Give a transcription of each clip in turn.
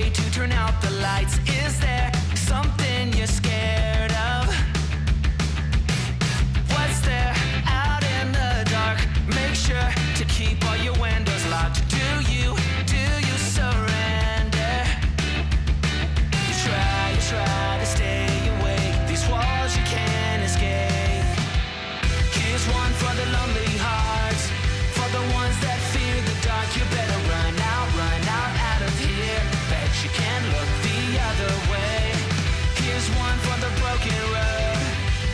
way to turn out the lights? Is there something you're scared of? What's there out in the dark? Make sure to keep all your windows locked. Do you surrender? You try to stay awake. These walls you can't escape. Here's one for the lonely hearts, for the ones that fear the dark. You better run out of here. Bet you can't look the other way. Here's one for the broken road.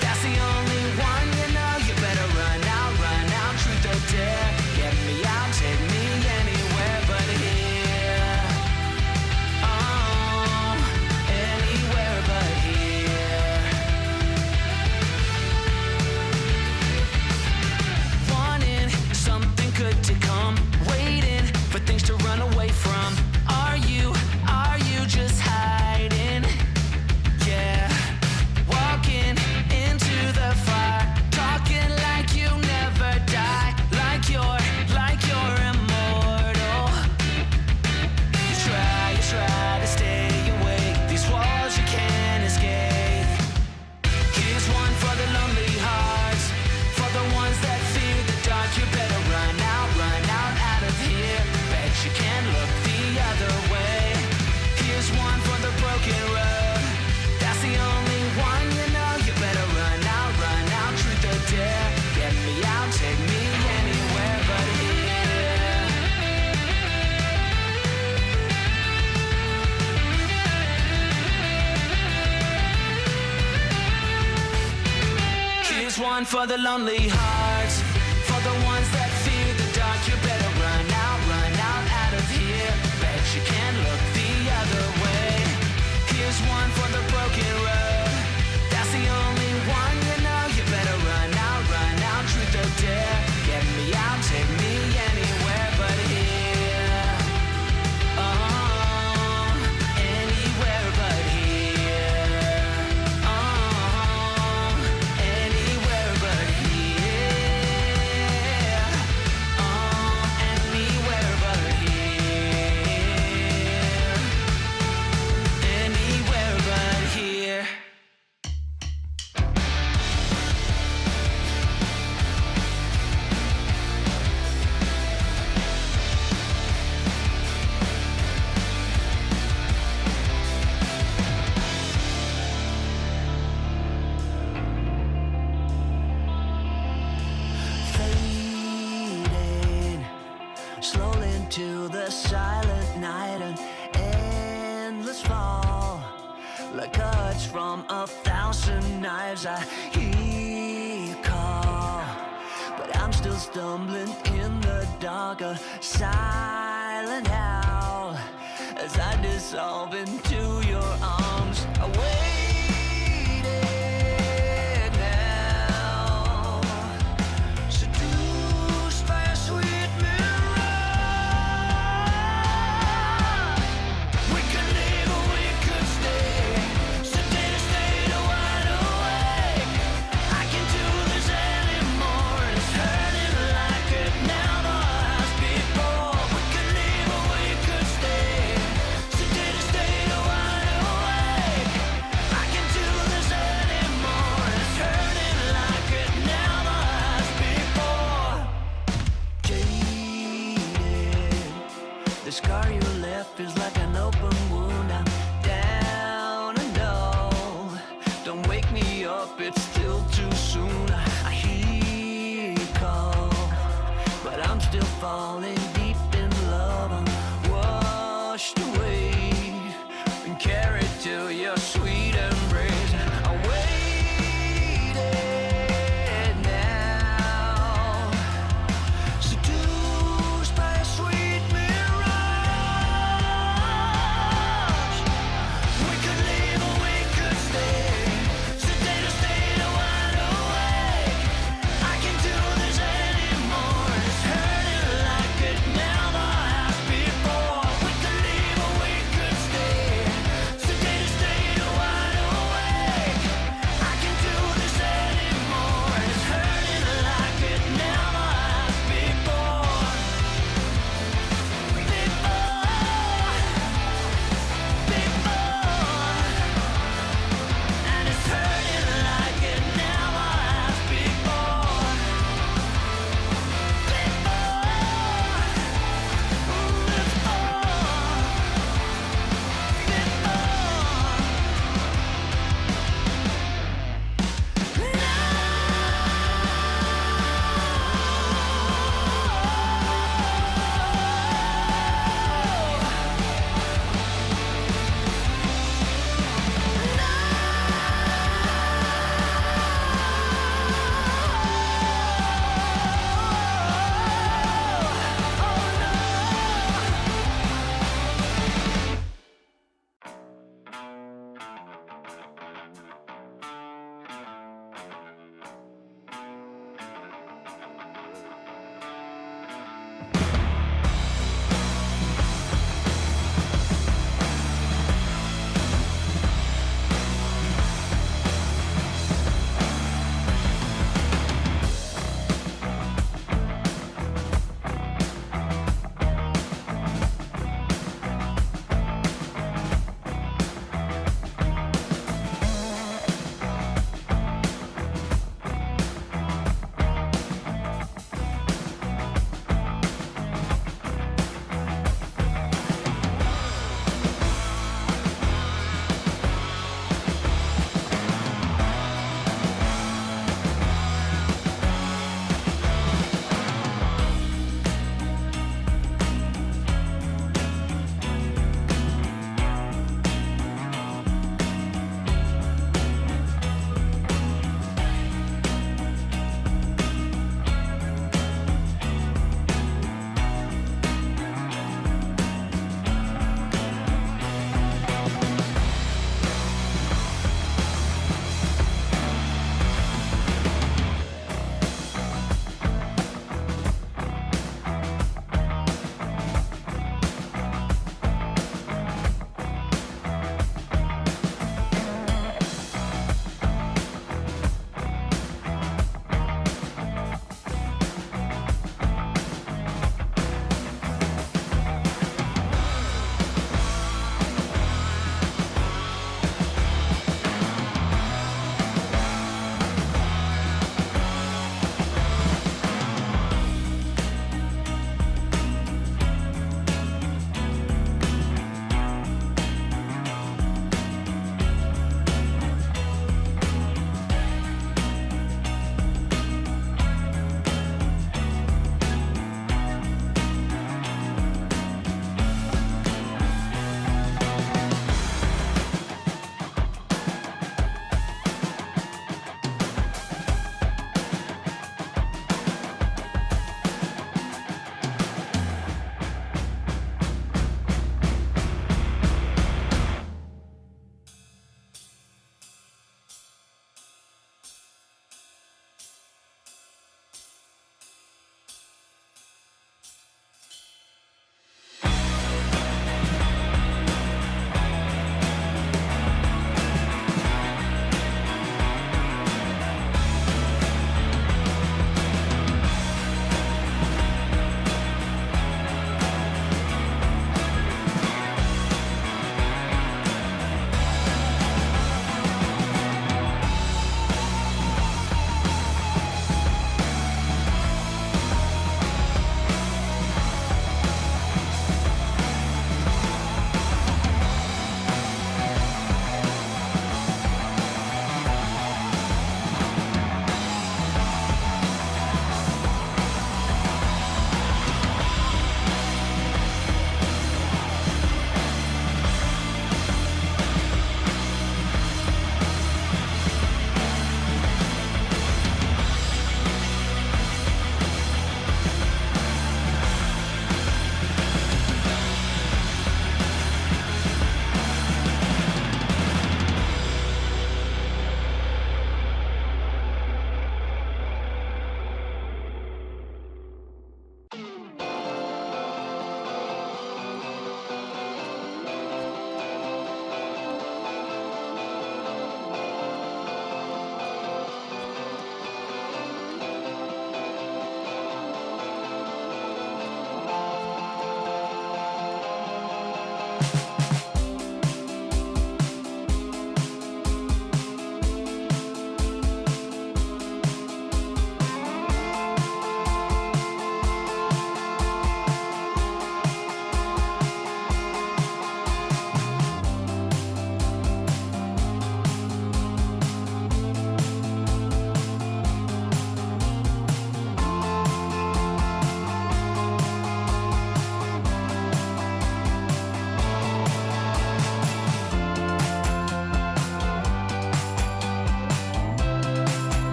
That's the only one you know. You better run out, truth or dare. Get me out, take me anywhere but here. Oh, anywhere but here. Wanting something good to come, waiting for things to run away from. Are you just hiding? Yeah, walking into the fire, talking like you never die, like you're immortal. You try to stay awake. These walls you can't escape. Here's one for the lonely hearts, for the ones that fear the dark. You better run out of here. Bet you can't look the other way. Here's one for the broken road. That's the only one you know. You better run out, truth or dare. Get me out, take me anywhere but here. Here's one for the lonely hearts, for the ones that fear the dark. You better run out of here. Bet you can't look the other way. Here's one for the broken road. That's the only one you know. You better run out, truth or dare. Get me out, take me anywhere but here. Oh, anywhere but here. Oh, anywhere but here. Oh, anywhere but here. Anywhere but here. Fading slowly into the silent night, an endless fall, like cuts from 1,000 knives. I hear you call, but I'm still stumbling in the dark, a silent howl as I dissolve into your arms. I waited now, seduced by a sweet mirage. We could live or we could stay, sedated, stayed wide awake. I can't do this anymore, it's hurting like it never has before. We could live or we could stay, sedated, stayed wide awake. I can't do this anymore, it's hurting like it never has before. Jaded, the scar you left is like an open wound. I'm down and low. Don't wake me up, it's still too soon. I hear you call, but I'm still falling deep in love. I'm washed away and carried to your sweet embrace. I waited now, seduced by a sweet mirage. We could leave or we could stay, sedated, stayed wide awake. I can't do this anymore, it's hurting like it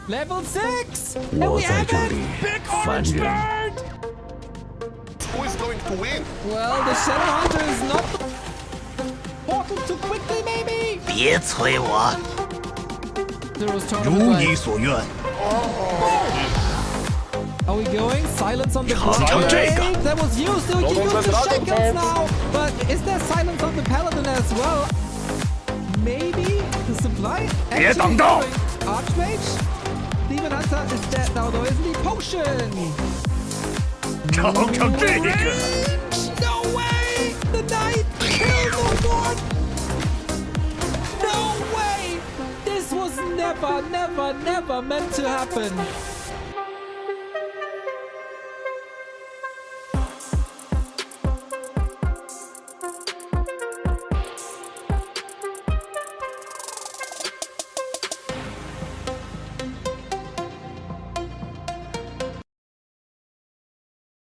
Level 6! And we have it! Big orange bird! Who is going to win? Well, the shoutout is not the portal too quickly, maybe? 别催我， Zero's 如 tournament 你 right. 所愿。 Are we going? Silence on the 尝尝这个。 Paladin. That was used, so we can use the shackles now. But is there silence on the Paladin as well? Maybe the supply? 别挡道。 Archmage? Demon Hunter is dead now though, isn't he? Potion! 尝尝这个。 No way! The knight killed the one! No way! This was never meant to happen.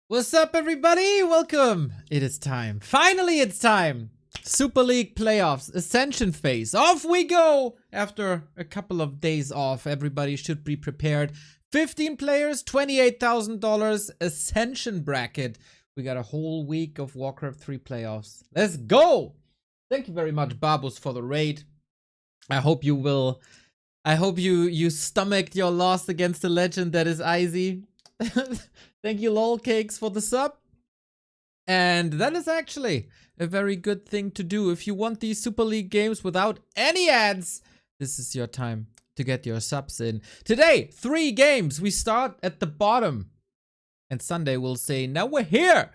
What's up, everybody? Welcome. It is time. Finally, it's time. Super League playoffs, Ascension phase. Off we go. After a couple of days off, everybody should be prepared. 15 players, $28,000 Ascension bracket. We got a whole week of Warcraft 3 playoffs. Let's go. Thank you very much, Babus, for the raid. I hope you will. I hope you stomached your loss against the legend that is Izzy. Thank you, lol cakes, for the sub. And that is actually a very good thing to do. If you want these Super League games without any ads, this is your time to get your subs in. Today, 3 games. We start at the bottom. And Sunday we'll say, now we're here.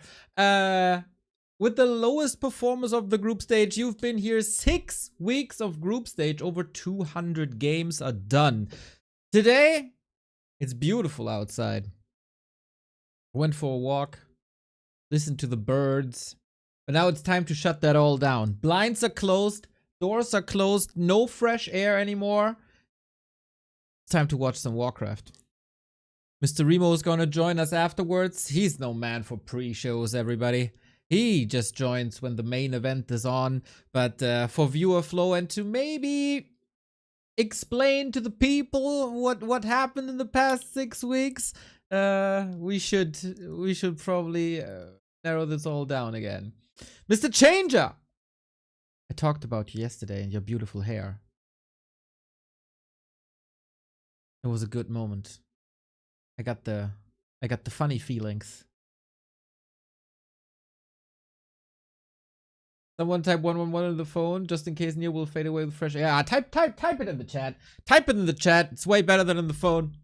With the lowest performers of the group stage, you've been here 6 weeks of group stage. Over 200 games are done. Today, it's beautiful outside. Went for a walk, listened to the birds, but now it's time to shut that all down. Blinds are closed, doors are closed, no fresh air anymore. It's time to watch some Warcraft. Mr. Remo is gonna join us afterwards. He's no man for pre-shows, everybody. He just joins when the main event is on, but for viewer flow and to maybe explain to the people what happened in the past 6 weeks. We should probably narrow this all down again. Mr. Changer! I talked about you yesterday and your beautiful hair. It was a good moment. I got the funny feelings. Someone type 111 on the phone just in case Neil will fade away with fresh air. Yeah, type it in the chat. Type it in the chat. It's way better than on the phone.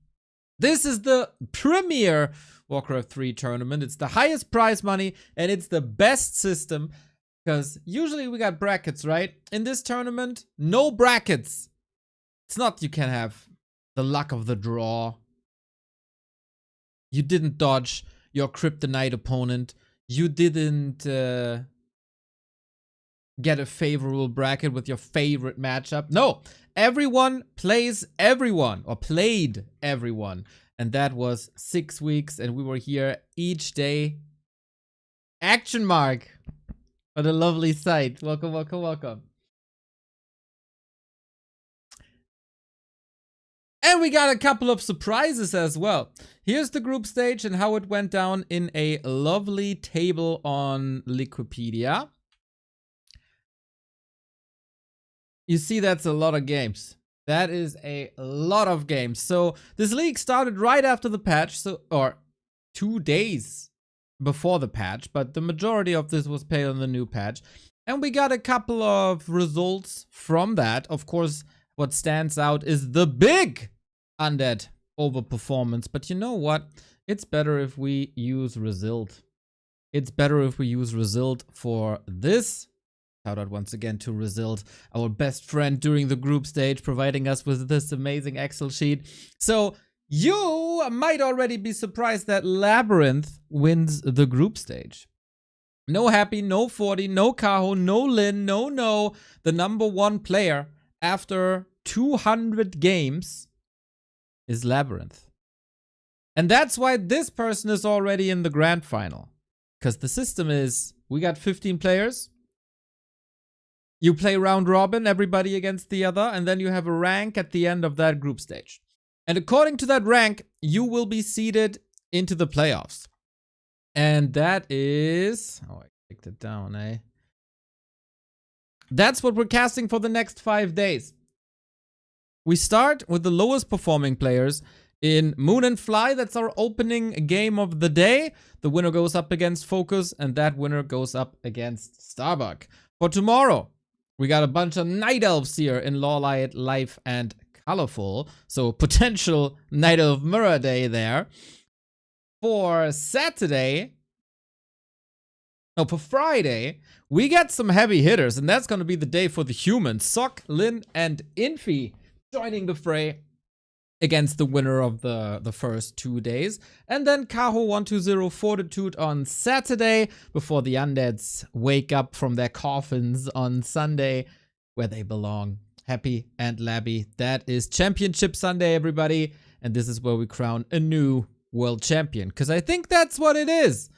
This is the premier Warcraft 3 tournament. It's the highest prize money and it's the best system because usually we got brackets, right? In this tournament, no brackets. It's not you can have the luck of the draw. You didn't dodge your kryptonite opponent. You didn't get a favorable bracket with your favorite matchup. No. Everyone plays everyone, or played everyone. And that was 6 weeks, and we were here each day. Action mark. What a lovely sight. Welcome, welcome, welcome. And we got a couple of surprises as well. Here's the group stage and how it went down in a lovely table on Liquipedia. You see, that's a lot of games. That is a lot of games. So this league started right after the patch, or 2 days before the patch, but the majority of this was played on the new patch. And we got a couple of results from that. Of course, what stands out is the big undead overperformance. But you know what? It's better if we use result. It's better if we use result for this. Shout out once again to Result, our best friend during the group stage, providing us with this amazing Excel sheet. So you might already be surprised that Labyrinth wins the group stage. No Happy, no 40, no Kaho, no Lin, no. The #1 player after 200 games is Labyrinth. And that's why this person is already in the grand final. Because the system is, we got 15 players. You play round robin, everybody against the other, and then you have a rank at the end of that group stage. And according to that rank, you will be seeded into the playoffs. And that is... Oh, I picked it down, eh? That's what we're casting for the next 5 days. We start with the lowest performing players in Moon and Fly. That's our opening game of the day. The winner goes up against FoCuS, and that winner goes up against Starbuck. For tomorrow, we got a bunch of Night Elves here in Lawlight, Life, and Colorful. So potential Night Elf Mirror Day there. For Saturday... No, for Friday, we get some heavy hitters, and that's going to be the day for the humans. Sok, Lin, and Infi joining the fray against the winner of the first 2 days. And then Kaho 120 Fortitude on Saturday before the undeads wake up from their coffins on Sunday where they belong. Happy and Labby. That is Championship Sunday, everybody. And this is where we crown a new world champion. Because I think that's what it is.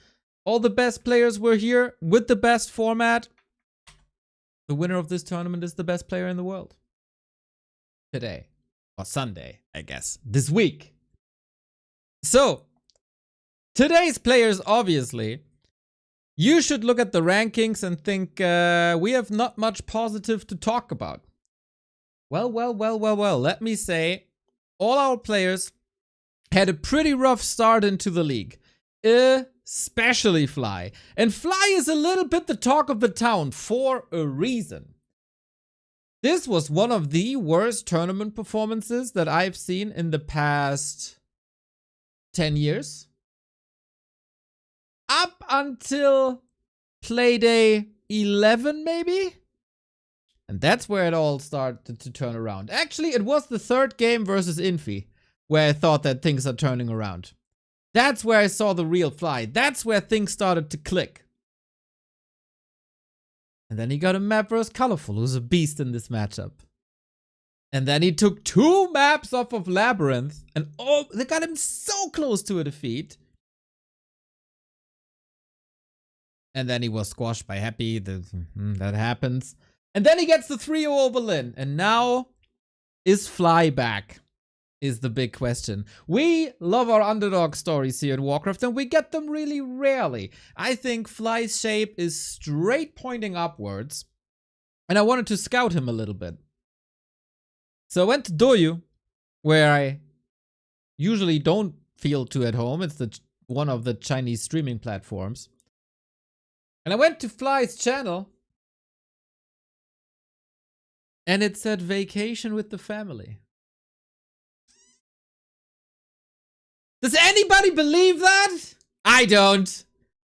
All the best players were here with the best format. The winner of this tournament is the best player in the world. Today. Or Sunday, I guess. This week. So, today's players, obviously, you should look at the rankings and think we have not much positive to talk about. Well. Let me say, all our players had a pretty rough start into the league. Especially Fly. And Fly is a little bit the talk of the town for a reason. This was one of the worst tournament performances that I've seen in the past 10 years. Up until Playday 11, maybe? And that's where it all started to turn around. Actually, it was the third game versus Infi where I thought that things are turning around. That's where I saw the real Fly. That's where things started to click. And then he got a map versus Colorful, who's a beast in this matchup. And then he took 2 maps off of Labyrinth, and oh, they got him so close to a defeat. And then he was squashed by Happy. That happens. And then he gets the 3-0 over Lin. And now, is Fly back? Is the big question. We love our underdog stories here in Warcraft, and we get them really rarely. I think Fly's shape is straight pointing upwards, and I wanted to scout him a little bit. So I went to Douyu, where I usually don't feel too at home. It's one of the Chinese streaming platforms. And I went to Fly's channel, and it said vacation with the family. Does anybody believe that? I don't.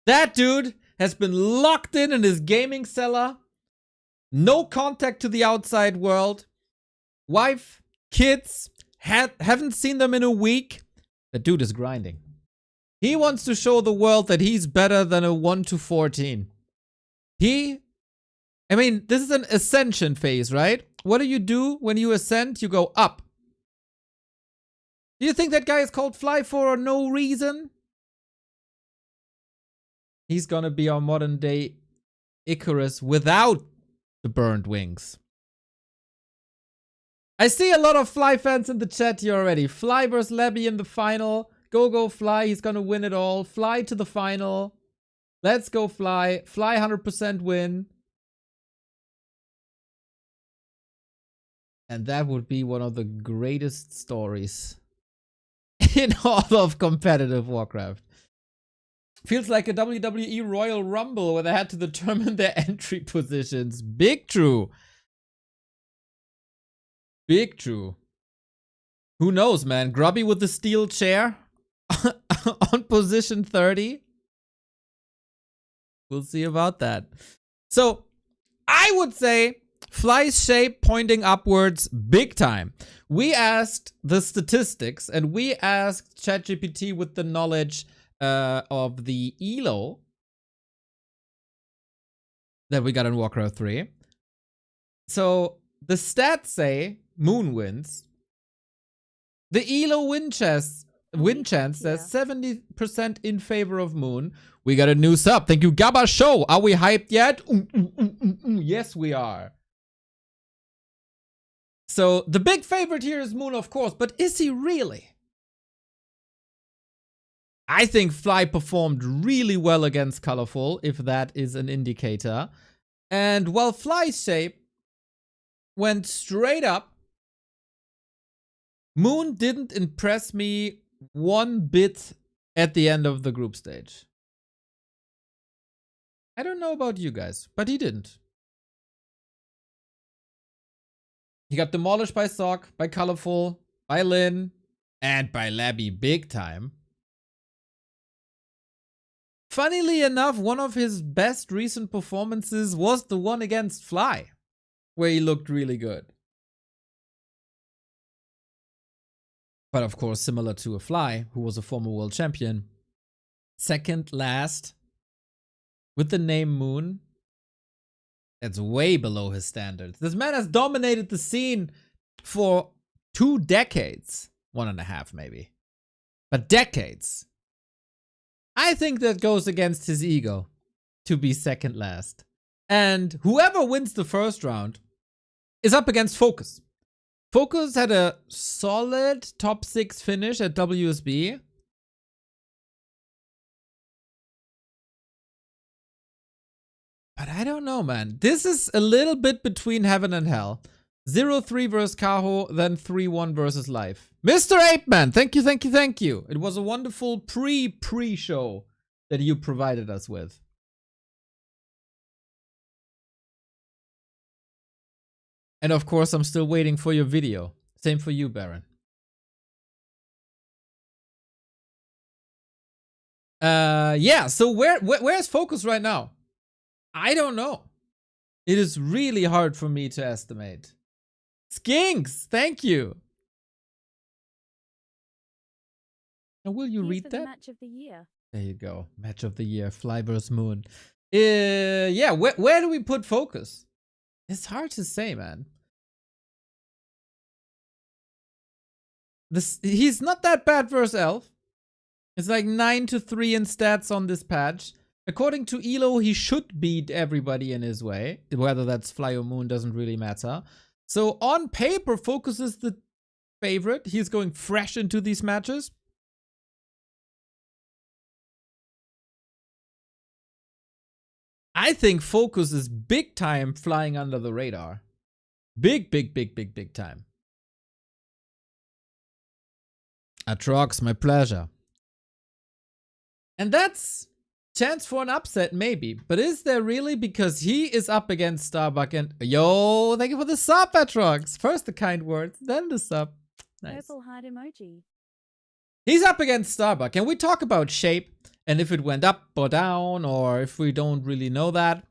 That dude has been locked in his gaming cellar. No contact to the outside world. Wife, kids, haven't seen them in a week. That dude is grinding. He wants to show the world that he's better than a 1-14. I mean, this is an ascension phase, right? What do when you ascend? You go up. Do you think that guy is called Fly for no reason? He's gonna be our modern day Icarus without the burned wings. I see a lot of Fly fans in the chat here already. Fly versus Labby in the final. Go Fly, he's gonna win it all. Fly to the final. Let's go Fly. Fly 100% win. And that would be one of the greatest stories in all of competitive Warcraft. Feels like a WWE Royal Rumble where they had to determine their entry positions. Big true. Big true. Who knows, man? Grubby with the steel chair on position 30. We'll see about that. So, I would say Fly's shape pointing upwards big time. We asked the statistics and we asked ChatGPT with the knowledge of the ELO that we got in Warcraft 3. So the stats say Moon wins. The ELO win chance says 70% in favor of Moon. We got a new sub. Thank you, Gabba Show. Are we hyped yet? Yes, we are. So the big favorite here is Moon, of course, but is he really? I think Fly performed really well against Colorful, if that is an indicator. And while Fly's shape went straight up, Moon didn't impress me one bit at the end of the group stage. I don't know about you guys, but he didn't. He got demolished by Sock, by Colorful, by Lin, and by Labby big time. Funnily enough, one of his best recent performances was the one against Fly, where he looked really good. But of course, similar to a Fly, who was a former world champion, second last with the name Moon, that's way below his standards. This man has dominated the scene for 2 decades. 1.5 maybe. But decades. I think that goes against his ego to be second last. And whoever wins the first round is up against FoCuS. FoCuS had a solid top 6 finish at WSB. But I don't know, man. This is a little bit between heaven and hell. 0-3 versus Kaho, then 3-1 versus Life. Mr. Apeman, thank you, thank you, thank you. It was a wonderful pre-show that you provided us with. And of course, I'm still waiting for your video. Same for you, Baron. Yeah, so where's FoCuS right now? I don't know. It is really hard for me to estimate. Skinks, thank you. Now, will you read that? Match of the year. There you go. Match of the year. Fly vs. Moon. Yeah, where do we put FoCuS? It's hard to say, man. He's not that bad versus Elf. It's like 9-3 in stats on this patch. According to Elo, he should beat everybody in his way. Whether that's Fly or Moon doesn't really matter. So on paper, FoCuS is the favorite. He's going fresh into these matches. I think FoCuS is big time flying under the radar. Big time. Atrox, my pleasure. And that's chance for an upset, maybe. But is there really? Because he is up against Starbuck and... Yo, thank you for the sub, Atrox. First the kind words, then the sub. Nice. Purple heart emoji. He's up against Starbuck. And we talk about shape and if it went up or down or if we don't really know that.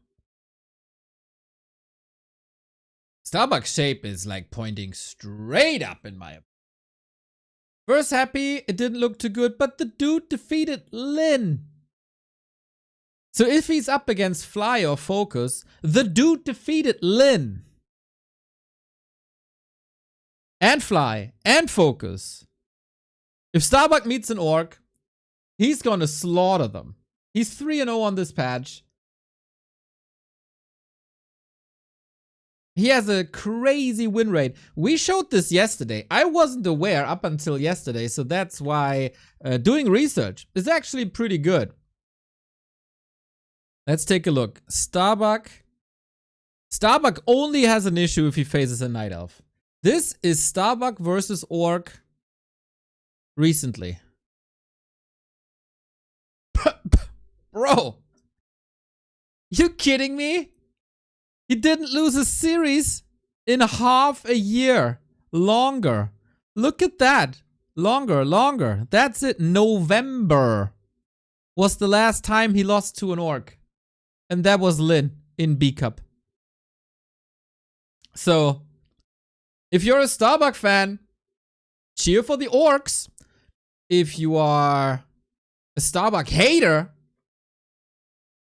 Starbuck's shape is like pointing straight up in my opinion. First happy, it didn't look too good, but the dude defeated Lin. So if he's up against Fly or FoCuS, the dude defeated Lin. And Fly and FoCuS. If Starbuck meets an orc, he's gonna slaughter them. He's 3-0 on this patch. He has a crazy win rate. We showed this yesterday. I wasn't aware up until yesterday, so that's why doing research is actually pretty good. Let's take a look. Starbuck only has an issue if he faces a Night Elf. This is Starbuck versus Orc recently. Bro, you kidding me? He didn't lose a series in half a year. Longer. Look at that. Longer. That's it. November was the last time he lost to an orc. And that was Lin in B Cup. So, if you're a Starbuck fan, cheer for the orcs. If you are a Starbuck hater,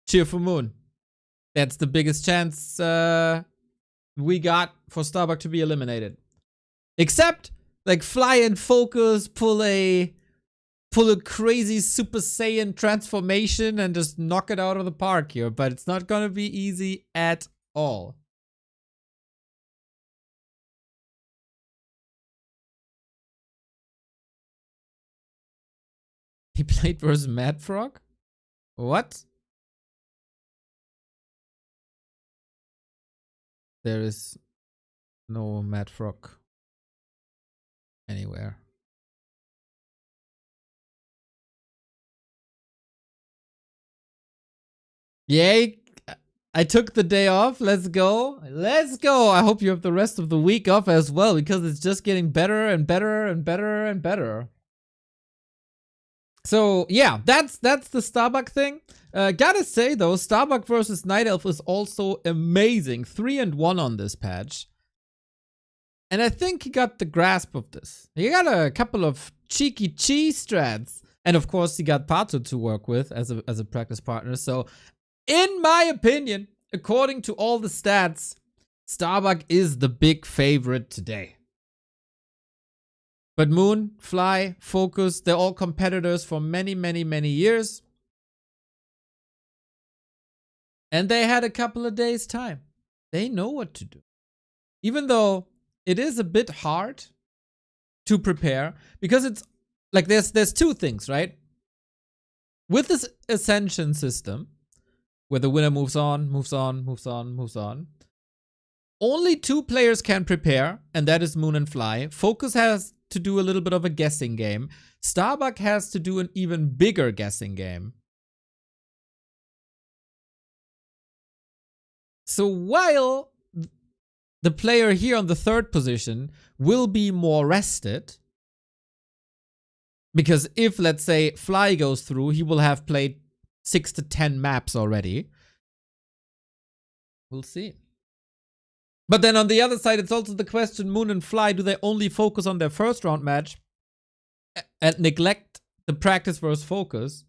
cheer for Moon. That's the biggest chance we got for Starbuck to be eliminated. Except, like, Fly and FoCuS pull a crazy Super Saiyan transformation and just knock it out of the park here. But it's not gonna be easy at all. He played versus Mad Frog? What? There is no Mad Frog anywhere. Yay! I took the day off. Let's go. Let's go. I hope you have the rest of the week off as well, because it's just getting better and better and better and better. So yeah, that's the Starbuck thing. Gotta say though, Starbuck versus Night Elf is also amazing. 3-1 on this patch. And I think he got the grasp of this. He got a couple of cheeky cheese strats. And of course he got Pato to work with as a practice partner. So in my opinion, according to all the stats, Starbuck is the big favorite today. But Moon, Fly, FoCuS, they're all competitors for many, many, many years. And they had a couple of days' time. They know what to do. Even though it is a bit hard to prepare, because it's like there's two things, right? With this Ascension system, where the winner moves on, moves on, moves on, moves on, only 2 players can prepare, and that is Moon and Fly. FoCuS has to do a little bit of a guessing game. Starbuck has to do an even bigger guessing game. So while the player here on the 3rd position will be more rested, because if, let's say, Fly goes through, he will have played 6 to 10 maps already. We'll see. But then on the other side, it's also the question, Moon and Fly, do they only focus on their first round match and neglect the practice versus FoCuS?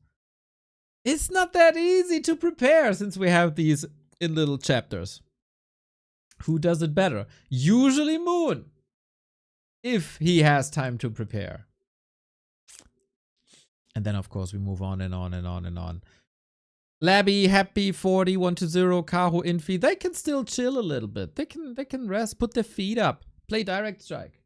It's not that easy to prepare since we have these in little chapters. Who does it better? Usually Moon, if he has time to prepare. And then, of course, we move on and on and on and on. Labby, Happy, 40, 1-0, Kaho, Infi, they can still chill a little bit. They can rest, put their feet up, play direct strike.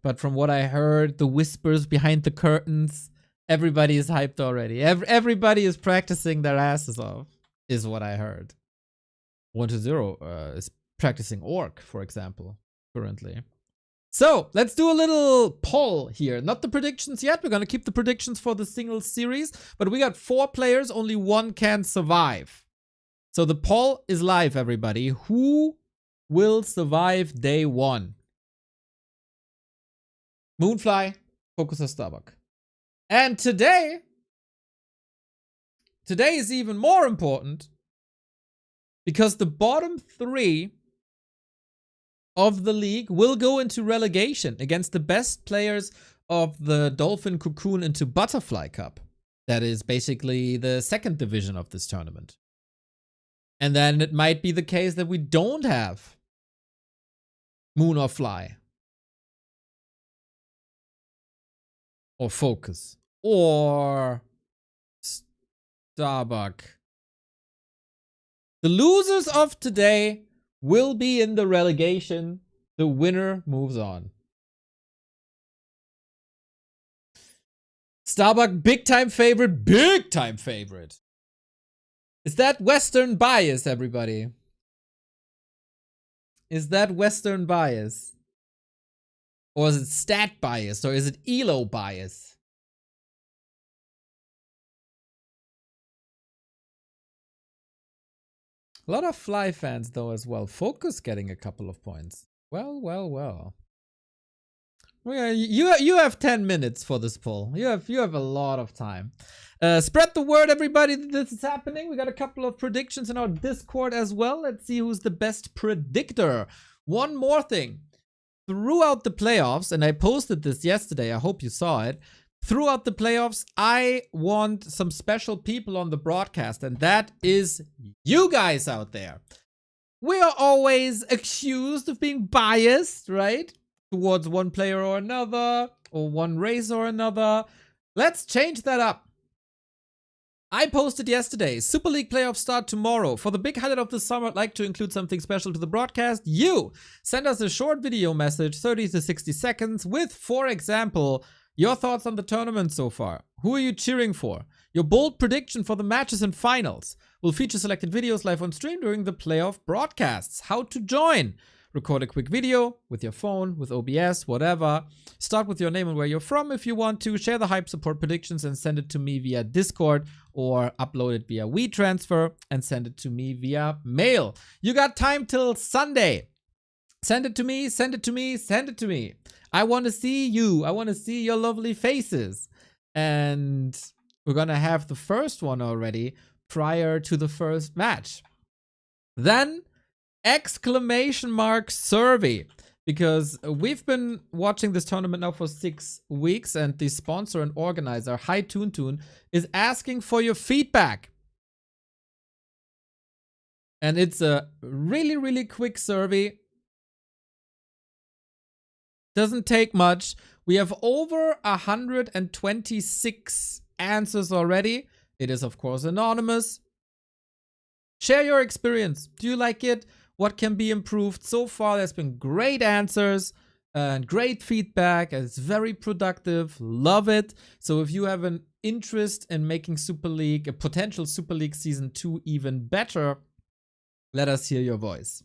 But from what I heard, the whispers behind the curtains, everybody is hyped already. Everybody is practicing their asses off, is what I heard. 1-0 is practicing Orc, for example, currently. So, let's do a little poll here. Not the predictions yet. We're going to keep the predictions for the single series. But we got 4 players. Only 1 can survive. So, the poll is live, everybody. Who will survive day 1? Moonfly, FoCuS, or Starbuck. And today is even more important, because the bottom 3 of the league will go into relegation against the best players of the Dolphin Cocoon into Butterfly Cup. That is basically the 2nd division of this tournament. And then it might be the case that we don't have Moon or Fly, or FoCuS, or Starbuck. The losers of today will be in the relegation. The winner moves on. Starbuck, big time favorite, big time favorite. Is that Western bias, everybody? Is that Western bias? Or is it stat bias? Or is it ELO bias? A lot of Fly fans, though, as well. FoCuS getting a couple of points. Well, well, well. Well, you have 10 minutes for this poll. You have a lot of time. Spread the word, everybody, that this is happening. We got a couple of predictions in our Discord as well. Let's see who's the best predictor. One more thing. Throughout the playoffs, and I posted this yesterday, I hope you saw it. Throughout the playoffs, I want some special people on the broadcast, and that is you guys out there. We are always accused of being biased, right? Towards one player or another, or one race or another. Let's change that up. I posted yesterday, Super League playoffs start tomorrow. For the big highlight of the summer, I'd like to include something special to the broadcast. You send us a short video message, 30 to 60 seconds, with, for example, Your thoughts on the tournament so far. Who are you cheering for? Your bold prediction for the matches and finals. We'll feature selected videos live on stream during the playoff broadcasts. How to join. Record a quick video with your phone, with OBS, whatever. Start with your name and where you're from if you want to. Share the hype, support predictions, and send it to me via Discord, or upload it via WeTransfer and send it to me via mail. You got time till Sunday. Send it to me, send it to me, send it to me. I want to see you. I want to see your lovely faces. And we're going to have the first one already prior to the first match. Then, exclamation mark survey. Because we've been watching this tournament now for 6 weeks, and the sponsor and organizer, Hi Toon, is asking for your feedback. And it's a really, really quick survey. Doesn't take much. We have over 126 answers already. It is, of course, anonymous. Share your experience. Do you like it? What can be improved? So far, there's been great answers and great feedback. It's very productive. Love it. So if you have an interest in making Super League, a potential Super League Season 2 even better, let us hear your voice.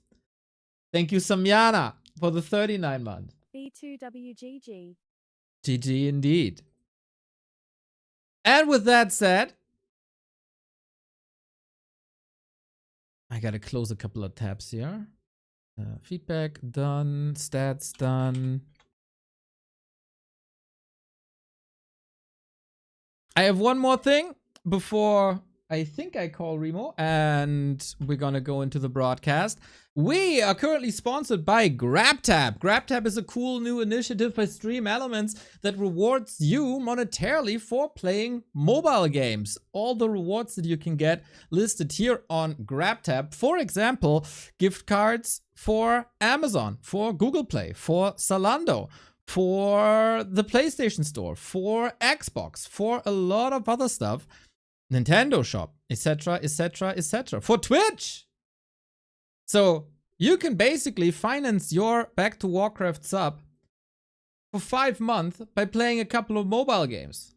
Thank you, Samyana, for the 39 month. B2WGG. GG indeed. And with that said, I gotta close a couple of tabs here. Feedback done, stats done. I have one more thing before I think I call Remo, and we're gonna go into the broadcast. We are currently sponsored by GrabTab. GrabTab is a cool new initiative by Stream Elements that rewards you monetarily for playing mobile games. All the rewards that you can get listed here on GrabTab. For example, gift cards for Amazon, for Google Play, for Zalando, for the PlayStation Store, for Xbox, for a lot of other stuff. Nintendo Shop, etc., etc., etc. For Twitch! So, you can basically finance your Back to Warcraft sub for 5 months by playing a couple of mobile games.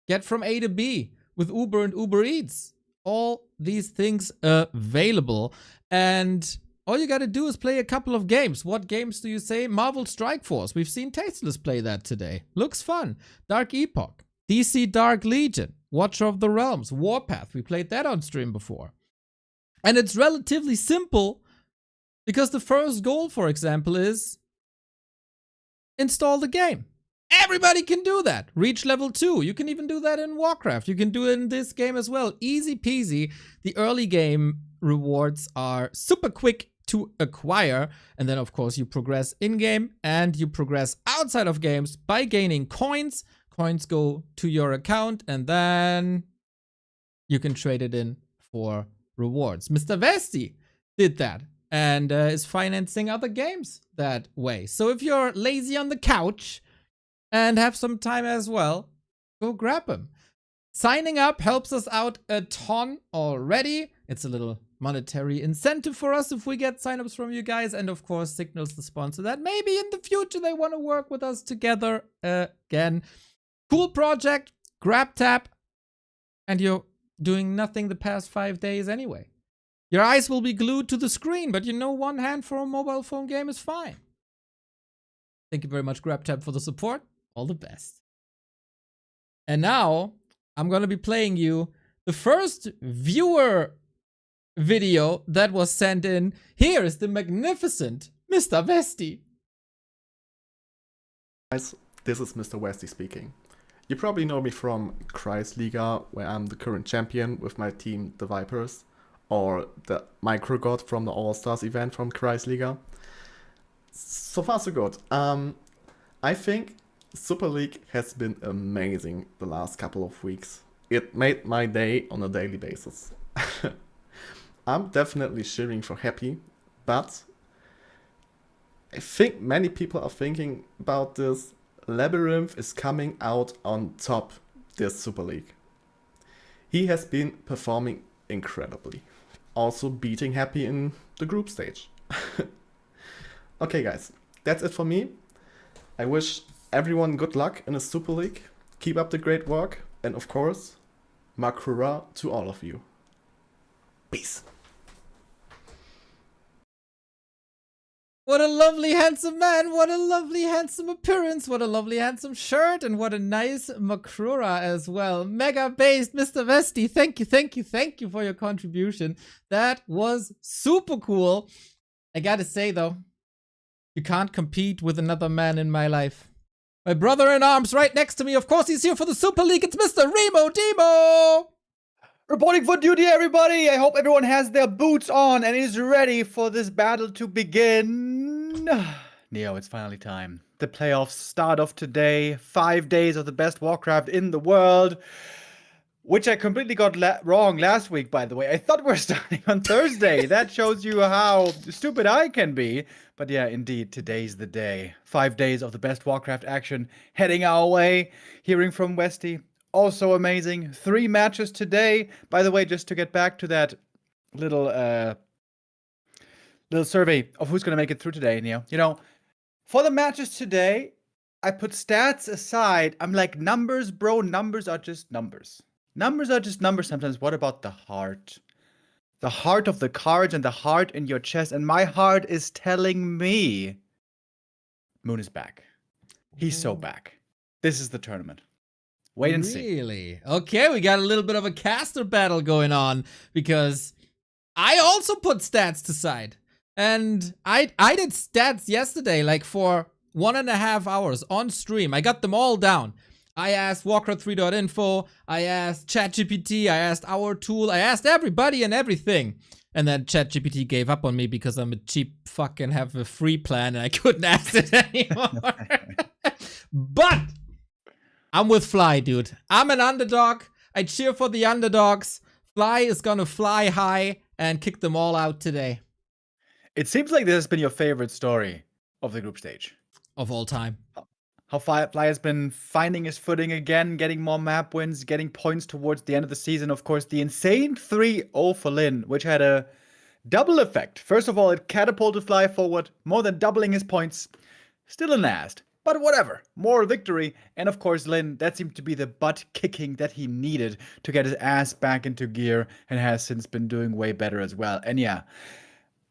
Get from A to B with Uber and Uber Eats. All these things available. And all you gotta do is play a couple of games. What games do you say? Marvel Strike Force. We've seen Tasteless play that today. Looks fun. Dark Epoch. DC Dark Legion. Watcher of the Realms. Warpath. We played that on stream before. And it's relatively simple because the first goal, for example, is install the game. Everybody can do that. Reach level 2. You can even do that in Warcraft. You can do it in this game as well. Easy peasy. The early game rewards are super quick to acquire. And then, of course, you progress in-game and you progress outside of games by gaining coins. Coins go to your account and then you can trade it in for rewards. Mr. Vesti did that and is financing other games that way. So if you're lazy on the couch and have some time as well, go grab them. Signing up helps us out a ton already. It's a little monetary incentive for us if we get signups from you guys, and of course signals the sponsor that maybe in the future they want to work with us together again. Cool project, GrabTab, and you're doing nothing the past 5 days anyway. Your eyes will be glued to the screen, but you know, one hand for a mobile phone game is fine. Thank you very much, GrabTab, for the support. All the best. And now, I'm gonna be playing you the first viewer video that was sent in. Here is the magnificent Mr. Vesti. Guys, this is Mr. Westy speaking. You probably know me from Kreisliga, where I'm the current champion with my team, the Vipers, or the Micro God from the All-Stars event from Kreisliga. So far so good. I think Super League has been amazing the last couple of weeks. It made my day on a daily basis. I'm definitely cheering for Happy, but I think many people are thinking about this. Labyrinth is coming out on top this Super League. He has been performing incredibly. Also beating Happy in the group stage. Okay guys, that's it for me. I wish everyone good luck in the Super League. Keep up the great work. And of course, Makura to all of you. Peace. What a lovely, handsome man. What a lovely, handsome appearance. What a lovely, handsome shirt. And what a nice Makrura as well. Mega based, Mr. Vesti. Thank you, thank you, thank you for your contribution. That was super cool. I gotta say, though, you can't compete with another man in my life. My brother in arms right next to me. Of course, he's here for the Super League. It's Mr. Remo Demo. Reporting for duty, everybody! I hope everyone has their boots on and is ready for this battle to begin. Neo, it's finally time. The playoffs start off today. 5 days of the best Warcraft in the world. Which I completely got wrong last week, by the way. I thought we were starting on Thursday. That shows you how stupid I can be. But yeah, indeed, today's the day. 5 days of the best Warcraft action heading our way. Hearing from Westy. Also amazing. 3 matches today. By the way, just to get back to that little survey of who's going to make it through today, Neo. You know, for the matches today, I put stats aside. I'm like, numbers, bro. Numbers are just numbers. Numbers are just numbers sometimes. What about the heart? The heart of the cards and the heart in your chest. And my heart is telling me Moon is back. He's so back. This is the tournament. Wait and see. Really? Okay, we got a little bit of a caster battle going on because I also put stats aside. And I did stats yesterday, like for 1.5 hours on stream. I got them all down. I asked Warcraft 3.info, I asked ChatGPT, I asked our tool, I asked everybody and everything. And then ChatGPT gave up on me because I'm a cheap fuck and have a free plan and I couldn't ask it anymore. But I'm with Fly, dude. I'm an underdog. I cheer for the underdogs. Fly is gonna fly high and kick them all out today. It seems like this has been your favorite story of the group stage. Of all time. How Fly has been finding his footing again, getting more map wins, getting points towards the end of the season. Of course, the insane 3-0 for Lin, which had a double effect. First of all, it catapulted Fly forward, more than doubling his points. Still a last. But whatever, more victory. And of course, Lin, that seemed to be the butt kicking that he needed to get his ass back into gear and has since been doing way better as well. And yeah,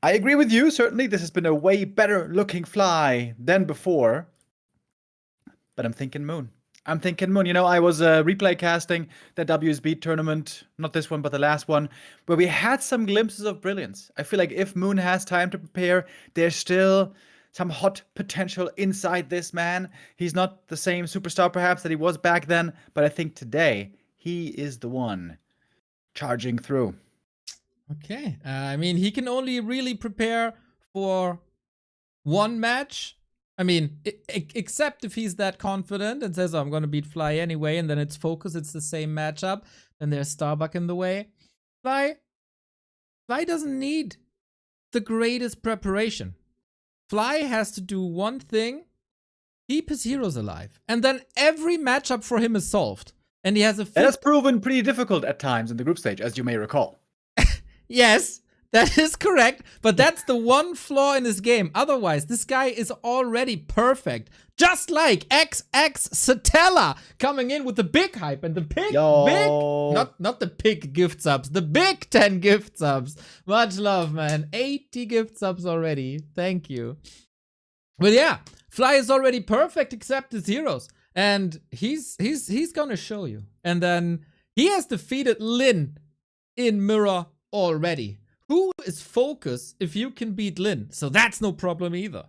I agree with you. Certainly, this has been a way better looking Fly than before. But I'm thinking Moon. You know, I was replay casting the WSB tournament, not this one, but the last one, where we had some glimpses of brilliance. I feel like if Moon has time to prepare, there's still some hot potential inside this man. He's not the same superstar perhaps that he was back then, but I think today he is the one charging through. Okay. I mean, he can only really prepare for one match. I mean, except if he's that confident and says, oh, I'm going to beat Fly anyway, and then it's FoCuS, it's the same matchup, then there's Starbuck in the way. Fly doesn't need the greatest preparation. Fly has to do one thing, keep his heroes alive. And then every matchup for him is solved. And he has a... That has proven pretty difficult at times in the group stage, as you may recall. Yes, that is correct. But that's the one flaw in his game. Otherwise, this guy is already perfect. Just like XX Satella coming in with the big hype and the big, not the pig gift subs, the big 10 gift subs. Much love, man. 80 gift subs already. Thank you. But yeah, Fly is already perfect except his heroes. And he's gonna show you. And then he has defeated Lin in Mirror already. Who is FoCuS if you can beat Lin? So that's no problem either.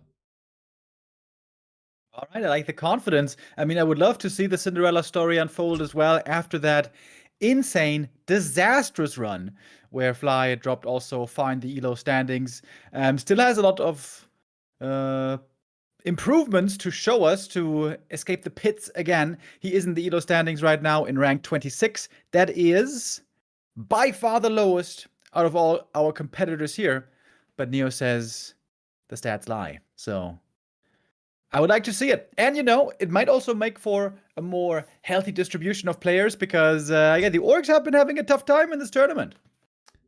All right, I like the confidence. I mean, I would love to see the Cinderella story unfold as well after that insane, disastrous run where Fly dropped also far in the ELO standings. Still has a lot of improvements to show us to escape the pits again. He is in the ELO standings right now in rank 26. That is by far the lowest out of all our competitors here. But Neo says the stats lie. So I would like to see it. And, you know, it might also make for a more healthy distribution of players because, yeah, the orgs have been having a tough time in this tournament.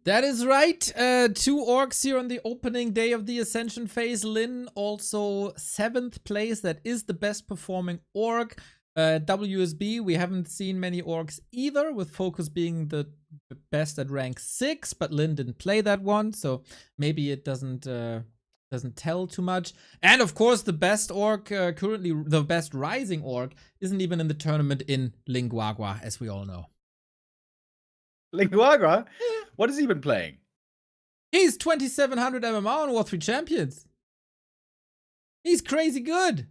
That is right. 2 orcs here on the opening day of the Ascension phase. Lin also 7th place. That is the best performing orc. WSB, we haven't seen many orcs either, with FoCuS being the best at rank 6, but Lin didn't play that one, so maybe it doesn't tell too much. And of course, the best orc, currently the best rising orc, isn't even in the tournament in Linguagua, as we all know. Linguagra? What has he been playing? He's 2700 MMR on War 3 Champions. He's crazy good.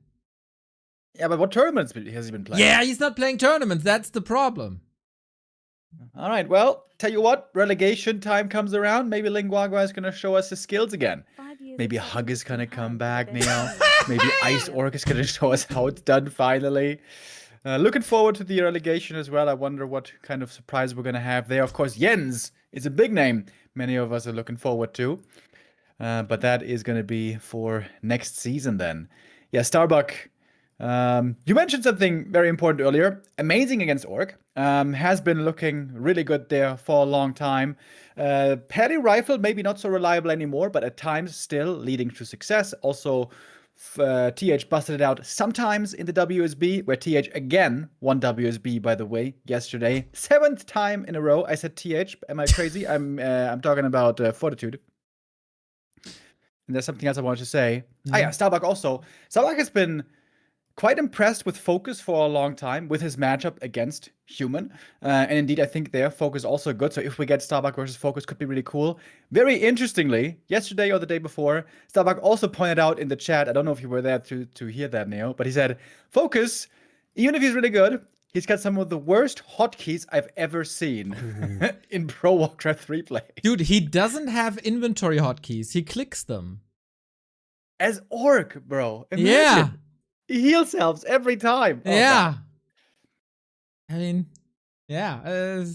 Yeah, but what tournaments has he been playing? Yeah, he's not playing tournaments. That's the problem. All right, well, tell you what, relegation time comes around. Maybe Linguagua is going to show us his skills again. 5 years Maybe of Hug is going to come time back, for Neo. this. Maybe Ice Orc is going to show us how it's done finally. Looking forward to the relegation as well. I wonder what kind of surprise we're going to have there. Of course, Jens is a big name many of us are looking forward to. But that is going to be for next season then. Yeah, Starbuck. You mentioned something very important earlier. Amazing against Orc. Has been looking really good there for a long time. Paddy Rifle, maybe not so reliable anymore, but at times still leading to success. Also, TH busted it out sometimes in the WSB, where TH again won WSB, by the way, yesterday. 7th time in a row. I said TH. Am I crazy? I'm talking about Fortitude. And there's something else I wanted to say. Ah, yeah, Starbuck also. Starbuck has been quite impressed with FoCuS for a long time with his matchup against Human. And indeed, I think their FoCuS also good. So if we get Starbuck versus FoCuS, could be really cool. Very interestingly, yesterday or the day before, Starbuck also pointed out in the chat, I don't know if you were there to hear that, Neo, but he said, FoCuS, even if he's really good, he's got some of the worst hotkeys I've ever seen in Pro Warcraft 3 play. Dude, he doesn't have inventory hotkeys. He clicks them. As Orc, bro. Imagine. Yeah. He heals selves every time. Oh, Yeah. God. I mean, yeah.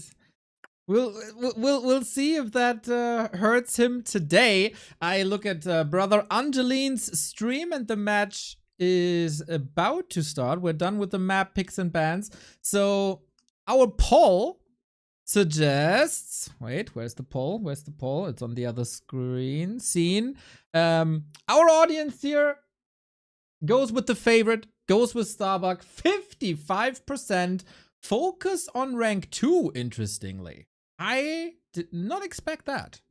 We'll see if that hurts him today. I look at brother Angeline's stream, and the match is about to start. We're done with the map picks and bans. So our poll suggests. Wait, where's the poll? Where's the poll? It's on the other scene. Our audience here goes with the favorite, goes with Starbuck. 55% FoCuS on rank 2, interestingly. I did not expect that.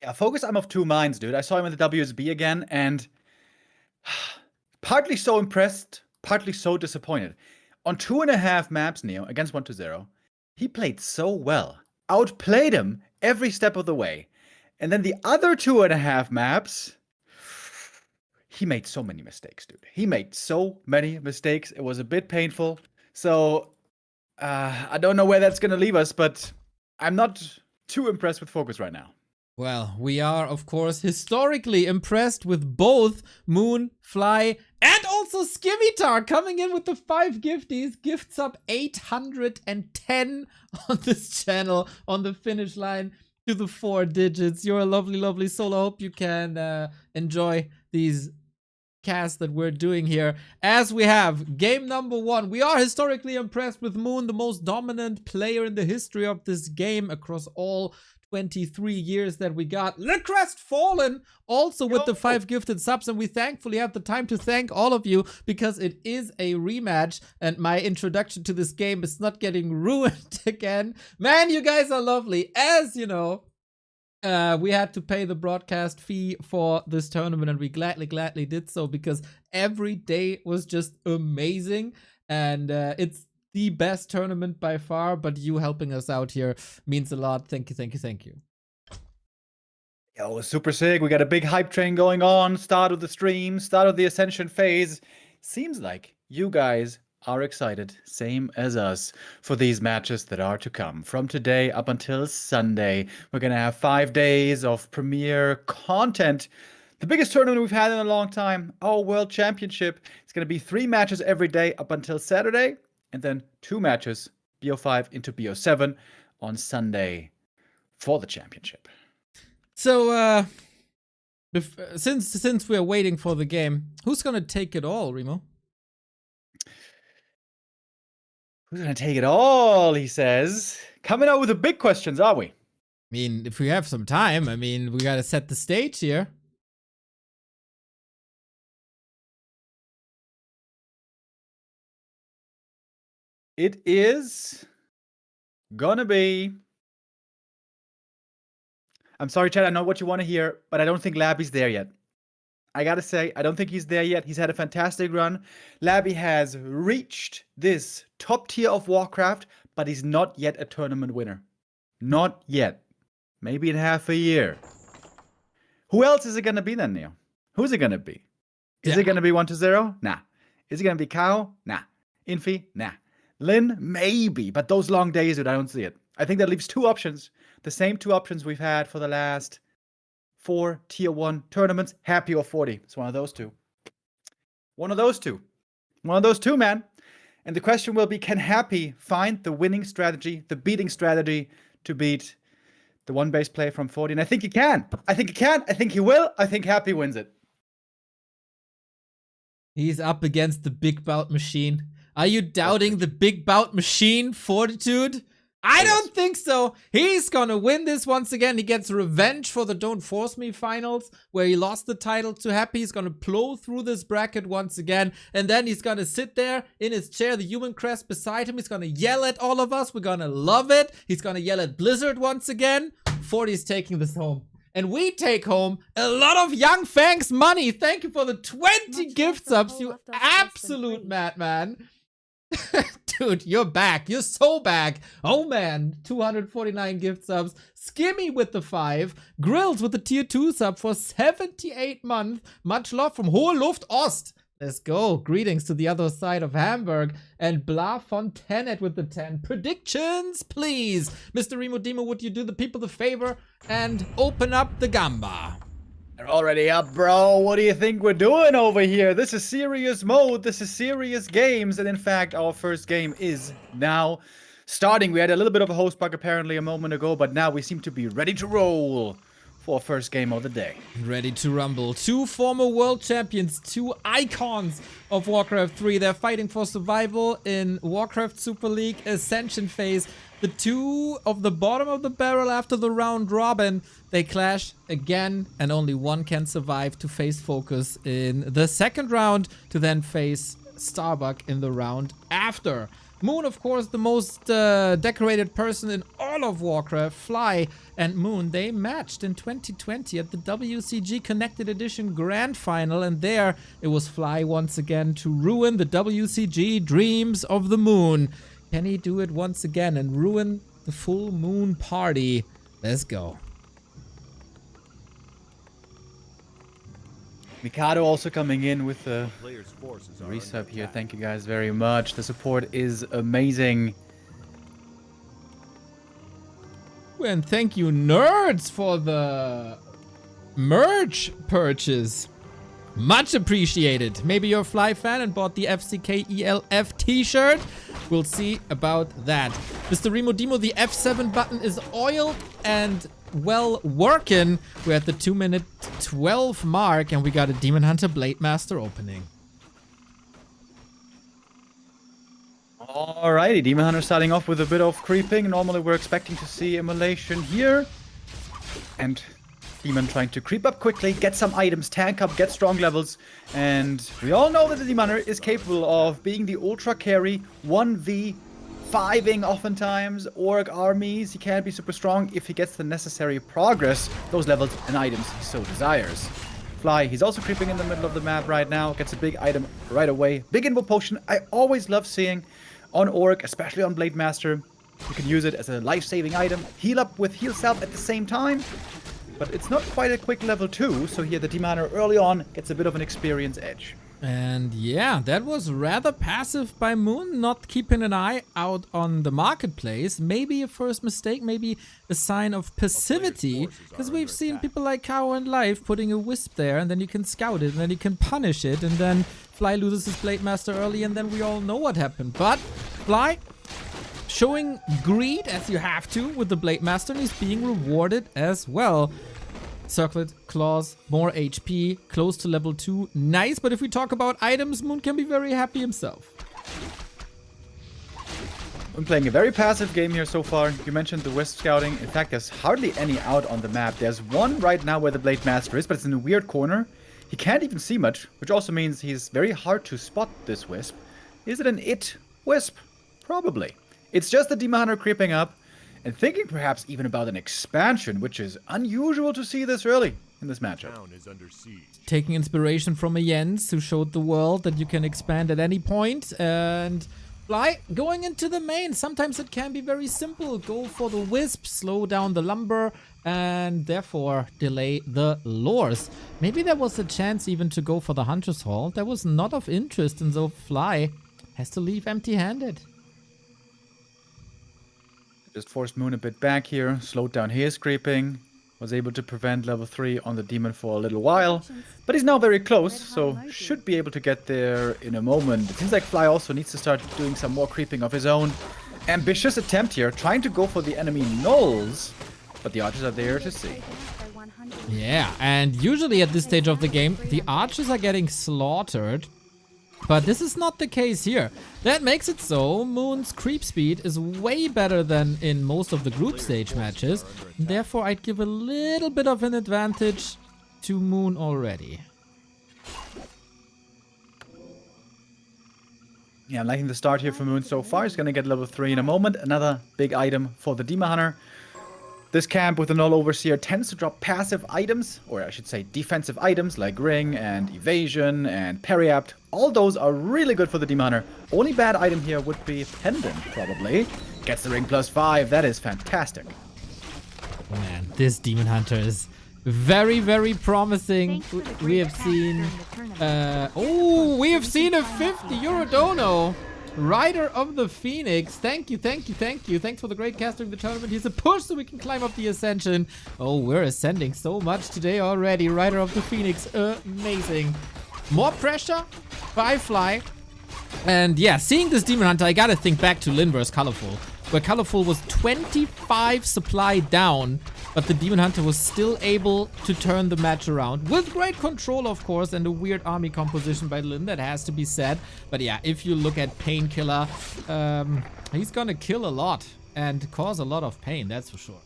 Yeah, FoCuS, I'm of two minds, dude. I saw him in the WSB again, and partly so impressed, partly so disappointed. On 2.5 maps, Neo, against 1-0, he played so well. Outplayed him every step of the way. And then the other 2.5 maps, he made so many mistakes, dude. He made so many mistakes. It was a bit painful. So, I don't know where that's going to leave us, but I'm not too impressed with FoCuS right now. Well, we are, of course, historically impressed with both Moon, Fly, and also Skimitar coming in with the 5 gifties. Gifts up 810 on this channel on the finish line to the 4 digits. You're a lovely, lovely soul. I hope you can enjoy these casts that we're doing here. As we have game number 1, we are historically impressed with Moon, the most dominant player in the history of this game across all 23 years that we got. The Crestfallen also with the 5 gifted subs, and we thankfully have the time to thank all of you because it is a rematch and my introduction to this game is not getting ruined again. Man, you guys are lovely. As you know, we had to pay the broadcast fee for this tournament, and we gladly did so because every day was just amazing, and it's the best tournament by far, but you helping us out here means a lot. Thank you. Yo, super sick. We got a big hype train going on. Start of the stream, start of the Ascension phase. Seems like you guys are excited, same as us, for these matches that are to come. From today up until Sunday, we're going to have 5 days of premiere content. The biggest tournament we've had in a long time, our World Championship. It's going to be 3 matches every day up until Saturday, and then 2 matches, BO5 into BO7 on Sunday for the championship. So, since we're waiting for the game, who's going to take it all, Remo? Who's going to take it all, he says. Coming out with the big questions, are we? mean, if we have some time, I mean, we gotta set the stage here. It is gonna be... I'm sorry, Chad, I know what you want to hear, but I don't think Labby's there yet. I gotta say, I don't think he's there yet. He's had a fantastic run. Labby has reached this top tier of Warcraft, but he's not yet a tournament winner. Not yet. Maybe in half a year. Who else is it gonna be then, Neo? Who's it gonna be? Is it gonna be 1-0? Nah. Is it gonna be Kao? Nah. Infi? Nah. Lin? Maybe. But those long days, dude, I don't see it. I think that leaves two options. The same two options we've had for the last 4 tier 1 tournaments. Happy or 40. It's one of those two. One of those two. One of those two, man. And the question will be, can Happy find the winning strategy, the beating strategy to beat the one base play from 40? And I think he can. I think he can. I think he will. I think Happy wins it. He's up against the big bout machine. Are you doubting the big bout machine, Fortitude? I don't think so. He's gonna win this once again. He gets revenge for the Don't Force Me finals, where he lost the title to Happy. He's gonna plow through this bracket once again, and then he's gonna sit there in his chair, the human crest beside him. He's gonna yell at all of us. We're gonna love it. He's gonna yell at Blizzard once again. 40's taking this home. And we take home a lot of Young Fang's money. Thank you for the 20 gift subs, you absolute madman. Dude, you're back. You're so back. Oh man, 249 gift subs. Skimmy with the 5. Grills with the tier 2 sub for 78 months. Much love from Hohe Luft Ost. Let's go. Greetings to the other side of Hamburg. And Bla Fontanet with the 10. Predictions, please. Mr. Remo Demo, would you do the people the favor and open up the Gamba? They're already up, bro. What do you think we're doing over here? This is serious mode. This is serious games. And in fact, our first game is now starting. We had a little bit of a host bug apparently a moment ago, but now we seem to be ready to roll for first game of the day. Ready to rumble. 2 former world champions, 2 icons of Warcraft 3. They're fighting for survival in Warcraft Super League Ascension phase. The 2 of the bottom of the barrel after the round robin. They clash again, and only one can survive to face FoCuS in the second round, to then face Starbuck in the round after. Moon, of course, the most decorated person in all of Warcraft. Fly and Moon, they matched in 2020 at the WCG Connected Edition Grand Final, and there it was Fly once again to ruin the WCG dreams of the Moon. Can he do it once again and ruin the full Moon party? Let's go. Mikado also coming in with the resub here. Thank you guys very much. The support is amazing. And thank you, nerds, for the merch purchase. Much appreciated. Maybe you're a Fly fan and bought the FCKELF t-shirt. We'll see about that. Mr. Remo Demo, the F7 button is oiled and well working. We're at the 2-minute 12 mark, and we got a Demon Hunter Blade Master opening. Alrighty, Demon Hunter starting off with a bit of creeping. Normally we're expecting to see Immolation here. And Demon trying to creep up quickly, get some items, tank up, get strong levels. And we all know that the Demon Hunter is capable of being the ultra carry, 1v5ing oftentimes orc armies. He can be super strong if he gets the necessary progress, those levels and items he so desires. Fly, he's also creeping in the middle of the map right now, gets a big item right away. Big Invo Potion, I always love seeing on orc, especially on Blade Master. You can use it as a life-saving item, heal up with heal self at the same time. But it's not quite a quick level 2, so here the Demon Hunter early on gets a bit of an experience edge. And yeah, that was rather passive by Moon, not keeping an eye out on the marketplace. Maybe a first mistake, maybe a sign of passivity, because we've seen people like Kao and Life putting a wisp there, and then you can scout it, and then you can punish it, and then Fly loses his Blade Master early, and then we all know what happened. But Fly showing greed, as you have to, with the Blade Master, and he's being rewarded as well. Circlet, claws, more HP, close to level 2. Nice, but if we talk about items, Moon can be very happy himself. I'm playing a very passive game here so far. You mentioned the Wisp scouting. In fact, there's hardly any out on the map. There's one right now where the Blade Master is, but it's in a weird corner. He can't even see much, which also means he's very hard to spot this Wisp. Is it an Wisp? Probably. It's just the Demon Hunter creeping up and thinking perhaps even about an expansion, which is unusual to see this early in this matchup. Taking inspiration from a Jens who showed the world that you can expand at any point, and Fly going into the main. Sometimes it can be very simple. Go for the Wisp, slow down the lumber, and therefore delay the lures. Maybe there was a chance even to go for the Hunter's Hall. That was not of interest, and so Fly has to leave empty-handed. Just forced Moon a bit back here, slowed down his creeping. Was able to prevent level 3 on the demon for a little while. But he's now very close, so should be able to get there in a moment. It seems like Fly also needs to start doing some more creeping of his own. Ambitious attempt here, trying to go for the enemy nulls. But the archers are there to see. Yeah, and usually at this stage of the game, the archers are getting slaughtered. But this is not the case here. That makes it so Moon's creep speed is way better than in most of the group stage matches. Therefore, I'd give a little bit of an advantage to Moon already. Yeah, I'm liking the start here for Moon so far. He's going to get level 3 in a moment. Another big item for the Demon Hunter. This camp with the Null Overseer tends to drop passive items, or I should say defensive items like Ring and Evasion and Periapt. All those are really good for the Demon Hunter. Only bad item here would be Pendant, probably. Gets the Ring +5, that is fantastic. Man, this Demon Hunter is very, very promising. We have seen... we have seen a 50 euro dono. Rider of the Phoenix, thank you. Thanks for the great cast during the tournament. Here's a push so we can climb up the ascension. Oh, we're ascending so much today already. Rider of the Phoenix, amazing. More pressure by Fly. And yeah, seeing this Demon Hunter, I gotta think back to Lin vs. Colorful, where Colorful was 25 supply down, but the Demon Hunter was still able to turn the match around with great control, of course, and a weird army composition by Lin, that has to be said. But yeah, if you look at Painkiller, he's gonna kill a lot and cause a lot of pain, that's for sure.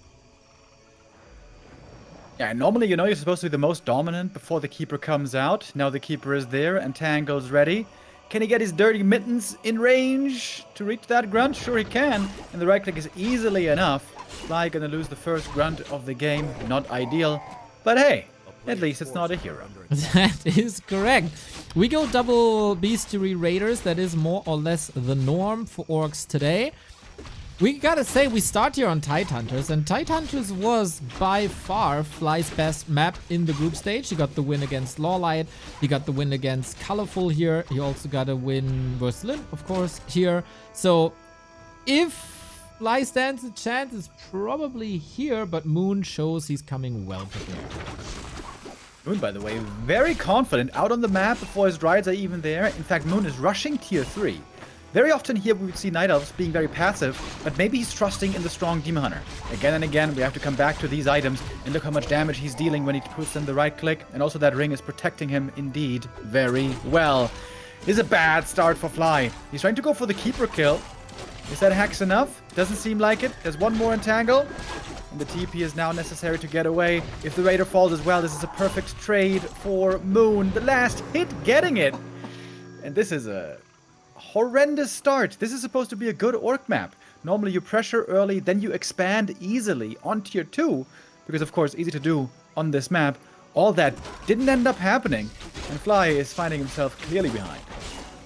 Yeah, normally, you know, you're supposed to be the most dominant before the Keeper comes out. Now the Keeper is there and Tangle's ready. Can he get his dirty mittens in range to reach that grunt? Sure he can. And the right click is easily enough. Fly gonna lose the first grunt of the game. Not ideal. But hey, at least it's not a hero. That is correct. We go double Bestiary Raiders. That is more or less the norm for orcs today. We gotta say, we start here on Tidehunters, and Tidehunters was by far Fly's best map in the group stage. He got the win against Lawlight, he got the win against Colorful here, he also got a win versus Lin, of course, here. So, if Fly stands a chance, it's probably here, but Moon shows he's coming well prepared. Moon, by the way, very confident out on the map before his rides are even there. In fact, Moon is rushing tier 3. Very often here we would see Night Elves being very passive, but maybe he's trusting in the strong Demon Hunter. Again and again, we have to come back to these items and look how much damage he's dealing when he puts in the right click, and also that ring is protecting him indeed very well. This is a bad start for Fly. He's trying to go for the Keeper kill. Is that Hex enough? Doesn't seem like it. There's one more entangle, and the TP is now necessary to get away. If the Raider falls as well, this is a perfect trade for Moon. The last hit getting it. And this is a horrendous start. This is supposed to be a good orc map. Normally you pressure early, then you expand easily on tier 2, because of course easy to do on this map. All that didn't end up happening, and Fly is finding himself clearly behind.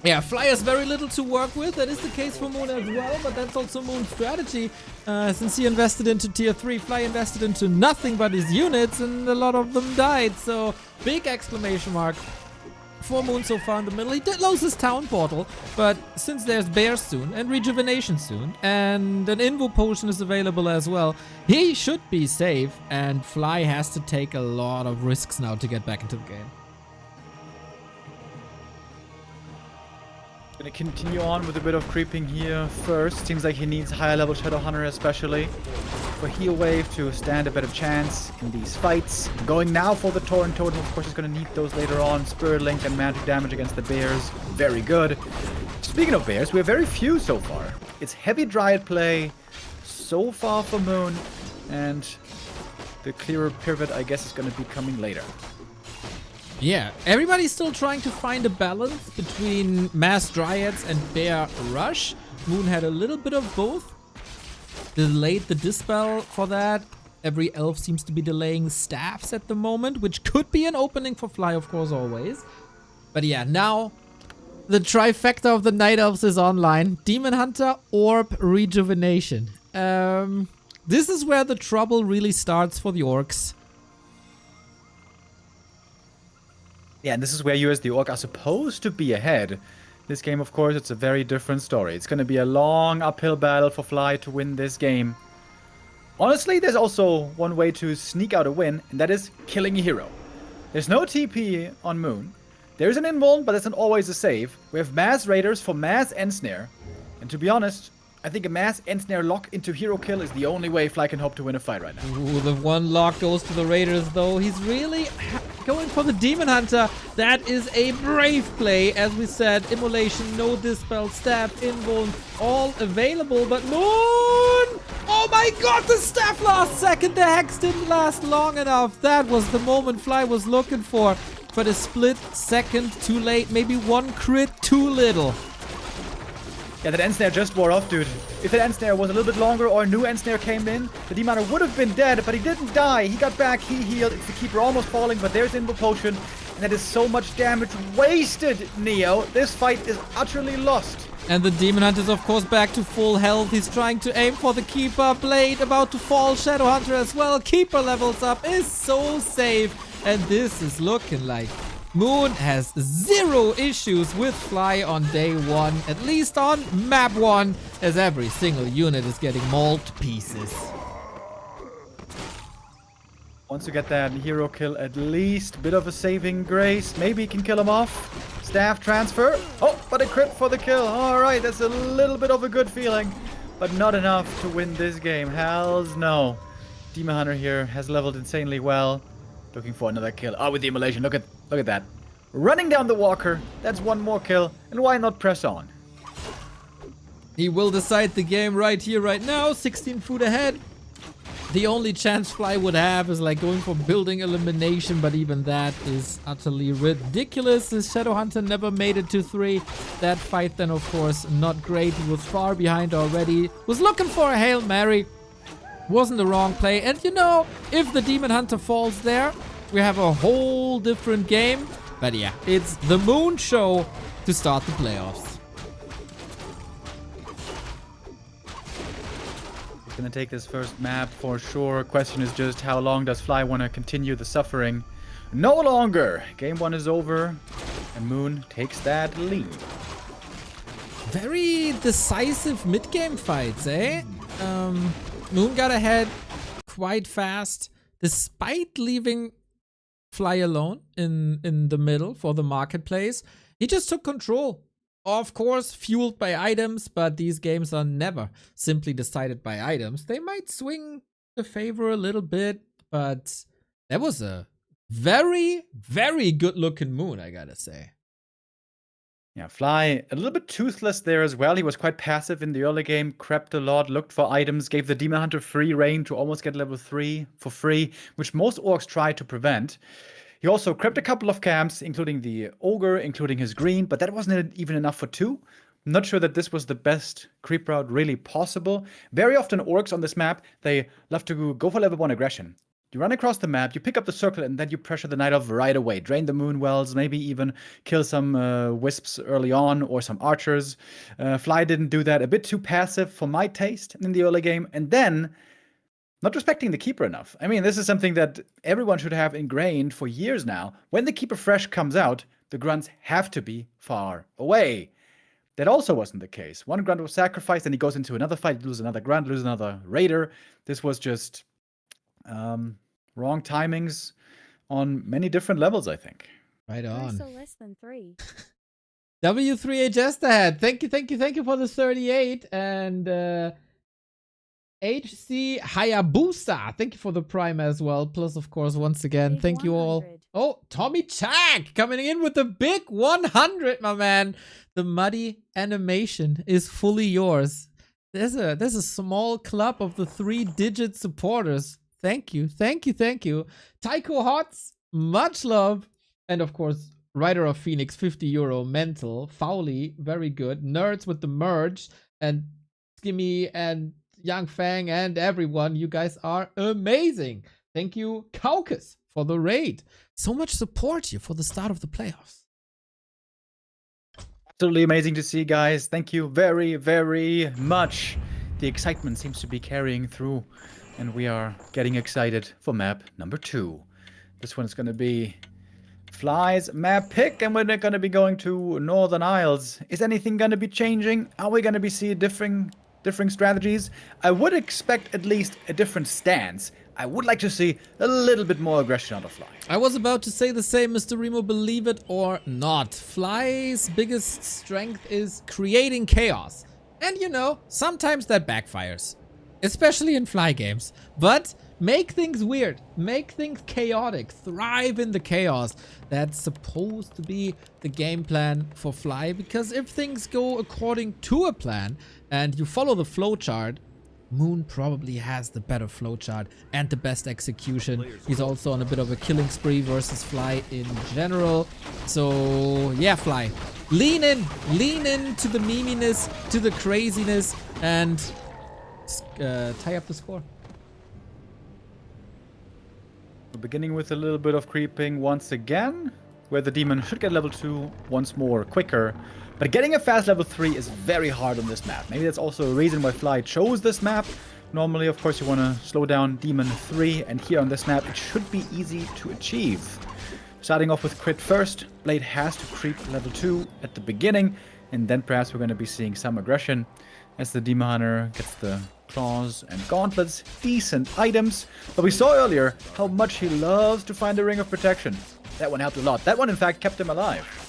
Yeah, Fly has very little to work with. That is the case for Moon as well, but that's also Moon's strategy. Since he invested into tier 3, Fly invested into nothing but his units, and a lot of them died. So, big exclamation mark for Moon so far in the middle. He did lose his town portal, but since there's bears soon and rejuvenation soon and an invo potion is available as well, he should be safe, and Fly has to take a lot of risks now to get back into the game. Gonna continue on with a bit of creeping here first. Seems like he needs higher level Shadow Hunter especially for heal wave to stand a better chance in these fights. Going now for the Torrent Totem, of course he's gonna need those later on. Spirit Link and magic damage against the bears, very good. Speaking of bears, we have very few so far. It's heavy Dryad play so far for Moon, and the clearer pivot, I guess, is going to be coming later. Yeah, everybody's still trying to find a balance between mass dryads and bear rush. Moon had a little bit of both. Delayed the dispel for that. Every elf seems to be delaying staffs at the moment, which could be an opening for Fly, of course, always. But yeah, now the trifecta of the Night Elves is online. Demon Hunter, Orb, Rejuvenation. This is where the trouble really starts for the orcs. Yeah, and this is where you as the orc are supposed to be ahead. This game, of course, it's a very different story. It's going to be a long uphill battle for Fly to win this game. Honestly, there's also one way to sneak out a win, and that is killing a hero. There's no TP on Moon. There's an invuln, but it's not always a save. We have mass raiders for mass ensnare. And to be honest, I think a mass ensnare lock into hero kill is the only way Fly can hope to win a fight right now. Ooh, the one lock goes to the raiders, though. He's really going for the Demon Hunter. That is a brave play. As we said, Immolation, no dispel, staff, invuln, all available. But Moon! Oh my god, the staff last second. The hex didn't last long enough. That was the moment Fly was looking for. But a split second too late. Maybe one crit too little. Yeah, that ensnare just wore off, dude. If that ensnare was a little bit longer or a new ensnare came in, the Demon Hunter would have been dead, but he didn't die. He got back, he healed. It's the Keeper almost falling, but there's IRL Mana Potion. And that is so much damage wasted, Neo. This fight is utterly lost. And the Demon Hunter is, of course, back to full health. He's trying to aim for the Keeper. Blade about to fall. Shadow Hunter as well. Keeper levels up. Is so safe. And this is looking like Moon has zero issues with Fly on day one. At least on map one. As every single unit is getting mauled to pieces. Once you get that hero kill, at least a bit of a saving grace. Maybe he can kill him off. Staff transfer. Oh, but a crit for the kill. Alright, that's a little bit of a good feeling. But not enough to win this game. Hells no. Demon Hunter here has leveled insanely well. Looking for another kill. Oh, with the immolation. Look at that. Running down the walker. That's one more kill. And why not press on? He will decide the game right here, right now. 16 foot ahead. The only chance Fly would have is like going for building elimination, but even that is utterly ridiculous. The Shadow Hunter never made it to 3. That fight then, of course, not great. He was far behind already. Was looking for a Hail Mary. Wasn't the wrong play. And you know, if the Demon Hunter falls there, we have a whole different game. But yeah, it's the Moon show to start the playoffs. He's gonna take this first map for sure. Question is just how long does Fly want to continue the suffering? No longer! Game 1 is over, and Moon takes that lead. Very decisive mid-game fights, eh? Moon got ahead quite fast, despite leaving Fly alone in the middle for the marketplace. He just took control. Of course, fueled by items, but these games are never simply decided by items. They might swing the favor a little bit, but that was a very, very good looking Moon, I gotta say. Yeah, Fly a little bit toothless there as well. He was quite passive in the early game, crept a lot, looked for items, gave the Demon Hunter free reign to almost get level 3 for free, which most orcs try to prevent. He also crept a couple of camps, including the Ogre, including his green, but that wasn't even enough for 2. I'm not sure that this was the best creep route really possible. Very often orcs on this map, they love to go for level 1 aggression. You run across the map, you pick up the circle, and then you pressure the Night Elf right away. Drain the Moon Wells, maybe even kill some Wisps early on, or some Archers. Fly didn't do that. A bit too passive for my taste in the early game. And then, not respecting the Keeper enough. I mean, this is something that everyone should have ingrained for years now. When the Keeper fresh comes out, the grunts have to be far away. That also wasn't the case. One grunt was sacrificed, and he goes into another fight, lose another grunt, lose another raider. This was just wrong timings on many different levels, I think. Right on. So less than 3. W3HS ahead. Thank you for the 38. And HC Hayabusa, thank you for the Prime as well. Plus, of course, once again, thank you all Oh, Tommy Chak coming in with the big 100, my man. The muddy animation is fully yours. There's a small club of the 3-digit supporters. Thank you, thank you, thank you. Tycho Hots, much love. And of course, Rider of Phoenix, 50 euro. Mental, Fowly, very good. Nerds with the merge. And Skimmy and Young Fang and everyone, you guys are amazing. Thank you, FoCuS, for the raid. So much support here for the start of the playoffs. Absolutely amazing to see, guys. Thank you very, very much. The excitement seems to be carrying through, and we are getting excited for map number 2. This one's going to be Fly's map pick, and we're going to be going to Northern Isles. Is anything going to be changing? Are we going to be seeing differing strategies? I would expect at least a different stance. I would like to see a little bit more aggression out of Fly. I was about to say the same, Mr. Remo, believe it or not. Fly's biggest strength is creating chaos. And you know, sometimes that backfires. Especially in Fly games. But make things weird. Make things chaotic. Thrive in the chaos. That's supposed to be the game plan for Fly. Because if things go according to a plan and you follow the flowchart, Moon probably has the better flowchart and the best execution. He's also on a bit of a killing spree versus Fly in general. So yeah, Fly, lean in to the meminess, to the craziness, and tie up the score. We're beginning with a little bit of creeping once again, where the demon should get level 2 once more quicker. But getting a fast level 3 is very hard on this map. Maybe that's also a reason why Fly chose this map. Normally, of course, you want to slow down Demon 3, and here on this map, it should be easy to achieve. Starting off with crit first, Blade has to creep level 2 at the beginning, and then perhaps we're going to be seeing some aggression as the Demon Hunter gets the claws and gauntlets, decent items. But we saw earlier how much he loves to find a ring of protection. That one helped a lot. That one, in fact, kept him alive.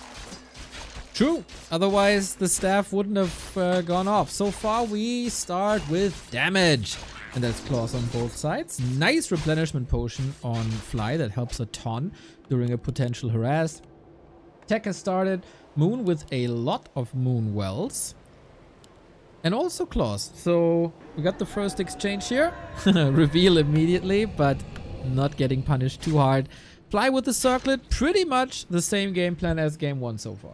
True. Otherwise, the staff wouldn't have gone off. So far, we start with damage. And that's claws on both sides. Nice replenishment potion on Fly. That helps a ton during a potential harass. Tech has started. Moon with a lot of moon wells. And also claws. So we got the first exchange here. Reveal immediately, but not getting punished too hard. Fly with the circlet. Pretty much the same game plan as game 1 so far.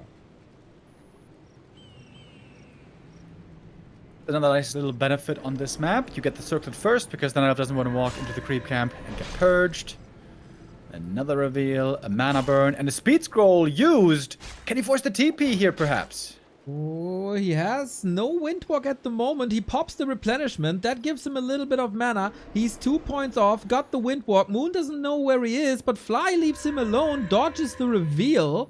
Another nice little benefit on this map. You get the circlet first, because then Elf doesn't want to walk into the creep camp and get purged. Another reveal, a mana burn, and a speed scroll used. Can he force the TP here, perhaps? Oh, he has no windwalk at the moment. He pops the replenishment. That gives him a little bit of mana. He's 2 points off, got the windwalk. Moon doesn't know where he is, but Fly leaves him alone, dodges the reveal,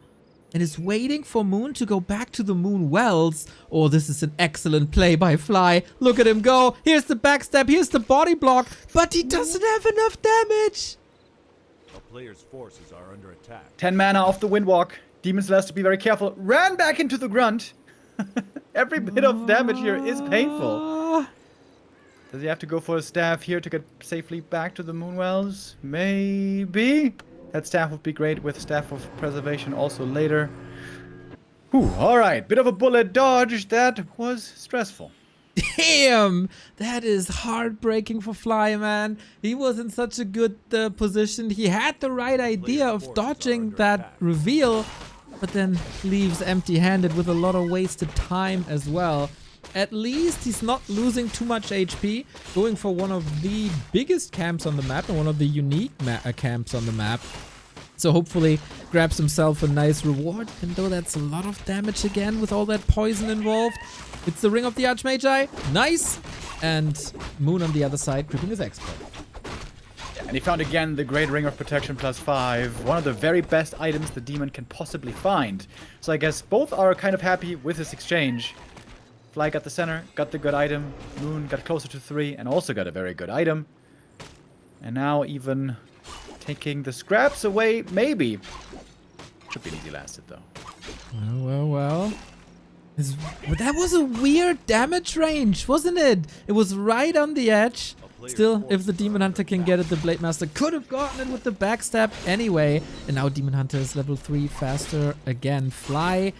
and is waiting for Moon to go back to the Moon Wells. Oh, this is an excellent play by Fly. Look at him go. Here's the backstab. Here's the body block. But he doesn't have enough damage. A player's forces are under attack. 10 mana off the windwalk. Demon Celeste, to be very careful. Ran back into the grunt. Every bit of damage here is painful. Does he have to go for a staff here to get safely back to the Moonwells? Maybe. That staff would be great with Staff of Preservation also later. Whew, alright, bit of a bullet dodge. That was stressful. Damn! That is heartbreaking for Fly, man. He was in such a good position. He had the right idea of dodging that reveal, but then leaves empty-handed with a lot of wasted time as well. At least he's not losing too much HP, going for one of the biggest camps on the map and one of the unique camps on the map. So hopefully grabs himself a nice reward, and though that's a lot of damage again with all that poison involved. It's the Ring of the Archmagi. Nice! And Moon on the other side, gripping his expert. And he found again the Great Ring of Protection +5, one of the very best items the demon can possibly find. So I guess both are kind of happy with this exchange. Fly got the center, got the good item. Moon got closer to 3 and also got a very good item. And now even taking the scraps away, maybe. Should be an easy last hit though. Well. That was a weird damage range, wasn't it? It was right on the edge. Still, if the Demon Hunter can get it, the Blade Master could have gotten it with the backstab anyway. And now Demon Hunter is level 3 faster again. Fly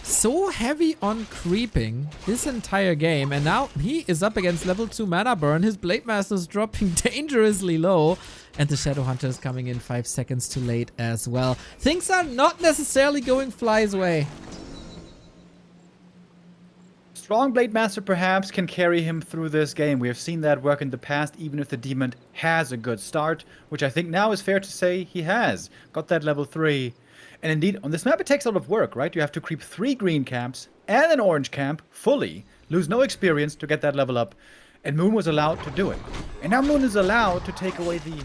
so heavy on creeping this entire game, and now he is up against level 2 mana burn. His Blade Master is dropping dangerously low, and the Shadow Hunter is coming in 5 seconds too late as well. Things are not necessarily going Fly's way. Strong Blade Master perhaps can carry him through this game. We have seen that work in the past, even if the Demon has a good start, which I think now is fair to say he has. Got that level 3. And indeed, on this map it takes a lot of work, right? You have to creep 3 green camps and an orange camp fully, lose no experience to get that level up. And Moon was allowed to do it. And now Moon is allowed to take away the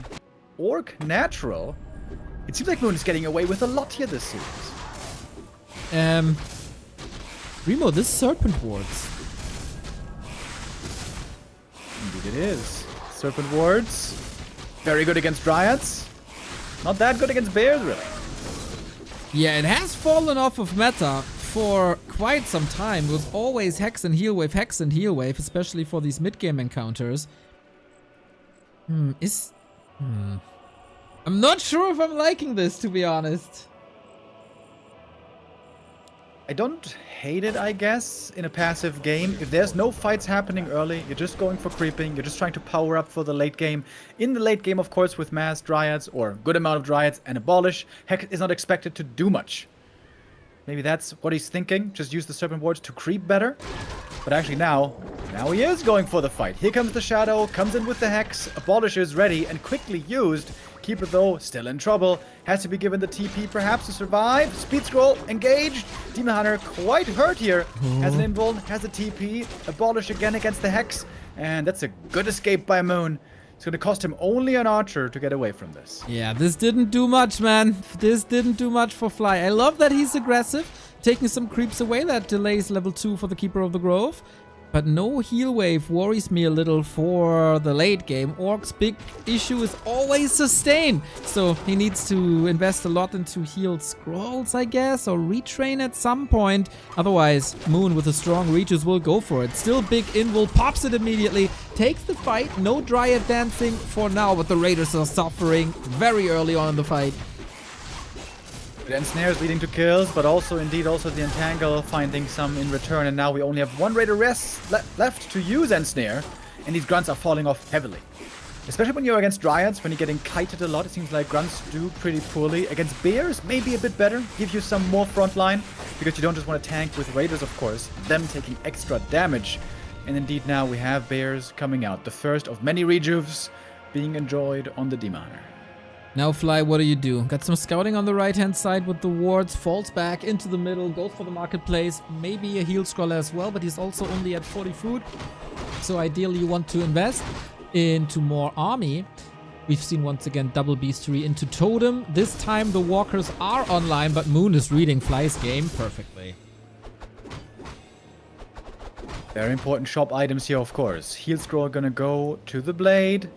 Orc Natural. It seems like Moon is getting away with a lot here this series. Remo, this Serpent Wards. Indeed it is. Serpent Wards. Very good against Dryads. Not that good against Bears, really. Yeah, it has fallen off of meta for quite some time. It was always Hex and Heal Wave, Hex and Heal Wave, especially for these mid-game encounters. I'm not sure if I'm liking this, to be honest. I don't hate it, I guess, in a passive game. If there's no fights happening early, you're just going for creeping, you're just trying to power up for the late game. In the late game, of course, with mass Dryads, or good amount of Dryads, and Abolish, Hex is not expected to do much. Maybe that's what he's thinking, just use the Serpent Wards to creep better. But actually now he is going for the fight. Here comes the Shadow, comes in with the Hex, Abolish is ready and quickly used. Keeper, though, still in trouble. Has to be given the TP, perhaps, to survive. Speed scroll, engaged. Demon Hunter quite hurt here. Has an invuln, has a TP. Abolish again against the Hex. And that's a good escape by Moon. It's going to cost him only an archer to get away from this. Yeah, this didn't do much, man. This didn't do much for Fly. I love that he's aggressive, taking some creeps away. That delays level 2 for the Keeper of the Grove. But no heal wave worries me a little for the late game. Orc's big issue is always sustain. So he needs to invest a lot into healed scrolls, I guess, or retrain at some point. Otherwise, Moon with the strong reaches will go for it. Still big invul, pops it immediately, takes the fight. No Dryad dancing for now, but the Raiders are suffering very early on in the fight. And snares leading to kills, but also indeed also the Entangle finding some in return. And now we only have 1 Raider rest left to use Ensnare, and these grunts are falling off heavily. Especially when you're against Dryads, when you're getting kited a lot, it seems like grunts do pretty poorly. Against Bears, maybe a bit better, give you some more frontline, because you don't just want to tank with Raiders, of course, them taking extra damage. And indeed now we have Bears coming out, the first of many rejuves being enjoyed on the Demon Hunter. Now, Fly, what do? Got some scouting on the right-hand side with the wards, falls back into the middle, goes for the marketplace, maybe a heal scroller as well, but he's also only at 40 food. So ideally you want to invest into more army. We've seen once again double beastery into totem. This time the walkers are online, but Moon is reading Fly's game perfectly. Very important shop items here, of course. Heal scroll gonna go to the blade.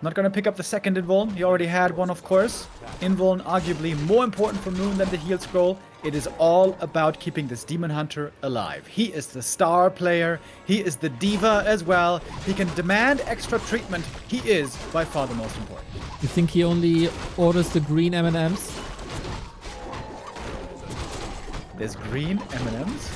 Not gonna pick up the second invuln. He already had one, of course. Invuln arguably more important for Moon than the heal scroll. It is all about keeping this Demon Hunter alive. He is the star player. He is the diva as well. He can demand extra treatment. He is by far the most important. You think he only orders the green M&Ms? There's green M&Ms?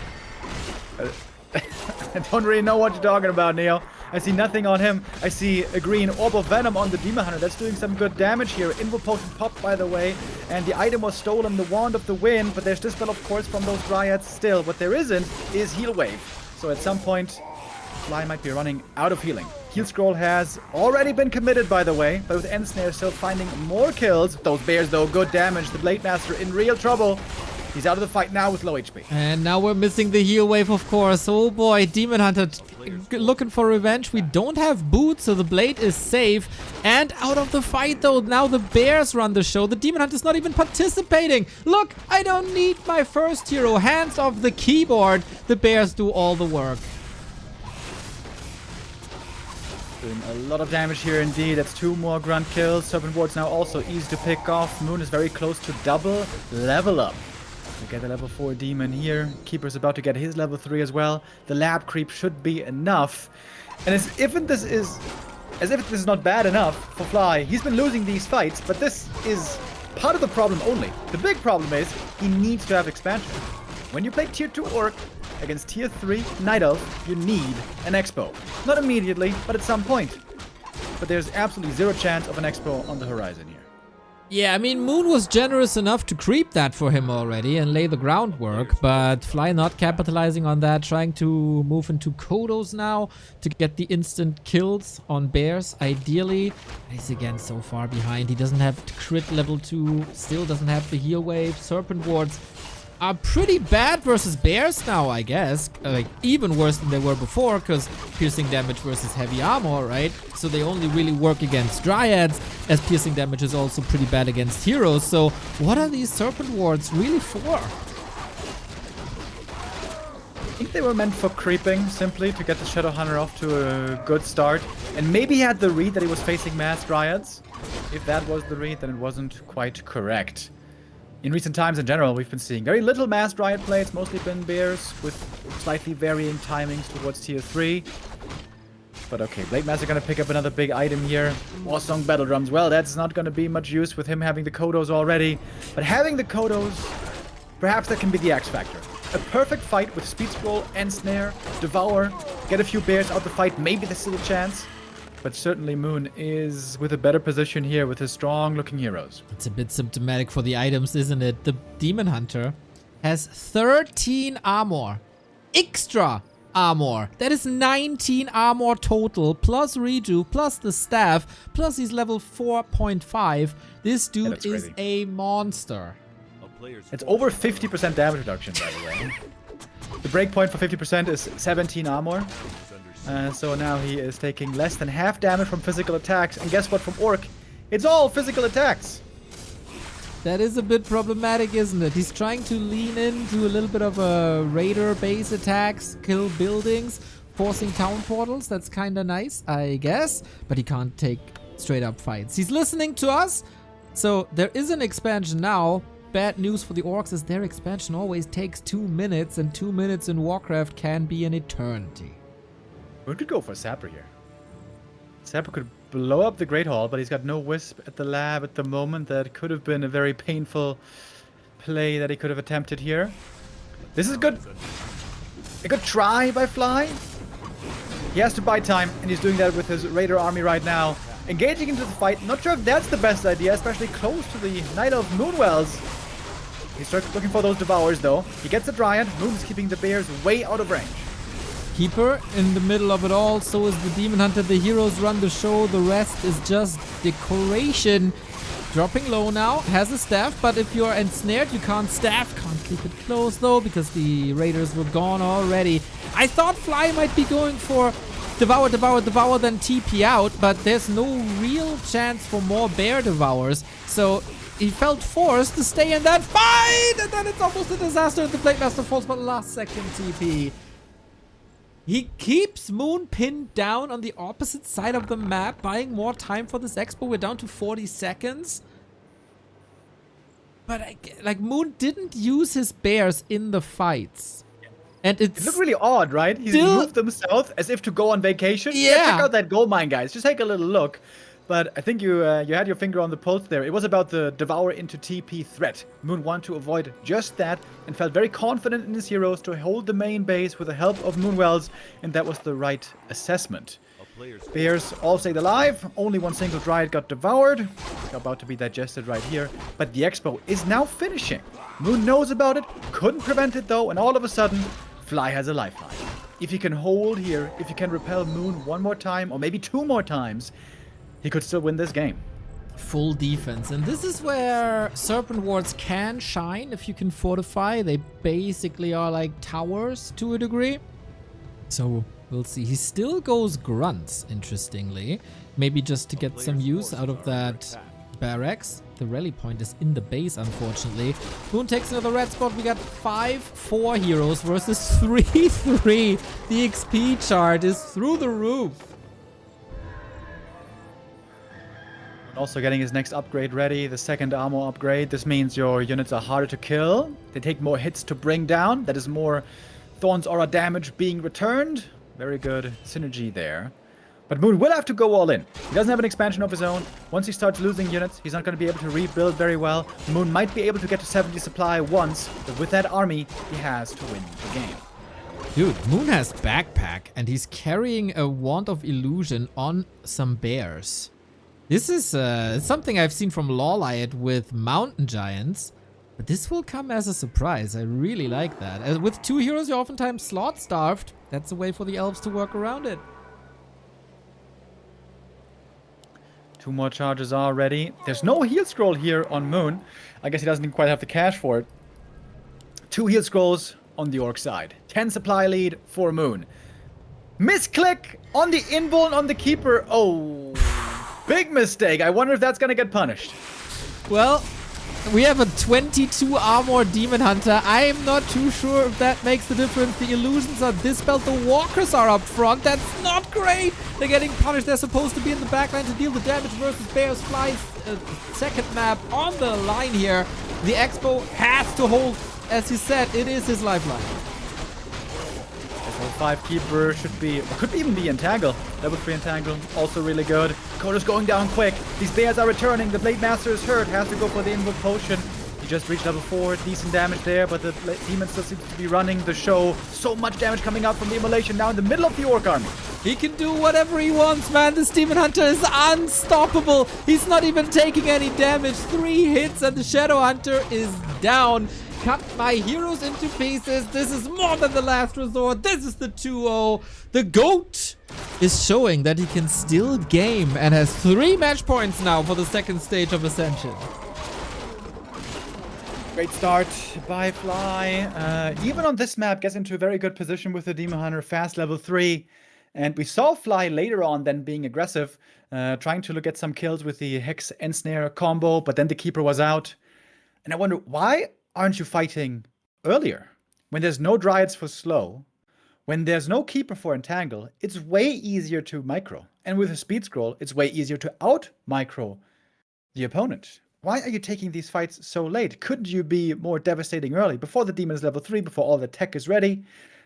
I don't really know what you're talking about, Neo. I see nothing on him. I see a green Orb of Venom on the Demon Hunter. That's doing some good damage here. Invul Potion popped, by the way. And the item was stolen, the Wand of the Wind. But there's Dispel, of course, from those Dryads still. What there isn't is Heal Wave. So at some point, Fly might be running out of healing. Heal Scroll has already been committed, by the way. But with Ensnare still finding more kills. Those Bears, though, good damage. The Blade Master in real trouble. He's out of the fight now with low HP. And now we're missing the heal wave, of course. Oh boy, Demon Hunter looking for revenge. We don't have boots, so the blade is safe. And out of the fight, though, now the Bears run the show. The Demon Hunter's not even participating. Look, I don't need my first hero. Hands off the keyboard. The Bears do all the work. Doing a lot of damage here indeed. That's 2 more grunt kills. Serpent Ward's now also easy to pick off. Moon is very close to double level up. We get a level 4 demon here. Keeper's about to get his level 3 as well. The lab creep should be enough. And as if this is as if this is not bad enough for Fly, he's been losing these fights, but this is part of the problem only. The big problem is he needs to have expansion. When you play tier 2 Orc against tier 3 Night Elf, you need an Expo. Not immediately, but at some point. But there's absolutely zero chance of an Expo on the horizon here. Yeah, I mean, Moon was generous enough to creep that for him already and lay the groundwork, but Fly not capitalizing on that, trying to move into Kodos now to get the instant kills on bears, ideally. He's again so far behind. He doesn't have crit level 2, still doesn't have the heal wave. Serpent wards are pretty bad versus bears now, I guess. Like, even worse than they were before, because piercing damage versus heavy armor, right? So they only really work against dryads, as piercing damage is also pretty bad against heroes. So what are these serpent wards really for? I think they were meant for creeping, simply to get the Shadow Hunter off to a good start. And maybe he had the read that he was facing mass dryads. If that was the read, then it wasn't quite correct. In recent times in general, we've been seeing very little mass dryad play. It's mostly been bears with slightly varying timings towards tier 3. But okay, Blade Master gonna pick up another big item here. Warsong Battle Drums. Well, that's not gonna be much use with him having the Kodos already. But having the Kodos, perhaps that can be the X factor. A perfect fight with Speed Scroll and Snare, Devour, get a few bears out the fight, maybe there's still a chance. But certainly Moon is with a better position here with his strong-looking heroes. It's a bit symptomatic for the items, isn't it? The Demon Hunter has 13 armor. Extra armor. That is 19 armor total, plus redo, plus the staff, plus he's level 4.5. This dude is crazy. a monster. It's over 50% damage reduction, by the way. The breakpoint for 50% is 17 armor. So now he is taking less than half damage from physical attacks. And guess what from Orc? It's all physical attacks. That is a bit problematic, isn't it? He's trying to lean into a little bit of a raider base attacks, kill buildings, forcing town portals. That's kind of nice, I guess. But he can't take straight up fights. He's listening to us. So there is an expansion now. Bad news for the Orcs is their expansion always takes 2 minutes. And 2 minutes in Warcraft can be an eternity. We could go for Sapper here. Sapper could blow up the Great Hall, but he's got no Wisp at the lab at the moment. That could have been a very painful play that he could have attempted here. This is good. A good try by Fly. He has to buy time, and he's doing that with his Raider army right now. Engaging into the fight. Not sure if that's the best idea, especially close to the Night Elf Moonwells. He starts looking for those Devours, though. He gets the Dryad. Moon is keeping the bears way out of range. Keeper in the middle of it all, so is the Demon Hunter. The heroes run the show, the rest is just decoration. Dropping low now, has a staff, but if you're ensnared, you can't staff. Can't keep it close though, because the raiders were gone already. I thought Fly might be going for Devour, then TP out, but there's no real chance for more bear Devours, so he felt forced to stay in that fight, and then it's almost a disaster. The Blade Master falls for last second TP. He keeps Moon pinned down on the opposite side of the map, buying more time for this expo. We're down to 40 seconds. But like Moon didn't use his bears in the fights. And It looked really odd, right? He moved them south as if to go on vacation. Yeah. Check out that gold mine, guys. Just take a little look. But I think you had your finger on the pulse there. It was about the Devour into TP threat. Moon wanted to avoid just that and felt very confident in his heroes to hold the main base with the help of Moonwells, and that was the right assessment. Bears all stayed alive. Only one single Dryad got devoured. About to be digested right here. But the expo is now finishing. Moon knows about it, couldn't prevent it though, and all of a sudden, Fly has a lifeline. If he can hold here, if he can repel Moon one more time, or maybe 2 more times, he could still win this game. full defense. And this is where Serpent Wards can shine if you can fortify. They basically are like towers to a degree. So we'll see. He still goes grunts, interestingly. Maybe just to get some use out of that barracks. The rally point is in the base, unfortunately. Moon takes another red spot. We got 5-4 heroes versus 3-3. The XP chart is through the roof. Also getting his next upgrade ready, the second armor upgrade. This means your units are harder to kill. They take more hits to bring down. That is more Thorn's aura damage being returned. Very good synergy there. But Moon will have to go all in. He doesn't have an expansion of his own. Once he starts losing units, he's not going to be able to rebuild very well. Moon might be able to get to 70 supply once, but with that army, he has to win the game. Dude, Moon has backpack and he's carrying a wand of illusion on some bears. This is something I've seen from Lawliot with mountain giants, but this will come as a surprise. I really like that. With 2 heroes, you're oftentimes slot starved. That's a way for the elves to work around it. 2 more charges already. There's no heal scroll here on Moon. I guess he doesn't quite have the cash for it. 2 heal scrolls on the orc side. 10 supply lead for Moon. Misclick on the invuln on the keeper. Oh, big mistake. I wonder if that's gonna get punished. Well, we have a 22 armor demon hunter. I am not too sure if that makes the difference. The illusions are dispelled. The walkers are up front. That's not great. They're getting punished. They're supposed to be in the backline to deal the damage versus Bears. Fly's second map on the line here. The Expo has to hold. As he said, it is his lifeline. Level 5 keeper should be, could even be entangle. Level 3 entangle, also really good. Coda's going down quick. These bears are returning. The Blade Master is hurt. Has to go for the inward potion. He just reached level 4. Decent damage there, but the demon still seems to be running the show. So much damage coming out from the immolation now in the middle of the orc army. He can do whatever he wants, man. This demon hunter is unstoppable. He's not even taking any damage. 3 hits and the shadow hunter is down. Cut my heroes into pieces. This is more than the last resort. This is the 2-0. The GOAT is showing that he can still game and has 3 match points now for the second stage of Ascension. Great start by Fly. Even on this map, gets into a very good position with the Demon Hunter, fast level 3. And we saw Fly later on then being aggressive, trying to get some kills with the Hex Ensnare combo, but then the Keeper was out. And I wonder, why aren't you fighting earlier? When there's no Dryads for slow, when there's no Keeper for entangle, it's way easier to micro. And with a speed scroll, it's way easier to out-micro the opponent. Why are you taking these fights so late? Couldn't you be more devastating early, before the demon is level 3, before all the tech is ready?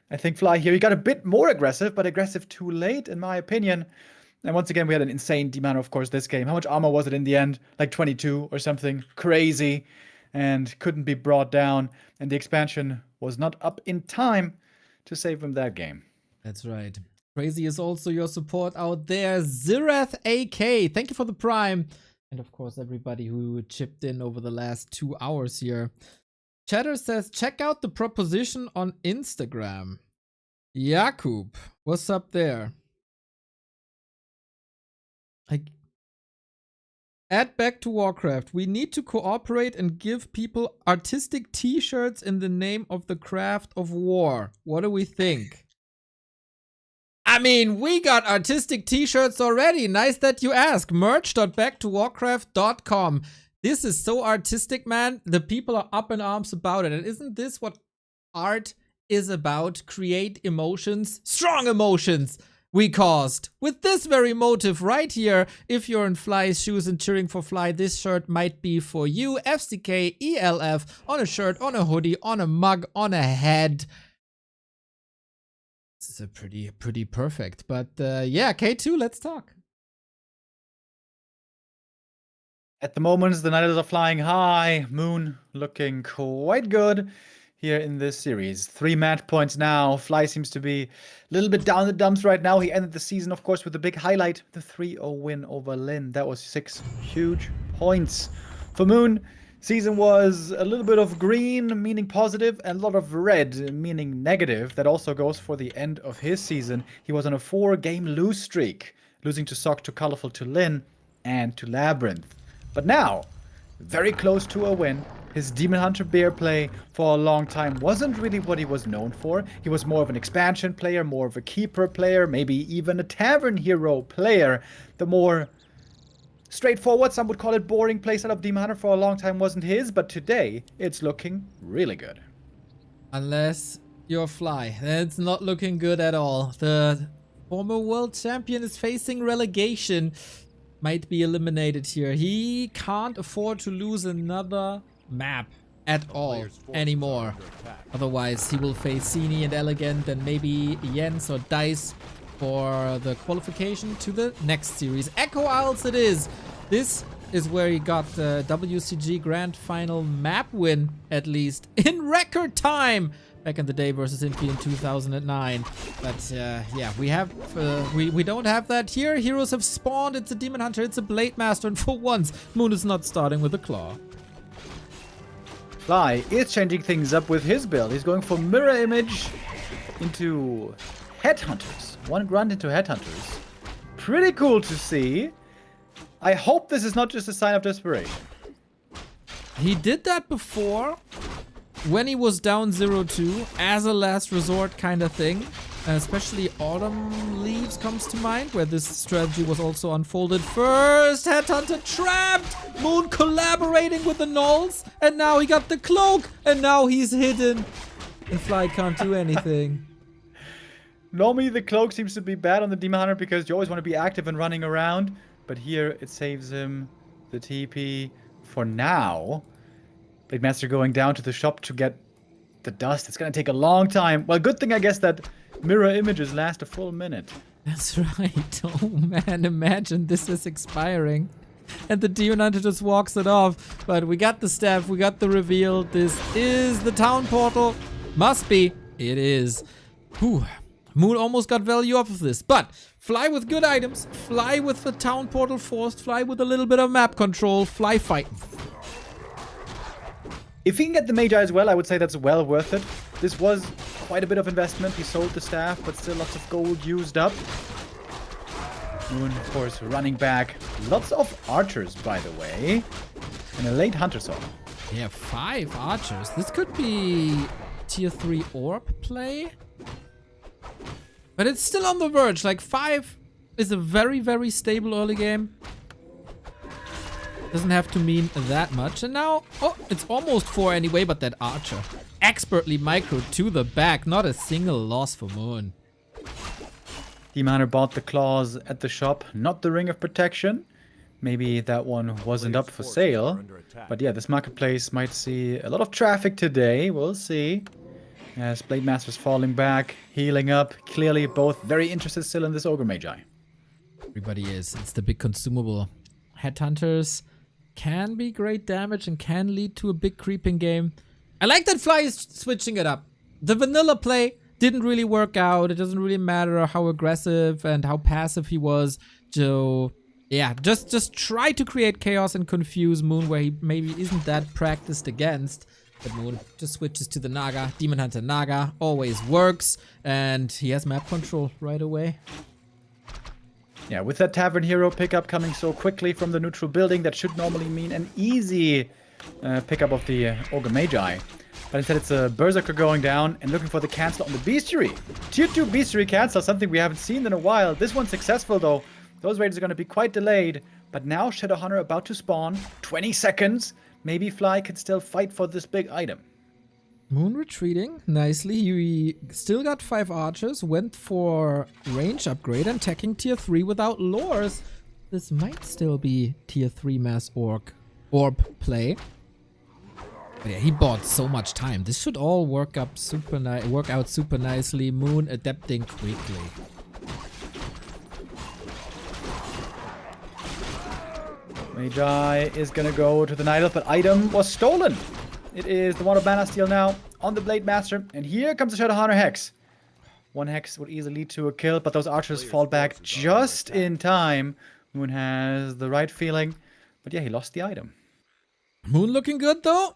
I think Fly here, he got a bit more aggressive, but aggressive too late, in my opinion. And once again, we had an insane demon, of course, this game. How much armor was it in the end? Like 22 or something crazy. And couldn't be brought down. And the expansion was not up in time to save him that game. That's right. Crazy is also your support out there. Zirath AK, thank you for the prime. And of course, everybody who chipped in over the last 2 hours here. Chatter says, check out the proposition on Instagram. Jakub, what's up there? Add back to Warcraft. We need to cooperate and give people artistic t-shirts in the name of the craft of war. What do we think? I mean, we got artistic t-shirts already. Nice that you ask. Merch.backtowarcraft.com. This is so artistic, man. The people are up in arms about it. And isn't this what art is about? Create emotions, strong emotions. We caused with this very motive right here. If you're in Fly's shoes and cheering for Fly, this shirt might be for you. FCK ELF on a shirt, on a hoodie, on a mug, on a head. This is a pretty perfect. But yeah, K2, let's talk. At the moment, the Nighters are flying high. Moon looking quite good here in this series. 3 match points now. Fly seems to be a little bit down the dumps right now. He ended the season, of course, with a big highlight, the 3-0 win over Lin. That was 6 huge points. For Moon, season was a little bit of green, meaning positive, and a lot of red, meaning negative. That also goes for the end of his season. He was on a 4-game lose streak, losing to Sock, to Colorful, to Lin, and to Labyrinth. But now, very close to a win. His Demon Hunter Bear play for a long time wasn't really what he was known for. He was more of an expansion player, more of a keeper player, maybe even a tavern hero player. The more straightforward, some would call it boring playstyle of Demon Hunter for a long time wasn't his, but today it's looking really good. Unless you're Fly, it's not looking good at all. The former world champion is facing relegation. Might be eliminated here. He can't afford to lose another map at all anymore. Otherwise, he will face Sini and Elegant and maybe Jens or Dice for the qualification to the next series. Echo Isles it is. This is where he got the WCG Grand Final map win, at least, in record time back in the day versus Infi in 2009. But yeah, we don't have that here. Heroes have spawned. It's a Demon Hunter, it's a Blade Master, and for once, Moon is not starting with a Claw. Fly is changing things up with his build. He's going for Mirror Image into Headhunters. One grunt into Headhunters. Pretty cool to see. I hope this is not just a sign of desperation. He did that before when he was down 0-2 as a last resort kind of thing. Especially Autumn Leaves comes to mind, where this strategy was also unfolded. First, Headhunter trapped! Moon collaborating with the Gnolls, and now he got the cloak, and now he's hidden. And Fly can't do anything. Normally the cloak seems to be bad on the Demon Hunter because you always want to be active and running around. But here it saves him the TP for now. Blade Master going down to the shop to get the dust. It's going to take a long time. Well, good thing I guess that mirror images last a full minute. That's right. Oh man, imagine this is expiring. And the Demon Hunter just walks it off. But we got the staff, we got the reveal. This is the town portal. Must be. It is. Whew. Moon almost got value off of this. But Fly with good items. Fly with the town portal forced. Fly with a little bit of map control. Fly fighting. If he can get the Magi as well, I would say that's well worth it. This was quite a bit of investment. He sold the staff, but still lots of gold used up. Moon, of course, running back. Lots of archers, by the way. And a late hunter sword. Yeah, 5 archers. This could be tier 3 orb play. But it's still on the verge. Like 5 is a very, very stable early game. Doesn't have to mean that much. And now, oh, it's almost 4 anyway, but that archer expertly microed to the back. Not a single loss for Moon. Demon Hunter bought the claws at the shop, not the Ring of Protection. Maybe that one wasn't up for sale. But yeah, this marketplace might see a lot of traffic today. We'll see. As Blade Master's falling back, healing up. Clearly both very interested still in this Ogre Magi. Everybody is. It's the big consumable. Headhunters can be great damage and can lead to a big creeping game. I like that Fly is switching it up. The vanilla play didn't really work out. It doesn't really matter how aggressive and how passive he was. So yeah, just try to create chaos and confuse Moon where he maybe isn't that practiced against. But Moon just switches to the Naga. Demon Hunter Naga always works. And he has map control right away. Yeah, with that Tavern Hero pickup coming so quickly from the neutral building, that should normally mean an easy pickup of the Ogre Magi. But instead it's a Berserker going down and looking for the cancel on the Bestiary. Tier 2 Bestiary cancel, something we haven't seen in a while. This one's successful though. Those raids are going to be quite delayed. But now Shadowhunter about to spawn. 20 seconds. Maybe Fly can still fight for this big item. Moon retreating nicely. He still got 5 archers. Went for range upgrade and attacking tier 3 without lures. This might still be tier 3 mass orb play. But yeah, he bought so much time. This should all work out super nicely. Moon adapting quickly. Magi is gonna go to the Night Elf, but item was stolen. It is the Wand of Mana Steel now on the Blade Master. And here comes the Shadowhunter Hex. One Hex would easily lead to a kill, but those archers fall back just in time. Moon has the right feeling. But yeah, he lost the item. Moon looking good though.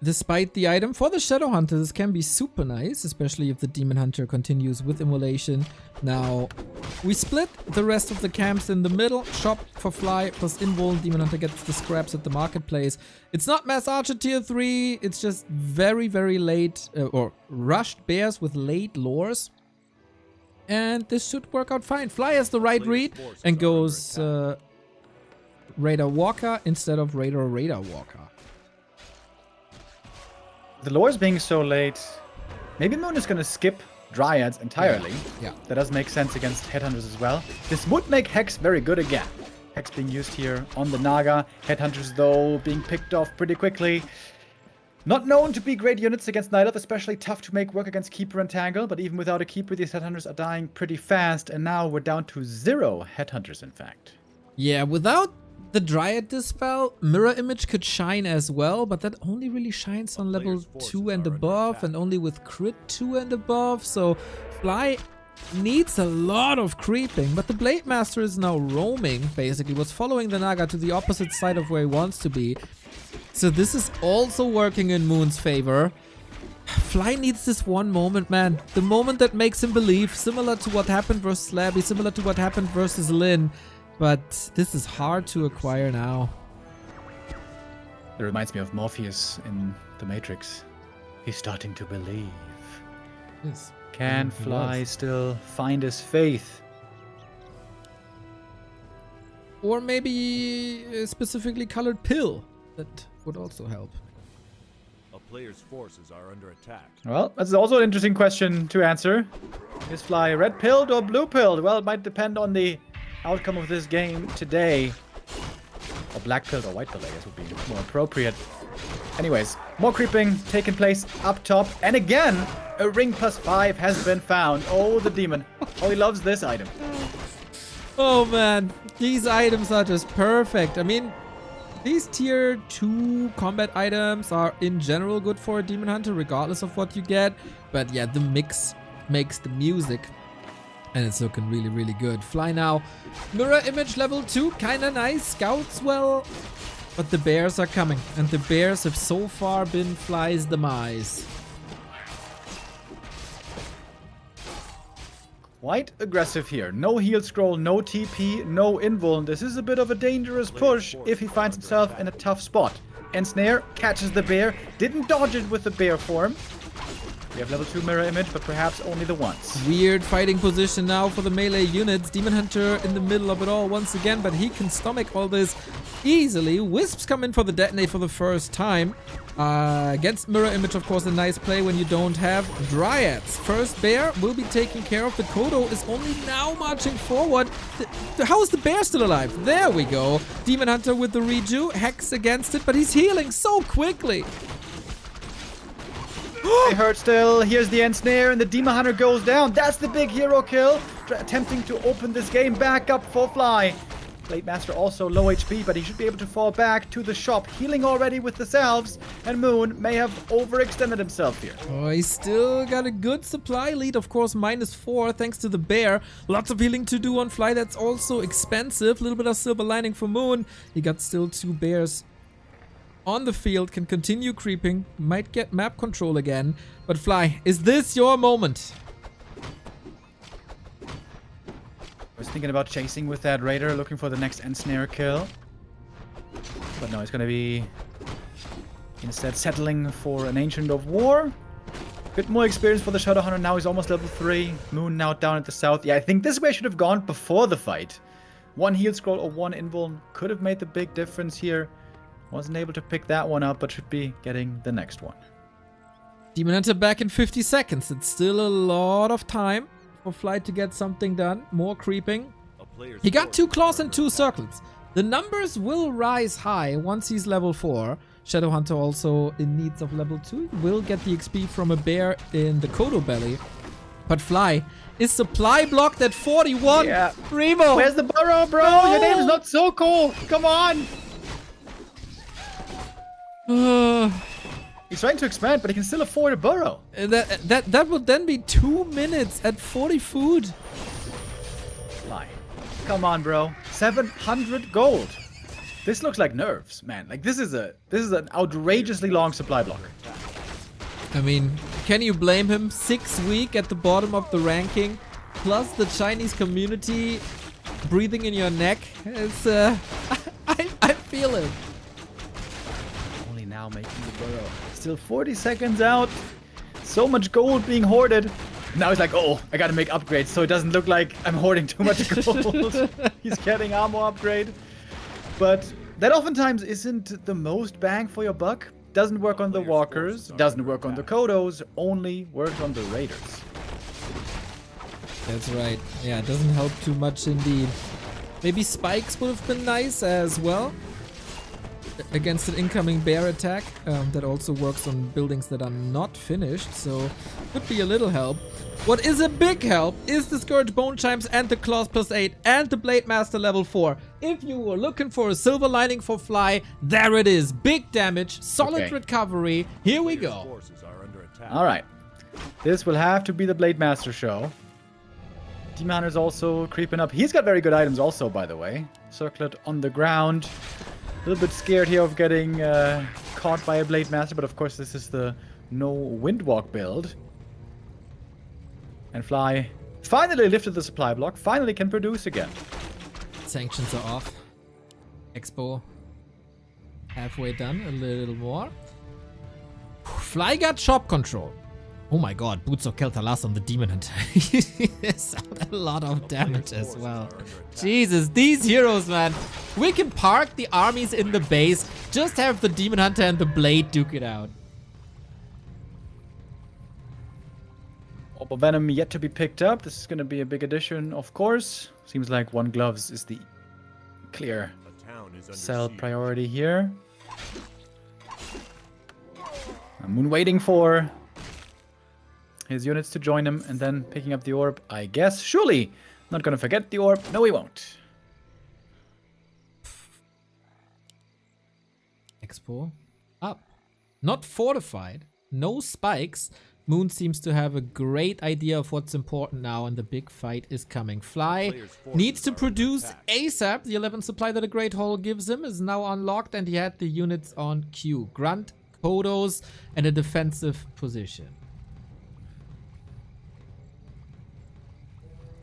Despite the item for the Shadowhunter, this can be super nice, especially if the Demon Hunter continues with Immolation. Now, we split the rest of the camps in the middle. Shop for Fly plus Invul. Demon Hunter gets the scraps at the marketplace. It's not Mass Archer tier 3. It's just very, very late, or rushed bears with late lures. And this should work out fine. Fly has the right read and goes Raider Walker instead of Raider Walker. The lures being so late, maybe Moon is going to skip Dryads entirely. Yeah. That does make sense against Headhunters as well. This would make Hex very good again. Hex being used here on the Naga. Headhunters, though, being picked off pretty quickly. Not known to be great units against Night Elf, especially tough to make work against Keeper and Tangle, but even without a Keeper, these Headhunters are dying pretty fast, and now we're down to 0 Headhunters, in fact. Yeah, without the Dryad Dispel, Mirror Image could shine as well, but that only really shines on level 2 and above, and only with crit 2 and above, so Fly needs a lot of creeping, but the Blade Master is now roaming, basically, was following the Naga to the opposite side of where he wants to be. So this is also working in Moon's favor. Fly needs this one moment, man. The moment that makes him believe, similar to what happened versus Labby, similar to what happened versus Lin. But this is hard to acquire now. It reminds me of Morpheus in The Matrix. He's starting to believe. Yes. Can He Fly was. still find his faith? Or maybe a specifically colored pill. That would also help. A player's forces are under attack. Well, that's also an interesting question to answer. Is Fly red-pilled or blue-pilled? Well, it might depend on the outcome of this game today. Or black-pilled or white-pilled, I guess, would be more appropriate. Anyways, more creeping taking place up top. And again, a ring +5 has been found. Oh, the demon. Oh, he loves this item. Oh man, these items are just perfect. I mean, these tier 2 combat items are in general good for a Demon Hunter, regardless of what you get. But yeah, the mix makes the music. And it's looking really, really good. Fly now. Mirror Image level 2, kinda nice. Scouts well. But the bears are coming. And the bears have so far been Fly's demise. Quite aggressive here. No heal scroll, no TP, no invuln. This is a bit of a dangerous push if he finds himself in a tough spot. Ensnare catches the bear. Didn't dodge it with the bear form. We have level 2 mirror image, but perhaps only the once. Weird fighting position now for the melee units. Demon Hunter in the middle of it all once again, but he can stomach all this easily. Wisps come in for the detonate for the first time. Against mirror image, of course, a nice play when you don't have Dryads. First bear will be taken care of. The Kodo is only now marching forward. How is the bear still alive? There we go. Demon Hunter with the reju. Hex against it, but he's healing so quickly. They hurt still. Here's the ensnare, and the Demon Hunter goes down. That's the big hero kill. Attempting to open this game back up for Fly. Blade Master also low HP, but he should be able to fall back to the shop. Healing already with the salves, and Moon may have overextended himself here. Oh, he's still got a good supply lead, of course, -4 thanks to the bear. Lots of healing to do on Fly. That's also expensive. A little bit of silver lining for Moon. He got still 2 bears on the field, can continue creeping, might get map control again. But Fly, is this your moment? I was thinking about chasing with that Raider, looking for the next ensnare kill. But no, it's gonna be instead settling for an Ancient of War. Bit more experience for the Shadow Hunter. Now he's almost level 3. Moon now down at the south. Yeah, I think this way should have gone before the fight. 1 heal scroll or 1 invuln could have made the big difference here. Wasn't able to pick that one up, but should be getting the next one. Demon Hunter back in 50 seconds. It's still a lot of time for Fly to get something done. More creeping. He got 2 claws and 2 circles. The numbers will rise high once he's level 4. Shadow Hunter also in needs of level 2. Will get the XP from a bear in the Kodo belly. But Fly is supply blocked at 41. Yeah. Remo. Where's the burrow, bro? No! Your name is not so cool. Come on. He's trying to expand, but he can still afford a burrow. That would then be 2 minutes at 40 food. Fly. Come on, bro. 700 gold. This looks like nerves, man. Like this is an outrageously long supply block. I mean, can you blame him? 6 week at the bottom of the ranking, plus the Chinese community breathing in your neck. It's I feel it. Only now making the burrow. Still 40 seconds out. So much gold being hoarded. Now he's like, oh, I gotta make upgrades so it doesn't look like I'm hoarding too much gold. He's getting armor upgrade. But that oftentimes isn't the most bang for your buck. Doesn't work on the walkers, doesn't work on the Kodos, only works on the raiders. That's right. Yeah, it doesn't help too much indeed. Maybe spikes would have been nice as well. against an incoming bear attack. That also works on buildings that are not finished, so could be a little help. What is a big help is the Scourge Bone Chimes and the Claws +8 and the Blade Master level 4. If you were looking for a silver lining for Fly, there it is. Big damage, solid recovery. Here we go. Forces are under attack. All right. This will have to be the Blade Master show. Demon Hunter's also creeping up. He's got very good items also, by the way. Circlet on the ground. A little bit scared here of getting caught by a Blade Master, but of course this is the no Windwalk build. And Fly finally lifted the supply block, finally can produce again. Sanctions are off. Expo halfway done, a little more. Fly got shop control. Oh my god, Boots of Kel'Thalas on the Demon Hunter. It's a lot of damage as well. Jesus, these heroes, man. We can park the armies in the base, just have the Demon Hunter and the Blade duke it out. Orb of Venom yet to be picked up. This is going to be a big addition, of course. Seems like one gloves is the clear A town is under sell siege. priority here. Moon waiting for his units to join him and then picking up the orb, I guess. Surely not going to forget the orb. No, he won't. Expo up. Not fortified. No spikes. Moon seems to have a great idea of what's important now, and the big fight is coming. Fly needs to produce ASAP. The 11th supply that a Great Hall gives him is now unlocked, and he had the units on queue. Grunt, Kodos, and a defensive position.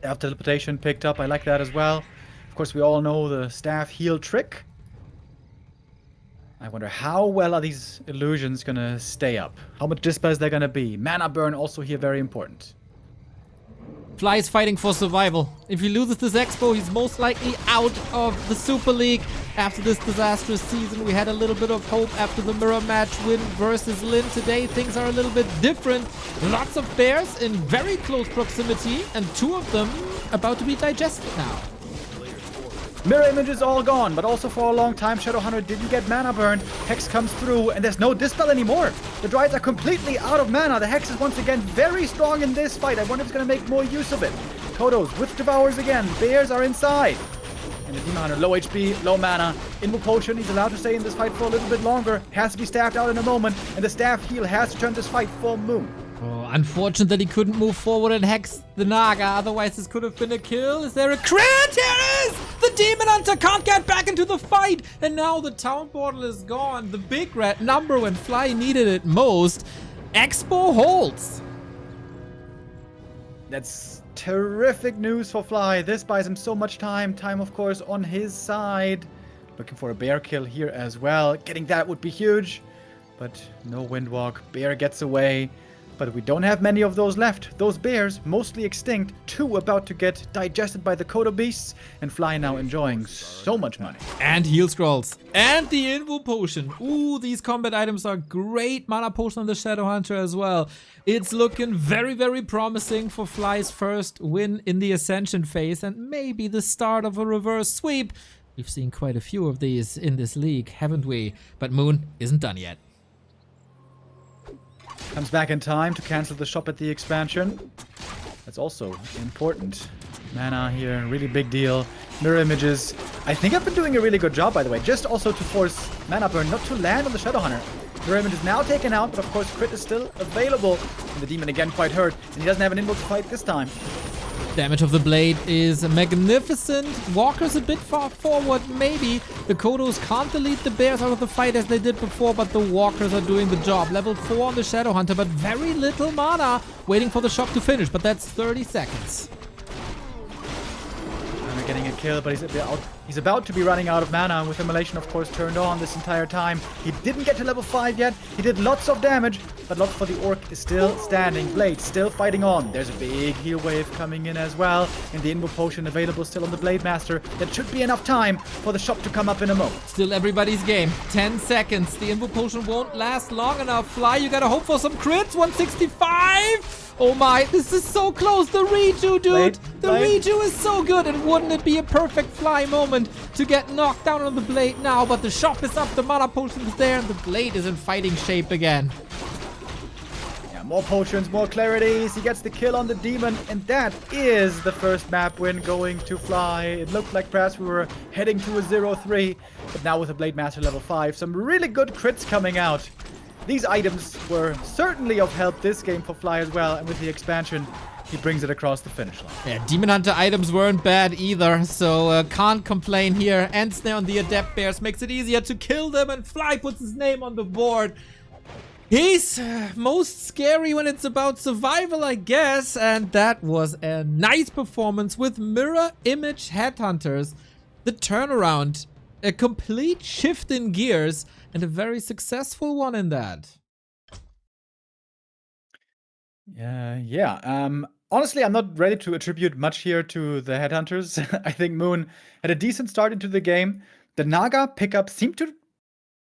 After teleportation picked up, I like that as well. Of course, we all know the staff heal trick. I wonder how well are these illusions gonna stay up? How much dispel is there gonna be? Mana burn also here very important. Fly is fighting for survival. If he loses this Expo, he's most likely out of the Super League. After this disastrous season, we had a little bit of hope after the mirror match win versus Lin. Today, things are a little bit different. Lots of bears in very close proximity, and 2 of them about to be digested now. Mirror image is all gone, but also for a long time, Shadowhunter didn't get mana burn. Hex comes through, and there's no dispel anymore. The Dryads are completely out of mana. The Hex is once again very strong in this fight. I wonder if it's going to make more use of it. Kodos with Devours again. Bears are inside. And the Demon Hunter, low HP, low mana. Invo Potion, he's allowed to stay in this fight for a little bit longer. Has to be staffed out in a moment, and the staff heal has to turn this fight full Moon. Oh, unfortunate that he couldn't move forward and hex the Naga. Otherwise, this could have been a kill. Is there a crit? Here it is! The Demon Hunter can't get back into the fight. And now the town portal is gone. The big red number when Fly needed it most. Expo holds. That's terrific news for Fly. This buys him so much time. Time, of course, on his side. Looking for a bear kill here as well. Getting that would be huge. But no Windwalk. Bear gets away. But we don't have many of those left. Those bears, mostly extinct, 2 about to get digested by the Kodo beasts, and Fly now enjoying so much money. And heal scrolls. And the Invo Potion. Ooh, these combat items are great. Mana Potion on the Shadowhunter as well. It's looking very, very promising for Fly's first win in the Ascension phase, and maybe the start of a reverse sweep. We've seen quite a few of these in this league, haven't we? But Moon isn't done yet. Comes back in time to cancel the shop at the expansion. That's also important. Mana here, really big deal. Mirror images. I think I've been doing a really good job, by the way. Just also to force mana burn not to land on the Shadowhunter. Mirror image is now taken out, but of course crit is still available. And the demon again quite hurt, and he doesn't have an invoke to fight this time. Damage of the blade is magnificent. Walker's a bit far forward, maybe. The Kodos can't delete the bears out of the fight as they did before, but the Walkers are doing the job. Level 4 on the Shadowhunter, but very little mana. Waiting for the shop to finish, but that's 30 seconds. And getting a kill, but he's about to be running out of mana, with Immolation, of course, turned on this entire time. He didn't get to level 5 yet. He did lots of damage, but Lot for the Orc is still standing. Blade still fighting on. There's a big heal wave coming in as well, and the Invo Potion available still on the Blade Master. That should be enough time for the shop to come up in a moment. Still everybody's game. 10 seconds. The Invo Potion won't last long enough. Fly, you gotta hope for some crits. 165! Oh my, this is so close. The redo, dude. Blade. The redo is so good. And wouldn't it be a perfect Fly moment moment to get knocked down on the blade now, but the shop is up, the Mana Potion is there, and the blade is in fighting shape again. Yeah, more potions, more clarities. He gets the kill on the demon, and that is the first map win going to Fly. It looked like perhaps we were heading to a 0-3, but now with a Blade Master level 5, some really good crits coming out. These items were certainly of help this game for Fly as well, and with the expansion, he brings it across the finish line. Yeah, Demon Hunter items weren't bad either, so can't complain here. Ensnare on the Adept Bears makes it easier to kill them, and Fly puts his name on the board. He's most scary when it's about survival, I guess, and that was a nice performance with Mirror Image Headhunters. The turnaround, a complete shift in gears, and a very successful one in that. Honestly, I'm not ready to attribute much here to the Headhunters. I think Moon had a decent start into the game. The Naga pickup seemed to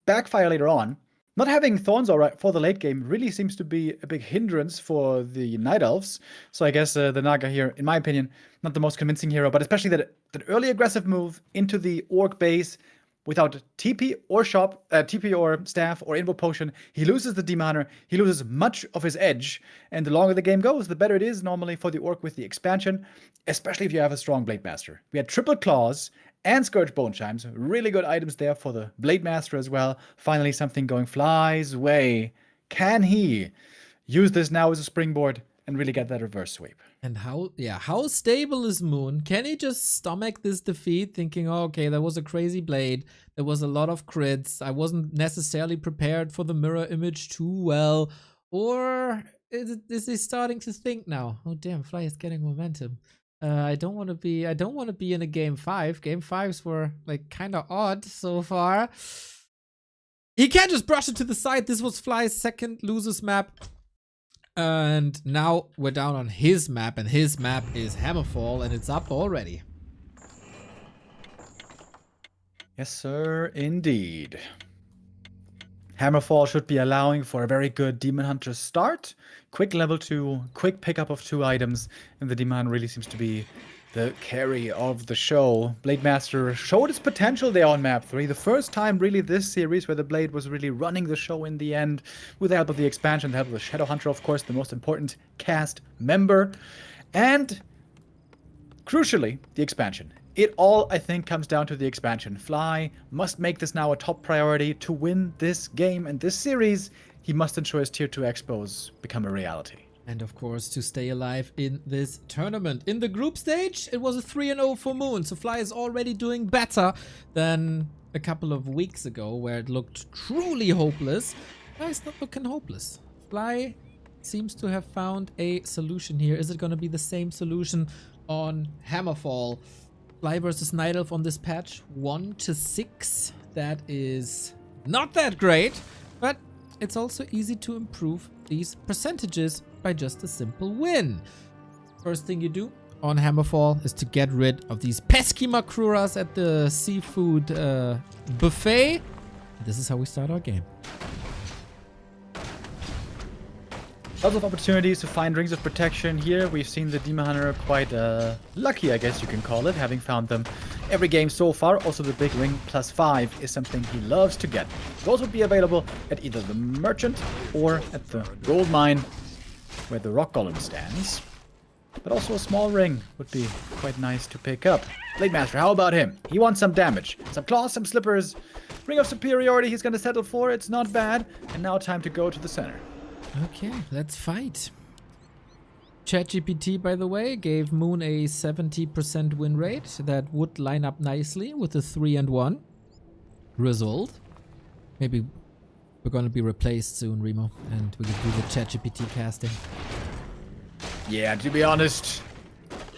backfire later on. Not having Thorns for the late game really seems to be a big hindrance for the Night Elves. So I guess the Naga here, in my opinion, not the most convincing hero, but especially that early aggressive move into the Orc base without TP or TP or staff or Invo Potion, he loses the Demon Hunter, he loses much of his edge, and the longer the game goes, the better it is normally for the Orc with the expansion, especially if you have a strong Blade Master. We had Triple Claws and Scourge Bone Chimes, really good items there for the Blade Master as well. Finally something going Fly's way. Can he use this now as a springboard and really get that reverse sweep? And how stable is Moon? Can he just stomach this defeat thinking, oh, okay, that was a crazy blade, there was a lot of crits, I wasn't necessarily prepared for the mirror image too well? Or is he starting to think now, oh damn, Fly is getting momentum. I don't want to be in a game 5. Game 5s were like kind of odd so far. He can't just brush it to the side. This was Fly's second losers map. And now we're down on his map, and his map is Hammerfall, and it's up already. Yes, sir, indeed. Hammerfall should be allowing for a very good Demon Hunter start. Quick level 2, quick pickup of 2 items, and the Demon really seems to be the carry of the show. Blade Master showed its potential there on map 3. The first time really this series where the Blade was really running the show in the end with the help of the expansion, the help of the Shadow Hunter, of course, the most important cast member. And crucially, the expansion. It all, I think, comes down to the expansion. Fly must make this now a top priority to win this game and this series. He must ensure his Tier 2 expos become a reality. And of course, to stay alive in this tournament. In the group stage, it was a 3-0 for Moon. So Fly is already doing better than a couple of weeks ago, where it looked truly hopeless. Fly is not looking hopeless. Fly seems to have found a solution here. Is it going to be the same solution on Hammerfall? Fly versus Night Elf on this patch, 1-6. That is not that great, but it's also easy to improve these percentages by just a simple win. First thing you do on Hammerfall is to get rid of these pesky Makruras at the seafood buffet. This is how we start our game. Lots of opportunities to find rings of protection here. We've seen the Demon Hunter quite lucky, I guess you can call it, having found them every game so far. Also, the big ring +5 is something he loves to get. Those would be available at either the Merchant or at the Gold Mine, where the Rock Golem stands. But also a small ring would be quite nice to pick up. Blade Master, how about him? He wants some damage. Some claws, some slippers. Ring of Superiority he's going to settle for. It's not bad. And now time to go to the center. Okay, let's fight. ChatGPT, by the way, gave Moon a 70% win rate. That would line up nicely with a 3-1 result. Maybe we're going to be replaced soon, Remo, and we can do the ChatGPT casting. Yeah, to be honest,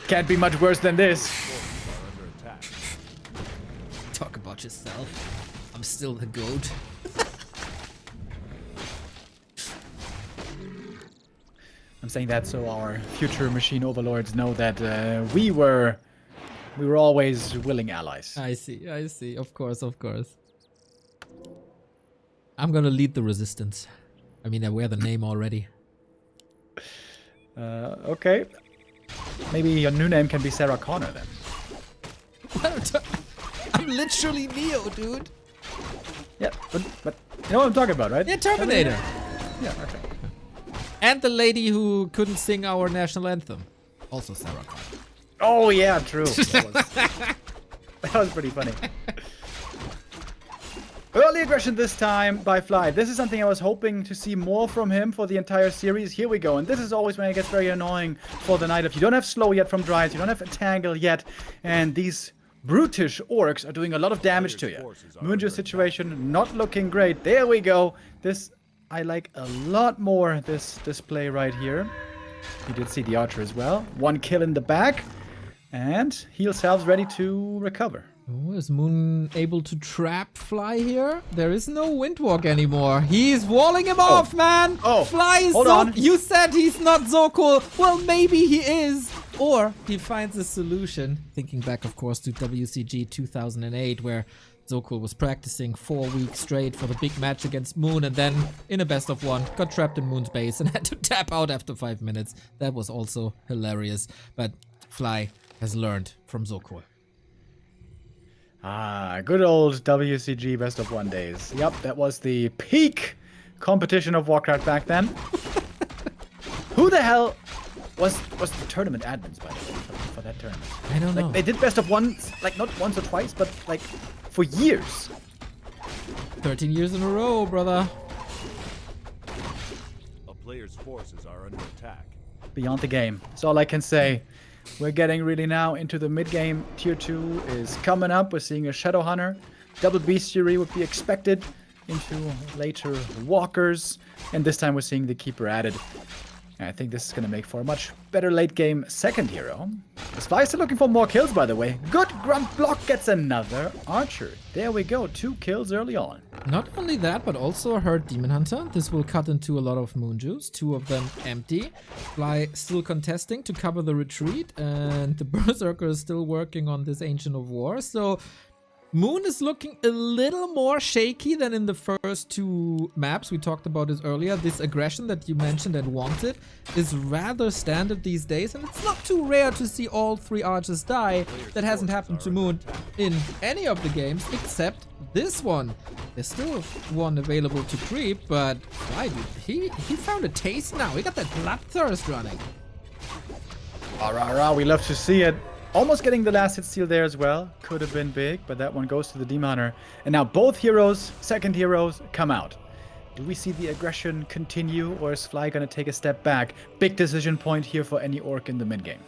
can't be much worse than this. Are under attack. Talk about yourself. I'm still the GOAT. I'm saying that so our future machine overlords know that we were always willing allies. I see. Of course. I'm gonna lead the resistance. I mean, I wear the name already. Okay. Maybe your new name can be Sarah Connor then. I'm literally Neo, dude. Yeah, but you know what I'm talking about, right? Yeah, Terminator. Yeah, okay. And the lady who couldn't sing our national anthem. Also Sarah Connor. Oh yeah, true. That was pretty funny. Early aggression this time by Fly. This is something I was hoping to see more from him for the entire series. Here we go. And this is always when it gets very annoying for the Night Elf. You don't have slow yet from Dryas. You don't have a tangle yet. And these brutish orcs are doing a lot of damage to you. Moonjo's situation not looking great. There we go. This, I like a lot more, this display right here. You did see the archer as well. 1 kill in the back. And heal salves ready to recover. Oh, is Moon able to trap Fly here? There is no Windwalk anymore. He's walling him off, man! Oh, Fly is hold so... on. You said he's not so cool. Well, maybe he is. Or he finds a solution. Thinking back, of course, to WCG 2008, where Zokul was practicing 4 weeks straight for the big match against Moon, and then, in a best of one, got trapped in Moon's base and had to tap out after 5 minutes. That was also hilarious. But Fly has learned from Zokul. Ah, good old WCG best of 1 days. Yep, that was the peak competition of Warcraft back then. Who the hell was the tournament admins, by the way, for that tournament? I don't know. Like, they did best of ones, like, not once or twice, but, like, for years. 13 years in a row, brother. A player's forces are under attack. Beyond the game. That's all I can say. We're getting really now into the mid-game. Tier 2 is coming up. We're seeing a Shadow Hunter. Double Bestiary would be expected into later Walkers. And this time we're seeing the Keeper added. And I think this is going to make for a much better late-game second hero. The Spy is still looking for more kills, by the way. Good Grunt Block gets another Archer. There we go. 2 kills early on. Not only that, but also a hurt Demon Hunter. This will cut into a lot of Moon Juice. 2 of them empty. Fly still contesting to cover the retreat. And the Berserker is still working on this Ancient of War. So Moon is looking a little more shaky than in the first 2 maps. We talked about this earlier. This aggression that you mentioned and wanted is rather standard these days. And it's not too rare to see all 3 archers die. That hasn't happened to Moon in any of the games except this one. There's still one available to creep, but why, dude? He found a taste now. He got that bloodthirst running. We love to see it. Almost getting the last hit steal there as well. Could have been big, but that one goes to the Demon Hunter. And now both heroes, second heroes, come out. Do we see the aggression continue, or is Fly going to take a step back? Big decision point here for any orc in the mid-game.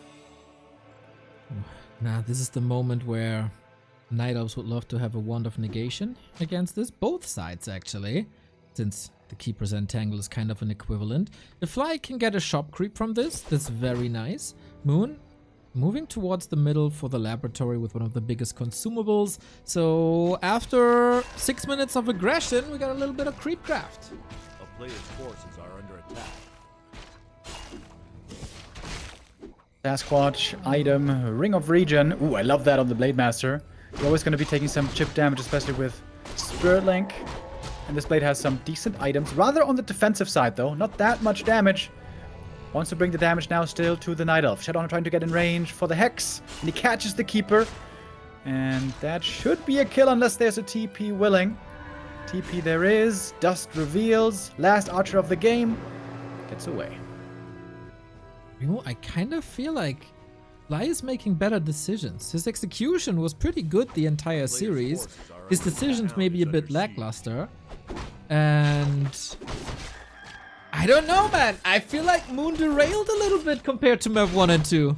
Nah, this is the moment where Night Elves would love to have a Wand of Negation against this. Both sides, actually. Since the Keeper's Entangle is kind of an equivalent. If Fly can get a shop creep from this, that's very nice. Moon moving towards the middle for the laboratory with one of the biggest consumables. So after 6 minutes of aggression, we got a little bit of creep craft. A player's forces are under attack. Sasquatch, item, Ring of Regen. Ooh, I love that on the Blade Master. You're always going to be taking some chip damage, especially with Spirit Link. And this blade has some decent items. Rather on the defensive side, though. Not that much damage. Wants to bring the damage now still to the Night Elf. Shadowhunter trying to get in range for the Hex. And he catches the Keeper. And that should be a kill unless there's a TP willing. TP there is. Dust reveals. Last Archer of the game. Gets away. You know, I kind of feel like Fly is making better decisions. His execution was pretty good the entire series. His decisions may be a bit lackluster. And I don't know, man. I feel like Moon derailed a little bit compared to map 1 and 2.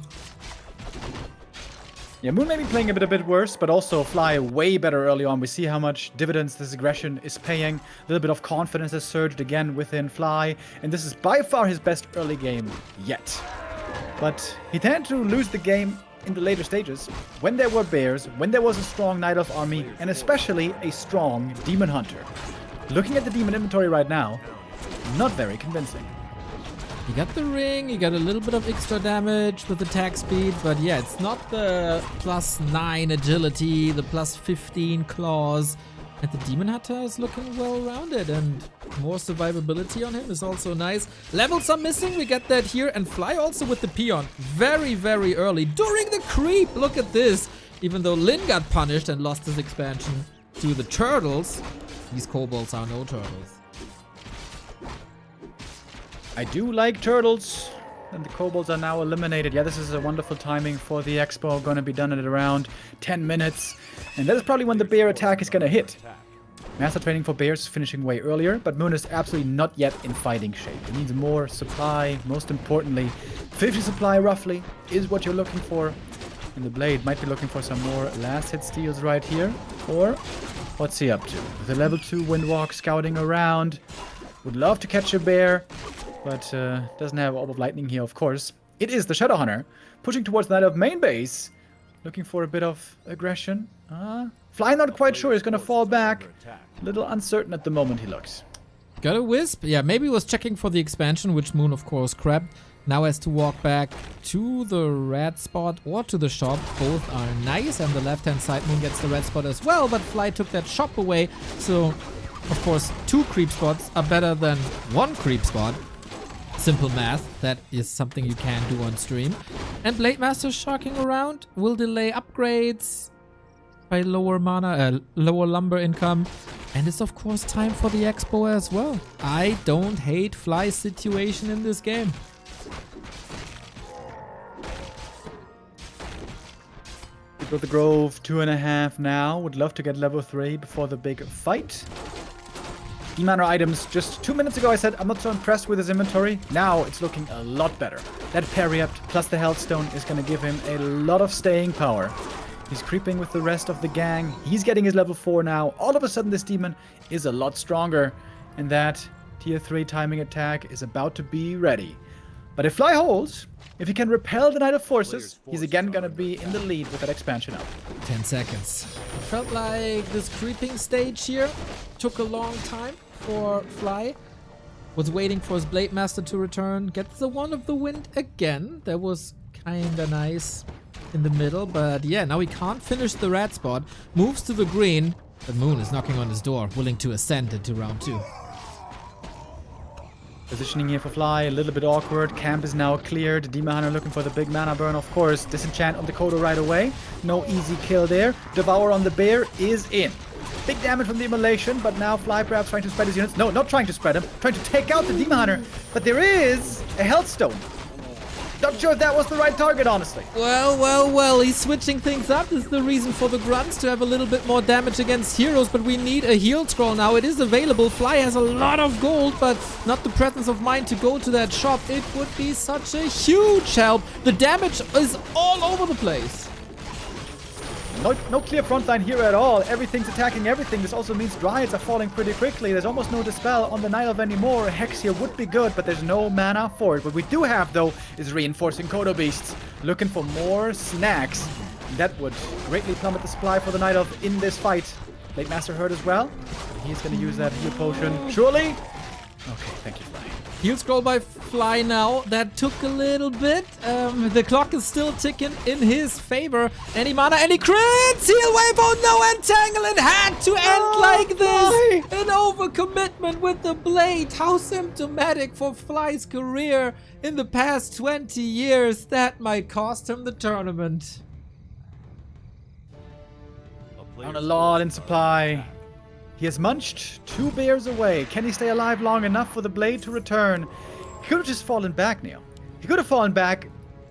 Yeah, Moon may be playing a bit worse, but also Fly way better early on. We see how much dividends this aggression is paying. A little bit of confidence has surged again within Fly. And this is by far his best early game yet. But he tended to lose the game in the later stages, when there were bears, when there was a strong Night Elf army, and especially a strong Demon Hunter. Looking at the Demon inventory right now, not very convincing. You got the ring, you got a little bit of extra damage with attack speed, but yeah, it's not the +9 agility, the +15 claws. And the Demon Hunter is looking well-rounded, and more survivability on him is also nice. Levels are missing, we get that here, and Fly also with the Peon very, very early. During the creep, look at this. Even though Lin got punished and lost his expansion to the turtles, these kobolds are no turtles. I do like turtles. And the kobolds are now eliminated. Yeah, this is a wonderful timing for the expo. Going to be done at around 10 minutes. And that is probably when the bear attack is going to hit. Master training for bears is finishing way earlier, but Moon is absolutely not yet in fighting shape. It needs more supply. Most importantly, 50 supply roughly is what you're looking for. And the Blade might be looking for some more last hit steals right here. Or what's he up to? The level 2 Windwalk scouting around. Would love to catch a bear, but doesn't have Orb of Lightning here, of course. It is the Shadow Hunter, pushing towards the Knight of main base, looking for a bit of aggression. Fly not quite sure, he's gonna fall back. A little uncertain at the moment, he looks. Got a Wisp? Yeah, maybe was checking for the expansion, which Moon, of course, grabbed. Now has to walk back to the red spot or to the shop. Both are nice, and the left-hand side Moon gets the red spot as well, but Fly took that shop away, so, of course, 2 creep spots are better than 1 creep spot. Simple math, that is something you can do on stream. And Blade Master sharking around will delay upgrades by lower mana, lower lumber income. And it's of course time for the expo as well. I don't hate Fly's situation in this game. Go the Grove, 2.5 now. Would love to get level 3 before the big fight. D-Mana items, just 2 minutes ago I said I'm not so impressed with his inventory. Now it's looking a lot better. That parry up plus the Health Stone is going to give him a lot of staying power. He's creeping with the rest of the gang. He's getting his level 4 now. All of a sudden this demon is a lot stronger. And that tier 3 timing attack is about to be ready. But if Fly holds, if he can repel the Knight of Forces, he's again going to be in the lead with that expansion up. 10 seconds. Felt like this creeping stage here took a long time for Fly. Was waiting for his Blade Master to return. Gets the Wand of the Wind again. That was kinda nice in the middle. But yeah, now he can't finish the red spot. Moves to the green. But Moon is knocking on his door, willing to ascend into round 2. Positioning here for Fly, a little bit awkward. Camp is now cleared. Demon Hunter looking for the big mana burn, of course. Disenchant on the Kodo right away. No easy kill there. Devour on the bear is in. Big damage from the immolation, but now Fly perhaps trying to spread his units. No, not trying to spread them. Trying to take out the Demon Hunter. But there is a Health Stone. Not sure if that was the right target, honestly. Well, he's switching things up. This is the reason for the grunts to have a little bit more damage against heroes, but we need a heal scroll now. It is available. Fly has a lot of gold, but not the presence of mind to go to that shop. It would be such a huge help. The damage is all over the place. No clear front line here at all. Everything's attacking everything. This also means Dryads are falling pretty quickly. There's almost no Dispel on the Night Elf anymore. A Hex here would be good, but there's no mana for it. What we do have, though, is reinforcing Kodo Beasts. Looking for more snacks. That would greatly plummet the supply for the Night Elf in this fight. Blade Master hurt as well. He's going to use that heal potion. Surely? Okay, thank you, Fly. Heal scroll by Fly now. That took a little bit. The clock is still ticking in his favor. Any mana, any crits? Heal wave, oh no, Entangle. It had to end like this. An overcommitment with the blade. How symptomatic for Fly's career in the past 20 years. That might cost him the tournament. On a lot in supply. He has munched 2 bears away. Can he stay alive long enough for the blade to return? He could have just fallen back, Neo. He could have fallen back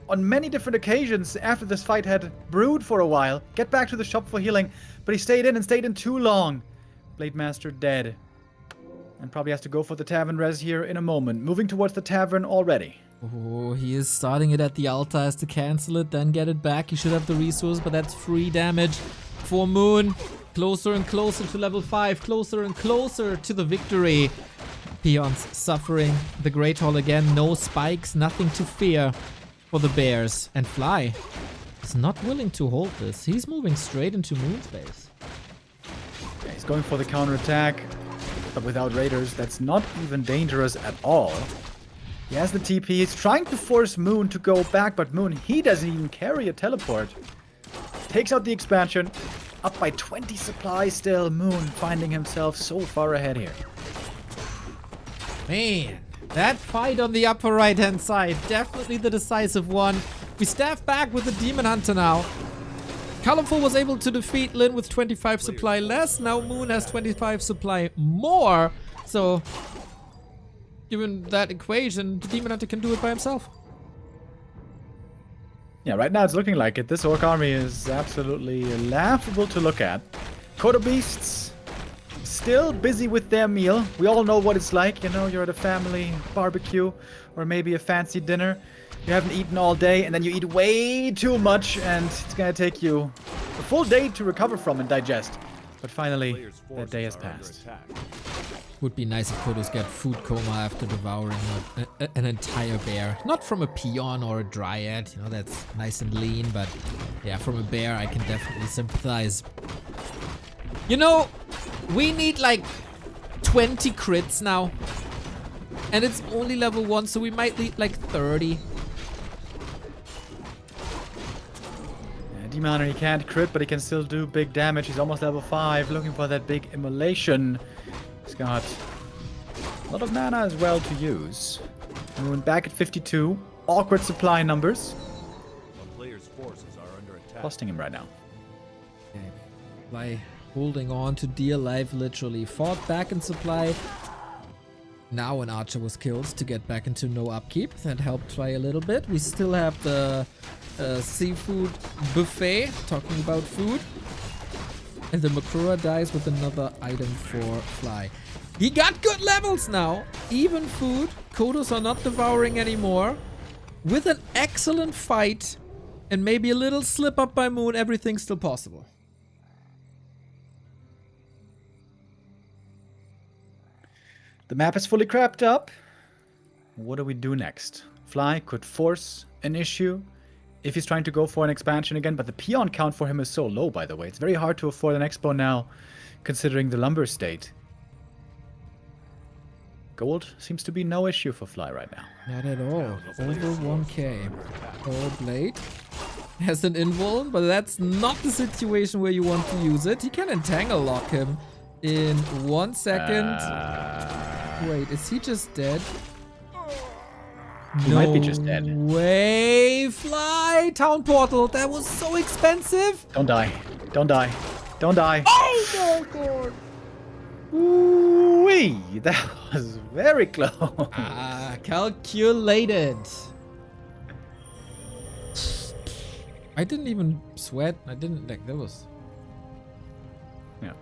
on many different occasions after this fight had brewed for a while. Get back to the shop for healing. But he stayed in too long. Blade Master dead. And probably has to go for the tavern res here in a moment. Moving towards the tavern already. Oh, he is starting it at the altar. Has to cancel it, then get it back. He should have the resource, but that's free damage for Moon. Closer and closer to level 5, closer and closer to the victory. Peons suffering the Great Hall again. No spikes, nothing to fear for the Bears. And Fly is not willing to hold this. He's moving straight into Moon space. Yeah, he's going for the counterattack, but without Raiders, that's not even dangerous at all. He has the TP. He's trying to force Moon to go back, but Moon, he doesn't even carry a teleport. Takes out the expansion. Up by 20 supply still. Moon finding himself so far ahead here. Man, that fight on the upper right-hand side, definitely the decisive one. We staff back with the Demon Hunter now. Colorful was able to defeat Lin with 25 supply less. Now Moon has 25 supply more. So, given that equation, the Demon Hunter can do it by himself. Yeah, right now it's looking like it. This Orc army is absolutely laughable to look at. Kodo Beasts still busy with their meal. We all know what it's like. You know, you're at a family barbecue or maybe a fancy dinner. You haven't eaten all day and then you eat way too much and it's gonna take you a full day to recover from and digest. But finally, Players' that day has forces are under passed. attack. Would be nice if Kodos get food coma after devouring an entire bear. Not from a peon or a dryad, you know, that's nice and lean, but yeah, from a bear I can definitely sympathize. You know, we need like 20 crits now. And it's only level 1, so we might need like 30. Demon Hunter, he can't crit, but he can still do big damage. He's almost level 5, looking for that big immolation. He's got a lot of mana as well to use. Moon back at 52. Awkward supply numbers. A player's forces are under attack. Costing him right now. Okay. By holding on to dear life, literally. Fought back in supply. Now an archer was killed to get back into no upkeep. That helped Fly a little bit. We still have the seafood buffet, talking about food. And the Makura dies with another item for Fly. He got good levels now. Even food. Kodos are not devouring anymore. With an excellent fight and maybe a little slip up by Moon, everything's still possible. The map is fully crapped up. What do we do next? Fly could force an issue if he's trying to go for an expansion again, but the peon count for him is so low, by the way. It's very hard to afford an expo now, considering the lumber state. Gold seems to be no issue for Fly right now. Not at all. Over 1k. All Blade has an invuln, but that's not the situation where you want to use it. You can entangle lock him in 1 second. Wait, is he just dead? He might be just dead. Way, Fly! Town portal, that was so expensive! Don't die. Don't die. Don't die. Oh my god! Ooh-wee! That was very close. Calculated. I didn't even sweat. I didn't, like, that was... Yeah.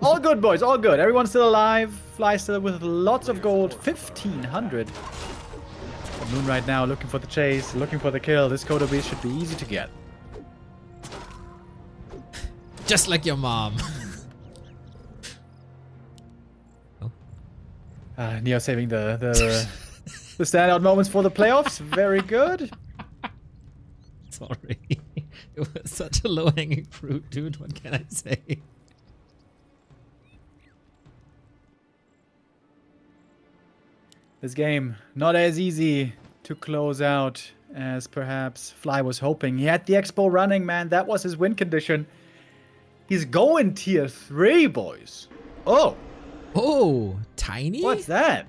All good, boys. All good. Everyone's still alive. Fly still with lots of gold. 1,500. The Moon right now looking for the chase, looking for the kill. This Kodo Beast should be easy to get. Just like your mom. Neo saving the standout moments for the playoffs. Very good. Sorry. It was such a low-hanging fruit, dude. What can I say? This game, not as easy to close out as perhaps Fly was hoping. He had the Expo running, man. That was his win condition. He's going tier 3, boys. Oh. Oh, tiny? What's that?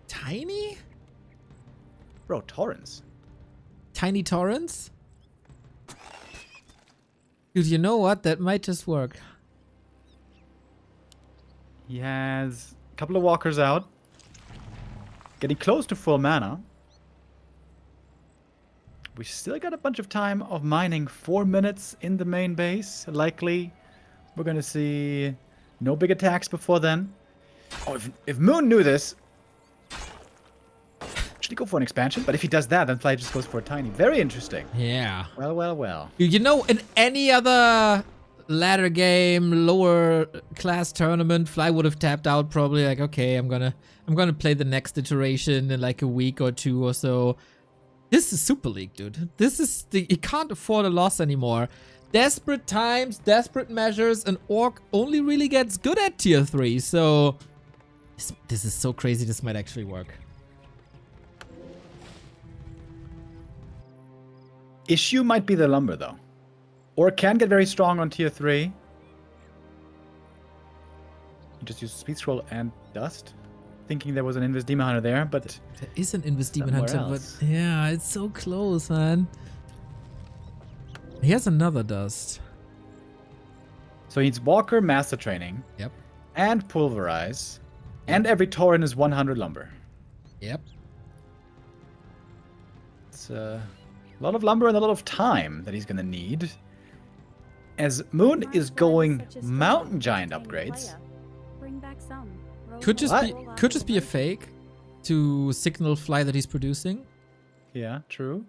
Tiny? Bro, Torrens. Tiny torrents? Dude, you know what? That might just work. He has a couple of walkers out. Getting close to full mana. We still got a bunch of time of mining. 4 minutes in the main base. Likely we're going to see no big attacks before then. Oh, if Moon knew this, should he go for an expansion? But if he does that, then Fly just goes for a tiny. Very interesting. Yeah. Well, well, well. You know, in any other ladder game, lower class tournament, Fly would have tapped out probably like, okay, I'm gonna play the next iteration in like a week or two or so. This is Super League, dude. This is you can't afford a loss anymore. Desperate times, desperate measures, and Orc only really gets good at tier 3, so this is so crazy. This might actually work. Issue might be the lumber, though. Or can get very strong on tier 3. You just use speed scroll and dust. thinking there was an Invis Demon Hunter there, but There is an Invis Demon somewhere Hunter, else. but yeah, it's so close, man. He has another dust. so he needs Walker Master Training Yep. and Pulverize, and every Tauren is 100 lumber. Yep. It's a lot of lumber and a lot of time that he's gonna need. As Moon is going Mountain Giant upgrades. Bring back some. Could just What? be a fake to signal Fly that he's producing. Yeah, true.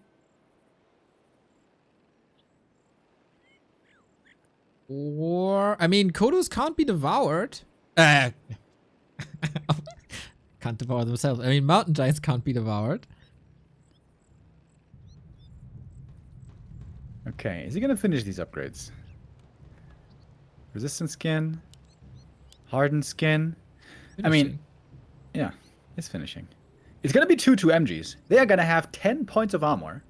Or I mean, Kodos can't be devoured. Can't devour themselves. I mean, mountain giants can't be devoured. Okay, is he gonna finish these upgrades? Resistant skin, hardened skin. I mean, Finishing. yeah, it's finishing. It's gonna be 2 MGs. They are gonna have 10 points of armor.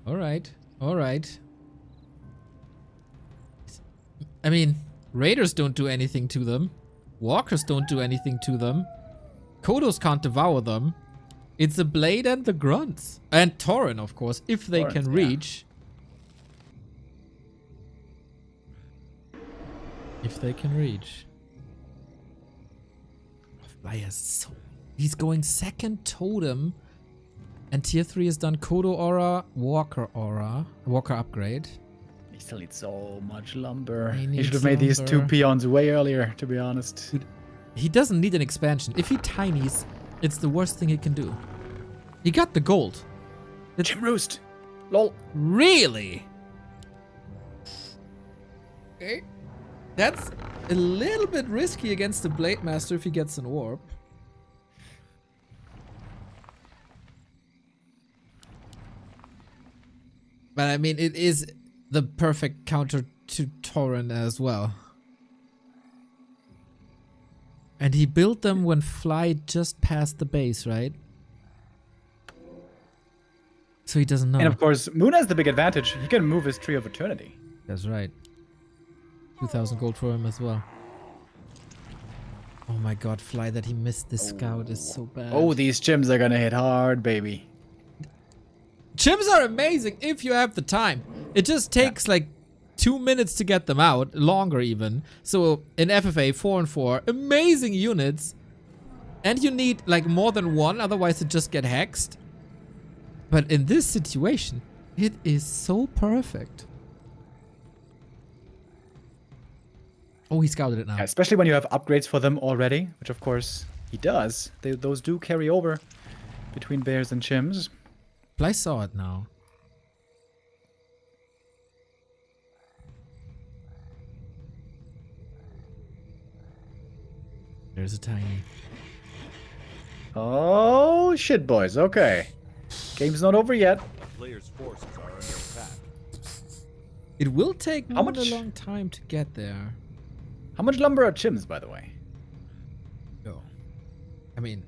All right, all right. I mean, raiders don't do anything to them. Walkers don't do anything to them. Kodos can't devour them. It's the blade and the grunts. And Tauren, of course, if they can Taurens, yeah. reach. If they can reach. Fly is so... He's going second totem. And tier 3 is done Kodo Aura, Walker Aura. Walker upgrade. He still needs so much lumber. He He needs should have made these 2 lumber. peons way earlier, to be honest. He doesn't need an expansion. If he tinies, it's the worst thing he can do. He got the gold. Jim Roost! Lol. Really? Okay. That's a little bit risky against the Blade Master if he gets an orb. But I mean, it is the perfect counter to Tauren as well. And he built them when Fly just passed the base, right? So he doesn't know. And of course, Moon has the big advantage. He can move his Tree of Eternity. That's right. 2,000 gold for him as well. Oh my god, Fly that he missed this scout is so bad. Oh, these Chims are gonna hit hard, baby. Chims are amazing if you have the time. It just takes like 2 minutes to get them out, longer even. So in FFA 4 and 4, amazing units. And you need like more than one, otherwise it just get hexed. But in this situation, it is so perfect. Oh, he scouted it now. Yeah, especially when you have upgrades for them already, which of course he does. Those do carry over between bears and Chims. Fly saw it now. There's a tiny. Oh, shit, boys. Okay. Game's not over yet. A player's forces are under attack. It will take How more than much- a long time to get there. How much lumber are Chims, by the way? Oh. I mean,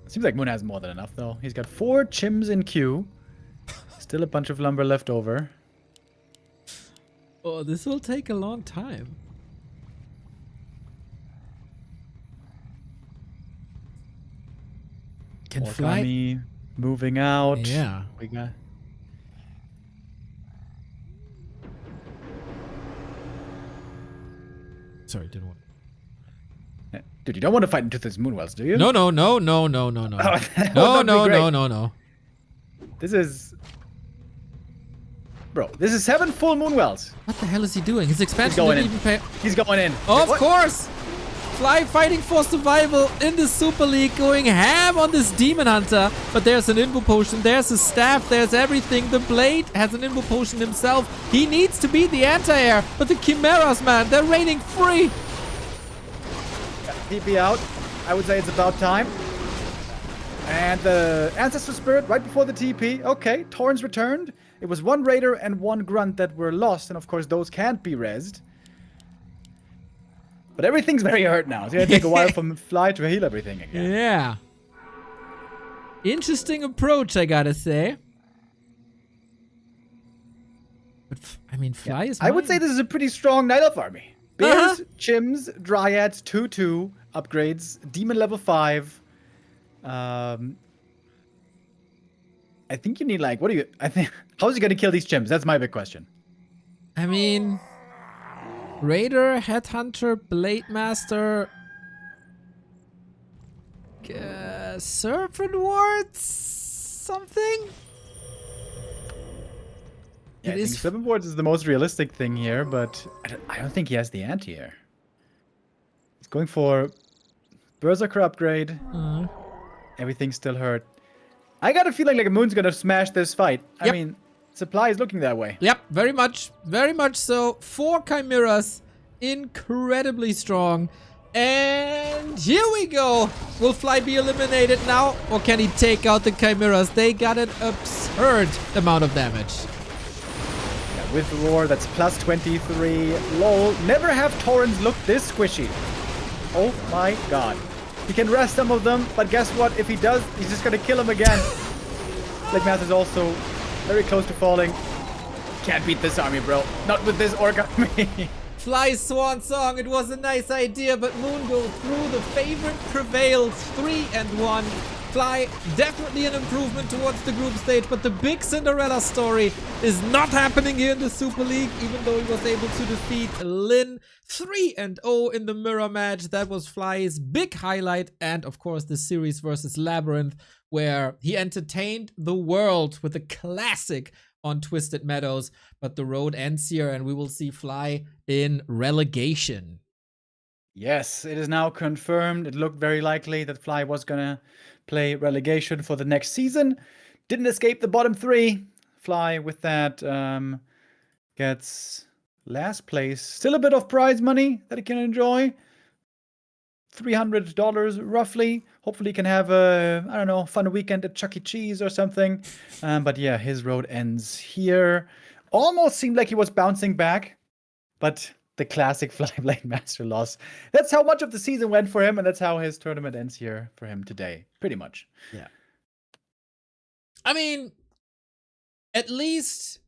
Seems like Moon has more than enough, though. He's got 4 Chims in queue. Still a bunch of lumber left over. oh, this will take a long time. Can Fly? Origami moving out. Yeah. We got... Sorry, didn't want. Dude, you don't want to fight into this Moonwells, do you? No, no, no, no, no, no, no. Oh, that would No, not be no, great. no, no, no. This is... Bro, this is 7 full Moonwells. What the hell is he doing? His expansion going didn't in. even pay. He's going in. Of What? course! Fly fighting for survival in the Super League, going ham on this Demon Hunter. But there's an Invo Potion, there's a staff, there's everything. The Blade has an Invo Potion himself. He needs to beat the Anti-Air. But the Chimeras, man, they're reigning free. TP out. I would say it's about time. And the Ancestor Spirit right before the TP. Okay, Torrens returned. It was 1 Raider and 1 Grunt that were lost. And of course, those can't be rezzed. But everything's very hurt now. It's going to take a while for Fly to heal everything again. Yeah. Interesting approach, I gotta say. But, I mean, Fly is I would mine. say this is a pretty strong Night Elf army. Bears, Chims, Dryads, 2/2 upgrades, Demon level 5. I think you need like, how's he gonna kill these Chims? That's my big question. I mean, Raider, Headhunter, Blade Master, Serpent Wards, something? Yeah, It I think is Serpent Wards is the most realistic thing here, but I don't think he has the anti-air. He's going for Berserker upgrade. Everything's still hurt. I got a feeling like Moon's gonna smash this fight. I Yep. mean, supply is looking that way. Yep, very much so. 4 Chimeras, incredibly strong. And here we go. Will Fly be eliminated now, or can he take out the Chimeras? They got an absurd amount of damage. Yeah, with Roar, that's plus 23. Lol, never have Torrents look this squishy. Oh my god. He can rest some of them, but guess what? If he does, he's just gonna kill him again. Blade Master's also very close to falling. Can't beat this army, bro. Not with this orc army. Fly's swan song, it was a nice idea, but Moon goes through. The favorite prevails, 3-1. Fly, definitely an improvement towards the group stage, but the big Cinderella story is not happening here in the Super League, even though he was able to defeat Lin 3-0 in the mirror match. That was Fly's big highlight, and of course the series versus Labyrinth, where he entertained the world with a classic on Twisted Meadows, but the road ends here and we will see Fly in relegation. Yes, it is now confirmed. It looked very likely that Fly was gonna play relegation for the next season. Didn't escape the bottom 3. Fly with that gets last place. Still a bit of prize money that he can enjoy. $300 roughly. Hopefully he can have a, I don't know, fun weekend at Chuck E. Cheese or something. But yeah, his road ends here. Almost seemed like he was bouncing back, but the classic Fly Blade Master loss. That's how much of the season went for him, and that's how his tournament ends here for him today. Pretty much. Yeah. I mean, at least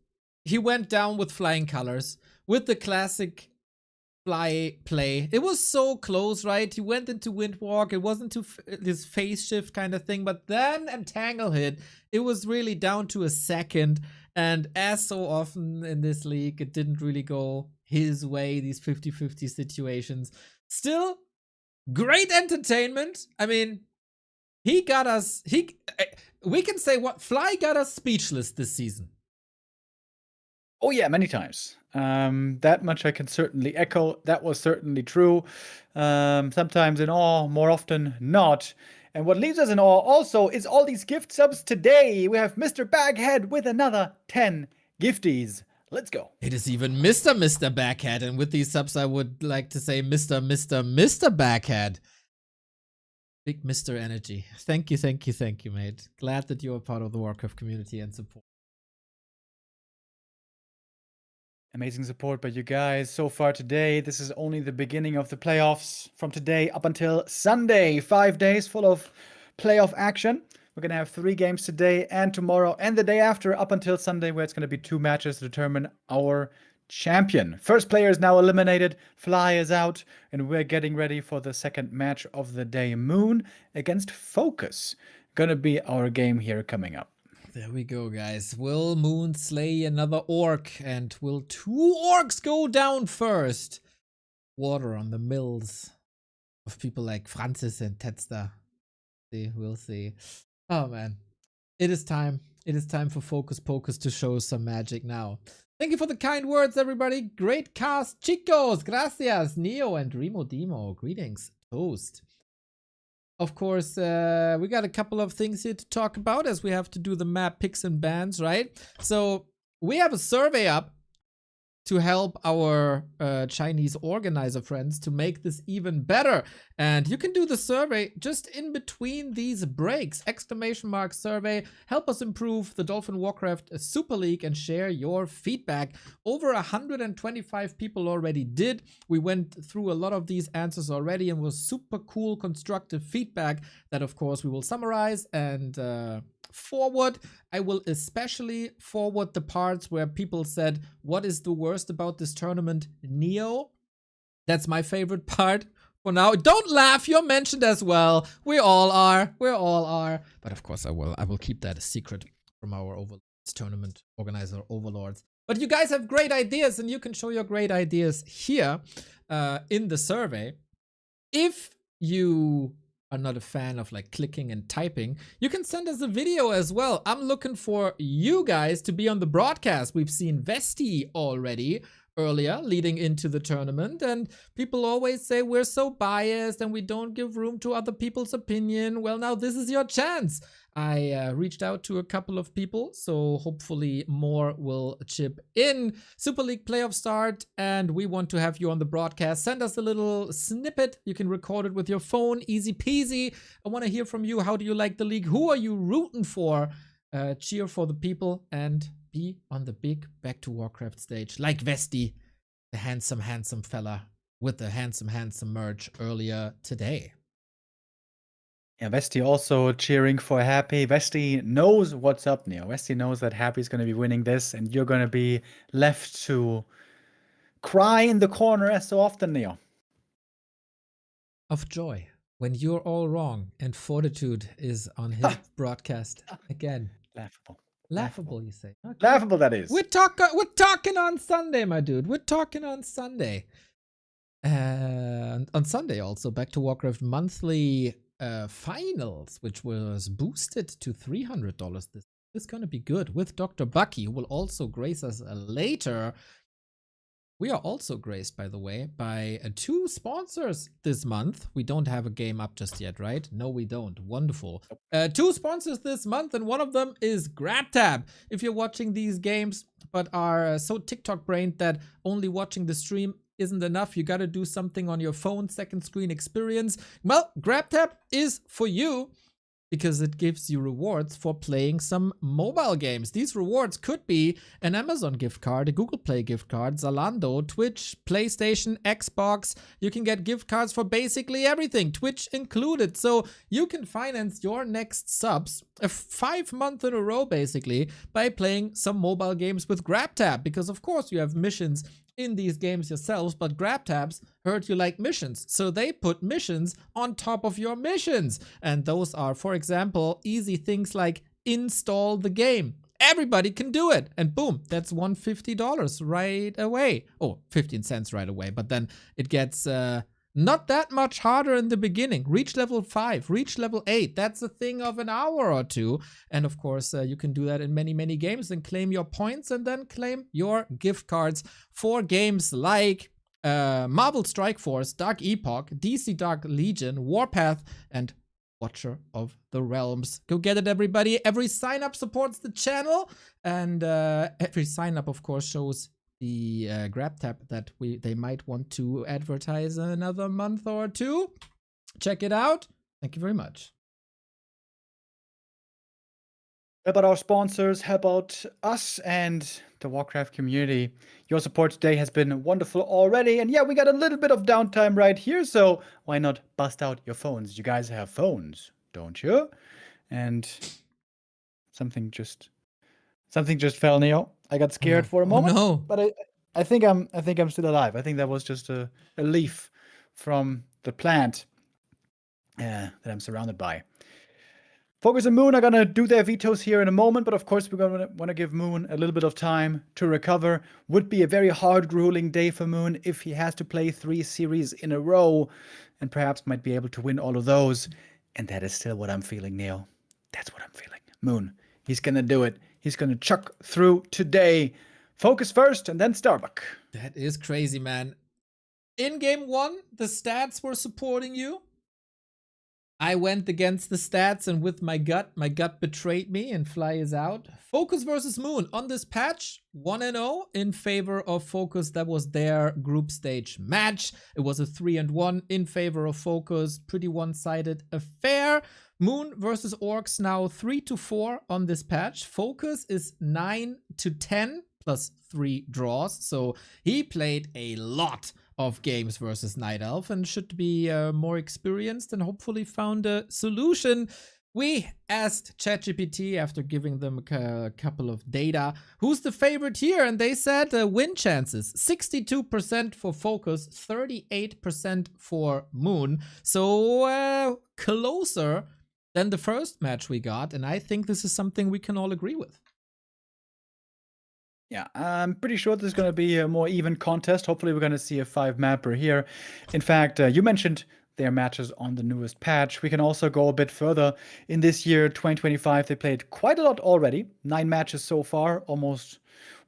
he went down with flying colors, with the classic Fly play. It was so close, right? He went into Windwalk. It wasn't to this phase shift kind of thing, but then Entangle hit. It was really down to a second. And as so often in this league, it didn't really go his way, these 50-50 situations. Still, great entertainment. I mean, he got us, we can say what Fly got us speechless this season. Oh yeah, many times. That much I can certainly echo. That was certainly true. Sometimes in awe, more often not. And what leaves us in awe also is all these gift subs today. We have Mr. Baghead with another 10 gifties. Let's go. It is even Mr. Baghead, and with these subs I would like to say Mr. Baghead. Big Mr. Energy. Thank you, mate. Glad that you are part of the Warcraft community and support. Amazing support by you guys so far today. This is only the beginning of the playoffs from today up until Sunday. 5 days full of playoff action. We're going to have 3 games today and tomorrow and the day after up until Sunday, where it's going to be 2 matches to determine our champion. First player is now eliminated. Fly is out, and we're getting ready for the second match of the day. Moon against FoCuS. Gonna be our game here coming up. There we go, guys. Will Moon slay another orc? And will 2 orcs go down first? Water on the mills of people like Francis and Tetster. We'll see. Oh, man. It is time. It is time for FoCuS to show some magic now. Thank you for the kind words, everybody. Great cast. Chicos, gracias. Neo and Remo Demo. Greetings. Toast. Of course, we got a couple of things here to talk about, as we have to do the map picks and bans, right? So we have a survey up to help our Chinese organizer friends to make this even better. And you can do the survey just in between these breaks. ! Survey. Help us improve the Dolphin Warcraft Super League and share your feedback. Over 125 people already did. We went through a lot of these answers already and was super cool, constructive feedback that, of course, we will summarize and forward. I will especially forward the parts where people said, what is the worst about this tournament? Neo. That's my favorite part for now. Don't laugh, you're mentioned as well. We all are. But of course I will keep that a secret from our Overlords tournament organizer overlords. But you guys have great ideas, and you can show your great ideas here in the survey. If you are not a fan of like clicking and typing, you can send us a video as well. I'm looking for you guys to be on the broadcast. We've seen Vesti already earlier leading into the tournament, and people always say we're so biased and we don't give room to other people's opinion. Well, now this is your chance. I reached out to a couple of people, so hopefully more will chip in. Super League playoff start, and we want to have you on the broadcast. Send us a little snippet. You can record it with your phone, easy peasy. I want to hear from you. How do you like the league? Who are you rooting for? Cheer for the people and be on the big Back to Warcraft stage like Vesti, the handsome fella with the handsome merch earlier today. Yeah, Vesti also cheering for Happy. Vesti knows what's up, Neo. Vesti knows that Happy's going to be winning this, and you're going to be left to cry in the corner as so often, Neo. Of joy when you're all wrong and Fortitude is on his broadcast again. Laughable, you say. Okay. Laughable, that is. We're talking on Sunday, my dude. We're talking on Sunday. And on Sunday also, Back to Warcraft monthly finals, which was boosted to $300. This is going to be good with Dr. Bucky, who will also grace us later. We are also graced, by the way, by 2 sponsors this month. We don't have a game up just yet, right? No, we don't. Wonderful. 2 sponsors this month, and one of them is GrabTab. If you're watching these games but are so TikTok-brained that only watching the stream isn't enough, you gotta do something on your phone, second screen experience. Well, GrabTab is for you because it gives you rewards for playing some mobile games. These rewards could be an Amazon gift card, a Google Play gift card, Zalando, Twitch, PlayStation, Xbox. You can get gift cards for basically everything, Twitch included. So you can finance your next subs 5 months in a row, basically, by playing some mobile games with GrabTab. Because of course you have missions in these games yourselves, but GrabTabs heard you like missions, so they put missions on top of your missions. And those are, for example, easy things like install the game. Everybody can do it, and boom, that's $150 right away. Oh, 15 cents right away, but then it gets not that much harder in the beginning. Reach level 5, reach level 8. That's a thing of an hour or 2. And of course, you can do that in many games and claim your points and then claim your gift cards for games like Marvel Strike Force, Dark Epoch, DC Dark Legion, Warpath, and Watcher of the Realms. Go get it, everybody. Every sign up supports the channel, and every sign up, of course, shows the GrabTab that they might want to advertise another month or 2. Check it out. Thank you very much. Help out our sponsors, help out us and the Warcraft community. Your support today has been wonderful already. And yeah, we got a little bit of downtime right here, so why not bust out your phones? You guys have phones, don't you? And something just fell, Neo. I got scared for a moment, no. but I think I'm still alive. I think that was just a leaf from the plant that I'm surrounded by. FoCuS and Moon are gonna do their vetoes here in a moment, but of course we're gonna want to give Moon a little bit of time to recover. Would be a very hard, grueling day for Moon if he has to play 3 series in a row, and perhaps might be able to win all of those. And that is still what I'm feeling, Neil. That's what I'm feeling. Moon, he's gonna do it. He's gonna chuck through today. FoCuS first, and then Starbuck. That is crazy, man. In game 1, the stats were supporting you. I went against the stats, and with my gut betrayed me, and Fly is out. FoCuS versus Moon on this patch, 1-0 in favor of FoCuS. That was their group stage match. It was a 3-1 in favor of FoCuS. Pretty one-sided affair. Moon versus Orcs now 3-4 on this patch. FoCuS is 9-10 plus 3 draws. So he played a lot of games versus Night Elf and should be more experienced and hopefully found a solution. We asked ChatGPT after giving them a couple of data, who's the favorite here? And they said win chances, 62% for FoCuS, 38% for Moon. So closer than the first match we got. And I think this is something we can all agree with. Yeah, I'm pretty sure there's going to be a more even contest. Hopefully, we're going to see a 5-mapper here. In fact, you mentioned their matches on the newest patch. We can also go a bit further. In this year, 2025, they played quite a lot already. 9 matches so far, almost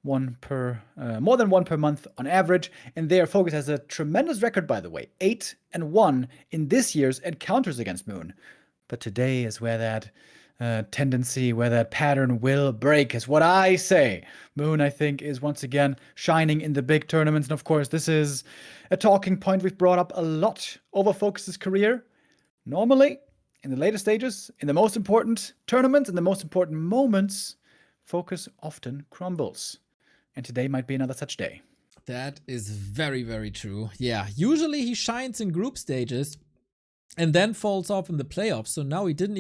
one per, more than one per month on average. And their FoCuS has a tremendous record, by the way, 8-1 in this year's encounters against Moon. But today is where that tendency, where that pattern will break, is what I say. Moon, I think, is once again shining in the big tournaments. And of course, this is a talking point we've brought up a lot over FoCuS's career. Normally, in the later stages, in the most important tournaments, in the most important moments, FoCuS often crumbles. And today might be another such day. That is very, very true. Yeah, usually he shines in group stages and then falls off in the playoffs. So now he didn't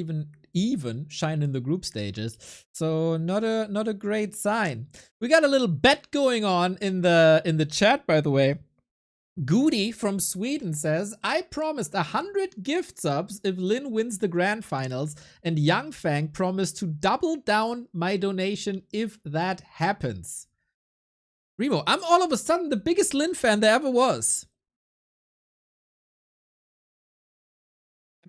even shine in the group stages. So not a great sign. We got a little bet going on in the chat, by the way. Goody from Sweden says, I promised 100 gift subs if Lin wins the grand finals, and Young Fang promised to double down my donation if that happens. Remo, I'm all of a sudden the biggest Lin fan there ever was.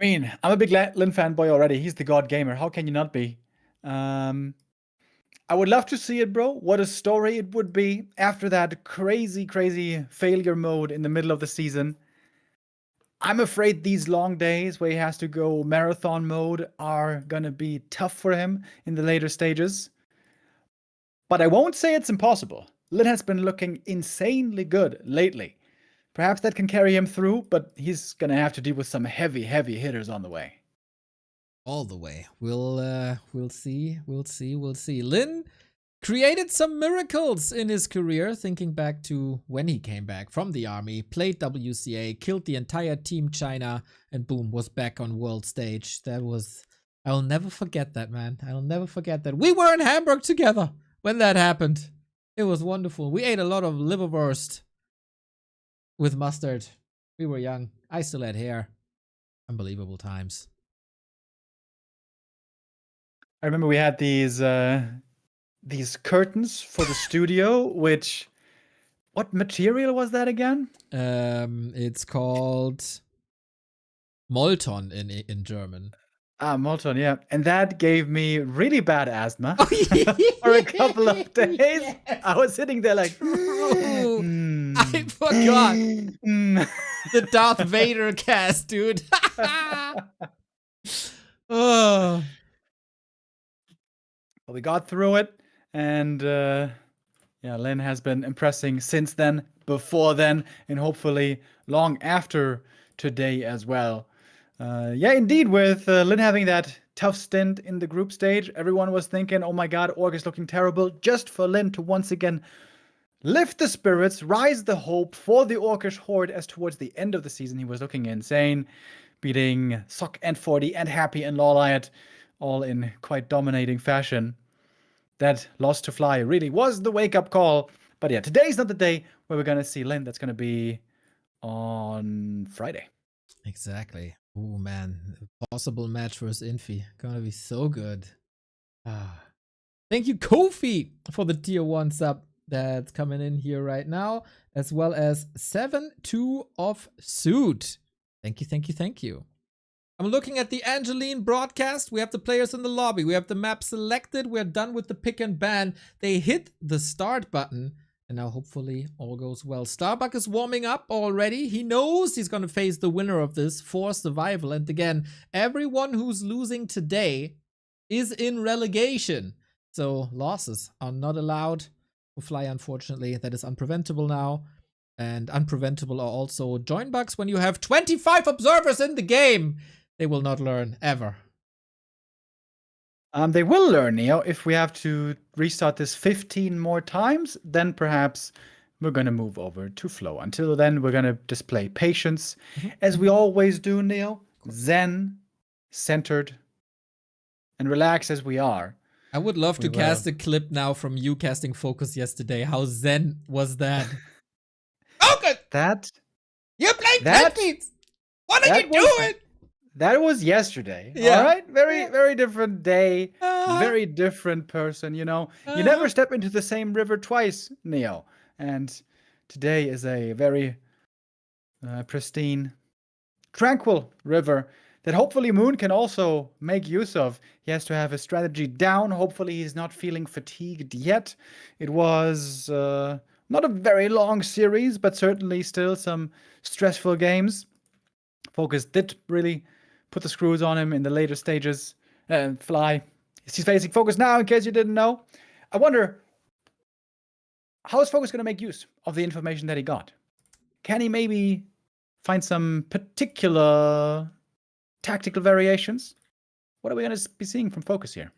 I mean, I'm a big Lin fanboy already. He's the god gamer. How can you not be? I would love to see it, bro. What a story it would be after that crazy, crazy failure mode in the middle of the season. I'm afraid these long days where he has to go marathon mode are gonna be tough for him in the later stages. But I won't say it's impossible. Lin has been looking insanely good lately. Perhaps that can carry him through, but he's gonna have to deal with some heavy, heavy hitters on the way. All the way. We'll see. Lin created some miracles in his career, thinking back to when he came back from the army, played WCA, killed the entire Team China, and boom, was back on world stage. I'll never forget that, man. I'll never forget that. We were in Hamburg together when that happened. It was wonderful. We ate a lot of liverwurst with mustard. We were young. I still had hair. Unbelievable times. I remember we had these curtains for the studio, which, what material was that again? It's called Molton in German. Ah, Molton, yeah. And that gave me really bad asthma Oh, yeah. for a couple of days. Yes. I was sitting there like, I forgot the Darth Vader cast, dude. Oh. But we got through it, and yeah, Lin has been impressing since then, before then, and hopefully long after today as well. Yeah, indeed, with Lin having that tough stint in the group stage, everyone was thinking, oh my god, Org is looking terrible, just for Lin to once again lift the spirits, rise the hope for the Orcish Horde, as towards the end of the season he was looking insane, beating Sock and 40 and Happy and Lawliot, all in quite dominating fashion. That loss to Fly really was the wake-up call. But yeah, today's not the day where we're going to see Lin. That's going to be on Friday. Exactly. Oh man, possible match versus Infi. Gonna be so good. Thank you, Kofi, for the tier 1 sub that's coming in here right now, as well as 7-2 of Suit. Thank you, thank you, thank you. I'm looking at the Angeline broadcast. We have the players in the lobby. We have the map selected. We're done with the pick and ban. They hit the start button. And now hopefully all goes well. Starbuck is warming up already. He knows he's going to face the winner of this for survival. And again, everyone who's losing today is in relegation. So losses are not allowed for Fly, unfortunately. That is unpreventable now. And unpreventable are also join bugs when you have 25 observers in the game. They will not learn, ever. They will learn, Neo. If we have to restart this 15 more times, then perhaps we're going to move over to Flow. Until then, we're going to display patience, as we always do, Neo. Zen, centered, and relaxed as we are. I would love to We cast will. a clip now from you casting FoCuS yesterday. How zen was that? FoCuS! That You're playing That- Pet What are that you was- doing? that was yesterday. Yeah. All right, very different day, Uh-huh. very different person. You know, you Uh-huh. never step into the same river twice, Neo. And today is a very pristine, tranquil river that hopefully Moon can also make use of. He has to have his strategy down. Hopefully he's not feeling fatigued yet. It was not a very long series, but certainly still some stressful games. FoCuS did really put the screws on him in the later stages. Fly, he's facing FoCuS now, in case you didn't know. I wonder, how is FoCuS going to make use of the information that he got? Can he maybe find some particular tactical variations? What are we going to be seeing from FoCuS here?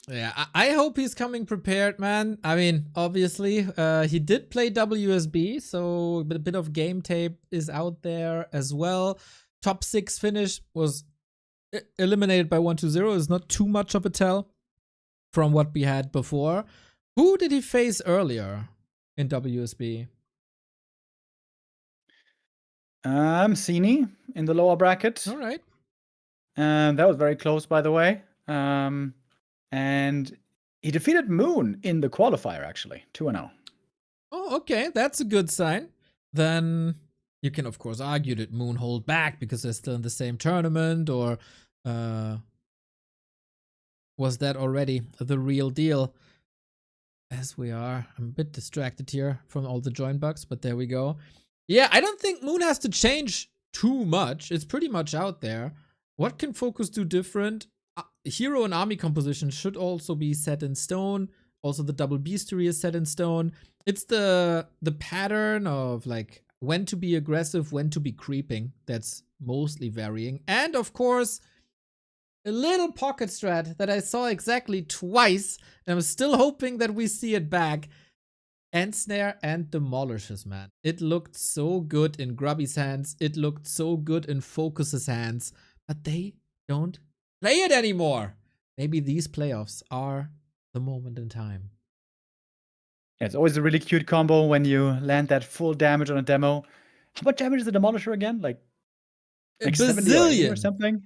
Yeah, I hope he's coming prepared, man. I mean, obviously, he did play WSB, so a bit of game tape is out there as well. Top 6 finish was eliminated by 1-0. Is not too much of a tell from what we had before. Who did he face earlier in WSB? Sini in the lower bracket. All right. That was very close, by the way. And he defeated Moon in the qualifier, actually, 2-0. Oh, okay. That's a good sign. Then you can, of course, argue that Moon hold back because they're still in the same tournament, or was that already the real deal? As we are, I'm a bit distracted here from all the join bugs, but there we go. Yeah, I don't think Moon has to change too much. It's pretty much out there. What can FoCuS do different? Hero and army composition should also be set in stone. Also, the double beastery is set in stone. It's the pattern of like when to be aggressive, when to be creeping. That's mostly varying. And of course, a little pocket strat that I saw exactly twice. And I'm still hoping that we see it back. End snare and demolishes, man. It looked so good in Grubby's hands. It looked so good in FoCuS's hands. But they don't play it anymore. Maybe these playoffs are the moment in time. Yeah, it's always a really cute combo when you land that full damage on a demo. How much damage is the Demolisher again? Like 70 or 80 or something?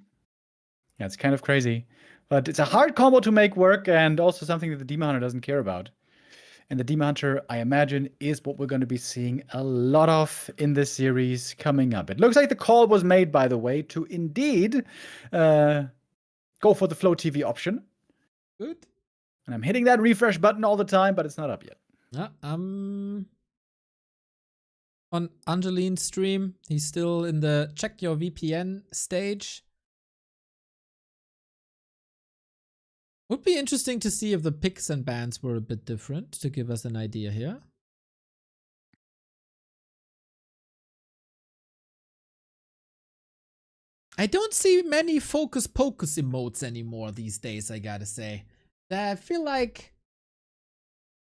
Yeah, it's kind of crazy. But it's a hard combo to make work, and also something that the Demon Hunter doesn't care about. And the Demon Hunter, I imagine, is what we're going to be seeing a lot of in this series coming up. It looks like the call was made, by the way, to indeed go for the Flow TV option. Good. And I'm hitting that refresh button all the time, but it's not up yet. On Angeline's stream, he's still in the check your VPN stage. Would be interesting to see if the picks and bans were a bit different to give us an idea here. I don't see many Focus Pocus emotes anymore these days, I gotta say. I feel like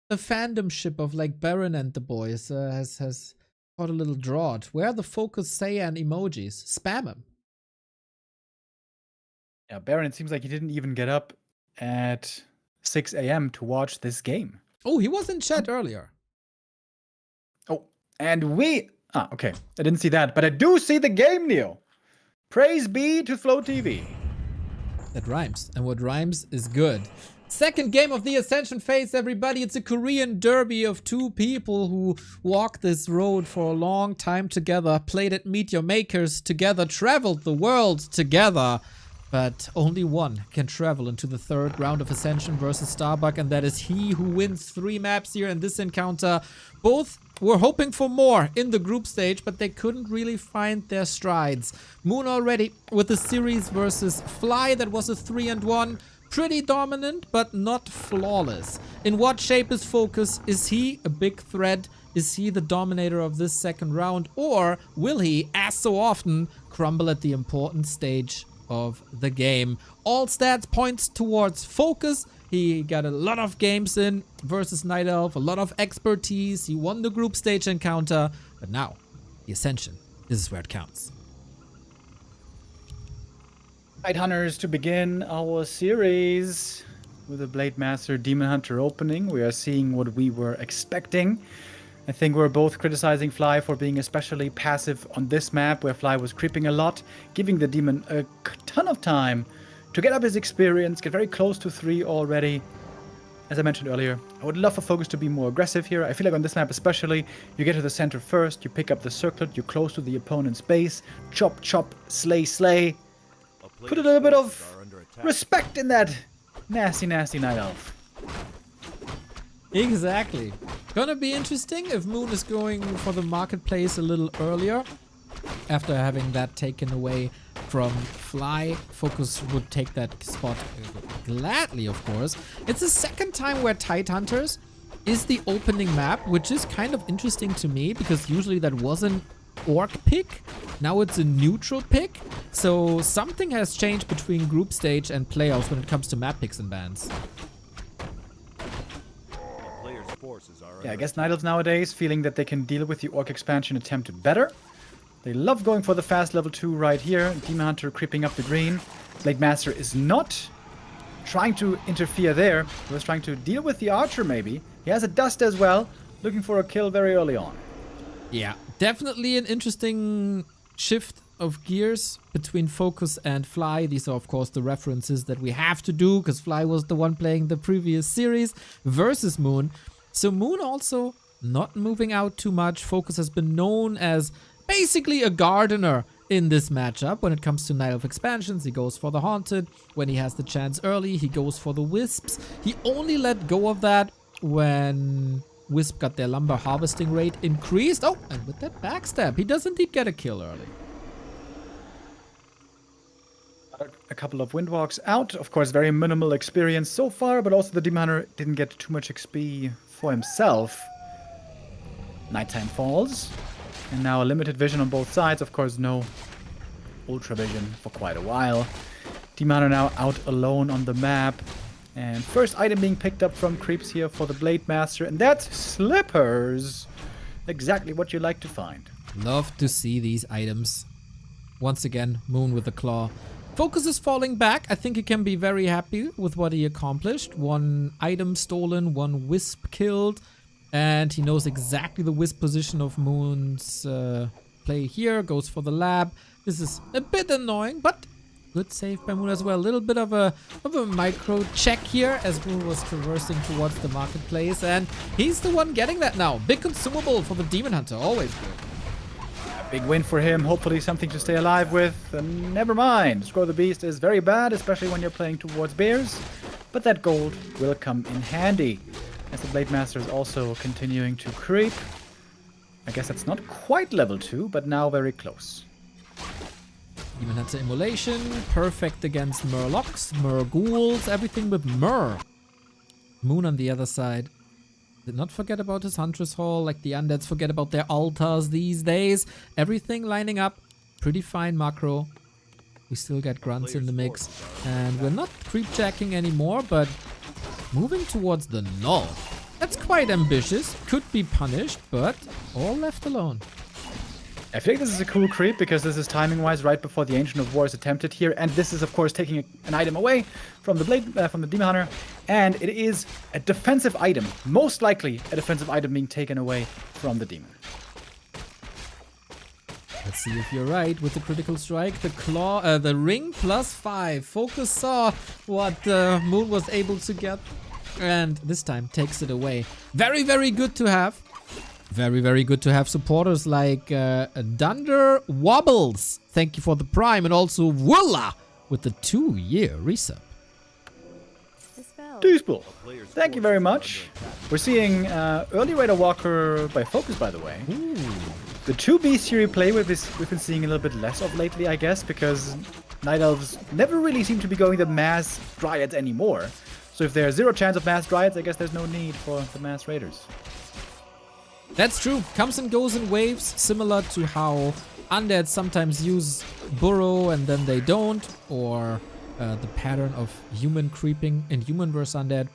the fandomship of like Baron and the boys has got a little drought. Where are the Focus Saiyan emojis? Spam them. Yeah, Baron, it seems like he didn't even get up at 6 a.m. to watch this game. Oh, he was in chat earlier. Oh, and okay. I didn't see that, but I do see the game, Neo. Praise be to Flow TV. That rhymes, and what rhymes is good. Second game of the Ascension phase, everybody. It's a Korean derby of two people who walked this road for a long time together, played at Meet Your Makers together, traveled the world together. But only one can travel into the third round of Ascension versus Starbuck, and that is he who wins 3 maps here in this encounter. Both were hoping for more in the group stage, but they couldn't really find their strides. Moon already with the series versus Fly, that was a 3-1. Pretty dominant, but not flawless. In what shape is FoCuS? Is he a big threat? Is he the dominator of this second round? Or will he, as so often, crumble at the important stage of the game? All stats points towards FoCuS. He got a lot of games in versus Night Elf, a lot of expertise. He won the group stage encounter, but now the Ascension, this is where it counts. Night Hunters to begin our series with a Blade Master Demon Hunter opening. We are seeing what we were expecting. I think we're both criticizing Fly for being especially passive on this map where Fly was creeping a lot, giving the demon a ton of time to get up his experience, get very close to 3 already. As I mentioned earlier, I would love for FoCuS to be more aggressive here. I feel like on this map especially, you get to the center first, you pick up the circlet, you're close to the opponent's base, chop, chop, slay, slay. Put a little bit of respect in that nasty, nasty Night Elf. Exactly. Gonna be interesting if Moon is going for the marketplace a little earlier. After having that taken away from Fly, FoCuS would take that spot gladly, of course. It's the second time where Tidehunters is the opening map, which is kind of interesting to me because usually that wasn't orc pick. Now it's a neutral pick. So something has changed between group stage and playoffs when it comes to map picks and bans. Yeah, I guess Night Elves nowadays feeling that they can deal with the orc expansion attempt better. They love going for the fast level 2 right here. Demon Hunter creeping up the green. Blade Master is not trying to interfere there. He was trying to deal with the archer maybe. He has a dust as well, looking for a kill very early on. Yeah, definitely an interesting shift of gears between FoCuS and Fly. These are, of course, the references that we have to do because Fly was the one playing the previous series versus Moon. So Moon also not moving out too much. FoCuS has been known as basically a gardener in this matchup. When it comes to Night Elf expansions, he goes for the Haunted. When he has the chance early, he goes for the Wisps. He only let go of that when Wisp got their lumber harvesting rate increased. Oh, and with that backstab, he does indeed get a kill early. A couple of Windwalks out. Of course, very minimal experience so far, but also the Demon Hunter didn't get too much XP for himself. Nighttime falls. And now a limited vision on both sides. Of course, no ultra vision for quite a while. Demon Hunter now out alone on the map. And first item being picked up from creeps here for the Blade Master. And that's slippers. Exactly what you like to find. Love to see these items. Once again, Moon with the claw. FoCuS is falling back. I think he can be very happy with what he accomplished. 1 item stolen, 1 Wisp killed. And he knows exactly the Wisp position of Moon's play here. Goes for the lab. This is a bit annoying, but good save by Moon as well. A little bit of a micro check here as Moon was traversing towards the marketplace. And he's the one getting that now. Big consumable for the Demon Hunter. Always good. Big win for him, hopefully something to stay alive with. Never mind, Scroll the Beast is very bad, especially when you're playing towards bears. But that gold will come in handy. As the Blade Master is also continuing to creep. I guess that's not quite level 2, but now very close. Demon Hunter Immolation, perfect against Murlocs, Murghouls, everything with Mur. Moon on the other side. Did not forget about his Huntress Hall, like the undeads forget about their altars these days. Everything lining up. Pretty fine macro. We still get grunts in the mix. And we're not creep jacking anymore, but moving towards the null. That's quite ambitious. Could be punished, but all left alone. I feel like this is a cool creep because this is timing-wise right before the Ancient of War is attempted here, and this is of course taking an item away from the from the Demon Hunter, and it is a defensive item, most likely a defensive item being taken away from the Demon. Let's see if you're right with the critical strike. The claw, the ring +5. FoCuS saw what Moon was able to get, and this time takes it away. Very, very good to have. Very, very good to have supporters like Dunder Wobbles. Thank you for the prime. And also Willa with the 2-year resub. Duisburg. Thank you very much. We're seeing early Raider Walker by FoCuS, by the way. Ooh. The 2B series play we've been seeing a little bit less of lately, I guess, because Night Elves never really seem to be going the mass Dryads anymore. So if there's 0 chance of mass Dryads, I guess there's no need for the mass Raiders. That's true. Comes and goes in waves, similar to how undead sometimes use burrow and then they don't, or the pattern of human creeping in human versus undead.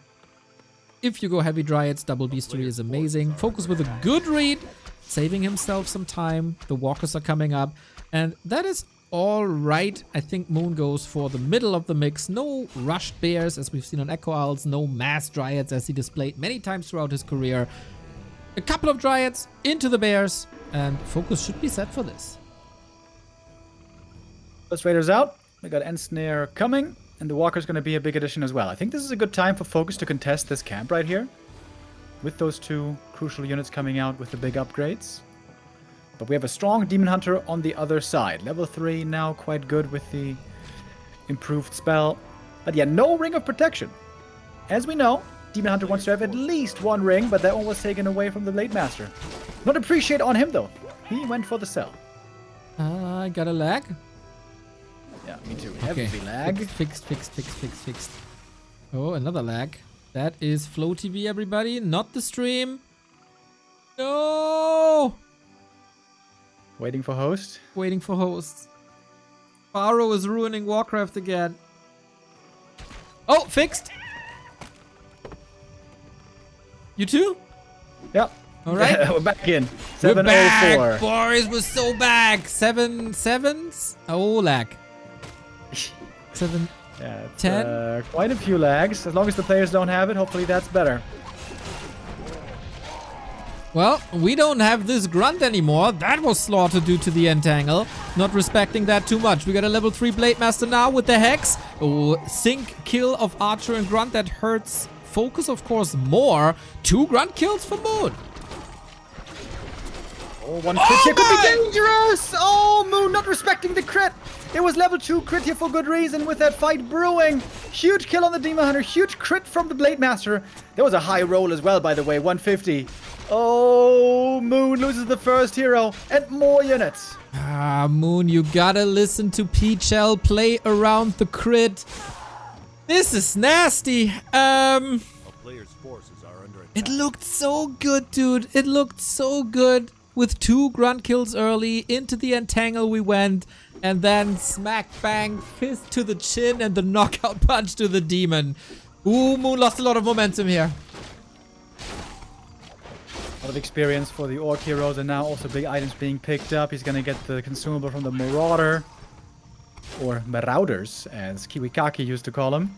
If you go heavy Dryads, double beastery is amazing. FoCuS with a good read, saving himself some time. The walkers are coming up, and that is all right. I think Moon goes for the middle of the mix. No rushed bears, as we've seen on Echo Owls. No mass dryads, as he displayed many times throughout his career. A couple of dryads into the bears, and FoCuS should be set for this. First Raiders out. We got Ensnare coming, and the Walker's going to be a big addition as well. I think this is a good time for FoCuS to contest this camp right here, with those two crucial units coming out with the big upgrades. But we have a strong Demon Hunter on the other side. Level 3 now, quite good with the improved spell. But yeah, no Ring of Protection. As we know, Demon Hunter wants to have at least one ring, but that one was taken away from the Blade Master. Not appreciate on him though. He went for the sell. I got a lag. Yeah, me too. Okay. Heavy lag. Fixed. Oh, another lag. That is Flow TV, everybody, not the stream. No! Waiting for host. Waiting for hosts. Pharaoh is ruining Warcraft again. Oh, fixed. You too? Yep. All right. We're back in. We're back, 704. boys. We're so back. 7 sevens. Oh, lag. 7. Yeah, it's, 10. Quite a few lags. As long as the players don't have it, hopefully that's better. Well, we don't have this grunt anymore. That was slaughter due to the entangle. Not respecting that too much. We got a level 3 Blade Master now with the Hex. Oh, sync kill of Archer and Grunt. That hurts FoCuS, of course, more. 2 Grunt kills for Moon. Oh, one crit here could be dangerous! Oh, Moon not respecting the crit! It was level 2 crit here for good reason with that fight brewing. Huge kill on the Demon Hunter, huge crit from the Blade Master. There was a high roll as well, by the way, 150. Oh, Moon loses the first hero and more units. Ah, Moon, you gotta listen to Peachel play around the crit. This is nasty. A player's forces are under attack. It looked so good, dude. It looked so good. With 2 grunt kills early, into the entangle we went, and then smack bang, fist to the chin, and the knockout punch to the demon. Ooh, Moon lost a lot of momentum here. A lot of experience for the Orc heroes, and now also big items being picked up. He's gonna get the consumable from the Marauder, or Marauders, as Kiwikaki used to call them.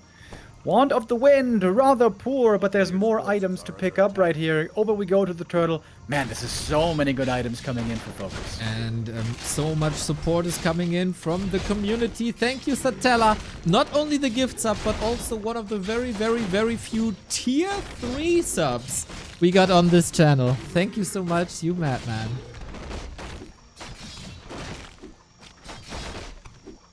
Wand of the Wind, rather poor, but there's more items to pick up right here. Over we go to the Turtle. Man, this is so many good items coming in for FoCuS. And so much support is coming in from the community. Thank you, Satella. Not only the gift sub, but also one of the very, very, very few tier 3 subs we got on this channel. Thank you so much, you madman.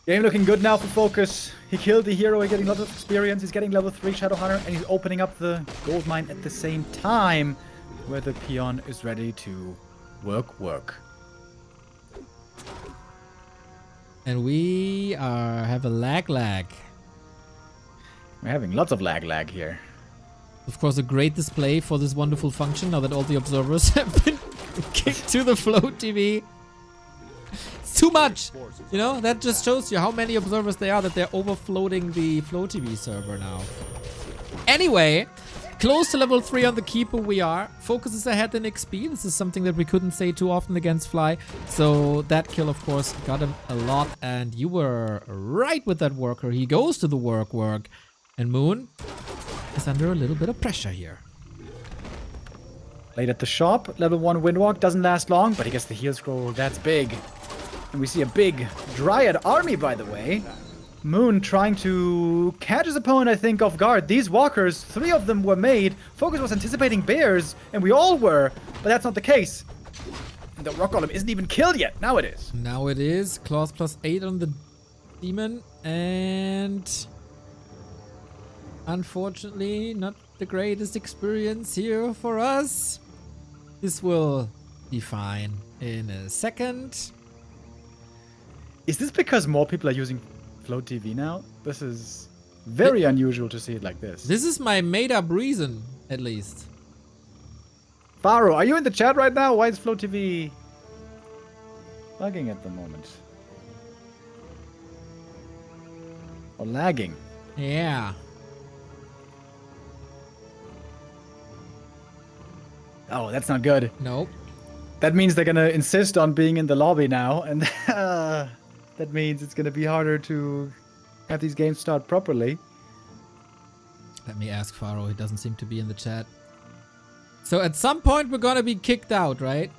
Game looking good now for FoCuS. He killed the hero, he's getting lots of experience, he's getting level 3 Shadow Hunter, and he's opening up the gold mine at the same time, where the peon is ready to work. And we have a lag. We're having lots of lag here. Of course, a great display for this wonderful function now that all the observers have been kicked to the Flow TV. It's too much! You know, that just shows you how many observers there are, that they're overfloating the Flow TV server now. Anyway, close to level 3 on the Keeper we are. FoCuS is ahead in XP. This is something that we couldn't say too often against Fly. So that kill, of course, got him a lot. And you were right with that worker. He goes to the work. And Moon is under a little bit of pressure here. Late at the shop, level 1 Windwalk doesn't last long, but he gets the heal scroll. That's big. And we see a big Dryad army, by the way. Moon trying to catch his opponent, I think, off guard. These walkers, 3 of them were made. FoCuS was anticipating bears, and we all were, but that's not the case. And the rock golem isn't even killed yet. Now it is. Now it is. Claws +8 on the demon. And unfortunately, not the greatest experience here for us. This will be fine in a second. Is this because more people are using Flow TV now? This is very unusual to see it like this. This is my made-up reason, at least. Faro, are you in the chat right now? Why is Flow TV bugging at the moment? Or lagging? Yeah. Oh, that's not good. Nope. That means they're gonna insist on being in the lobby now, and That means it's going to be harder to have these games start properly. Let me ask Faro. He doesn't seem to be in the chat. So at some point we're gonna be kicked out, right?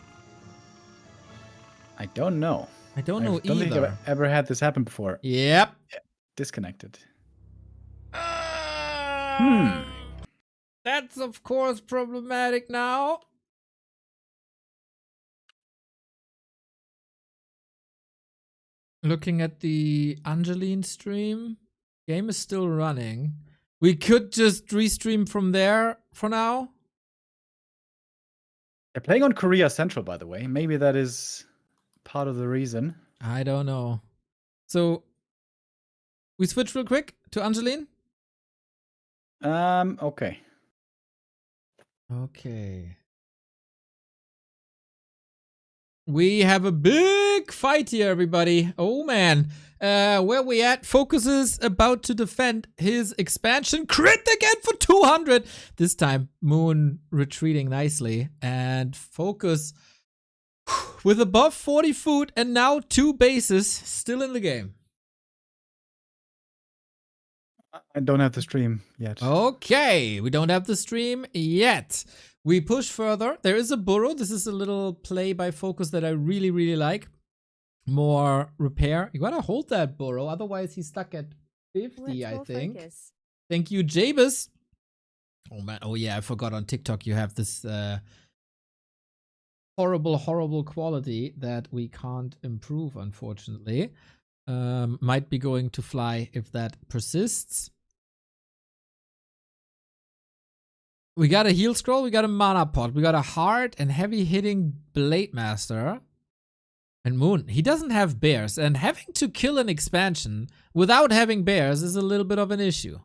I don't know. I don't know don't think either. I've ever had this happen before. Yep. Disconnected. That's of course problematic now. Looking at the Angeline stream, game is still running. We could just restream from there for now. They're playing on Korea Central, by the way. Maybe that is part of the reason. I don't know. So we switch real quick to Angeline. Okay. Okay. We have a big fight here, everybody. Oh man. Where we at? FoCuS is about to defend his expansion. Crit again for 200. This time, Moon retreating nicely. And FoCuS with above 40 food and now 2 bases still in the game. I don't have the stream yet. Okay, we don't have the stream yet. We push further. There is a burrow. This is a little play by FoCuS that I really, really like. More repair. You gotta hold that burrow, otherwise he's stuck at 50, I think. FoCuS. Thank you, Jabez. Oh man, oh yeah, I forgot on TikTok you have this horrible quality that we can't improve, unfortunately. Might be going to fly if that persists. We got a heal scroll, we got a mana pot, we got a hard and heavy hitting Blade Master. And Moon, he doesn't have bears, and having to kill an expansion without having bears is a little bit of an issue.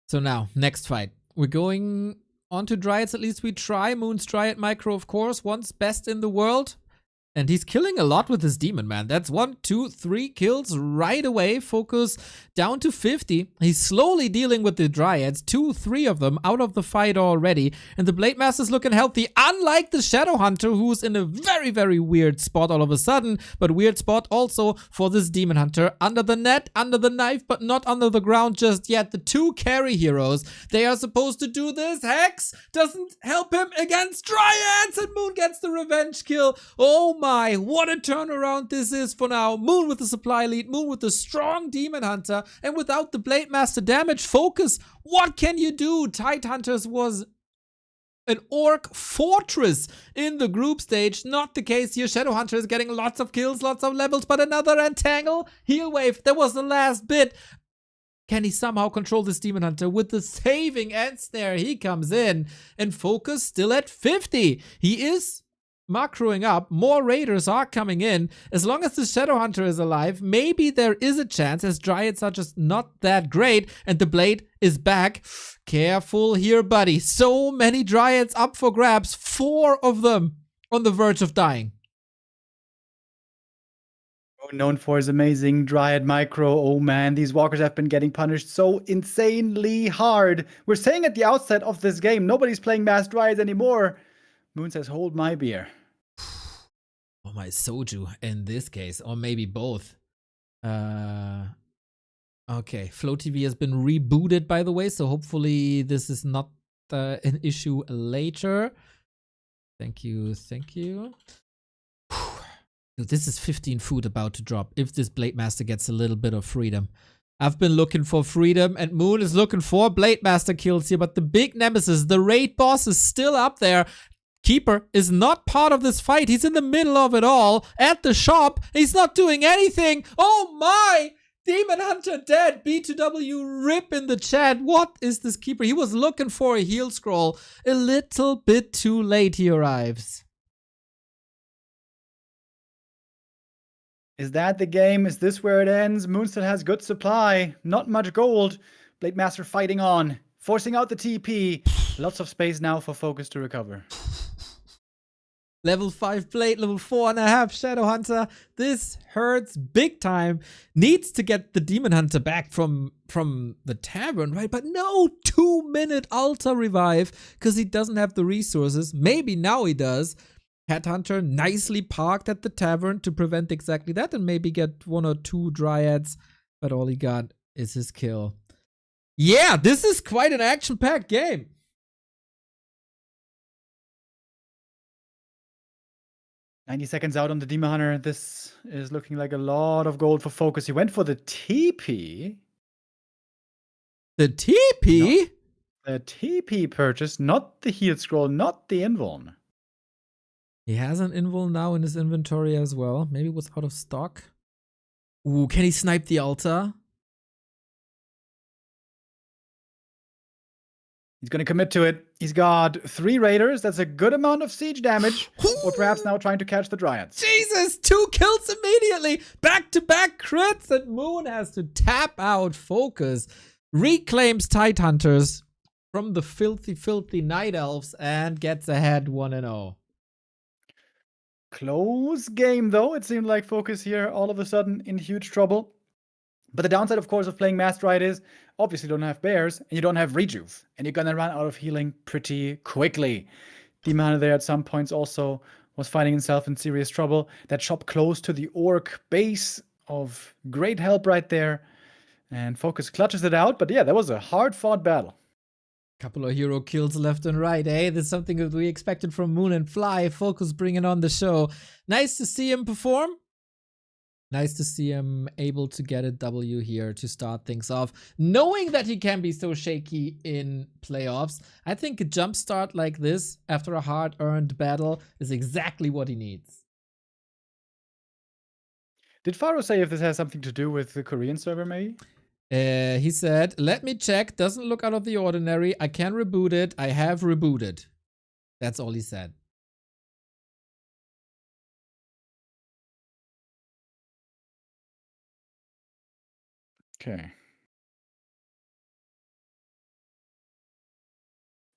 So now, next fight. We're going on to Dryads, at least we try. Moon's Dryad Micro, of course, once best in the world. And he's killing a lot with his demon, man. That's 1, 2, 3 kills right away. FoCuS down to 50. He's slowly dealing with the Dryads. 2, 3 of them out of the fight already. And the Blade Master's looking healthy. Unlike the Shadow Hunter, who's in a very, very weird spot all of a sudden. But weird spot also for this Demon Hunter. Under the net, under the knife, but not under the ground just yet. The 2 carry heroes, they are supposed to do this. Hex doesn't help him against Dryads. And Moon gets the revenge kill. Oh my, what a turnaround this is for now. Moon with the supply lead, Moon with the strong Demon Hunter, and without the Blade Master damage, FoCuS, what can you do? Tidehunters was an orc fortress in the group stage. Not the case here. Shadowhunter is getting lots of kills, lots of levels, but another entangle. Heal wave, that was the last bit. Can he somehow control this Demon Hunter with the saving end snare? He comes in, and FoCuS still at 50. He is macroing up. More raiders are coming in. As long as the Shadow Hunter is alive, maybe there is a chance, as Dryads are just not that great, and the blade is back. Careful here, buddy. So many Dryads up for grabs. 4 of them on the verge of dying. Known for his amazing Dryad Micro. Oh man, these walkers have been getting punished so insanely hard. We're saying at the outset of this game, nobody's playing Mass Dryads anymore. Moon says, hold my beer. Oh, my soju in this case, or maybe both. Okay, Flow TV has been rebooted, by the way, so hopefully this is not an issue later. Thank you, thank you. Dude, this is 15 food about to drop if this Blade Master gets a little bit of freedom. I've been looking for freedom, and Moon is looking for Blade Master kills here, but the big nemesis, the raid boss, is still up there. Keeper is not part of this fight. He's in the middle of it all at the shop. He's not doing anything. Oh my! Demon Hunter dead. B2W rip in the chat. What is this Keeper? He was looking for a heal scroll. A little bit too late he arrives. Is that the game? Is this where it ends? Moon still has good supply. Not much gold. Blade Master fighting on. Forcing out the TP. Lots of space now for FoCuS to recover. Level 5 Blade, level 4.5 Shadow Hunter. This hurts big time. Needs to get the Demon Hunter back from the tavern, right? But no, 2-minute Alta revive because he doesn't have the resources. Maybe now he does. Headhunter nicely parked at the tavern to prevent exactly that and maybe get 1 or 2 Dryads, but all he got is his kill. Yeah, this is quite an action-packed game. "90 seconds out on the Demon Hunter. This is looking like a lot of gold for FoCuS. He went for the TP. The TP? The TP purchase, not the heal scroll, not the invuln. He has an invul now in his inventory as well. Maybe it was out of stock. Ooh, can he snipe the altar? He's going to commit to it. He's got 3 raiders. That's a good amount of siege damage. Or perhaps now trying to catch the Dryads. Jesus, 2 kills immediately. Back-to-back crits, and Moon has to tap out FoCuS. Reclaims Tidehunters from the filthy, filthy Night Elves and gets ahead 1-0. Close game, though. It seemed like FoCuS here all of a sudden in huge trouble. But the downside, of course, of playing Master Rite is obviously you don't have bears and you don't have rejuve. And you're going to run out of healing pretty quickly. Demon Hunter there at some points also was finding himself in serious trouble. That shop close to the Orc base of great help right there. And FoCuS clutches it out. But yeah, that was a hard-fought battle. Couple of hero kills left and right, eh? That's something that we expected from Moon and Fly. FoCuS bringing on the show. Nice to see him perform. Nice to see him able to get a W here to start things off. Knowing that he can be so shaky in playoffs, I think a jump start like this after a hard-earned battle is exactly what he needs. Did Faro say if this has something to do with the Korean server, maybe? He said, "Let me check. Doesn't look out of the ordinary. I can reboot it. I have rebooted." That's all he said. Okay.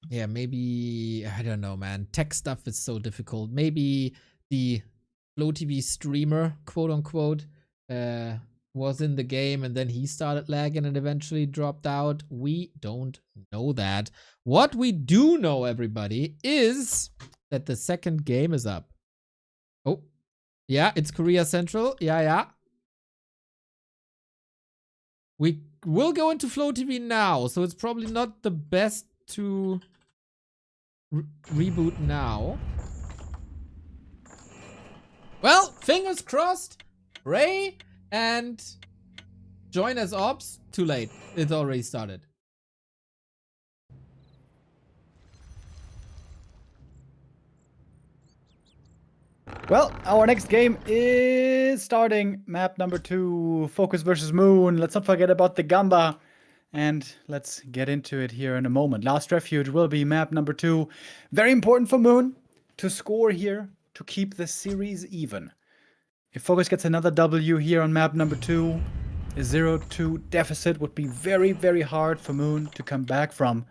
Yeah, maybe, I don't know, man. Tech stuff is so difficult. Maybe the Flow TV streamer, quote unquote, was in the game and then he started lagging and eventually dropped out. We don't know that. What we do know, everybody, is that the second game is up. Oh, yeah, it's Korea Central. Yeah. We will go into Flow TV now, so it's probably not the best to reboot now. Well, fingers crossed. Ray and join as ops. Too late. It's already started. Well, our next game is starting. Map number 2, FoCuS versus Moon. Let's not forget about the Gamba. And let's get into it here in a moment. Last Refuge will be map number 2. Very important for Moon to score here to keep the series even. If FoCuS gets another W here on map number 2, a 0-2 deficit would be very, very hard for Moon to come back from.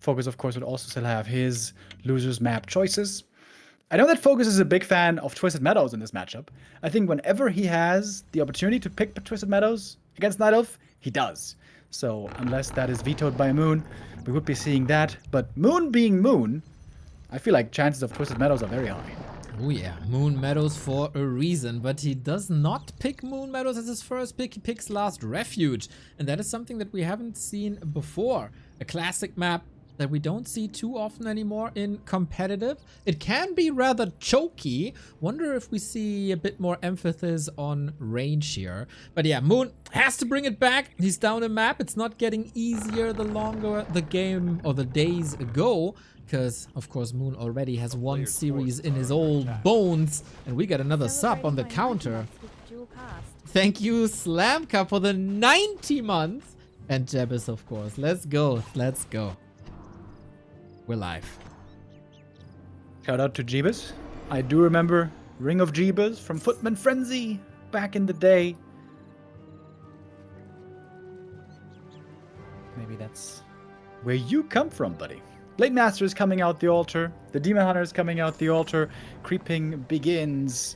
FoCuS, of course, would also still have his losers map choices. I know that FoCuS is a big fan of Twisted Meadows in this matchup. I think whenever he has the opportunity to pick Twisted Meadows against Night Elf, he does. So unless that is vetoed by Moon, we would be seeing that. But Moon being Moon, I feel like chances of Twisted Meadows are very high. Oh yeah, Moon Meadows for a reason, but he does not pick Moon Meadows as his first pick. He picks Last Refuge, and that is something that we haven't seen before. A classic map that we don't see too often anymore in competitive. It can be rather choky. Wonder if we see a bit more emphasis on range here. But yeah, Moon has to bring it back. He's down a map. It's not getting easier the longer the game or the days go, because of course Moon already has one series in his old bones, and we got another sub on the counter. Thank you, Slamka, for the 90 months. And Jebus, of course. Let's go. Let's go. We're live. Shout out to Jeebus. I do remember Ring of Jeebus from Footman Frenzy back in the day. Maybe that's where you come from, buddy. Blade Master is coming out the altar. The Demon Hunter is coming out the altar. Creeping begins.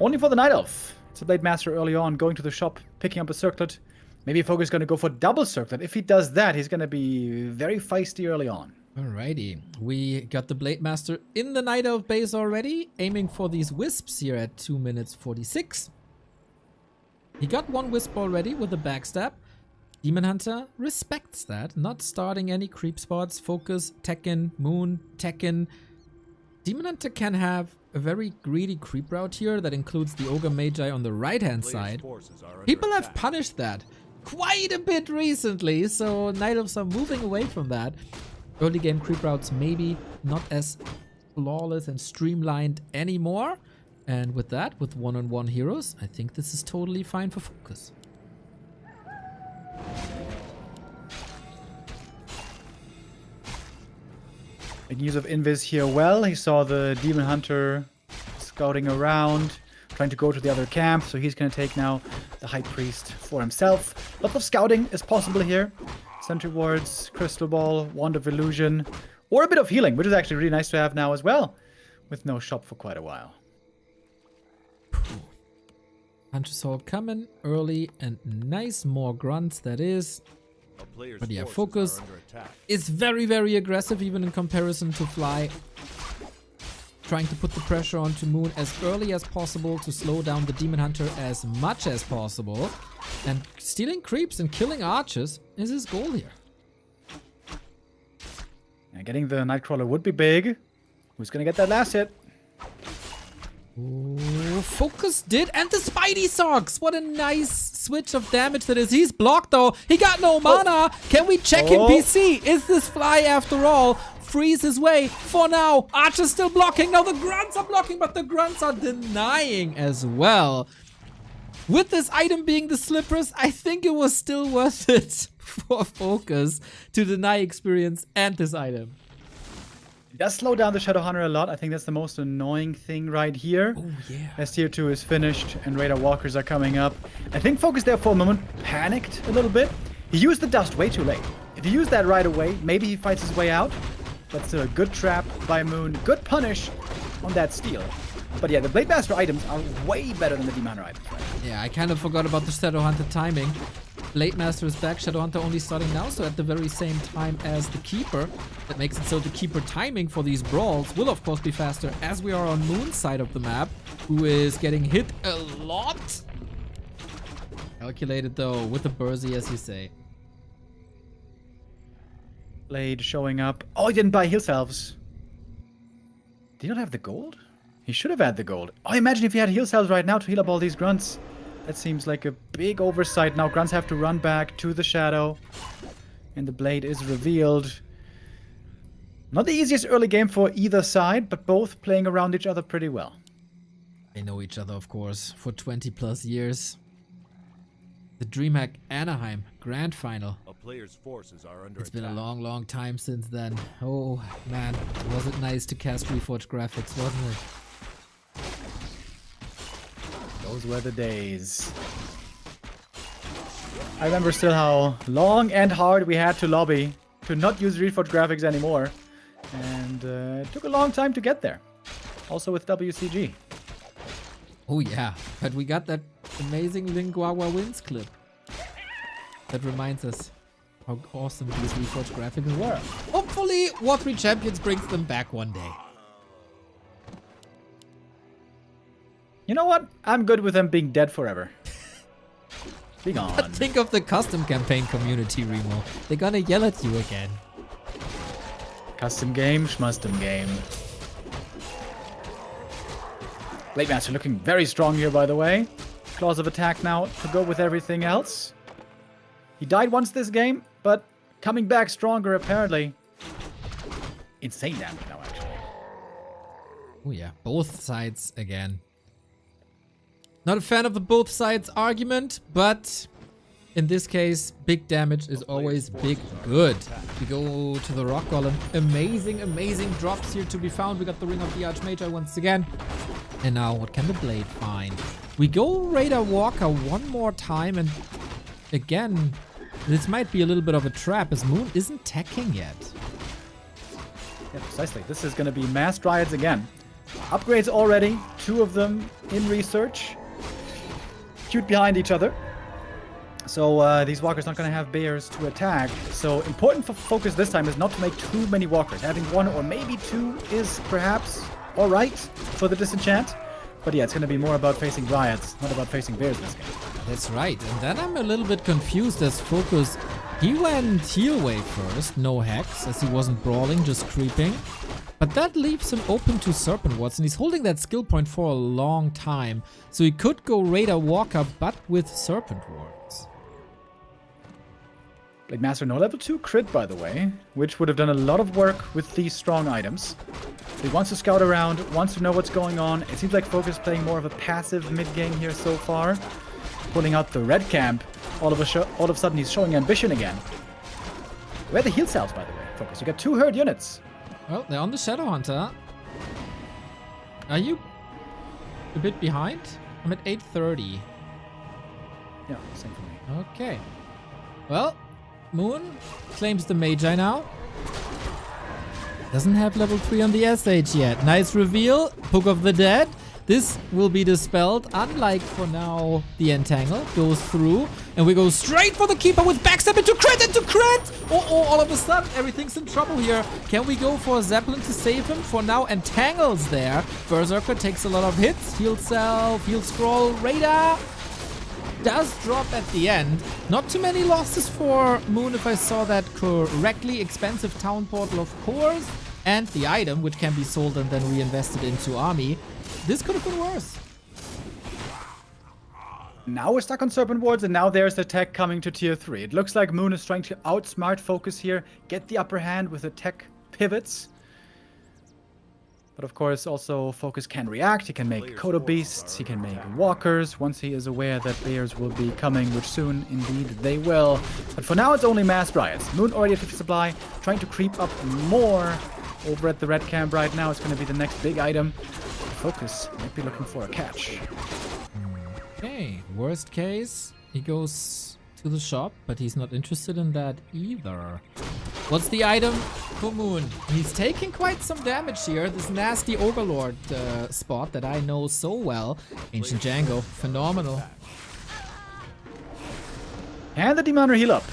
Only for the Night Elf. It's a Blade Master early on, going to the shop, picking up a circlet. Maybe FoCuS is going to go for double circlet. If he does that, he's going to be very feisty early on. Alrighty, we got the Blade Master in the Night Elf base already, aiming for these wisps here at 2 minutes 46. He got one wisp already with a backstab. Demon Hunter respects that, not starting any creep spots. FoCuS, Tekken, Moon, Tekken. Demon Hunter can have a very greedy creep route here that includes the Ogre Magi on the right-hand side. People have punished that quite a bit recently, so Night Elves are moving away from that. Early game creep routes maybe not as flawless and streamlined anymore. And with that, with one-on-one heroes, I think this is totally fine for FoCuS. Making use of Invis here well. He saw the Demon Hunter scouting around, trying to go to the other camp, so he's going to take now the High Priest for himself. Lots of scouting is possible here. Sentry Wards, Crystal Ball, Wand of Illusion, or a bit of healing, which is actually really nice to have now as well, with no shop for quite a while. Hunter's Hall coming early and nice, more grunts that is. But yeah, FoCuS is very, very aggressive even in comparison to Fly. Trying to put the pressure onto Moon as early as possible to slow down the Demon Hunter as much as possible. And stealing creeps and killing archers is his goal here. And getting the Nightcrawler would be big. Who's going to get that last hit? Ooh, FoCuS did, and the Spidey Socks! What a nice switch of damage that is. He's blocked though. He got no mana. Can we check in PC? Is this Fly after all? Freeze his way for now. Archer's still blocking. Now the grunts are blocking, but the grunts are denying as well. With this item being the slippers, I think it was still worth it for FoCuS to deny experience and this item. It does slow down the Shadow Hunter a lot. I think that's the most annoying thing right here. Oh, yeah. As tier 2 is finished and Raider Walkers are coming up. I think FoCuS there for a moment panicked a little bit. He used the dust way too late. If he used that right away, maybe he fights his way out. But still a good trap by Moon. Good punish on that steal. But yeah, the Blade Master items are way better than the Demon Hunter items. Right? Yeah, I kind of forgot about the Shadow Hunter timing. Blade Master is back, Shadow Hunter only starting now, so at the very same time as the Keeper. That makes it so the Keeper timing for these brawls will of course be faster as we are on Moon's side of the map, who is getting hit a lot. Calculated though, with the Bursey as you say. Blade showing up. Oh, he didn't buy heal salves. Did he not have the gold? He should have had the gold. Oh, imagine if he had heal salves right now to heal up all these grunts. That seems like a big oversight. Now grunts have to run back to the shadow. And the blade is revealed. Not the easiest early game for either side, but both playing around each other pretty well. They know each other, of course, for 20 plus years. The DreamHack Anaheim Grand Final. A player's forces are under It's been a attack. long, long time since then. Oh, man. Was it nice to cast Reforged graphics, wasn't it? Those were the days. I remember still how long and hard we had to lobby to not use Reforged graphics anymore. And it took a long time to get there. Also with WCG. Oh, yeah. But we got that amazing Linguawa wins clip. That reminds us how awesome these Reforged graphics were. Hopefully, War 3 Champions brings them back one day. You know what? I'm good with them being dead forever. Be gone. But think of the custom campaign community, Remo. They're gonna yell at you again. Custom game, schmustum game. Blade Master looking very strong here, by the way. Claws of attack now to go with everything else. He died once this game, but coming back stronger apparently. Insane damage now, actually. Oh yeah, both sides again. Not a fan of the both sides argument, but in this case, big damage is always big good. We go to the Rock Golem. Amazing, amazing drops here to be found. We got the Ring of the Archmage once again. And now, what can the Blade find? We go Raider Walker one more time, and again, this might be a little bit of a trap, as Moon isn't teching yet. Yeah, precisely. This is going to be mass Dryads again. Upgrades already, 2 of them in research. Cute behind each other. So these walkers not going to have bears to attack. So important for FoCuS this time is not to make too many walkers. Having one or maybe two is perhaps all right for the disenchant. But yeah, it's going to be more about facing Dryads, not about facing bears this game. That's right. And then I'm a little bit confused as FoCuS. He went heal wave first, no hex, as he wasn't brawling, just creeping. But that leaves him open to Serpent Wards, and he's holding that skill point for a long time. So he could go Raider Walker, but with Serpent Wards. Blade Master no level 2 crit, by the way, which would have done a lot of work with these strong items. He wants to scout around, wants to know what's going on. It seems like FoCuS playing more of a passive mid-game here so far. Pulling out the red camp, all of a sudden he's showing ambition again. Where are the heal cells, by the way, FoCuS? You got 2 herd units. Well, they're on the Shadow Hunter. Are you a bit behind? I'm at 830. Yeah, same for me. Okay. Well, Moon claims the Magi now. Doesn't have level 3 on the SH yet. Nice reveal. Book of the Dead. This will be dispelled, unlike for now the Entangle. Goes through, and we go straight for the Keeper with backstab into crit! Oh, all of a sudden, everything's in trouble here. Can we go for a Zeppelin to save him? For now, Entangle's there. Berserker takes a lot of hits. Heal Self, Heal Scroll, Raider does drop at the end. Not too many losses for Moon, if I saw that correctly. Expensive Town Portal, of course. And the item, which can be sold and then reinvested into army. This could have been worse. Now we're stuck on Serpent Wards, and now there's the tech coming to tier 3. It looks like Moon is trying to outsmart FoCuS here, get the upper hand with the tech pivots. But of course, also FoCuS can react. He can make Kodo Beasts, he can make Walkers, once he is aware that bears will be coming, which soon indeed they will. But for now, it's only Mass Dryads. Moon already at 50 supply, trying to creep up more over at the red camp right now. It's going to be the next big item. FoCuS might be looking for a catch. Okay, worst case, he goes to the shop, but he's not interested in that either. What's the item for Moon? He's taking quite some damage here. This nasty Overlord spot that I know so well. Ancient Django, phenomenal. And the Demon heal up.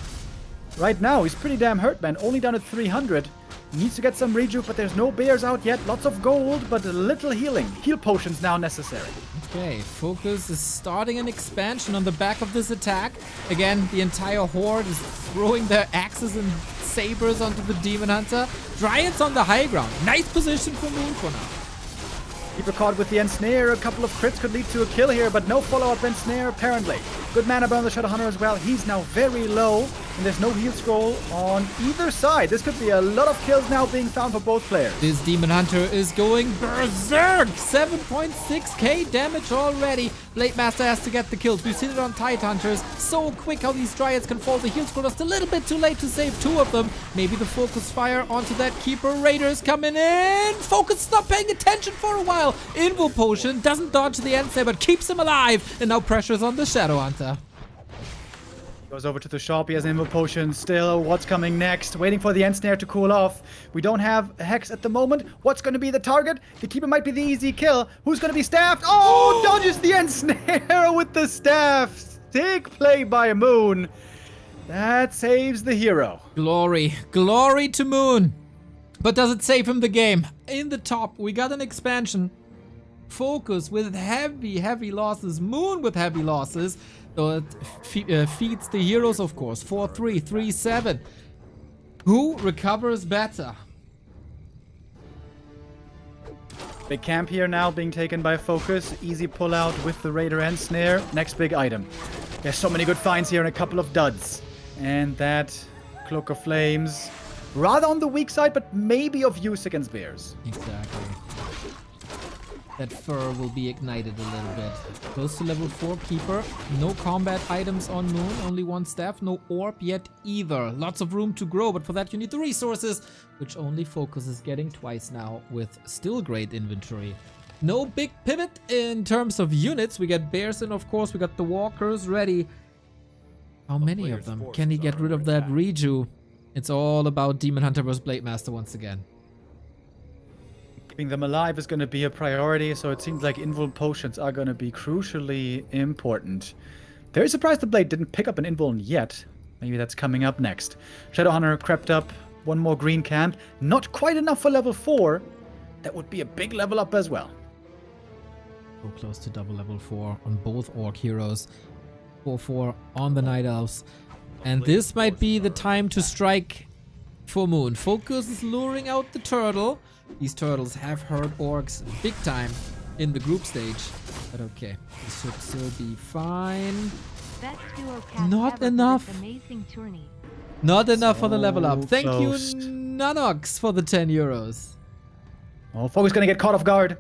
Right now, he's pretty damn hurt, man. Only down at 300. Needs to get some rejuve, but there's no bears out yet. Lots of gold, but a little healing. Heal potions now necessary. Okay, FoCuS is starting an expansion on the back of this attack. Again, the entire horde is throwing their axes and sabers onto the Demon Hunter. Dryads on the high ground. Nice position for Moon for now. Keeper caught with the Ensnare. A couple of crits could lead to a kill here, but no follow-up Ensnare apparently. Good mana burn on the Shadow Hunter as well. He's now very low, and there's no heal scroll on either side. This could be a lot of kills now being found for both players. This Demon Hunter is going berserk! 7.6k damage already. Blade Master has to get the kills. We've seen it on Tide Hunters. So quick how these Dryads can fall. The heal scroll just a little bit too late to save 2 of them. Maybe the FoCuS fire onto that Keeper. Raiders coming in. FoCuS not paying attention for a while. Invo Potion doesn't dodge the end but keeps him alive. And now pressure's on the Shadow Hunter. Goes over to the shop. He has an Invo Potion still. What's coming next? Waiting for the Ensnare to cool off. We don't have a Hex at the moment. What's going to be the target? The Keeper might be the easy kill. Who's going to be staffed? Oh, dodges the Ensnare with the staff. Sick play by Moon. That saves the hero. Glory. Glory to Moon. But does it save him the game? In the top, we got an expansion. FoCuS with heavy losses. Moon with heavy losses. So it feeds the heroes, of course. 4-3, 3-7. Who recovers better? Big camp here now being taken by FoCuS. Easy pull out with the Raider and Snare. Next big item. There's so many good finds here and a couple of duds. And that Cloak of Flames. Rather on the weak side, but maybe of use against bears. Exactly. That fur will be ignited a little bit. Close to level 4 Keeper. No combat items on Moon. Only 1 staff. No orb yet either. Lots of room to grow, but for that you need the resources, which only FoCuS is getting twice now with still great inventory. No big pivot in terms of units. We get bears in, of course. We got the walkers ready. How many of them? Can he get rid of that reju? It's all about Demon Hunter vs. Blade Master once again. Keeping them alive is going to be a priority, so it seems like invul potions are going to be crucially important. Very surprised the Blade didn't pick up an invuln yet. Maybe that's coming up next. Shadowhunter crept up. One more green camp. Not quite enough for level 4. That would be a big level up as well. So close to double level 4 on both Orc heroes. 4-4 on the Night Elves. And this might be the time to strike for Moon. FoCuS is luring out the turtle. These turtles have hurt Orcs big time in the group stage. But okay, this should still be fine. Best duo cast Not ever for enough. this amazing tourney. Not enough for the level up. So Thank close. you, Nanox, for the 10 euros. Oh, FoCuS gonna get caught off guard.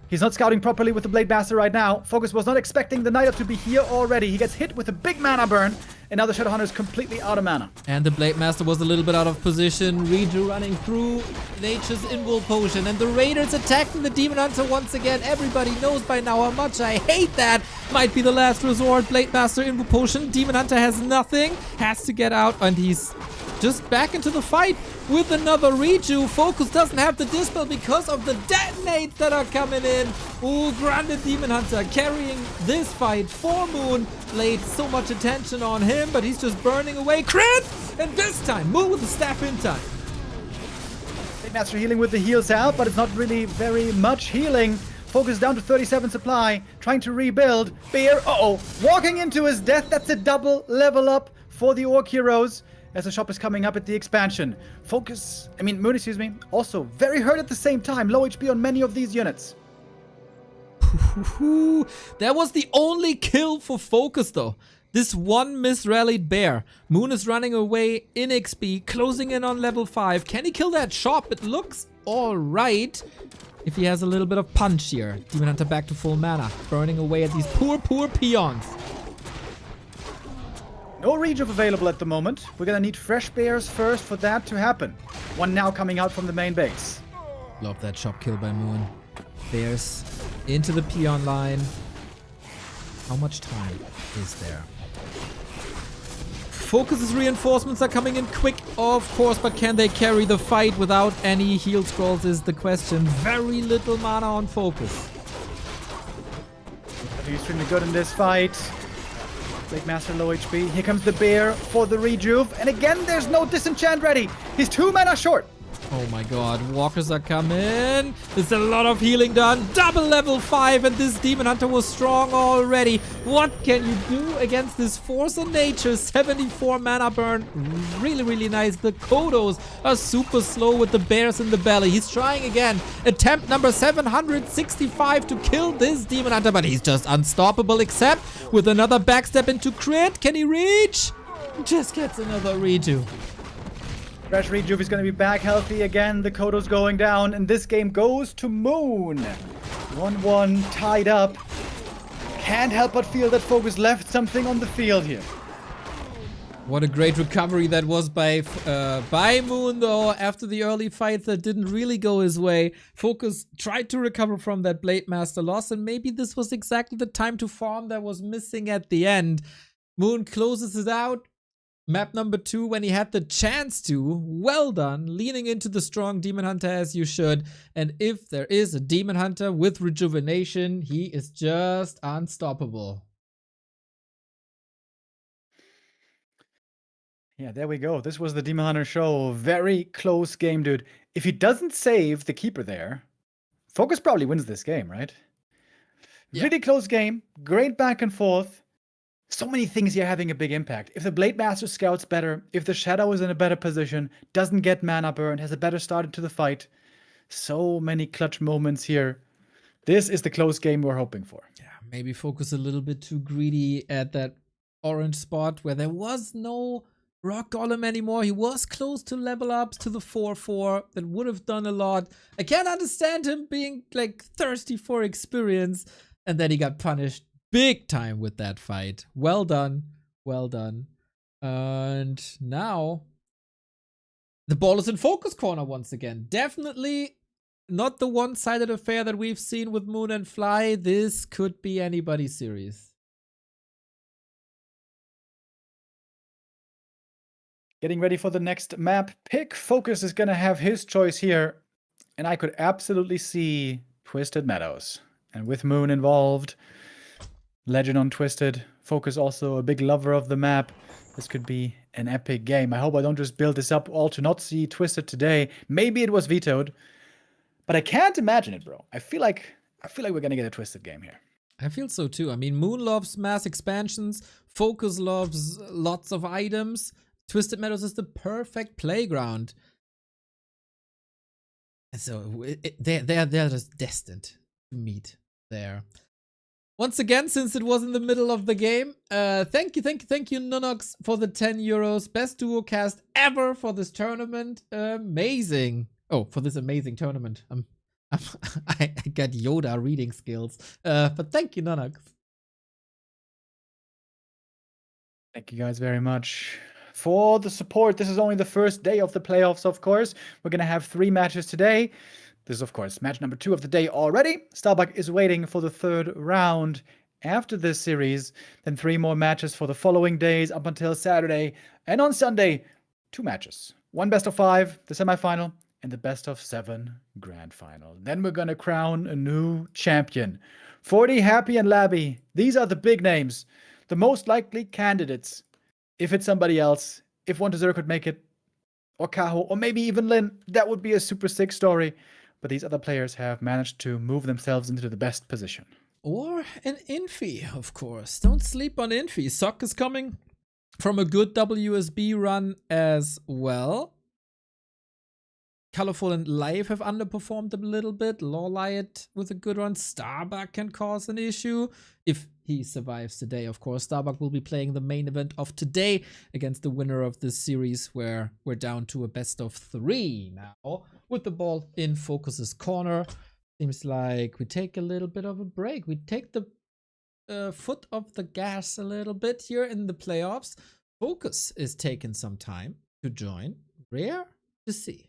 He's not scouting properly with the Blade Master right now. FoCuS was not expecting the Night Elf to be here already. He gets hit with a big mana burn, and now the Shadowhunter is completely out of mana. And the Blade Master was a little bit out of position. Reju running through Nature's Invul Potion. And the Raiders attacking the Demon Hunter once again. Everybody knows by now how much I hate that. Might be the last resort. Blade Master Invul Potion. Demon Hunter has nothing. Has to get out. And he's just back into the fight with another Reju. FoCuS doesn't have the Dispel because of the detonates that are coming in. Ooh, Grounded Demon Hunter carrying this fight for Moon. Laid so much attention on him, but he's just burning away. Crit! And this time, Moon with the staff in time. Blade Master healing with the heals out, but it's not really very much healing. FoCuS down to 37 supply, trying to rebuild. Bear, walking into his death. That's a double level up for the Orc heroes. As the shop is coming up at the expansion. Moon, excuse me, also very hurt at the same time. Low HP on many of these units. That was the only kill for FoCuS though. This one misrallied bear. Moon is running away in XP, closing in on level 5. Can he kill that shop? It looks alright. If he has a little bit of punch here. Demon Hunter back to full mana. Burning away at these poor peons. No Rejuve available at the moment. We're gonna need fresh bears first for that to happen. One now coming out from the main base. Love that shop kill by Moon. Bears into the peon line. How much time is there? FoCuS's reinforcements are coming in quick, of course, but can they carry the fight without any heal scrolls is the question. Very little mana on FoCuS. He's extremely good in this fight. Blade Master low HP. Here comes the bear for the Rejuve. And again, there's no disenchant ready. He's 2 mana short. Oh my god, walkers are coming. There's a lot of healing done. Double level 5 and this Demon Hunter was strong already. What can you do against this Force of Nature? 74 mana burn. Really, really nice. The Kodos are super slow with the bears in the belly. He's trying again. Attempt number 765 to kill this Demon Hunter, but he's just unstoppable except with another backstep into crit. Can he reach? Just gets another redo. Fresh Rejuve is going to be back healthy again. The Kodo's going down, and this game goes to Moon. 1-1 tied up. Can't help but feel that FoCuS left something on the field here. What a great recovery that was by Moon, though. After the early fight that didn't really go his way, FoCuS tried to recover from that Blade Master loss, and maybe this was exactly the time to farm that was missing at the end. Moon closes it out. Map number 2 when he had the chance to. Well done. Leaning into the strong Demon Hunter as you should. And if there is a Demon Hunter with Rejuvenation, he is just unstoppable. Yeah, there we go. This was the Demon Hunter show. Very close game, dude. If he doesn't save the keeper there, FoCuS probably wins this game, right? Yeah. Really close game. Great back and forth. So many things here having a big impact. If the Blade Master scouts better, if the Shadow is in a better position, doesn't get mana burn, has a better start into the fight. So many clutch moments here. This is the close game we're hoping for. Yeah, maybe FoCuS a little bit too greedy at that orange spot where there was no Rock Golem anymore. He was close to level ups to the 4-4. That would have done a lot. I can't understand him being like thirsty for experience. And then he got punished big time with that fight. Well done. Well done. And now the ball is in FoCuS corner once again. Definitely not the one-sided affair that we've seen with Moon and Fly. This could be anybody's series. Getting ready for the next map pick. FoCuS is going to have his choice here. And I could absolutely see Twisted Meadows. And with Moon involved, Legend on Twisted. FoCuS also a big lover of the map. This could be an epic game. I hope I don't just build this up all to not see Twisted today. Maybe it was vetoed, but I can't imagine it, bro. I feel like we're gonna get a Twisted game here. I feel so too. I mean, Moon loves mass expansions. FoCuS loves lots of items. Twisted Meadows is the perfect playground. And so they're just destined to meet there. Once again, since it was in the middle of the game, thank you, Nunox, for the 10 euros. Best duo cast ever for this tournament. Amazing. Oh, for this amazing tournament. I got Yoda reading skills. But thank you, Nunox. Thank you guys very much for the support. This is only the first day of the playoffs, of course. We're going to have 3 matches today. This is, of course, match number 2 of the day already. Starbuck is waiting for the 3rd round after this series. Then 3 more matches for the following days up until Saturday. And on Sunday, 2 matches. 1 best of 5, the semifinal, and the best of 7 grand final. Then we're going to crown a new champion. 40, Happy, and Labby. These are the big names. The most likely candidates. If it's somebody else, if 1-0 could make it, or Kaho, or maybe even Lin, that would be a super sick story. But these other players have managed to move themselves into the best position. Or an Infi, of course. Don't sleep on Infi. Sock is coming from a good WSB run as well. Colorful and Live have underperformed a little bit. Lawliot with a good run. Starbuck can cause an issue if he survives today. Of course, Starbuck will be playing the main event of today against the winner of this series, where we're down to a best of 3 now with the ball in FoCuS's corner. Seems like we take a little bit of a break. We take the foot off the gas a little bit here in the playoffs. FoCuS is taking some time to join. Rare to see.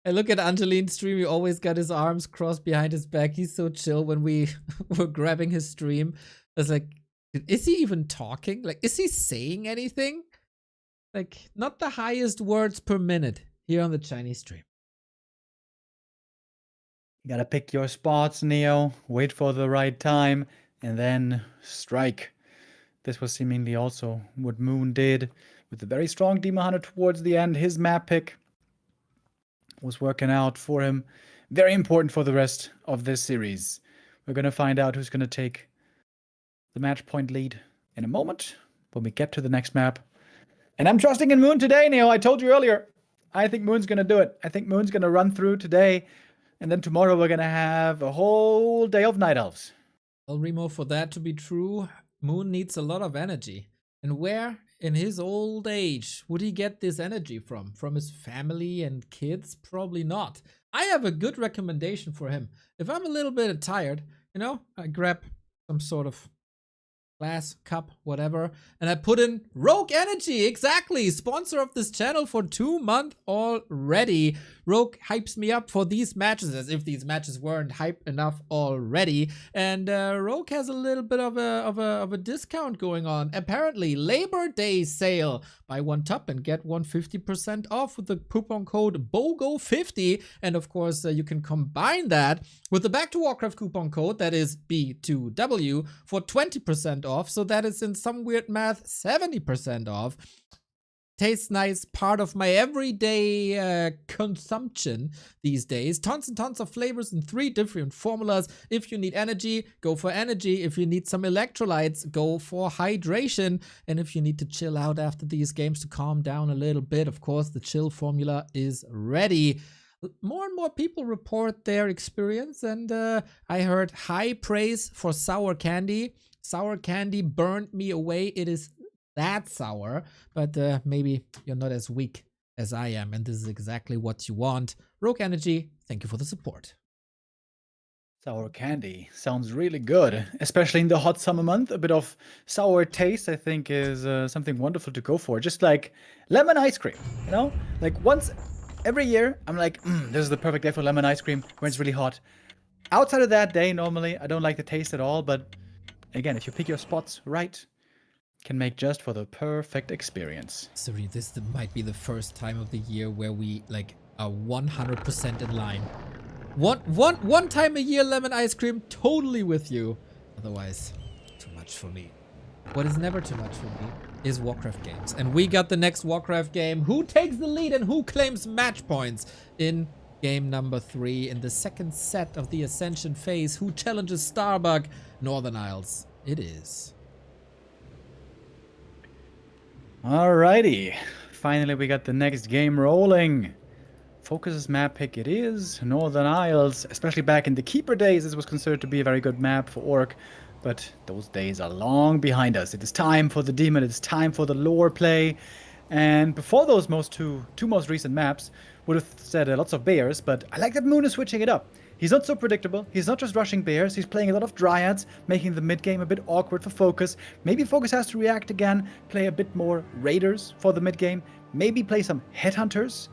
I look at Angeline's stream. He always got his arms crossed behind his back. He's so chill when we were grabbing his stream. I was like, is he even talking? Like, is he saying anything? Like, not the highest words per minute here on the Chinese stream. You gotta pick your spots, Neo. Wait for the right time, and then strike. This was seemingly also what Moon did with the very strong Demon Hunter towards the end. His map pick was working out for him. Very important for the rest of this series. We're going to find out who's going to take the match point lead in a moment when we get to the next map. And I'm trusting in Moon today, Neo. I told you earlier. I think Moon's going to do it. I think Moon's going to run through today. And then tomorrow we're going to have a whole day of Night Elves. Well, Remo, for that to be true, Moon needs a lot of energy. And where in his old age would he get this energy from? From his family and kids? Probably not. I have a good recommendation for him. If I'm a little bit tired, you know, I grab some sort of glass, cup, whatever, and I put in Rogue Energy. Exactly. Sponsor of this channel for 2 months already. Rogue hypes me up for these matches, as if these matches weren't hype enough already. And Rogue has a little bit of a discount going on. Apparently, Labor Day sale. Buy 1 tub and get 150% off with the coupon code BOGO50. And of course, you can combine that with the Back to Warcraft coupon code, that is B2W, for 20% off. So that is, in some weird math, 70% off. Tastes nice, part of my everyday consumption these days. Tons and tons of flavors in 3 different formulas. If you need energy, go for energy. If you need some electrolytes, go for hydration. And if you need to chill out after these games to calm down a little bit, of course, the chill formula is ready. More and more people report their experience, and I heard high praise for sour candy. Sour candy burned me away. It is that sour, but maybe you're not as weak as I am, and this is exactly what you want. Rogue Energy, thank you for the support. Sour candy sounds really good, especially in the hot summer month. A bit of sour taste, I think, is something wonderful to go for. Just like lemon ice cream, you know? Like once every year, I'm like, this is the perfect day for lemon ice cream when it's really hot. Outside of that day, normally, I don't like the taste at all, but again, if you pick your spots right, can make just for the perfect experience. Sorry, this might be the first time of the year where we like are 100% in line. One time a year lemon ice cream, totally with you. Otherwise, too much for me. What is never too much for me is Warcraft games. And we got the next Warcraft game. Who takes the lead and who claims match points in game number 3 in the second set of the Ascension phase? Who challenges Starbuck? Northern Isles. It is. Alrighty. Finally, we got the next game rolling. FoCuS's map pick it is. Northern Isles, especially back in the Keeper days, this was considered to be a very good map for Orc. But those days are long behind us. It is time for the Demon. It is time for the lore play. And before those two most recent maps, would have said lots of bears, but I like that Moon is switching it up. He's not so predictable. He's not just rushing bears. He's playing a lot of dryads, making the mid game a bit awkward for FoCuS. Maybe FoCuS has to react again, play a bit more raiders for the mid game. Maybe play some headhunters.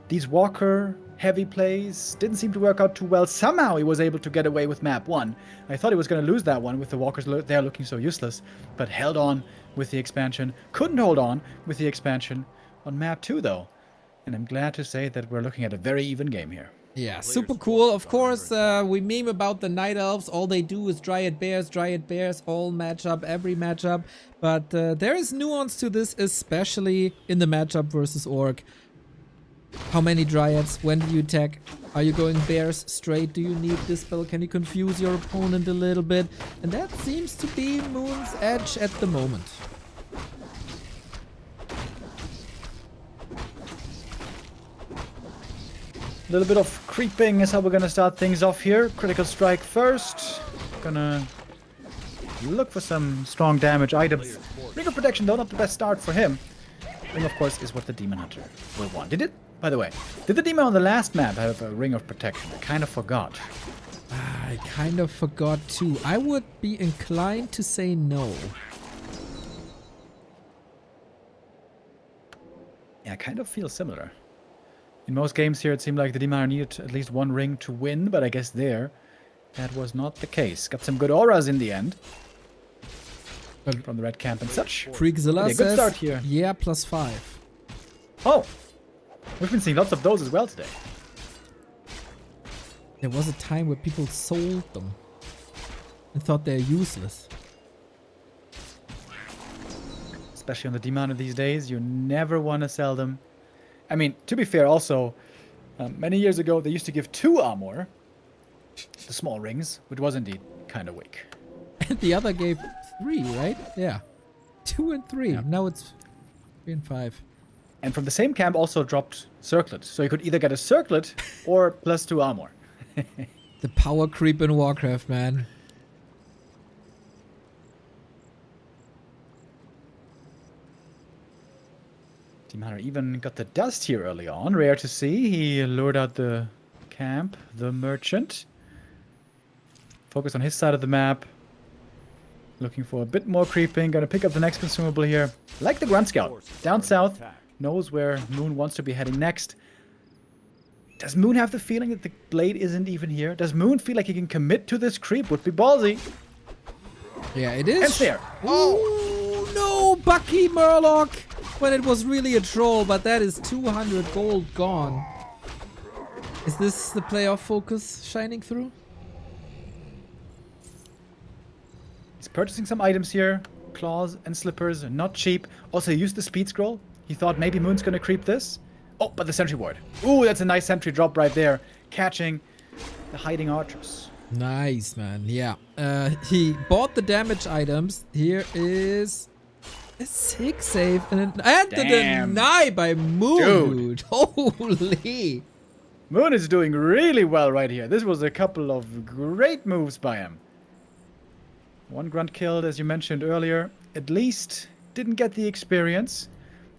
These walker heavy plays didn't seem to work out too well. Somehow he was able to get away with map 1. I thought he was going to lose that one with the walkers there looking so useless, but held on with the expansion. Couldn't hold on with the expansion on map 2 though. And I'm glad to say that we're looking at a very even game here. Yeah, super cool. Of course, we meme about the Night Elves. All they do is Dryad Bears, all matchup, every matchup. But there is nuance to this, especially in the matchup versus Orc. How many Dryads? When do you attack? Are you going Bears straight? Do you need Dispel? Can you confuse your opponent a little bit? And that seems to be Moon's edge at the moment. A little bit of creeping is how we're gonna start things off here. Critical strike first. Gonna look for some strong damage items. Ring of Protection though, not the best start for him. Ring, of course, is what the Demon Hunter will want. Did it? By the way, did the Demon on the last map have a Ring of Protection? I kind of forgot. I kind of forgot too. I would be inclined to say no. Yeah, I kind of feel similar. In most games here, it seemed like the Demon needed at least one ring to win, but I guess there, that was not the case. Got some good auras in the end. From the red camp and such. Freakzilla good says, start here. Yeah, +5. Oh! We've been seeing lots of those as well today. There was a time where people sold them and thought they're useless. Especially on the Demon these days, you never want to sell them. I mean, to be fair also, many years ago they used to give 2 armor, the small rings, which was indeed kind of weak. And the other gave 3, right? Yeah. 2 and 3. Yeah. Now it's 3 and 5. And from the same camp also dropped Circlet. So you could either get a Circlet or +2 armor. The power creep in Warcraft, man. Team Hunter even got the dust here early on. Rare to see. He lured out the camp, the merchant. Focus on his side of the map. Looking for a bit more creeping. Gonna pick up the next consumable here. Like the Grunt Scout. Down south. Knows where Moon wants to be heading next. Does Moon have the feeling that the blade isn't even here? Does Moon feel like he can commit to this creep? Would be ballsy. Yeah, it is. And there. Oh, no, Bucky Murloc. When it was really a troll, but that is 200 gold gone. Is this the playoff FoCuS shining through? He's purchasing some items here. Claws and slippers, not cheap. Also, he used the speed scroll. He thought maybe Moon's gonna creep this. Oh, but the sentry ward. Ooh, that's a nice sentry drop right there. Catching the hiding archers. Nice, man. Yeah. He bought the damage items. Here is a 6 save and the deny by Moon, dude. Holy. Moon is doing really well right here. This was a couple of great moves by him. 1 grunt killed, as you mentioned earlier. At least didn't get the experience.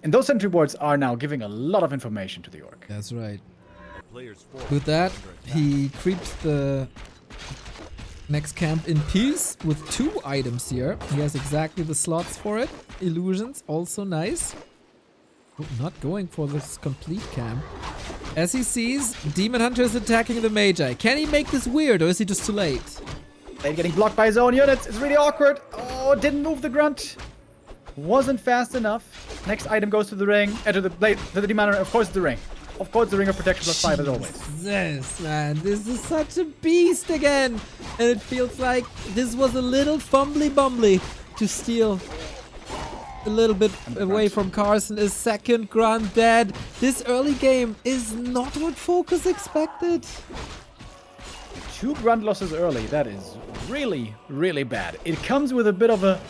And those sentry boards are now giving a lot of information to the Orc. That's right. Player's With that, he creeps the next camp in peace with 2 items here. He has exactly the slots for it. Illusions, also nice. Oh, not going for this complete camp. As he sees, Demon Hunter is attacking the Magi. Can he make this weird, or is he just too late? Blade getting blocked by his own units. It's really awkward. Oh, didn't move the grunt. Wasn't fast enough. Next item goes to the ring. To the blade. To the Demon Hunter. Of course, the ring. Of course, the Ring of Protection +5 as always. This, man, this is such a beast again. And it feels like this was a little fumbly-bumbly to steal a little bit away from Carson. A second grunt dead. This early game is not what FoCuS expected. 2 grunt losses early. That is really, really bad. It comes with a bit of a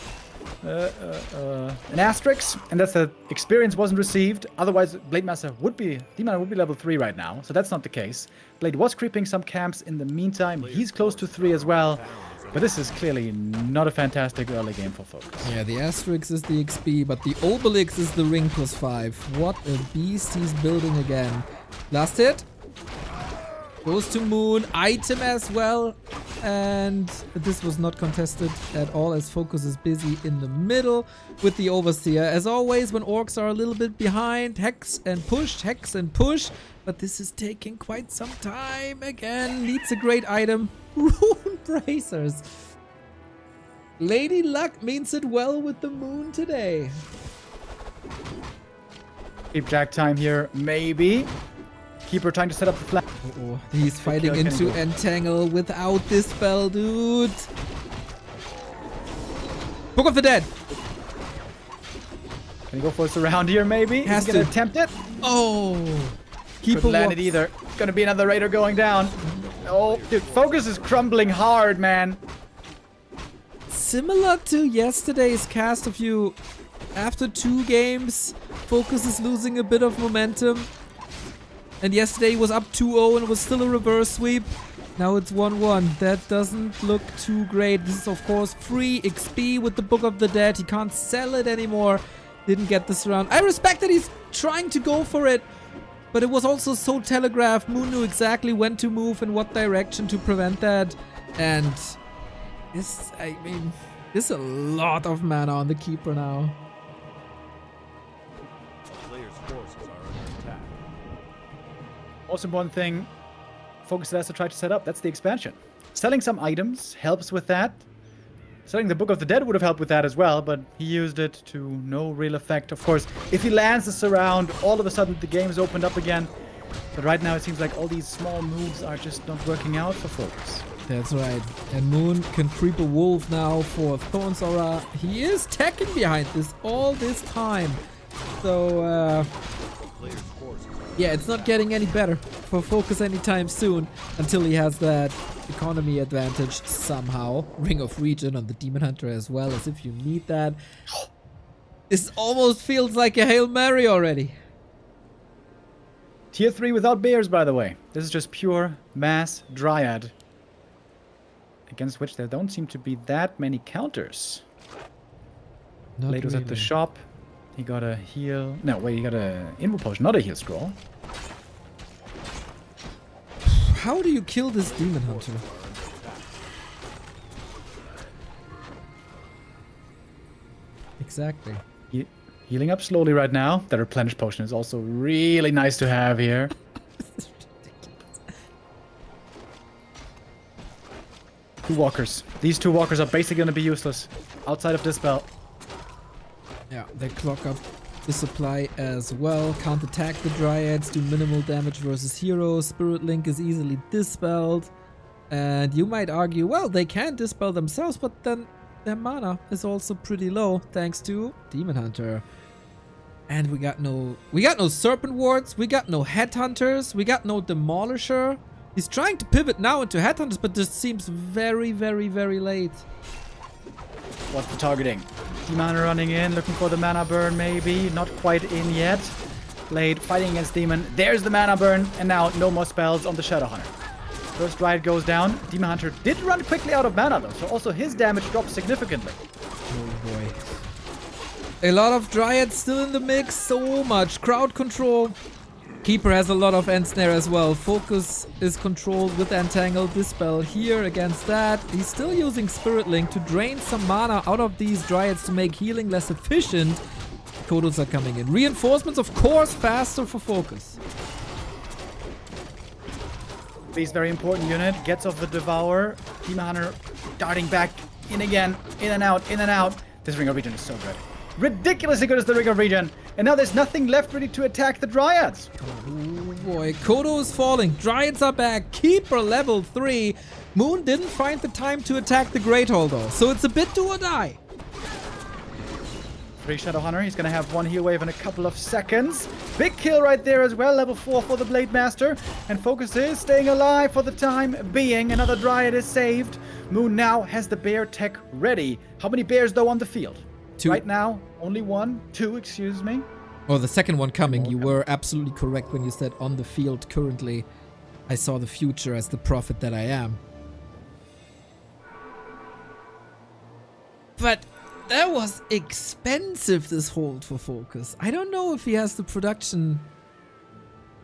an asterisk, and that's that experience wasn't received. Otherwise, Blade Master would be level 3 right now, so that's not the case. Blade was creeping some camps in the meantime. He's close to 3 as well, but this is clearly not a fantastic early game for FoCuS. Yeah, the asterisk is the XP, but the Obelix is the ring +5. What a beast he's building again. Last hit. Goes to Moon. Item as well. And this was not contested at all as FoCuS is busy in the middle with the Overseer. As always, when orcs are a little bit behind, hex and push. But this is taking quite some time again. Needs a great item. Rune Bracers. Lady Luck means it well with the Moon today. Keep Jack time here, maybe. Keeper trying to set up the flag. Oh, he's fighting into Entangle without this spell, dude. Book of the Dead. Can he go for a surround here, maybe? Has He's gonna to. attempt it. Oh. Couldn't land it either. Gonna be another Raider going down. Oh, dude, FoCuS is crumbling hard, man. Similar to yesterday's cast of you, after 2 games, FoCuS is losing a bit of momentum. And yesterday was up 2-0 and was still a reverse sweep. Now it's 1-1. That doesn't look too great. This is, of course, free XP with the Book of the Dead. He can't sell it anymore. Didn't get this round. I respect that he's trying to go for it. But it was also so telegraphed. Moon knew exactly when to move and what direction to prevent that. And this, I mean, there's a lot of mana on the Keeper now. Players' forces are under attack. Most important thing FoCuS has to try to set up, that's the expansion. Selling some items helps with that. Selling the Book of the Dead would have helped with that as well, but he used it to no real effect. Of course, if he lands the surround, all of a sudden the game's opened up again. But right now it seems like all these small moves are just not working out for FoCuS. That's right. And Moon can creep a wolf now for Thorn's Aura. He is teching behind this all this time. So, Players' forces are yeah, it's not getting any better for FoCuS anytime soon until he has that economy advantage somehow. Ring of Region on the Demon Hunter as well, as if you need that. This almost feels like a Hail Mary already. Tier 3 without bears, by the way. This is just pure mass Dryad. Against which there don't seem to be that many counters. Not Blade was at the really. shop. He got a heal. No, wait, he got a Invo Potion, not a heal scroll. How do you kill this Demon Hunter? Exactly. Healing up slowly right now. The Replenish Potion is also really nice to have here. Two walkers. These 2 walkers are basically going to be useless outside of this spell. Yeah, they clock up the supply as well. Can't attack the Dryads, do minimal damage versus heroes. Spirit Link is easily dispelled. And you might argue, well, they can dispel themselves, but then their mana is also pretty low thanks to Demon Hunter. And we got no Serpent Wards, we got no Headhunters, we got no Demolisher. He's trying to pivot now into Headhunters, but this seems very, very, very late. What's the targeting? Demon Hunter running in, looking for the mana burn maybe. Not quite in yet. Blade fighting against Demon. There's the mana burn, and now no more spells on the Shadow Hunter. First Riot goes down. Demon Hunter did run quickly out of mana though, so also his damage drops significantly. Oh boy. A lot of Dryads still in the mix, so much crowd control. Keeper has a lot of end snare as well. FoCuS is controlled with Entangle, Dispel here against that. He's still using Spirit Link to drain some mana out of these Dryads to make healing less efficient. Kodos are coming in. Reinforcements, of course, faster for FoCuS. He's very important unit. Gets off the Devour. Demon Hunter darting back in again. In and out, in and out. This Ring of Region is so good. Ridiculously good as the Ring of Region. And now there's nothing left really to attack the Dryads. boy. Kodo is falling. Dryads are back. Keeper level 3. Moon didn't find the time to attack the Great Hall though, so it's a bit do or die. 3 Shadow Hunter. He's going to have 1 heal wave in a couple of seconds. Big kill right there as well. Level 4 for the Blade Master. And FoCuS is staying alive for the time being. Another Dryad is saved. Moon now has the bear tech ready. How many bears though on the field? 2. Right now, only 1. 2, excuse me. Oh, the second one coming. You were absolutely correct when you said on the field currently. I saw the future as the prophet that I am. But that was expensive, this hold for FoCuS. I don't know if he has the production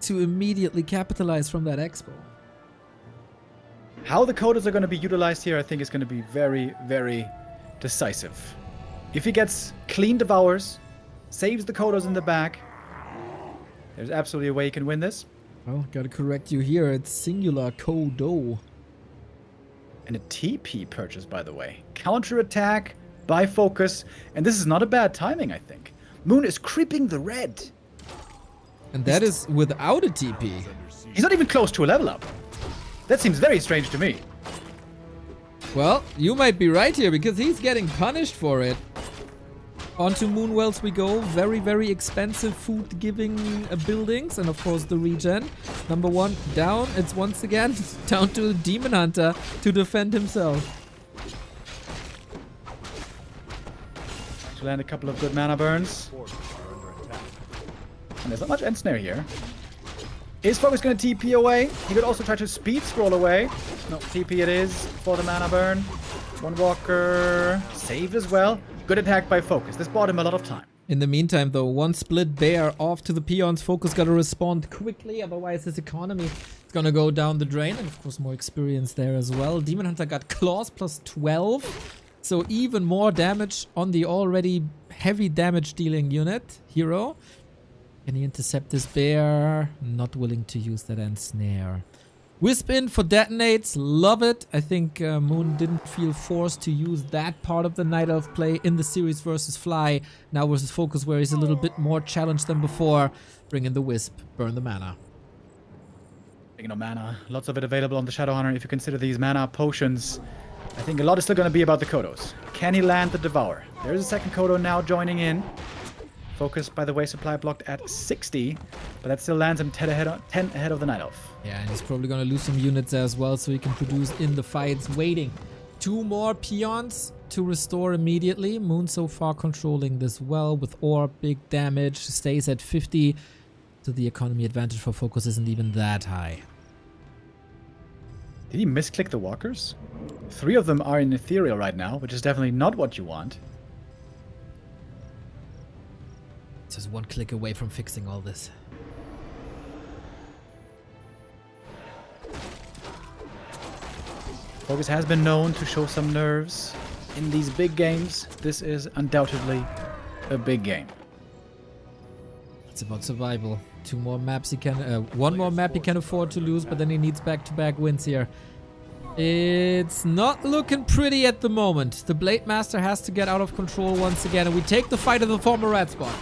to immediately capitalize from that expo. How the Kodos are going to be utilized here, I think, is going to be very, very decisive. If he gets clean Devours, saves the Kodos in the back, there's absolutely a way he can win this. Oh, gotta correct you here. It's singular Kodo. And a TP purchase, by the way. Counter-attack by FoCuS. And this is not a bad timing, I think. Moon is creeping the red. And that is without a TP. He's not even close to a level up. That seems very strange to me. Well, you might be right here because he's getting punished for it. Onto Moonwells we go. Very, very expensive food-giving buildings. And of course the regen. Number 1 down. It's once again down to the Demon Hunter to defend himself. To land a couple of good mana burns. And there's not much Ensnare here. Is FoCuS going to TP away? He could also try to speed scroll away. No, TP it is for the mana burn. 1 walker saved as well. Good attack by FoCuS. This bought him a lot of time. In the meantime, though, 1 split bear off to the peons. FoCuS got to respond quickly, otherwise his economy is going to go down the drain. And of course, more experience there as well. Demon Hunter got claws plus 12. So even more damage on the already heavy damage dealing unit. Hero. Can he intercept this bear? Not willing to use that ensnare. Wisp in for detonates. Love it. I think Moon didn't feel forced to use that part of the Night Elf play in the series versus Fly. Now versus FoCuS, where he's a little bit more challenged than before. Bring in the Wisp. Burn the mana. Speaking of mana, lots of it available on the Shadow Hunter. If you consider these mana potions, I think a lot is still going to be about the Kodos. Can he land the Devour? There's a second Kodo now joining in. FoCuS, by the way, supply blocked at 60, but that still lands him 10 ahead of the Night Elf. Yeah, and he's probably going to lose some units as well, so he can produce in the fights. Waiting. 2 more peons to restore immediately. Moon so far controlling this well with Orb, big damage, stays at 50. So the economy advantage for FoCuS isn't even that high. Did he misclick the walkers? 3 of them are in Ethereal right now, which is definitely not what you want. Just 1 click away from fixing all this. FoCuS has been known to show some nerves in these big games. This is undoubtedly a big game. It's about survival. 2 more maps he can... 1 more map he can afford to lose, but then he needs back-to-back wins here. It's not looking pretty at the moment. The Blade Master has to get out of control once again, and we take the fight of the former red spot.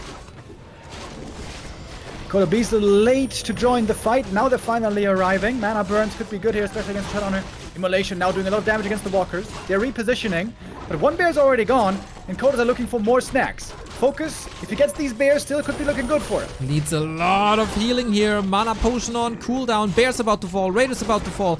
Kodo Beast late to join the fight. Now they're finally arriving. Mana burns could be good here, especially against Shadow Hunter. Immolation now doing a lot of damage against the walkers. They're repositioning, but 1 bear's already gone, and Kodos are looking for more snacks. FoCuS, if he gets these bears, still could be looking good for him. Needs a lot of healing here. Mana Potion on, cooldown. Bear's about to fall. Raiders about to fall.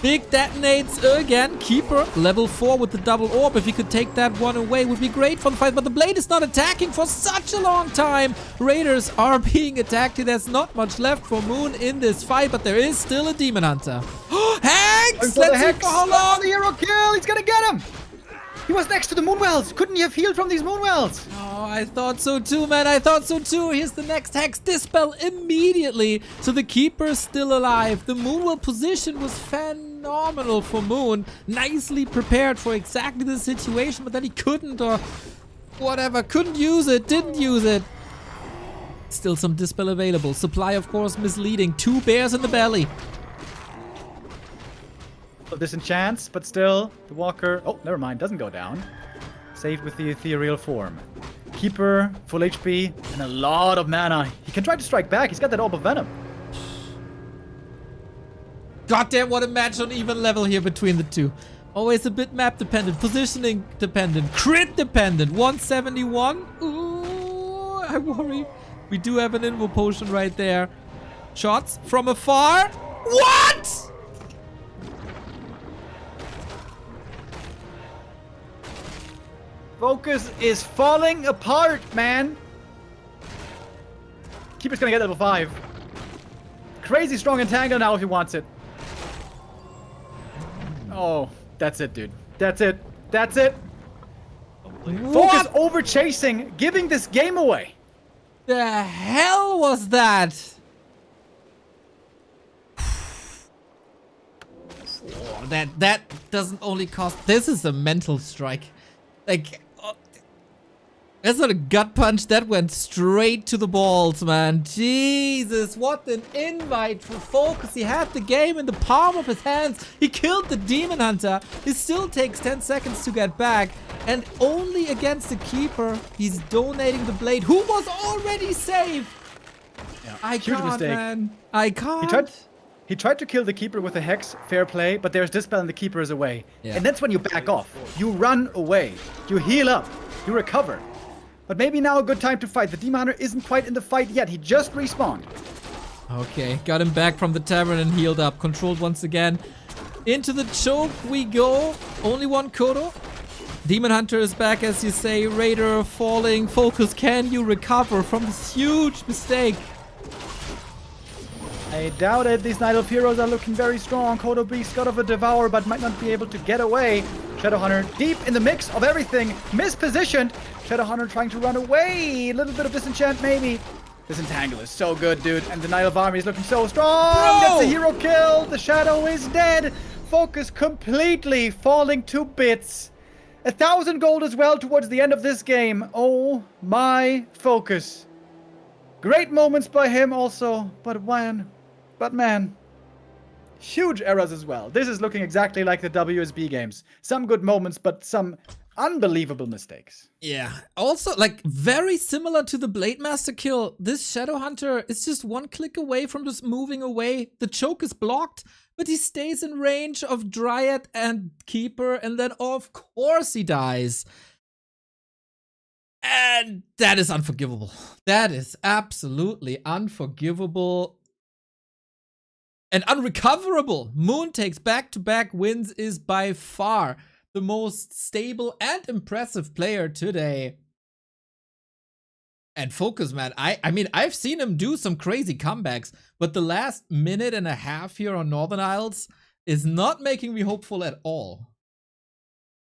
Big detonates again. Keeper, level 4 with the double orb. If he could take that one away, would be great for the fight. But the Blade is not attacking for such a long time. Raiders are being attacked. There's not much left for Moon in this fight, but there is still a Demon Hunter. Hex! Let's see for how long. The hero kill! He's gonna get him! He was next to the Moonwells. Couldn't he have healed from these Moonwells? Oh, I thought so too, man. I thought so too. Here's the next Hex. Dispel immediately. So the Keeper's still alive. The Moonwell position was phenomenal for Moon. Nicely prepared for exactly the situation, but then he couldn't, or whatever. Couldn't use it. Didn't use it. Still some Dispel available. Supply, of course, misleading. 2 bears in the belly. Disenchants, but still, the walker... Oh, never mind, doesn't go down. Saved with the ethereal form. Keeper, full HP, and a lot of mana. He can try to strike back. He's got that Orb of Venom. Goddamn, what a match on even level here between the two. Always a bit map dependent, positioning dependent, crit dependent. 171. Ooh, I worry. We do have an Invo Potion right there. Shots from afar. What? FoCuS is falling apart, man. Keeper's gonna get level 5. Crazy strong entangle now if he wants it. Oh, that's it, dude. That's it. That's it. FoCuS over chasing, giving this game away. The hell was that? Oh, that doesn't only cost. This is a mental strike. Like, that's not a gut punch. That went straight to the balls, man. Jesus, what an invite for FoCuS. He had the game in the palm of his hands. He killed the Demon Hunter. It still takes 10 seconds to get back. And only against the Keeper, he's donating the blade, who was already safe. Yeah, I huge can't, mistake. man. I can't. He tried to kill the Keeper with a Hex, fair play, but there's Dispel and the Keeper is away. Yeah. And that's when you back off. You run away. You heal up. You recover. But maybe now a good time to fight. The Demon Hunter isn't quite in the fight yet. He just respawned. Okay, got him back from the tavern and healed up. Controlled once again. Into the choke we go. Only one Kodo. Demon Hunter is back, as you say. Raider falling. FoCuS, can you recover from this huge mistake? I doubt it. These Night Elf heroes are looking very strong. Kodo Beast got off a Devour, but might not be able to get away. Shadowhunter deep in the mix of everything. Mispositioned. Shadowhunter trying to run away. A little bit of disenchant, maybe. This entangle is so good, dude. And the Night Elf army is looking so strong. Bro! Gets a hero kill. The Shadow is dead. FoCuS completely falling to bits. 1,000 gold as well towards the end of this game. Oh my FoCuS. Great moments by him also, but man, huge errors as well. This is looking exactly like the WSB games. Some good moments, but some unbelievable mistakes. Yeah. Also, like, very similar to the Blade Master kill. This Shadowhunter is just one click away from just moving away. The choke is blocked, but he stays in range of Dryad and Keeper, and then of course he dies. And that is unforgivable. That is absolutely unforgivable. And unrecoverable. Moon takes back-to-back wins, is by far the most stable and impressive player today. And FoCuS, man, I mean, I've seen him do some crazy comebacks, but the last minute and a half here on Northern Isles is not making me hopeful at all.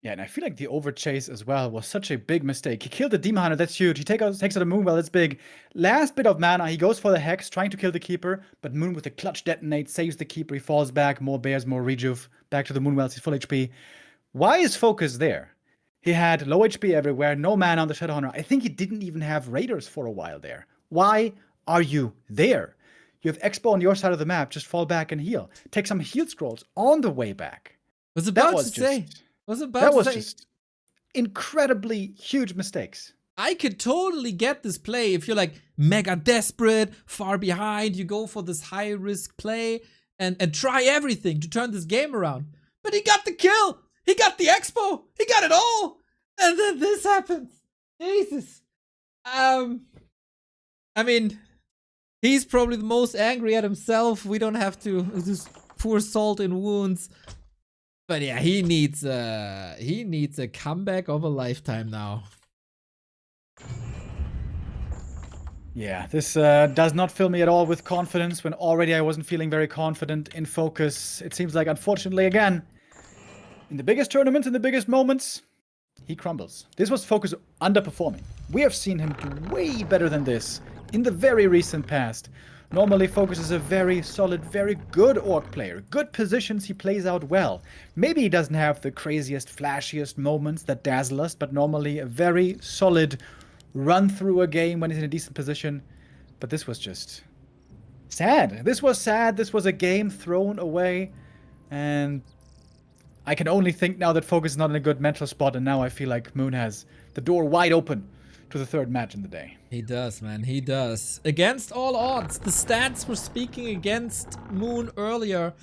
Yeah, and I feel like the overchase as well was such a big mistake. He killed the Demon Hunter, that's huge. He takes out the Moonwell, that's big. Last bit of mana, he goes for the Hex, trying to kill the Keeper, but Moon with a clutch detonate saves the Keeper. He falls back, more bears, more rejuve. Back to the Moonwells, he's full HP. Why is FoCuS there? He had low HP everywhere, no mana on the Shadowhunter. I think he didn't even have Raiders for a while there. Why are you there? You have Expo on your side of the map, just fall back and heal. Take some heal scrolls on the way back. Was about to say. That was just incredibly huge mistakes. I could totally get this play if you're like mega desperate, far behind, you go for this high risk play and try everything to turn this game around. But he got the kill! He got the expo! He got it all! And then this happens! Jesus! I mean, he's probably the most angry at himself. We don't have to just pour salt in wounds. But yeah, he needs a comeback of a lifetime now. Yeah, this does not fill me at all with confidence when already I wasn't feeling very confident in FoCuS. It seems like, unfortunately, again, in the biggest tournaments, in the biggest moments, he crumbles. This was FoCuS underperforming. We have seen him do way better than this in the very recent past. Normally, FoCuS is a very solid, very good Orc player. Good positions, he plays out well. Maybe he doesn't have the craziest, flashiest moments that dazzle us, but normally a very solid run through a game when he's in a decent position. But this was just sad. This was sad. This was a game thrown away. And I can only think now that FoCuS is not in a good mental spot, and now I feel like Moon has the door wide open to the third match in the day. He does, man. He does. Against all odds. The stats were speaking against Moon earlier.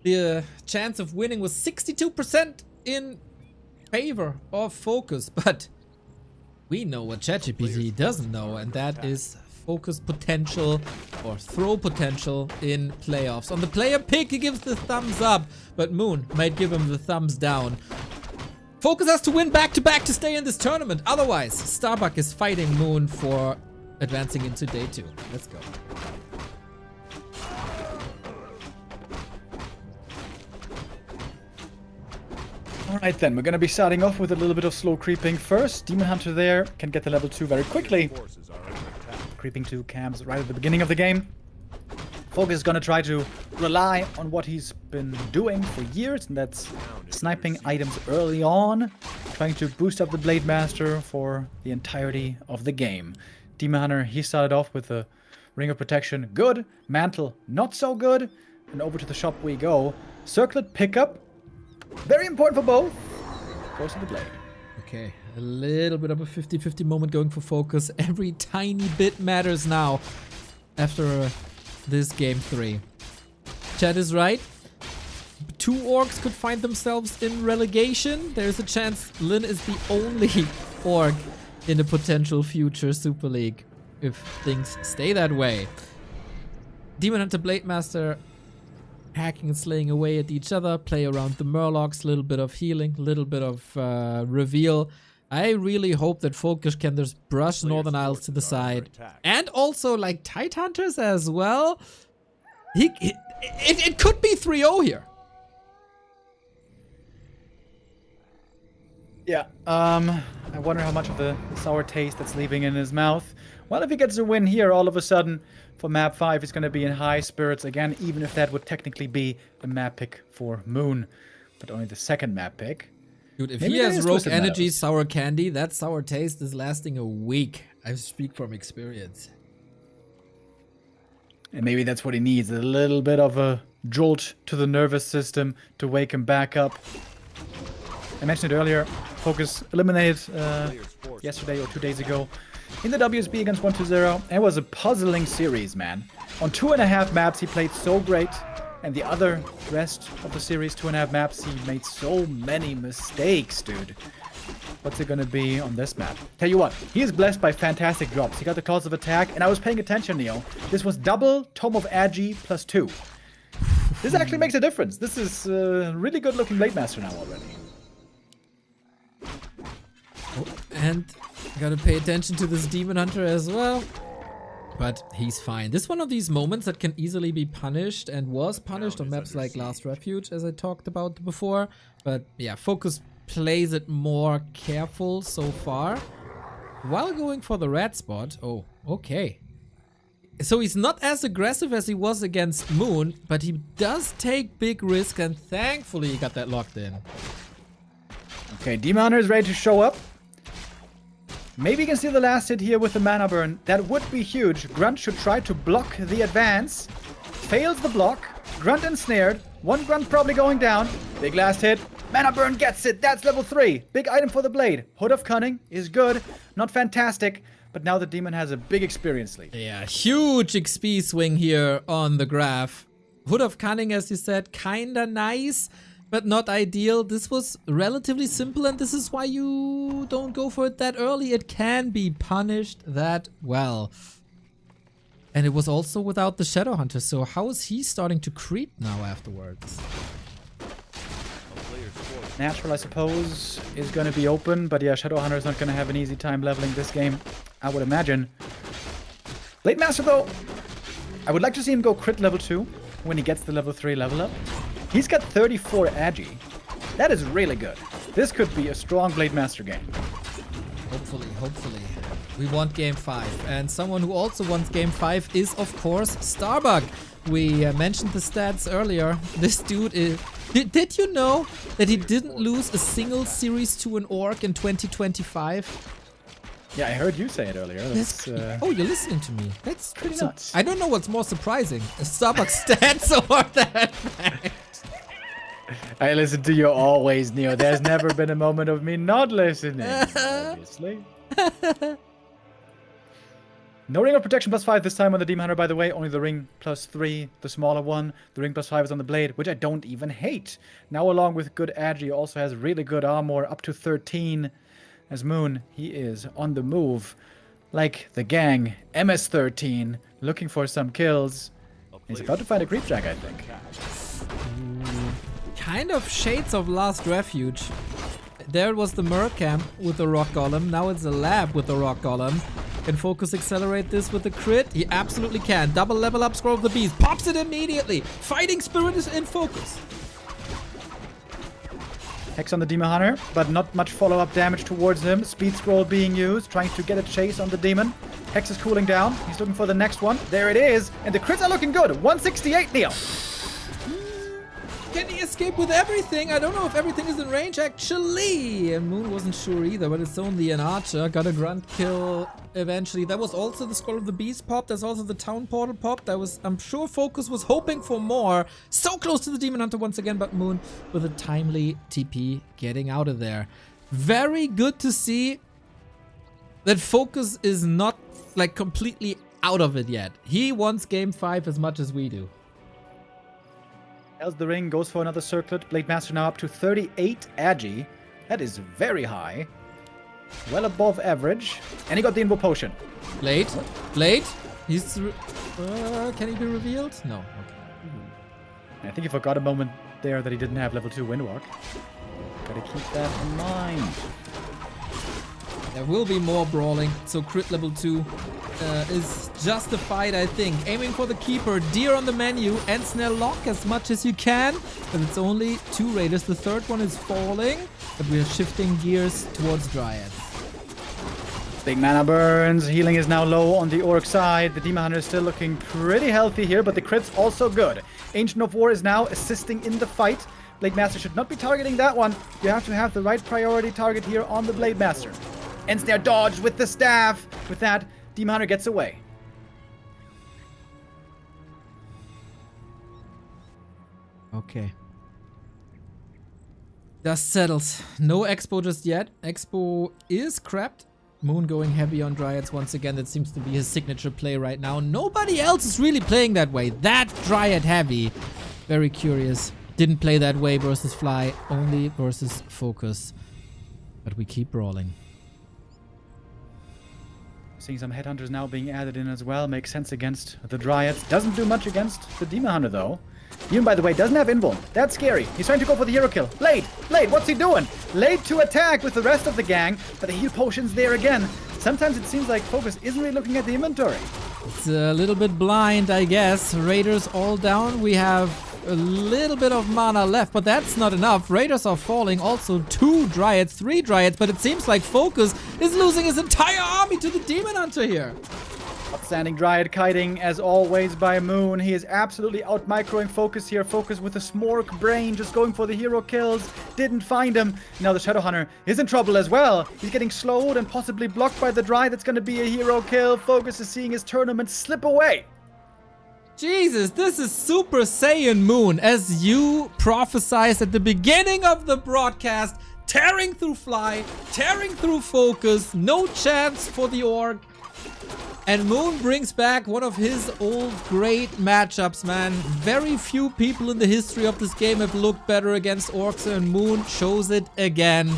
the chance of winning was 62% in favor of FoCuS, but we know what ChatGPT doesn't know, and that is FoCuS potential or throw potential in playoffs. On the player pick, he gives the thumbs up, but Moon might give him the thumbs down. FoCuS has to win back-to-back to stay in this tournament. Otherwise, Starbuck is fighting Moon for advancing into day 2. Let's go. Alright then, we're gonna be starting off with a little bit of slow creeping first. Demon Hunter there can get to level 2 very quickly. Forces are under attack. Creeping 2 camps right at the beginning of the game. FoCuS is gonna try to rely on what he's been doing for years, and that's sniping items early on, trying to boost up the Blade Master for the entirety of the game. Demon Hunter, he started off with a Ring of Protection, good. Mantle, not so good. And over to the shop we go. Circlet pickup, very important for both. Goes to the Blade. Okay, a little bit of a 50-50 moment going for FoCuS. Every tiny bit matters now after this game 3. Chad is right. 2 orcs could find themselves in relegation. There's a chance Lin is the only orc in a potential future Super League if things stay that way. Demon Hunter Blade Master hacking and slaying away at each other, play around the Murlocs, little bit of healing, little bit of reveal. I really hope that FoCuS can just brush Northern Isles to the side. And also like Tide Hunters as well. It could be 3-0 here. Yeah, I wonder how much of the sour taste that's leaving in his mouth. Well, if he gets a win here, all of a sudden, for map 5, he's going to be in high spirits again, even if that would technically be the map pick for Moon. But only the second map pick. Dude, if Maybe he there has is Rogue Twisted Energy, Meadows. sour candy, that sour taste is lasting a week. I speak from experience. And maybe that's what he needs, a little bit of a jolt to the nervous system to wake him back up. I mentioned it earlier, FoCuS eliminated yesterday or 2 days ago in the WSB against 1-2-0. It was a puzzling series, man. On 2.5 maps, he played so great. And the other rest of the series, 2.5 maps, he made so many mistakes, dude. What's it gonna be on this map? Tell you what, he is blessed by fantastic drops. He got the Claws of Attack, and I was paying attention, Neo. This was double Tome of Agi +2. This actually makes a difference. This is a really good looking Blade Master now already. Oh, and gotta pay attention to this Demon Hunter as well. But he's fine. This is one of these moments that can easily be punished and was punished on maps like Last Refuge, as I talked about before. But yeah, FoCuS plays it more careful so far. While going for the red spot. Oh, okay. So he's not as aggressive as he was against Moon, but he does take big risk, and thankfully he got that locked in. Okay, Demon Hunter is ready to show up. Maybe he can steal the last hit here with the mana burn. That would be huge. Grunt should try to block the advance. Fails the block. Grunt ensnared. One Grunt probably going down. Big last hit. Mana burn gets it. That's level 3. Big item for the Blade. Hood of Cunning is good. Not fantastic. But now the Demon has a big experience lead. Yeah, huge XP swing here on the graph. Hood of Cunning, as you said, kinda nice, but not ideal. This was relatively simple, and this is why you don't go for it that early. It can be punished that well. And it was also without the Shadow Hunter, so how is he starting to creep now afterwards? Natural, I suppose, is going to be open, but yeah, Shadow Hunter is not going to have an easy time leveling this game, I would imagine. Blade Master, though, I would like to see him go crit level 2 when he gets the level 3 level up. He's got 34 Agi. That is really good. This could be a strong Blade Master game. Hopefully, hopefully. We want game 5. And someone who also wants game 5 is, of course, Starbuck. We mentioned the stats earlier. This dude is... Did you know that he didn't lose a single series to an orc in 2025? Yeah, I heard you say it earlier. That's, oh, you're listening to me. That's pretty so, nuts. I don't know what's more surprising. Starbucks stats or that fact. I listen to you always, Neo. There's never been a moment of me not listening, obviously. No ring of protection +5 this time on the Demon Hunter, by the way. Only the ring +3, the smaller one. The ring +5 is on the blade, which I don't even hate. Now, along with good agi, also has really good armor, up to 13. As Moon, he is on the move. Like the gang, MS-13, looking for some kills. He's about to find a creep jack, I think. Kind of shades of Last Refuge. There it was the Merc camp with the Rock Golem. Now it's a lab with the Rock Golem. Can FoCuS accelerate this with the crit? He absolutely can. Double level up Scroll of the Beast. Pops it immediately. Fighting Spirit is in focus. Hex on the Demon Hunter, but not much follow-up damage towards him. Speed Scroll being used, trying to get a chase on the Demon. Hex is cooling down. He's looking for the next one. There it is. And the crits are looking good. 168, Neil. Can he escape with everything? I don't know if everything is in range, actually. And Moon wasn't sure either, but it's only an archer. Got a grunt kill eventually. That was also the Scroll of the Beast pop. There's also the Town Portal pop. That was, I'm sure FoCuS was hoping for more. So close to the Demon Hunter once again, but Moon with a timely TP getting out of there. Very good to see that FoCuS is not like completely out of it yet. He wants game 5 as much as we do. As the ring goes for another circlet. Blade Master now up to 38 agi. That is very high. Well above average. And he got the Invo Potion. Blade? He's... can he be revealed? No. Okay. I think he forgot a moment there that he didn't have level 2 Windwalk. Gotta keep that in mind. There will be more brawling, so crit level 2 is justified, I think. Aiming for the Keeper, Deer on the menu, and Snare Lock as much as you can. But it's only 2 Raiders. The third one is falling, but we're shifting gears towards Dryads. Big mana burns. Healing is now low on the Orc side. The Demon Hunter is still looking pretty healthy here, but the crit's also good. Ancient of War is now assisting in the fight. Blade Master should not be targeting that one. You have to have the right priority target here on the Blade Master. Ensnare dodged with the staff. With that, Demon Hunter gets away. Okay. Dust settles. No Expo just yet. Expo is crapped. Moon going heavy on Dryads once again. That seems to be his signature play right now. Nobody else is really playing that way. That Dryad heavy. Very curious. Didn't play that way versus Fly. Only versus FoCuS. But we keep brawling. Seeing some Headhunters now being added in as well. Makes sense against the Dryads. Doesn't do much against the Demon Hunter though. Even, by the way, doesn't have Invuln. That's scary. He's trying to go for the hero kill. Blade, what's he doing? Late to attack with the rest of the gang, but the heal potion's there again. Sometimes it seems like FoCuS isn't really looking at the inventory. It's a little bit blind, I guess. Raiders all down. We have a little bit of mana left, but that's not enough. Raiders are falling. Also 2 Dryads, 3 Dryads, but it seems like FoCuS is losing his entire army to the Demon Hunter here. Outstanding Dryad kiting, as always, by Moon. He is absolutely out-microing FoCuS here. FoCuS with a smork brain, just going for the hero kills. Didn't find him. Now the Shadow Hunter is in trouble as well. He's getting slowed and possibly blocked by the Dryad. That's going to be a hero kill. FoCuS is seeing his tournament slip away. Jesus, this is Super Saiyan Moon, as you prophesized at the beginning of the broadcast. Tearing through Fly, tearing through FoCuS. No chance for the Orc. And Moon brings back one of his old great matchups, man. Very few people in the history of this game have looked better against Orcs, and Moon shows it again.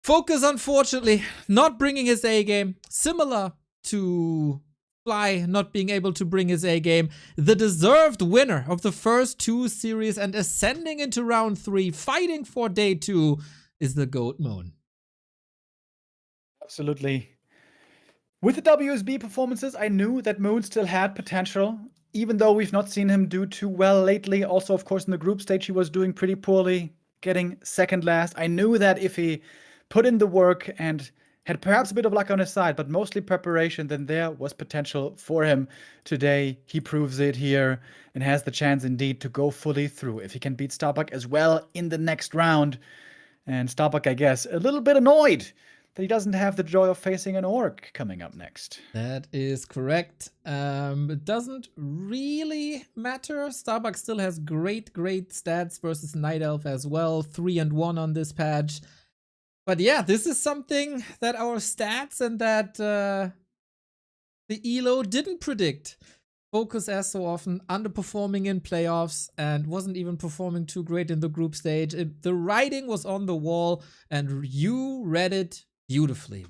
FoCuS, unfortunately, not bringing his A-game. Similar to Fly not being able to bring his A-game. The deserved winner of the first 2 series and ascending into round 3, fighting for day 2, is the GOAT Moon. Absolutely. With the WSB performances, I knew that Moon still had potential, even though we've not seen him do too well lately. Also, of course, in the group stage, he was doing pretty poorly, getting second last. I knew that if he put in the work and had perhaps a bit of luck on his side, but mostly preparation, then there was potential for him. Today, he proves it here and has the chance indeed to go fully through if he can beat Starbuck as well in the next round. And Starbuck, I guess, a little bit annoyed that he doesn't have the joy of facing an Orc coming up next. That is correct. It doesn't really matter. Starbuck still has great stats versus Night Elf as well. 3-1 on this patch. But yeah, this is something that our stats and that the ELO didn't predict. FoCuS, as so often, underperforming in playoffs and wasn't even performing too great in the group stage. The writing was on the wall, and you read it beautifully.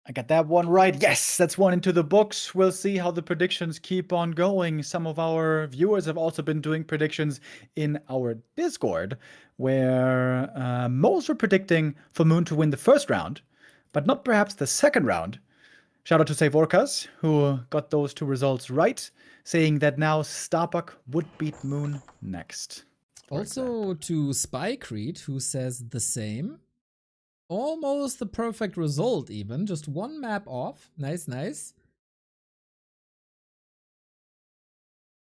I got that one right. Yes, that's one into the books. We'll see how the predictions keep on going. Some of our viewers have also been doing predictions in our Discord, where most were predicting for Moon to win the first round, but not perhaps the second round. Shout out to say FoCuS, who got those two results right, saying that now Starbuck would beat Moon next. Also to Spycrete, who says the same. Almost the perfect result even. Just one map off. Nice, nice.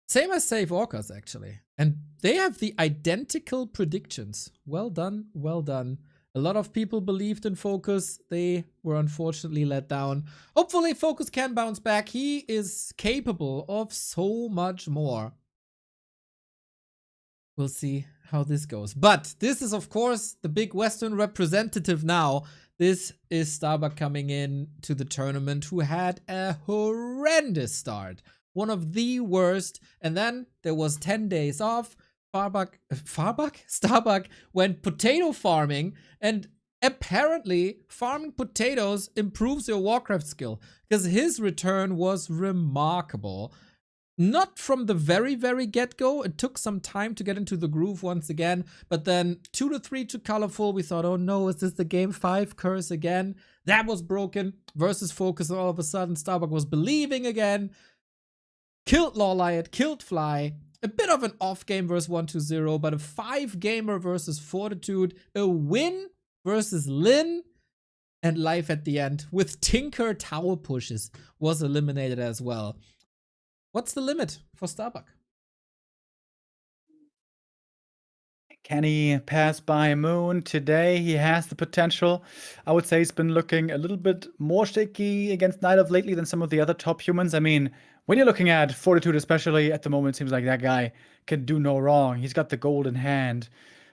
Same as Save FoCuS, actually. And they have the identical predictions. Well done, well done. A lot of people believed in FoCuS. They were unfortunately let down. Hopefully FoCuS can bounce back. He is capable of so much more. We'll see how this goes. But this is, of course, the big Western representative now. This is Starbuck coming in to the tournament, who had a horrendous start. One of the worst. And then there was 10 days off. Starbuck went potato farming, and apparently farming potatoes improves your Warcraft skill, because his return was remarkable. Not from the very, very get-go. It took some time to get into the groove once again. But then 2 to 3 too colorful. We thought, oh no, is this the game 5 curse again? That was broken. Versus FoCuS, and all of a sudden Starbuck was believing again. Killed Lawliot, killed Fly. A bit of an off game versus 1-2-0, but a 5-gamer versus Fortitude. A win versus Lin. And life at the end with Tinker tower pushes was eliminated as well. What's the limit for Starbuck? Can he pass by Moon today? He has the potential. I would say he's been looking a little bit more shaky against Night of lately than some of the other top humans. I mean, when you're looking at Fortitude, especially at the moment, it seems like that guy can do no wrong. He's got the golden hand.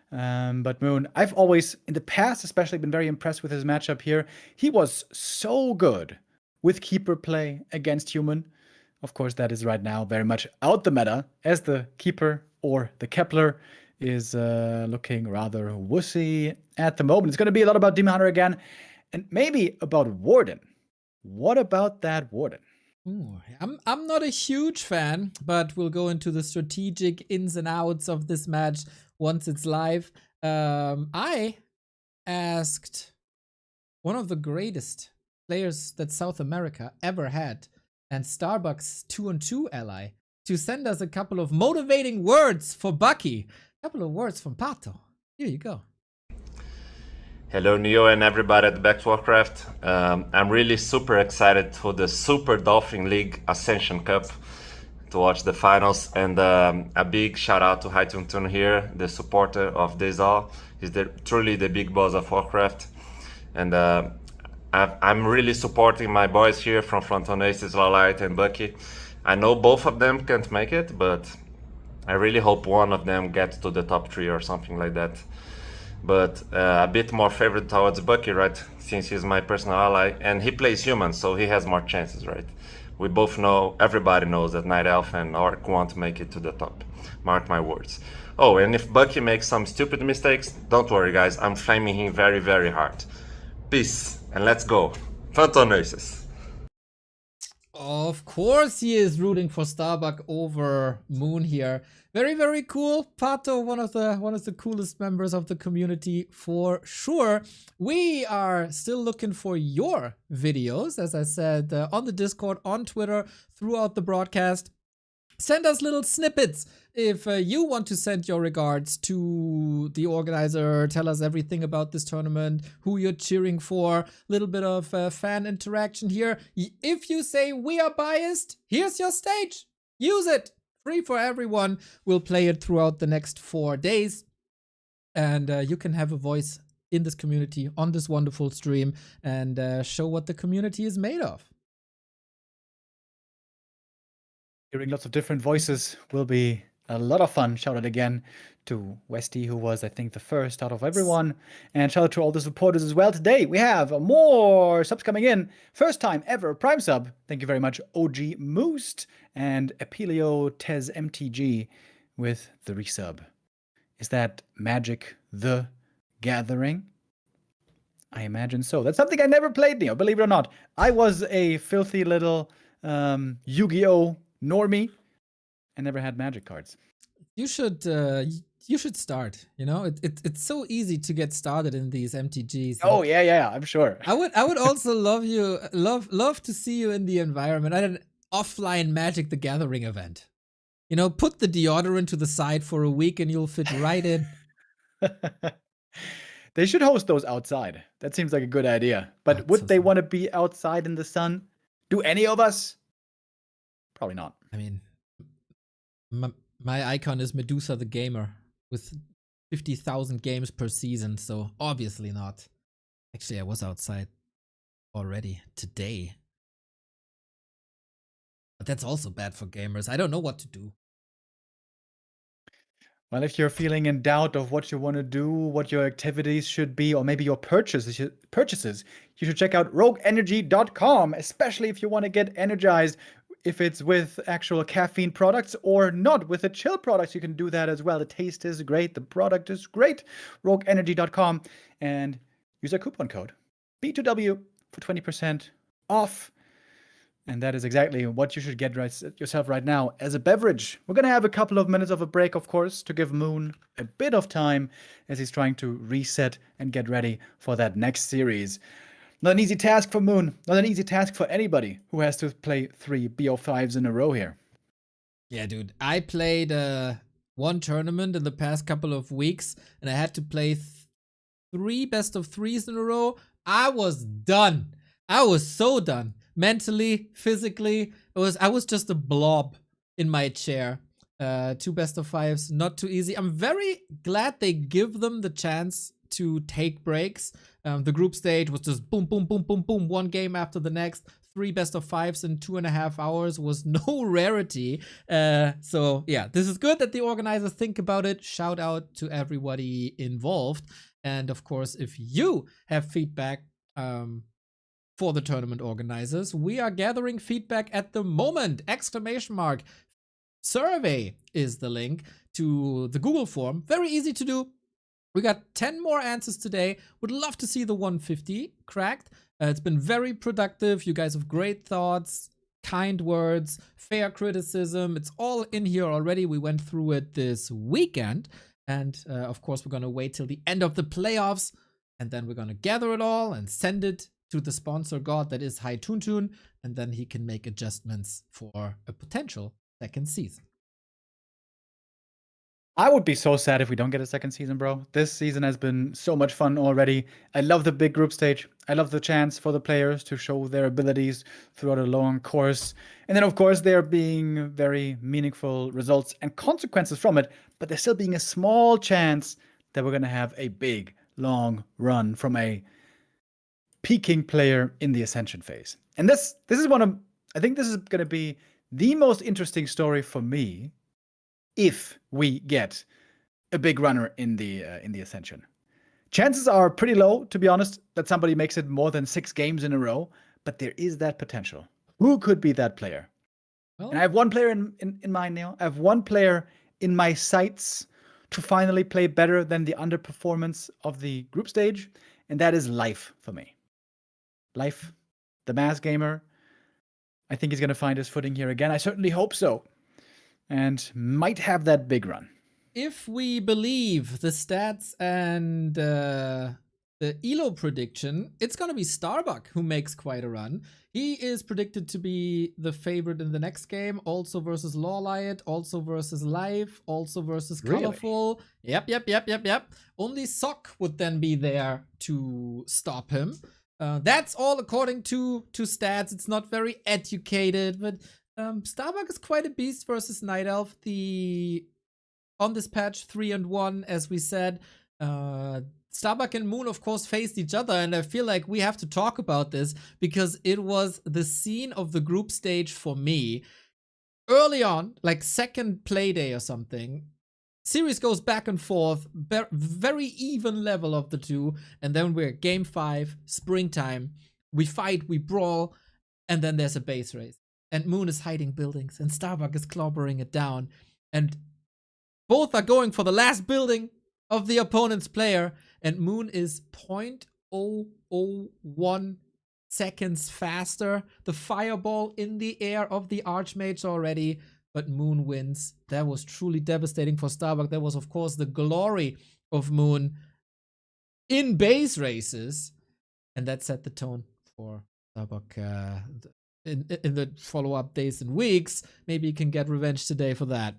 But Moon, I've always, in the past especially, been very impressed with his matchup here. He was so good with Keeper play against human. Of course, that is right now very much out the meta, as the Keeper or the Kepler is looking rather wussy at the moment. It's going to be a lot about Demon Hunter again, and maybe about Warden. What about that Warden? Ooh, I'm not a huge fan, but we'll go into the strategic ins and outs of this match once it's live. I asked one of the greatest players that South America ever had, and Starbuck's 2-on-2 ally, to send us a couple of motivating words for Bucky. A couple of words from Pato. Here you go. Hello Neo and everybody at Back to Warcraft. I'm really super excited for the Super Dolphin League Ascension Cup to watch the finals, and a big shout out to Hytuntun here, the supporter of this all. He's truly the big boss of Warcraft, and I'm really supporting my boys here from Frontonaces, Lawlight and Bucky. I know both of them can't make it, but I really hope one of them gets to the top 3 or something like that. But a bit more favorite towards Bucky, right? Since he's my personal ally, and he plays human, so he has more chances, right? We both know, everybody knows that Night Elf and Orc won't make it to the top. Mark my words. Oh, and if Bucky makes some stupid mistakes, don't worry guys, I'm flaming him very, very hard. Peace, and let's go. Fantonaces. Of course he is rooting for Starbuck over Moon here. Very, very cool. Pato, one of the coolest members of the community for sure. We are still looking for your videos, as I said, on the Discord, on Twitter, throughout the broadcast. Send us little snippets if you want to send your regards to the organizer. Tell us everything about this tournament, who you're cheering for, a little bit of fan interaction here. If you say we are biased, here's your stage. Use it. Free for everyone. We'll play it throughout the next 4 days. And you can have a voice in this community on this wonderful stream and show what the community is made of. Hearing lots of different voices will be A lot of fun. Shout out again to Westy, who was, I think, the first out of everyone. And shout out to all the supporters as well. Today, we have more subs coming in. First time ever Prime sub. Thank you very much, OG Moost and Apelio Tez MTG with the resub. Is that Magic the Gathering? I imagine so. That's something I never played, Neo, believe it or not. I was a filthy little Yu-Gi-Oh! Normie. I never had Magic cards. You should start. You know, it's so easy to get started in these MTGs. Oh yeah, I'm sure. I would also love to see you in the environment at an offline Magic the Gathering event. You know, put the deodorant to the side for a week and you'll fit right in. They should host those outside. That seems like a good idea. But That's would so they fun. want to be outside in the sun? Do any of us? Probably not. I mean, my icon is Medusa the Gamer with 50,000 games per season, so obviously not. Actually, I was outside already today. But that's also bad for gamers. I don't know what to do. Well, if you're feeling in doubt of what you want to do, what your activities should be, or maybe your purchases, you should check out rogueenergy.com, especially if you want to get energized. If it's with actual caffeine products or not with the chill products, you can do that as well. The taste is great. The product is great. rogueenergy.com and use our coupon code B2W for 20% off. And that is exactly what you should get yourself right now as a beverage. We're going to have a couple of minutes of a break, of course, to give Moon a bit of time as he's trying to reset and get ready for that next series. Not an easy task for Moon. Not an easy task for anybody who has to play 3 BO5s in a row here. Yeah, dude. I played one tournament in the past couple of weeks, and I had to play 3 best of 3s in a row. I was done. I was so done. Mentally, physically, I was just a blob in my chair. 2 best of 5s, not too easy. I'm very glad they give them the chance to take breaks. The group stage was just boom, boom, boom, boom, boom, one game after the next. 3 best of 5s in 2.5 hours was no rarity. So yeah, this is good that the organizers think about it. Shout out to everybody involved. And of course, if you have feedback for the tournament organizers, we are gathering feedback at the moment! ! Survey is the link to the Google form. Very easy to do. We got 10 more answers today. Would love to see the 150 cracked. It's been very productive. You guys have great thoughts, kind words, fair criticism. It's all in here already. We went through it this weekend. And of course, we're going to wait till the end of the playoffs. And then we're going to gather it all and send it to the sponsor god that is High Toon, and then he can make adjustments for a potential second season. I would be so sad if we don't get a second season, bro. This season has been so much fun already. I love the big group stage. I love the chance for the players to show their abilities throughout a long course. And then, of course, there being very meaningful results and consequences from it, but there's still being a small chance that we're going to have a big, long run from a peaking player in the Ascension phase. And this is I think this is going to be the most interesting story for me if we get a big runner in the Ascension. Chances are pretty low, to be honest, that somebody makes it more than 6 games in a row, but there is that potential. Who could be that player? Well, and I have one player in mind now. I have one player in my sights to finally play better than the underperformance of the group stage, and that is Life for me. Life, the mass gamer. I think he's going to find his footing here again. I certainly hope so. And might have that big run. If we believe the stats and the ELO prediction, it's going to be Starbuck who makes quite a run. He is predicted to be the favorite in the next game, also versus Lawliot, also versus Life, also versus Colorful. Really? Yep. Only Sock would then be there to stop him. That's all according to stats. It's not very educated, but Starbuck is quite a beast versus Night Elf. On this patch, 3-1, as we said. Starbuck and Moon, of course, faced each other, and I feel like we have to talk about this because it was the scene of the group stage for me. early on, like second play day or something, series goes back and forth, very even level of the two, and then we're game 5, springtime. We fight, we brawl, and then there's a base race. And Moon is hiding buildings, and Starbuck is clobbering it down. And both are going for the last building of the opponent's player, and Moon is 0.001 seconds faster. The fireball in the air of the Archmage already. But Moon wins. That was truly devastating for Starbuck. That was, of course, the glory of Moon in base races. And that set the tone for Starbuck in the follow-up days and weeks. Maybe he can get revenge today for that.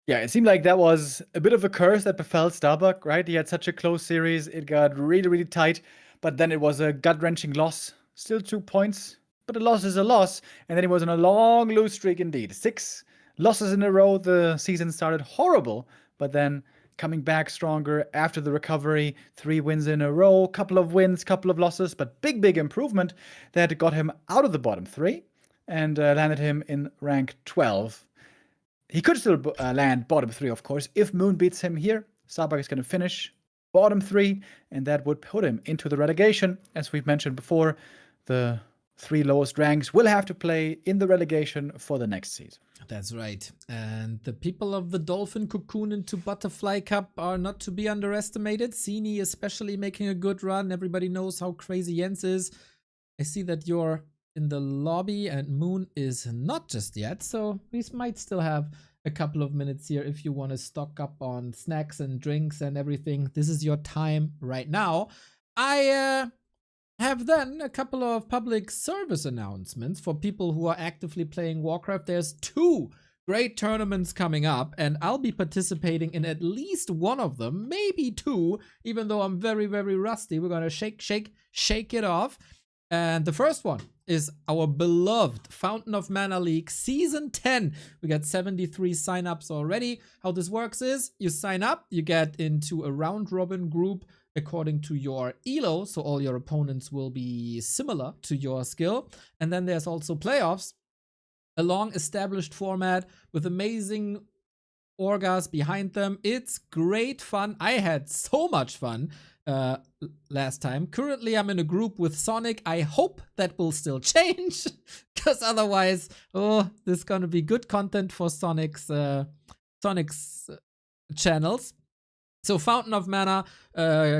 Yeah, it seemed like that was a bit of a curse that befell Starbuck, right? He had such a close series. It got really, really tight. But then it was a gut-wrenching loss. Still 2 points. But a loss is a loss, and then he was on a long lose streak indeed. 6 losses in a row. The season started horrible, but then coming back stronger after the recovery. 3 wins in a row, couple of wins, couple of losses, but big improvement that got him out of the bottom 3 and landed him in rank 12. He could still land bottom 3, of course. If Moon beats him here, Starbuck is going to finish bottom 3, and that would put him into the relegation. As we've mentioned before, the 3 lowest ranks will have to play in the relegation for the next season. That's right. And the people of the Dolphin Cocoon into Butterfly Cup are not to be underestimated. Sini especially making a good run. Everybody knows how crazy Jens is. I see that you're in the lobby and Moon is not just yet. So we might still have a couple of minutes here if you want to stock up on snacks and drinks and everything. This is your time right now. I have then a couple of public service announcements for people who are actively playing Warcraft. There's 2 great tournaments coming up, and I'll be participating in at least one of them, maybe 2, even though I'm very, very rusty. We're gonna shake it off. And the first one is our beloved Fountain of Mana League Season 10. We got 73 signups already. How this works is you sign up, you get into a round-robin group according to your elo, so all your opponents will be similar to your skill. And then there's also playoffs, a long established format with amazing orgas behind them. It's great fun. I had so much fun last time. Currently I'm in a group with Sonic. I hope that will still change, because otherwise, this is gonna be good content for Sonic's channels. So Fountain of Mana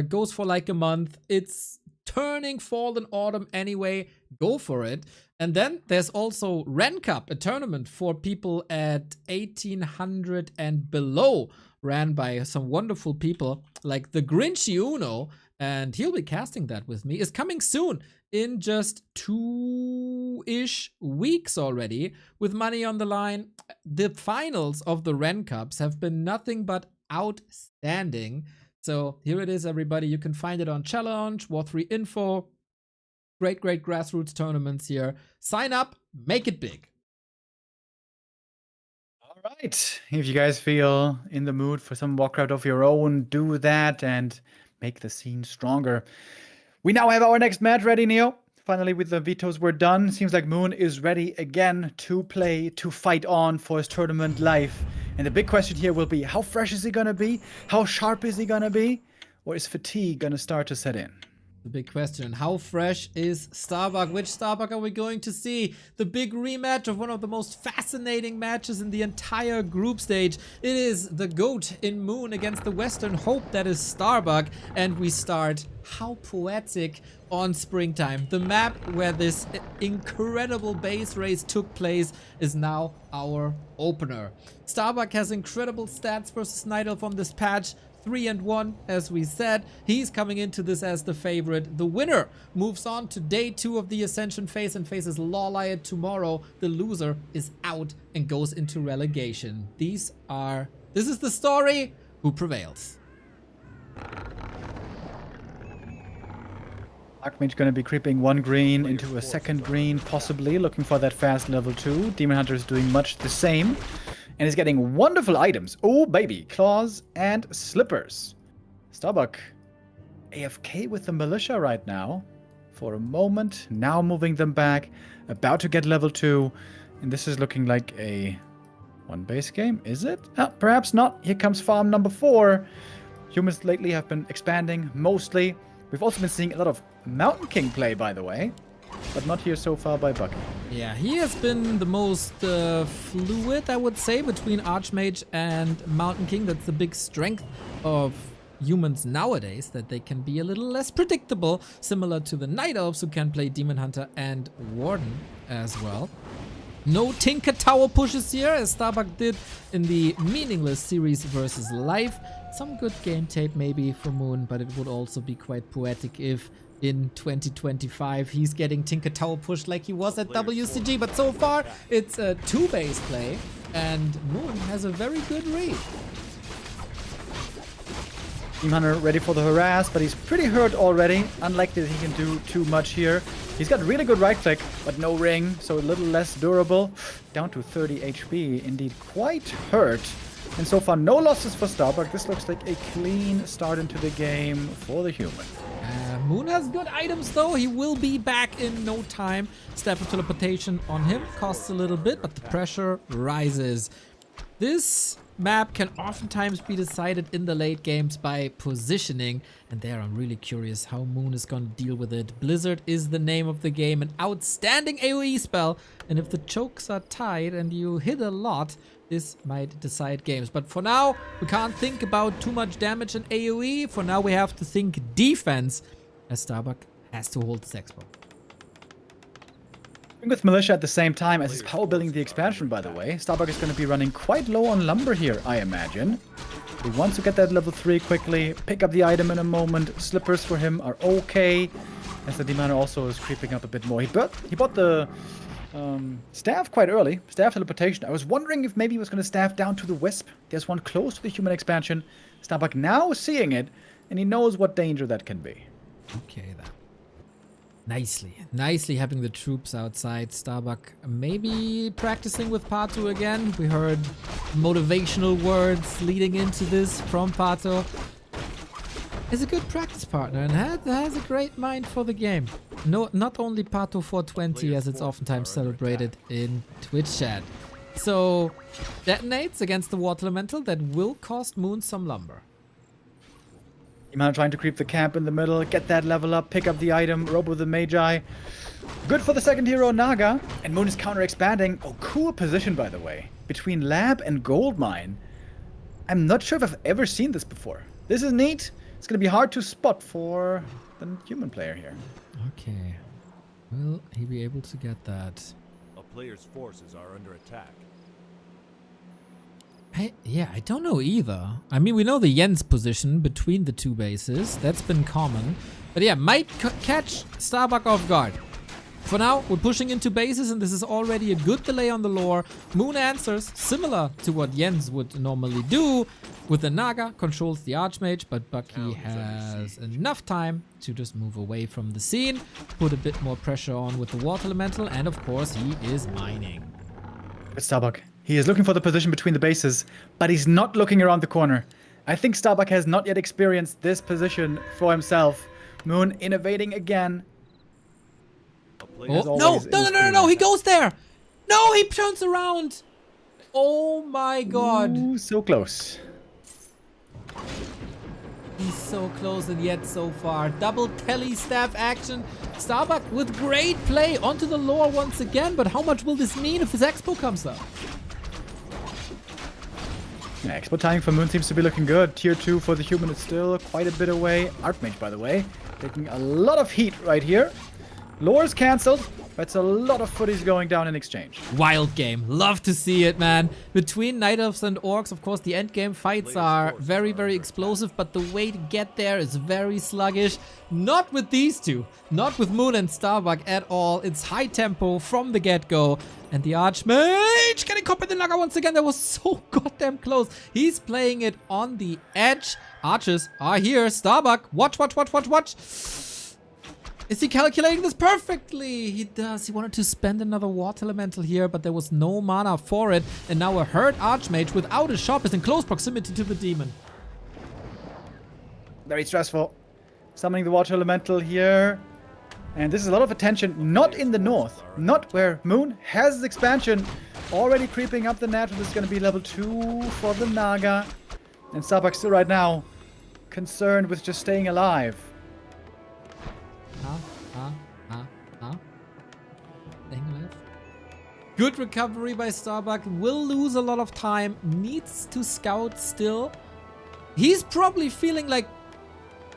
goes for like a month. It's turning fall and autumn anyway. Go for it. And then there's also Ren Cup, a tournament for people at 1800 and below, ran by some wonderful people like the Grinchy Uno, and he'll be casting that with me. Is coming soon in just 2-ish weeks already with money on the line. The finals of the Ren Cups have been nothing but outstanding. So here it is, everybody. You can find it on Challenge, War3 Info. Great grassroots tournaments here. Sign up, make it big. All right. If you guys feel in the mood for some Warcraft of your own, do that and make the scene stronger. We now have our next match ready, Neo. Finally, with the vetoes we're done. Seems like Moon is ready again to play, to fight on for his tournament life. And the big question here will be, how fresh is he gonna be? How sharp is he gonna be? Or is fatigue gonna start to set in? The big question, how fresh is Starbuck? Which Starbuck are we going to see? The big rematch of one of the most fascinating matches in the entire group stage. It is the GOAT in Moon against the Western Hope, that is Starbuck. And we start, how poetic, on Springtime. The map where this incredible base race took place is now our opener. Starbuck has incredible stats versus Night Elf on this patch. 3-1, as we said. He's coming into this as the favorite. The winner moves on to day 2 of the Ascension phase and faces Lawliot tomorrow. The loser is out and goes into relegation. This is the story. Who prevails? Archmage going to be creeping 1 green into a 2nd green, possibly looking for that fast level 2. Demon Hunter is doing much the same. And is getting wonderful items. Oh, baby. Claws and slippers. Starbuck AFK with the militia right now. For a moment. Now moving them back. About to get level 2. And this is looking like a one base game, is it? Perhaps not. Here comes farm number 4. Humans lately have been expanding, mostly. We've also been seeing a lot of Mountain King play, by the way. But not here so far by Bucky. Yeah, he has been the most fluid, I would say, between Archmage and Mountain King. That's the big strength of humans nowadays, that they can be a little less predictable, similar to the Night Elves, who can play Demon Hunter and Warden as well. No Tinker Tower pushes here, as Starbuck did in the meaningless series versus Life. Some good game tape maybe for Moon, but it would also be quite poetic if in 2025 he's getting Tinker Tower pushed like he was at WCG. But so far it's a 2-base play, and Moon has a very good read. Team Hunter ready for the harass, but he's pretty hurt already. Unlikely that he can do too much here. He's got really good right click, but no ring, so a little less durable. Down to 30 HP, indeed quite hurt. And so far no losses for Starbuck. This looks like a clean start into the game for the human. Moon has good items though. He will be back in no time. Staff of Teleportation on him costs a little bit, but the pressure rises. This map can oftentimes be decided in the late games by positioning, and there I'm really curious how Moon is going to deal with it. Blizzard is the name of the game, an outstanding AoE spell, and if the chokes are tight and you hit a lot, this might decide games. But for now, we can't think about too much damage in AoE. For now, we have to think defense, as Starbuck has to hold this expo. With Militia at the same time as he's power building the expansion, by the way. Starbuck is going to be running quite low on lumber here, I imagine. He wants to get that level 3 quickly, pick up the item in a moment. Slippers for him are okay, as the Demon also is creeping up a bit more. He bought the staff quite early, staff teleportation. I was wondering if maybe he was going to staff down to the Wisp. There's one close to the human expansion. Starbuck now seeing it, and he knows what danger that can be. Okay, then. Nicely having the troops outside. Starbuck maybe practicing with Pato again. We heard motivational words leading into this from Pato. He's a good practice partner and has a great mind for the game. No, not only Pato 420 as it's oftentimes celebrated in Twitch chat. So, detonates against the Water Elemental that will cost Moon some lumber. Imana trying to creep the camp in the middle, get that level up, pick up the item, Robo the Magi. Good for the second hero, Naga. And Moon is counter-expanding. Oh, cool position, by the way. Between Lab and Goldmine. I'm not sure if I've ever seen this before. This is neat. It's going to be hard to spot for the human player here. Okay. Will he be able to get that? A player's forces are under attack. I don't know either. I mean, we know the Jens position between the two bases. That's been common. But yeah, might catch Starbuck off guard. For now, we're pushing into bases, and this is already a good delay on the lore. Moon answers, similar to what Jens would normally do. With the Naga, controls the Archmage, but Bucky has enough time to just move away from the scene. Put a bit more pressure on with the Water Elemental, and of course, he is mining. It's Starbuck. He is looking for the position between the bases, but he's not looking around the corner. I think Starbuck has not yet experienced this position for himself. Moon innovating again. Oh, no, he goes there. No, he turns around. Oh my god. Ooh, so close. He's so close and yet so far. Double telly staff action. Starbuck with great play onto the lore once again, but how much will this mean if his expo comes up? Yeah, expo timing for Moon seems to be looking good. Tier 2 for the human is still quite a bit away. Archmage, by the way, taking a lot of heat right here. Lore's cancelled, but it's a lot of footies going down in exchange. Wild game. Love to see it, man. Between Night Elves and Orcs, of course, the endgame fights are very, very explosive, but the way to get there is very sluggish. Not with these two. Not with Moon and Starbuck at all. It's high tempo from the get-go. And the Archmage getting caught by the Naga once again. That was so goddamn close. He's playing it on the edge. Archers are here. Starbuck, watch. Is he calculating this perfectly? He does. He wanted to spend another Water Elemental here, but there was no mana for it. And now a hurt Archmage without a shop is in close proximity to the demon. Very stressful. Summoning the Water Elemental here. And this is a lot of attention, not in the north, not where Moon has his expansion. Already creeping up the net. This is going to be level 2 for the Naga. And Starbuck still right now concerned with just staying alive. Staying alive. Good recovery by Starbuck. Will lose a lot of time. Needs to scout still. He's probably feeling like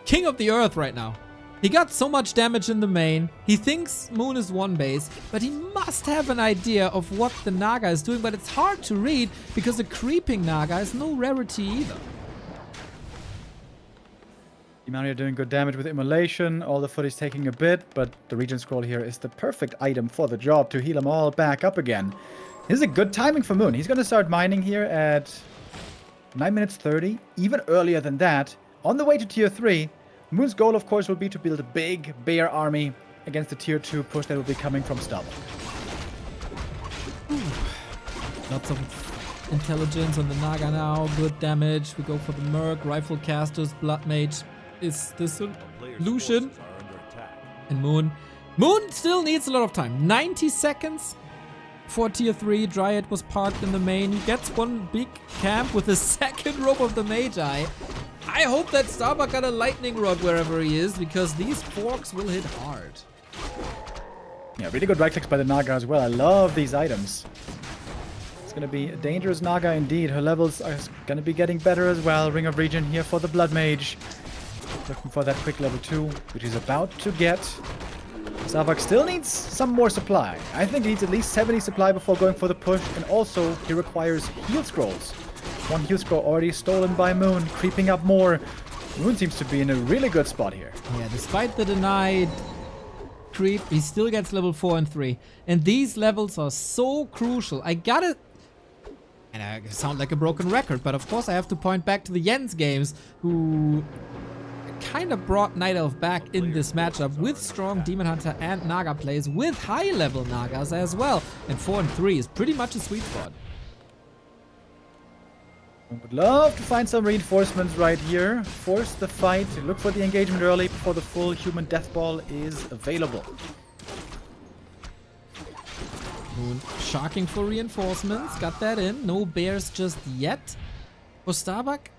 king of the earth right now. He got so much damage in the main. He thinks Moon is one base, but he must have an idea of what the Naga is doing, but it's hard to read because the creeping Naga is no rarity either. Imani are doing good damage with Immolation. All the foot is taking a bit, but the Regen Scroll here is the perfect item for the job to heal them all back up again. This is a good timing for Moon. He's going to start mining here at 9 minutes 30, even earlier than that. On the way to tier 3, Moon's goal, of course, will be to build a big bear army against the tier 2 push that will be coming from Starbuck. Lots of intelligence on the Naga now. Good damage. We go for the Merc, Rifle Casters, Blood Mage. Is this a Lucian? And Moon. Moon still needs a lot of time. 90 seconds for tier 3. Dryad was parked in the main. He gets one big camp with the second rope of the Magi. I hope that Starbuck got a lightning rod wherever he is, because these forks will hit hard. Yeah, really good right clicks by the Naga as well. I love these items. It's going to be a dangerous Naga indeed. Her levels are going to be getting better as well. Ring of Regen here for the Blood Mage. Looking for that quick level 2, which he's about to get. Starbuck still needs some more supply. I think he needs at least 70 supply before going for the push, and also he requires heal scrolls. One heal scroll already stolen by Moon, creeping up more. Moon seems to be in a really good spot here. Yeah, despite the denied creep, he still gets level 4 and 3. And these levels are so crucial. I gotta... And I sound like a broken record, but of course I have to point back to the Jens games, who kind of brought Night Elf back in this matchup with strong Demon Hunter and Naga plays, with high level Nagas as well. And 4 and 3 is pretty much a sweet spot. Would love to find some reinforcements right here. Force the fight. Look for the engagement early before the full human death ball is available. Moon sharking for reinforcements. Got that in. No bears just yet. For Starbuck,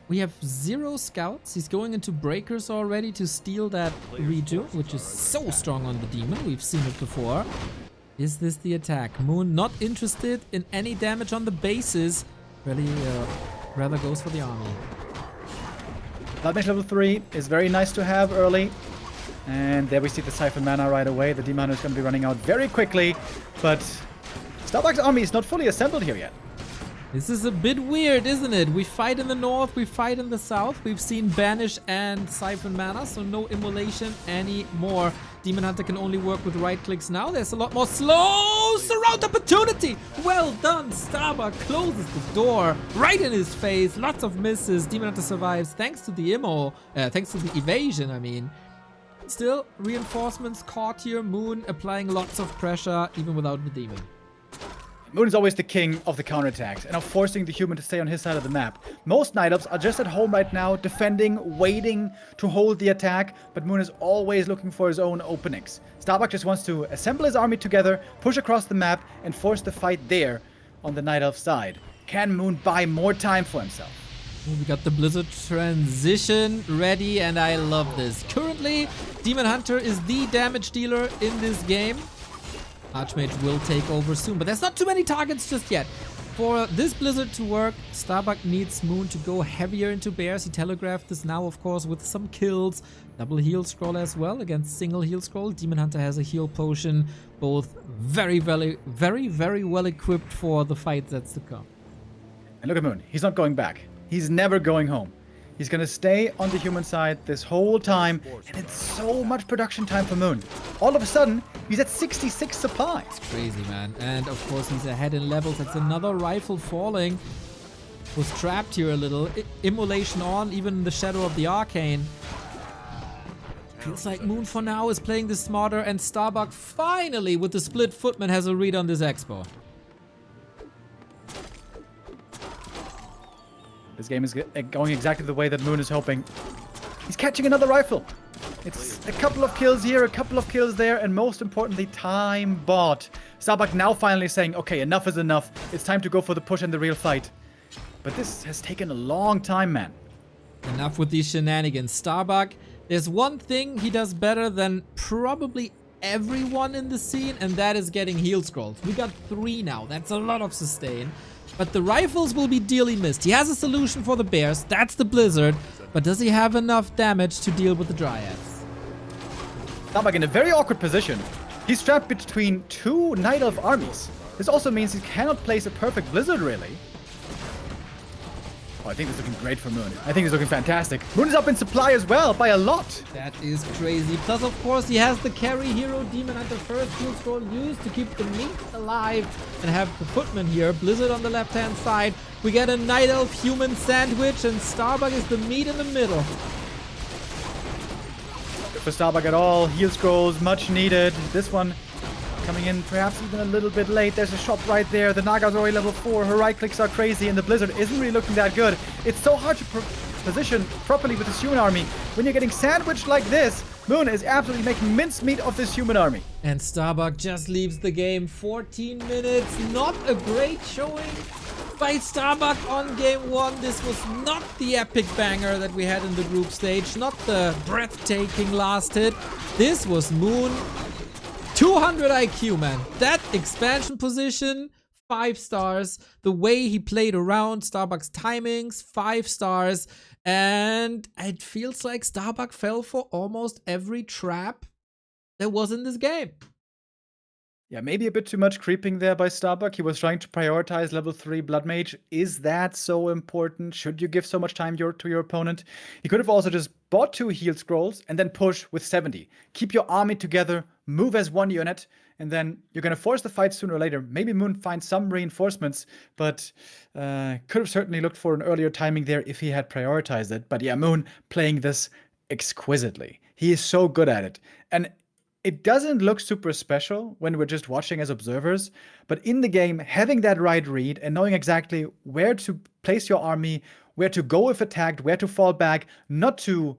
we have 0 scouts. He's going into breakers already to steal that redo, which is so strong on the demon. We've seen it before. Is this the attack? Moon not interested in any damage on the bases. Really, rather goes for the army. Blood Mage level 3 is very nice to have early. And there we see the Siphon Mana right away. The Demon Hunter is going to be running out very quickly. But Starbuck's army is not fully assembled here yet. This is a bit weird, isn't it? We fight in the north, we fight in the south. We've seen Banish and Siphon Mana, so no Immolation anymore. Demon Hunter can only work with right clicks now. There's a lot more slow surround opportunity. Well done. Starbuck closes the door right in his face. Lots of misses. Demon Hunter survives thanks to the thanks to the evasion, I mean. Still, reinforcements caught here. Moon applying lots of pressure even without the demon. Moon is always the king of the counterattacks and of forcing the human to stay on his side of the map. Most Night Elves are just at home right now, defending, waiting to hold the attack, but Moon is always looking for his own openings. Starbuck just wants to assemble his army together, push across the map, and force the fight there on the Night Elf side. Can Moon buy more time for himself? We got the Blizzard transition ready, and I love this. Currently, Demon Hunter is the damage dealer in this game. Archmage will take over soon, but there's not too many targets just yet. For this Blizzard to work, Starbuck needs Moon to go heavier into bears. He telegraphed this now, of course, with some kills. Double heal scroll as well against single heal scroll. Demon Hunter has a heal potion. Both very, very well equipped for the fight that's to come. And look at Moon. He's not going back. He's never going home. He's going to stay on the human side this whole time, and it's so much production time for Moon. All of a sudden, he's at 66 supply. It's crazy, man. And of course, he's ahead in levels. That's another rifle falling. Was trapped here a little. Immolation on, even in the shadow of the arcane. Feels like Moon for now is playing this smarter, and Starbuck finally, with the split footman, has a read on this expo. This game is going exactly the way that Moon is hoping. He's catching another rifle. It's a couple of kills here, a couple of kills there, and most importantly, time bought. Starbuck now finally saying, okay, enough is enough. It's time to go for the push and the real fight. But this has taken a long time, man. Enough with these shenanigans. Starbuck, there's one thing he does better than probably everyone in the scene, and that is getting heal scrolls. We got 3 now. That's a lot of sustain. But the rifles will be dearly missed. He has a solution for the bears. That's the blizzard. But does he have enough damage to deal with the dryads? Starbuck in a very awkward position. He's trapped between 2 Night Elf armies. This also means he cannot place a perfect blizzard, really. Oh, I think this is looking great for Moon. I think it's looking fantastic. Moon is up in supply as well, by a lot. That is crazy. Plus, of course, he has the carry hero demon at the first heal scroll used to keep the meat alive. And have the footman here. Blizzard on the left-hand side. We get a Night Elf human sandwich, and Starbuck is the meat in the middle. Good for Starbuck at all. Heal scrolls, much needed. This one coming in perhaps even a little bit late. There's a shop right there. The Naga's already level 4. Her right clicks are crazy, and the Blizzard isn't really looking that good. It's so hard to position properly with this human army. When you're getting sandwiched like this, Moon is absolutely making mincemeat of this human army. And Starbuck just leaves the game. 14 minutes. Not a great showing by Starbuck on game 1. This was not the epic banger that we had in the group stage. Not the breathtaking last hit. This was Moon. 200 IQ, man. That expansion position, 5 stars. The way he played around, Starbuck's timings, 5 stars. And it feels like Starbuck fell for almost every trap there was in this game. Yeah, maybe a bit too much creeping there by Starbuck. He was trying to prioritize level 3 Blood Mage. Is that so important? Should you give so much time to your opponent? He could have also just bought 2 heal scrolls and then push with 70. Keep your army together, move as 1 unit, and then you're going to force the fight sooner or later. Maybe Moon finds some reinforcements, but could have certainly looked for an earlier timing there if he had prioritized it. But yeah, Moon playing this exquisitely. He is so good at it. And it doesn't look super special when we're just watching as observers, but in the game, having that right read and knowing exactly where to place your army, where to go if attacked, where to fall back, not to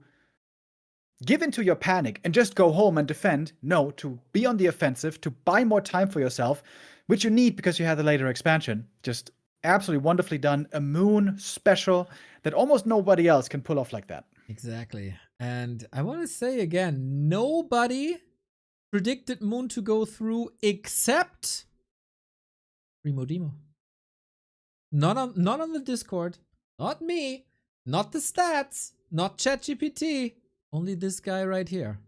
give into your panic and just go home and defend. No, to be on the offensive, to buy more time for yourself, which you need because you have the later expansion. Just absolutely wonderfully done. A Moon special that almost nobody else can pull off like that. Exactly. And I want to say again, nobody predicted Moon to go through except Remo Demo. Not on the Discord. Not me. Not the stats. Not ChatGPT. Only this guy right here.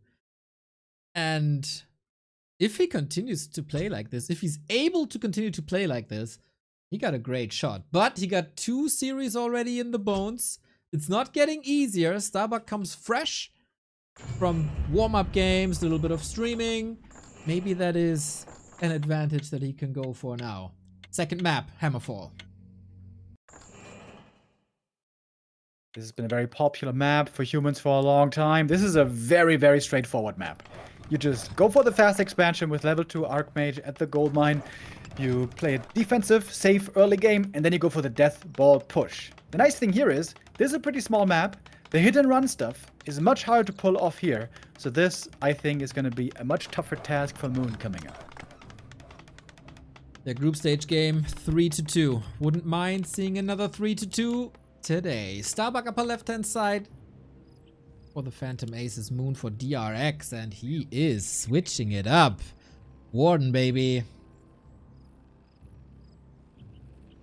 And if he continues to play like this, if he's able to continue to play like this, he got a great shot. But he got 2 series already in the bones. It's not getting easier. Starbuck comes fresh from warm-up games, a little bit of streaming. Maybe that is an advantage that he can go for now. Second map, Hammerfall. This has been a very popular map for humans for a long time. This is a very, very straightforward map. You just go for the fast expansion with level 2 Archmage at the gold mine. You play it defensive, safe early game, and then you go for the death ball push. The nice thing here is, this is a pretty small map. The hit and run stuff is much harder to pull off here. So this, I think, is going to be a much tougher task for Moon coming up. The group stage game, 3-2. Wouldn't mind seeing another 3-2 today. Starbuck upper left-hand side for the Phantom Aces, Moon for DRX, and he is switching it up. Warden, baby.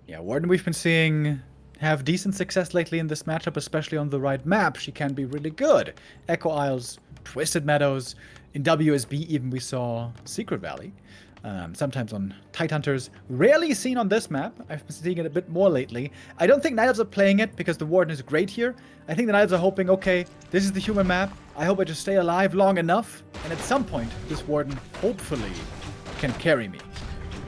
Yeah, Warden we've been seeing have decent success lately in this matchup, especially on the right map. She can be really good. Echo Isles, Twisted Meadows, in WSB even we saw Secret Valley. Sometimes on Tidehunters. Rarely seen on this map. I've been seeing it a bit more lately. I don't think Night Elves are playing it because the Warden is great here. I think the Night Elves are hoping, okay, this is the human map. I hope I just stay alive long enough. And at some point, this Warden hopefully can carry me.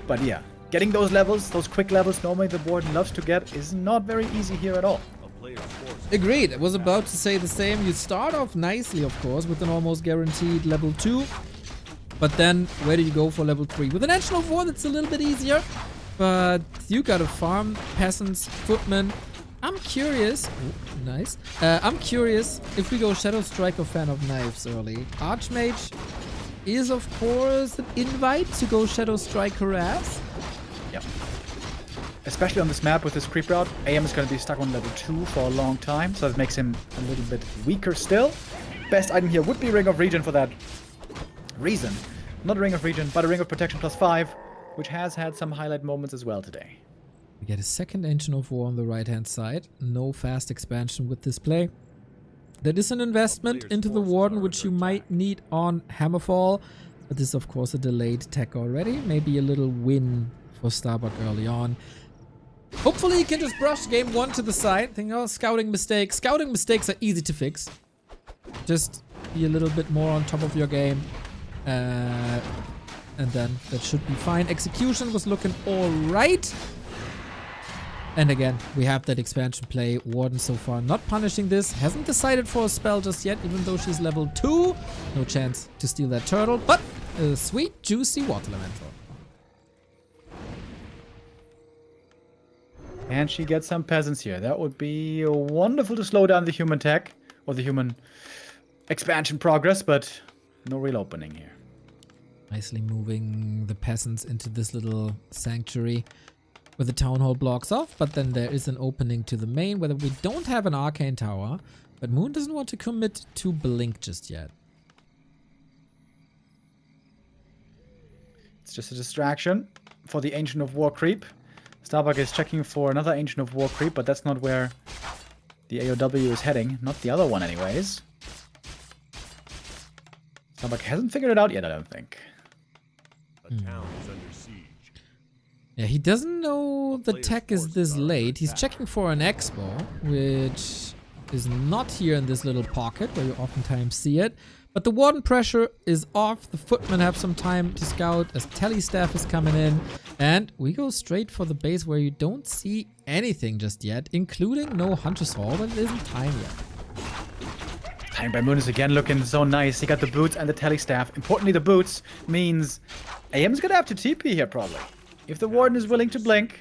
But yeah, getting those levels, those quick levels normally the Warden loves to get is not very easy here at all. Agreed. I was about to say the same. You start off nicely, of course, with an almost guaranteed level 2. But then, where do you go for level 3? With an Edge of War, that's a little bit easier. But you gotta farm peasants, footmen. I'm curious. Ooh, nice. I'm curious if we go Shadow Strike or Fan of Knives early. Archmage is, of course, an invite to go Shadow Strike Harass. Yep. Especially on this map with this creep route, AM is going to be stuck on level 2 for a long time, so that makes him a little bit weaker still. Best item here would be Ring of Regen for that reason. Not a Ring of Regen, but a Ring of Protection +5, which has had some highlight moments as well today. We get a second Ancient of War on the right-hand side. No fast expansion with this play. That is an investment into the Warden, which you might need on Hammerfall. But this is, of course, a delayed tech already. Maybe a little win for Starbuck early on. Hopefully you can just brush game 1 to the side. Think, oh, scouting mistakes. Scouting mistakes are easy to fix. Just be a little bit more on top of your game. And then that should be fine. Execution was looking alright. And again, we have that expansion play. Warden so far not punishing this. Hasn't decided for a spell just yet, even though she's level 2. No chance to steal that turtle, but a sweet, juicy Water Elemental. And she gets some peasants here. That would be wonderful to slow down the human tech, or the human expansion progress, but no real opening here. Nicely moving the peasants into this little sanctuary with the town hall blocks off, but then there is an opening to the main where we don't have an arcane tower, but Moon doesn't want to commit to Blink just yet. It's just a distraction for the Ancient of War creep. Starbuck is checking for another Ancient of War creep, but that's not where the AOW is heading. Not the other one anyways. Starbuck hasn't figured it out yet, I don't think. A town is under siege. Yeah, he doesn't know the tech is this late. He's checking for an expo, which is not here in this little pocket where you oftentimes see it. But the Warden pressure is off. The Footmen have some time to scout as Telestaff is coming in. And we go straight for the base where you don't see anything just yet, including no Hunter's Hall, but it isn't time yet. Time by Moon is again looking so nice. He got the boots and the Telestaff. Importantly, the boots means AM's gonna have to TP here probably. If the Warden is willing to blink.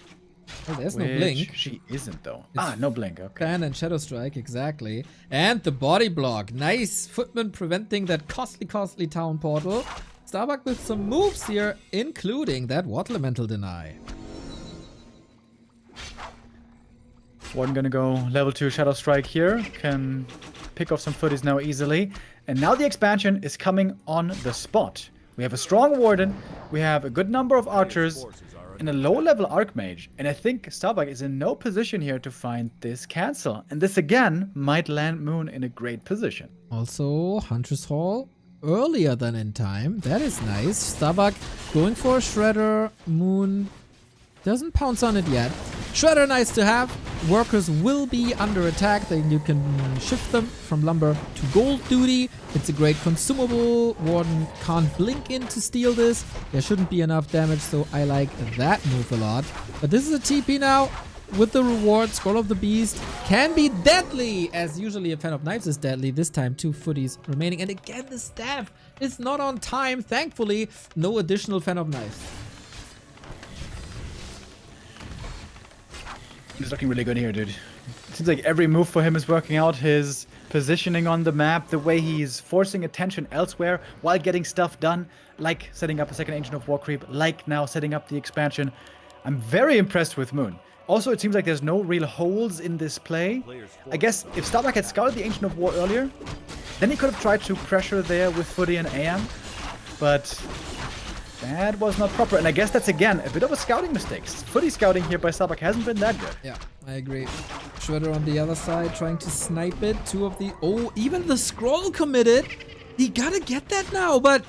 Oh, there's no Which blink. she isn't though. No blink, okay. Fan and Shadow Strike, exactly. And the body block. Nice. Footman preventing that costly town portal. Starbuck with some moves here, including that Water Elemental deny. Warden gonna go level 2 Shadow Strike here. Can pick off some footies now easily. And now the expansion is coming on the spot. We have a strong Warden. We have a good number of archers. And a low-level Archmage, and I think Starbuck is in no position here to find this cancel. And this again might land Moon in a great position. Also, Hunter's Hall earlier than in time. That is nice. Starbuck going for a Shredder. Moon doesn't pounce on it yet. Shredder nice to have. Workers will be under attack. Then you can shift them from lumber to gold duty. It's a great consumable. Warden can't blink in to steal this. There shouldn't be enough damage, so I like that move a lot. But this is a TP now with the reward. Scroll of the Beast can be deadly, as usually a Fan of Knives is deadly. This time 2 footies remaining. And again, the staff is not on time. Thankfully, no additional Fan of Knives. He's looking really good here, dude. It seems like every move for him is working out. His positioning on the map, the way he's forcing attention elsewhere while getting stuff done, like setting up a second Ancient of War creep, like now setting up the expansion. I'm very impressed with Moon. Also, it seems like there's no real holes in this play. I guess if Starbuck had scouted the Ancient of War earlier, then he could have tried to pressure there with Footy and AM, but that was not proper, and I guess that's again a bit of a scouting mistake. Footy scouting here by Starbuck hasn't been that good. Yeah, I agree. Shredder on the other side trying to snipe it. 2 of the... Oh, even the scroll committed. He gotta get that now, but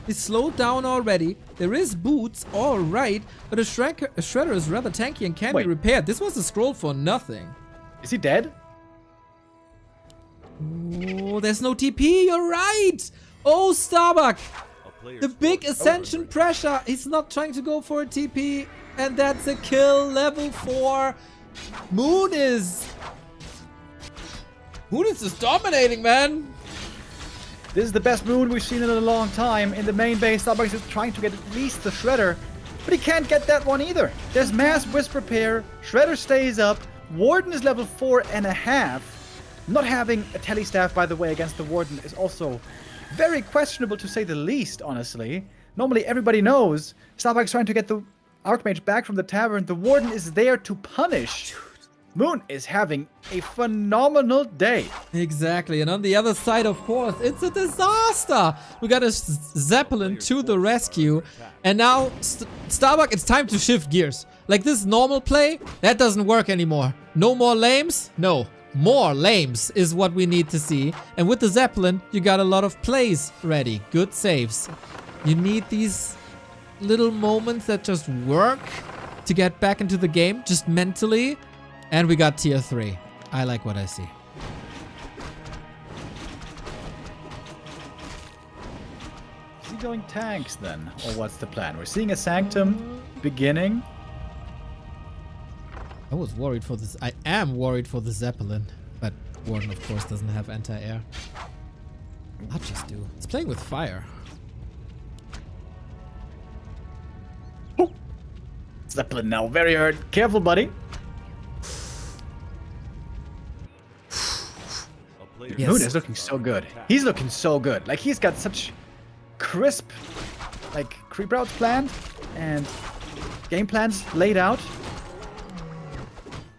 it's slowed down already. There is boots, alright, but a Shredder is rather tanky and can be repaired. This was a scroll for nothing. Is he dead? Oh, there's no TP, you're right! Oh, Starbuck! The big Ascension pressure. He's not trying to go for a TP. And that's a kill. Level 4. Moon is just dominating, man. This is the best Moon we've seen in a long time. In the main base, Starbuck is trying to get at least the Shredder. But he can't get that one either. There's mass Wisp repair. Shredder stays up. Warden is level 4.5. Not having a telestaff, by the way, against the Warden is also very questionable to say the least, honestly. Normally everybody knows Starbuck's trying to get the Archmage back from the tavern. The Warden is there to punish. Moon is having a phenomenal day. Exactly, and on the other side, of course, it's a disaster. We got a Zeppelin to the rescue, and now Starbuck, it's time to shift gears. Like this normal play, that doesn't work anymore. No more lames? No. More lames is what we need to see. And with the Zeppelin, you got a lot of plays ready. Good saves. You need these little moments that just work to get back into the game, just mentally. And we got tier 3. I like what I see. Is he going tanks then? Or what's the plan? We're seeing a Sanctum beginning. I was worried for this. I am worried for the Zeppelin. But Warden, of course, doesn't have anti-air. I'll just do. It's playing with fire. Oh. Zeppelin now very hurt. Careful, buddy. Yes. Moon is looking so good. He's looking so good. Like, he's got such crisp, like, creep routes planned and game plans laid out.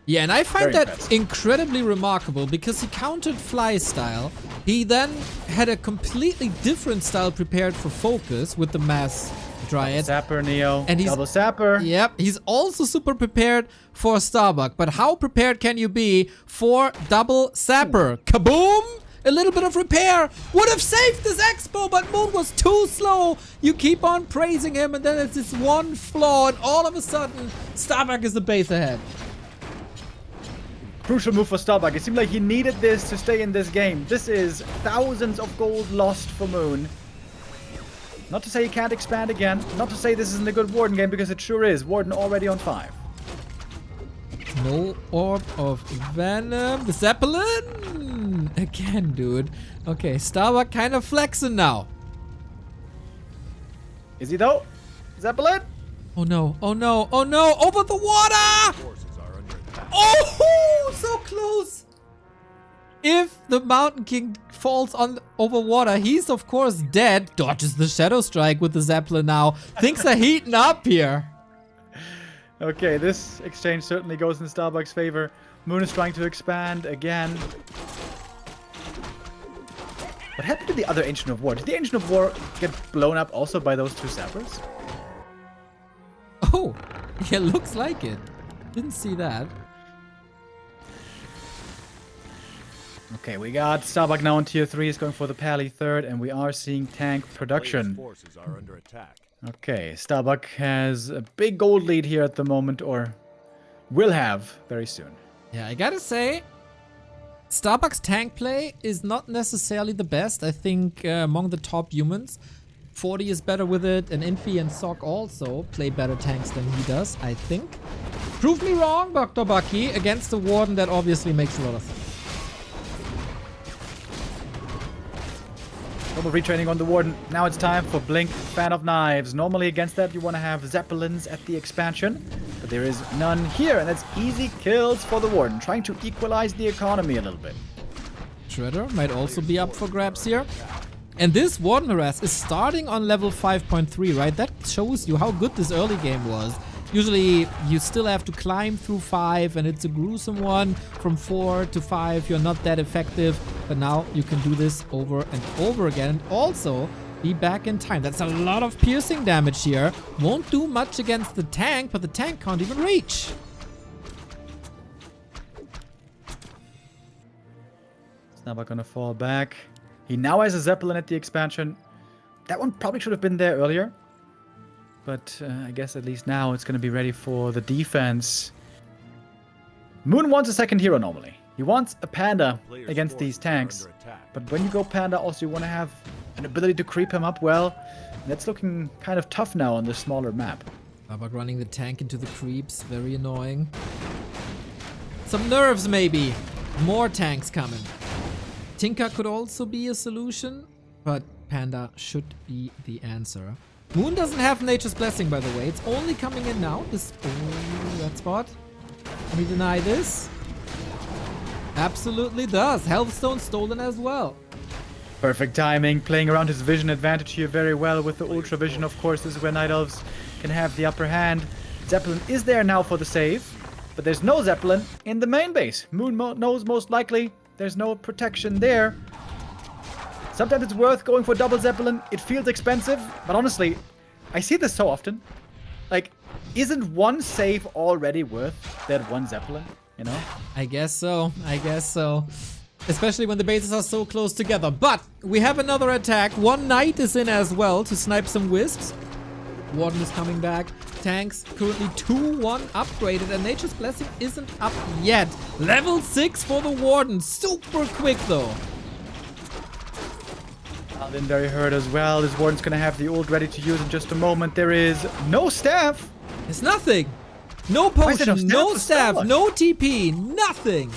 Yeah, and I find Very that impressive. incredibly remarkable because he countered Fly style. He then had a completely different style prepared for FoCuS with the Mass Dryad. Sapper, Neo. And he's- double Sapper. Yep, he's also super prepared for Starbuck. But how prepared can you be for double Sapper? Kaboom! A little bit of repair would have saved this expo, but Moon was too slow. You keep on praising him, and then it's this one flaw, and all of a sudden, Starbuck is the base ahead. Crucial move for Starbuck. It seemed like he needed this to stay in this game. This is thousands of gold lost for Moon. Not to say he can't expand again. Not to say this isn't a good Warden game, because it sure is. Warden already on 5. No Orb of Venom. The Zeppelin! Again, dude. Okay, Starbuck kind of flexing now. Is he though? Zeppelin? Oh no, oh no, oh no! Over the water! Forces are under attack. Oh, so close! If the Mountain King falls on over water, he's of course dead. Dodges the Shadow Strike with the Zeppelin now. Things are heating up here. Okay, this exchange certainly goes in Starbuck's favor. Moon is trying to expand again. What happened to the other Ancient of War? Did the Ancient of War get blown up also by those 2 sappers? Oh, yeah, looks like it. Didn't see that. Okay, we got Starbuck now on tier 3. He's going for the Pally 3rd, and we are seeing tank production. Forces are under attack. Okay, Starbuck has a big gold lead here at the moment, or will have very soon. Yeah, I gotta say, Starbuck's tank play is not necessarily the best. I think among the top humans, 40 is better with it, and Infi and Sock also play better tanks than he does, I think. Prove me wrong, Dr. Bucky. Against the Warden, that obviously makes a lot of sense. Double retraining on the Warden. Now it's time for Blink, Fan of Knives. Normally against that you want to have Zeppelins at the expansion, but there is none here, and that's easy kills for the Warden, trying to equalize the economy a little bit. Shredder might also be up for grabs here. And this Warden Harass is starting on level 5.3, right? That shows you how good this early game was. Usually you still have to climb through 5, and it's a gruesome one. From 4 to 5 you're not that effective, but now you can do this over and over again, and also be back in time. That's a lot of piercing damage here. Won't do much against the tank, but the tank can't even reach. Starbuck gonna fall back. He now has a Zeppelin at the expansion. That one probably should have been there earlier. But I guess at least now it's going to be ready for the defense. Moon wants a second hero normally. He wants a Panda against these tanks. But when you go Panda, also you want to have an ability to creep him up well. And that's looking kind of tough now on this smaller map. Starbuck running the tank into the creeps. Very annoying. Some nerves maybe. More tanks coming. Tinker could also be a solution, but Panda should be the answer. Moon doesn't have Nature's Blessing, by the way. It's only coming in now. This red spot. Can we deny this? Absolutely does. Healthstone stolen as well. Perfect timing, playing around his vision advantage here very well with the Ultra Vision, of course. This is where Night Elves can have the upper hand. Zeppelin is there now for the save, but there's no Zeppelin in the main base. Moon knows most likely there's no protection there. Sometimes it's worth going for double Zeppelin. It feels expensive, but honestly, I see this so often. Like, isn't one save already worth that one Zeppelin, you know? I guess so. I guess so. Especially when the bases are so close together. But we have another attack. One Knight is in as well to snipe some Wisps. Warden is coming back. Tanks currently 2-1 upgraded, and Nature's Blessing isn't up yet. Level 6 for the Warden. Super quick though. Paladin very hurt as well. This Warden's gonna have the ult ready to use in just a moment. There is no staff. It's nothing. No Why is there potion, no no staff for staff, Starbuck? no TP, nothing.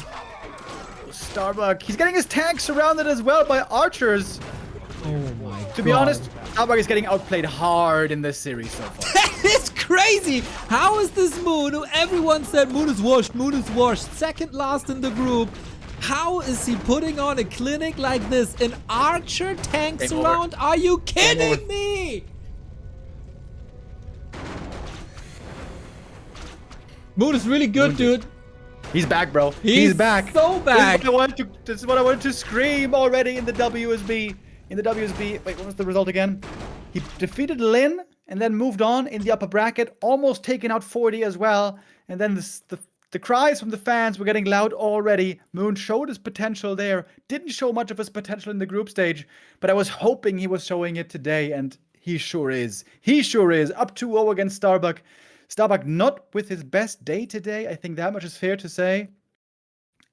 Starbuck, he's getting his tank surrounded as well by archers. Oh my god. To be honest, Starbuck is getting outplayed hard in this series so far. It's crazy. How is this Moon, who everyone said Moon is washed, second last in the group, how is he putting on a clinic like this? An archer tanks Game over. around? Are you Game over. kidding me? Moon is really good, dude. He's back, bro. He's back. so back. This is what I wanted to scream already in the WSB. Wait, what was the result again? He defeated Lin and then moved on in the upper bracket, almost taking out 40 as well. And then the cries from the fans were getting loud already. Moon showed his potential there. Didn't show much of his potential in the group stage, but I was hoping he was showing it today, and he sure is. He sure is. Up 2-0 against Starbuck. Starbuck not with his best day today. I think that much is fair to say.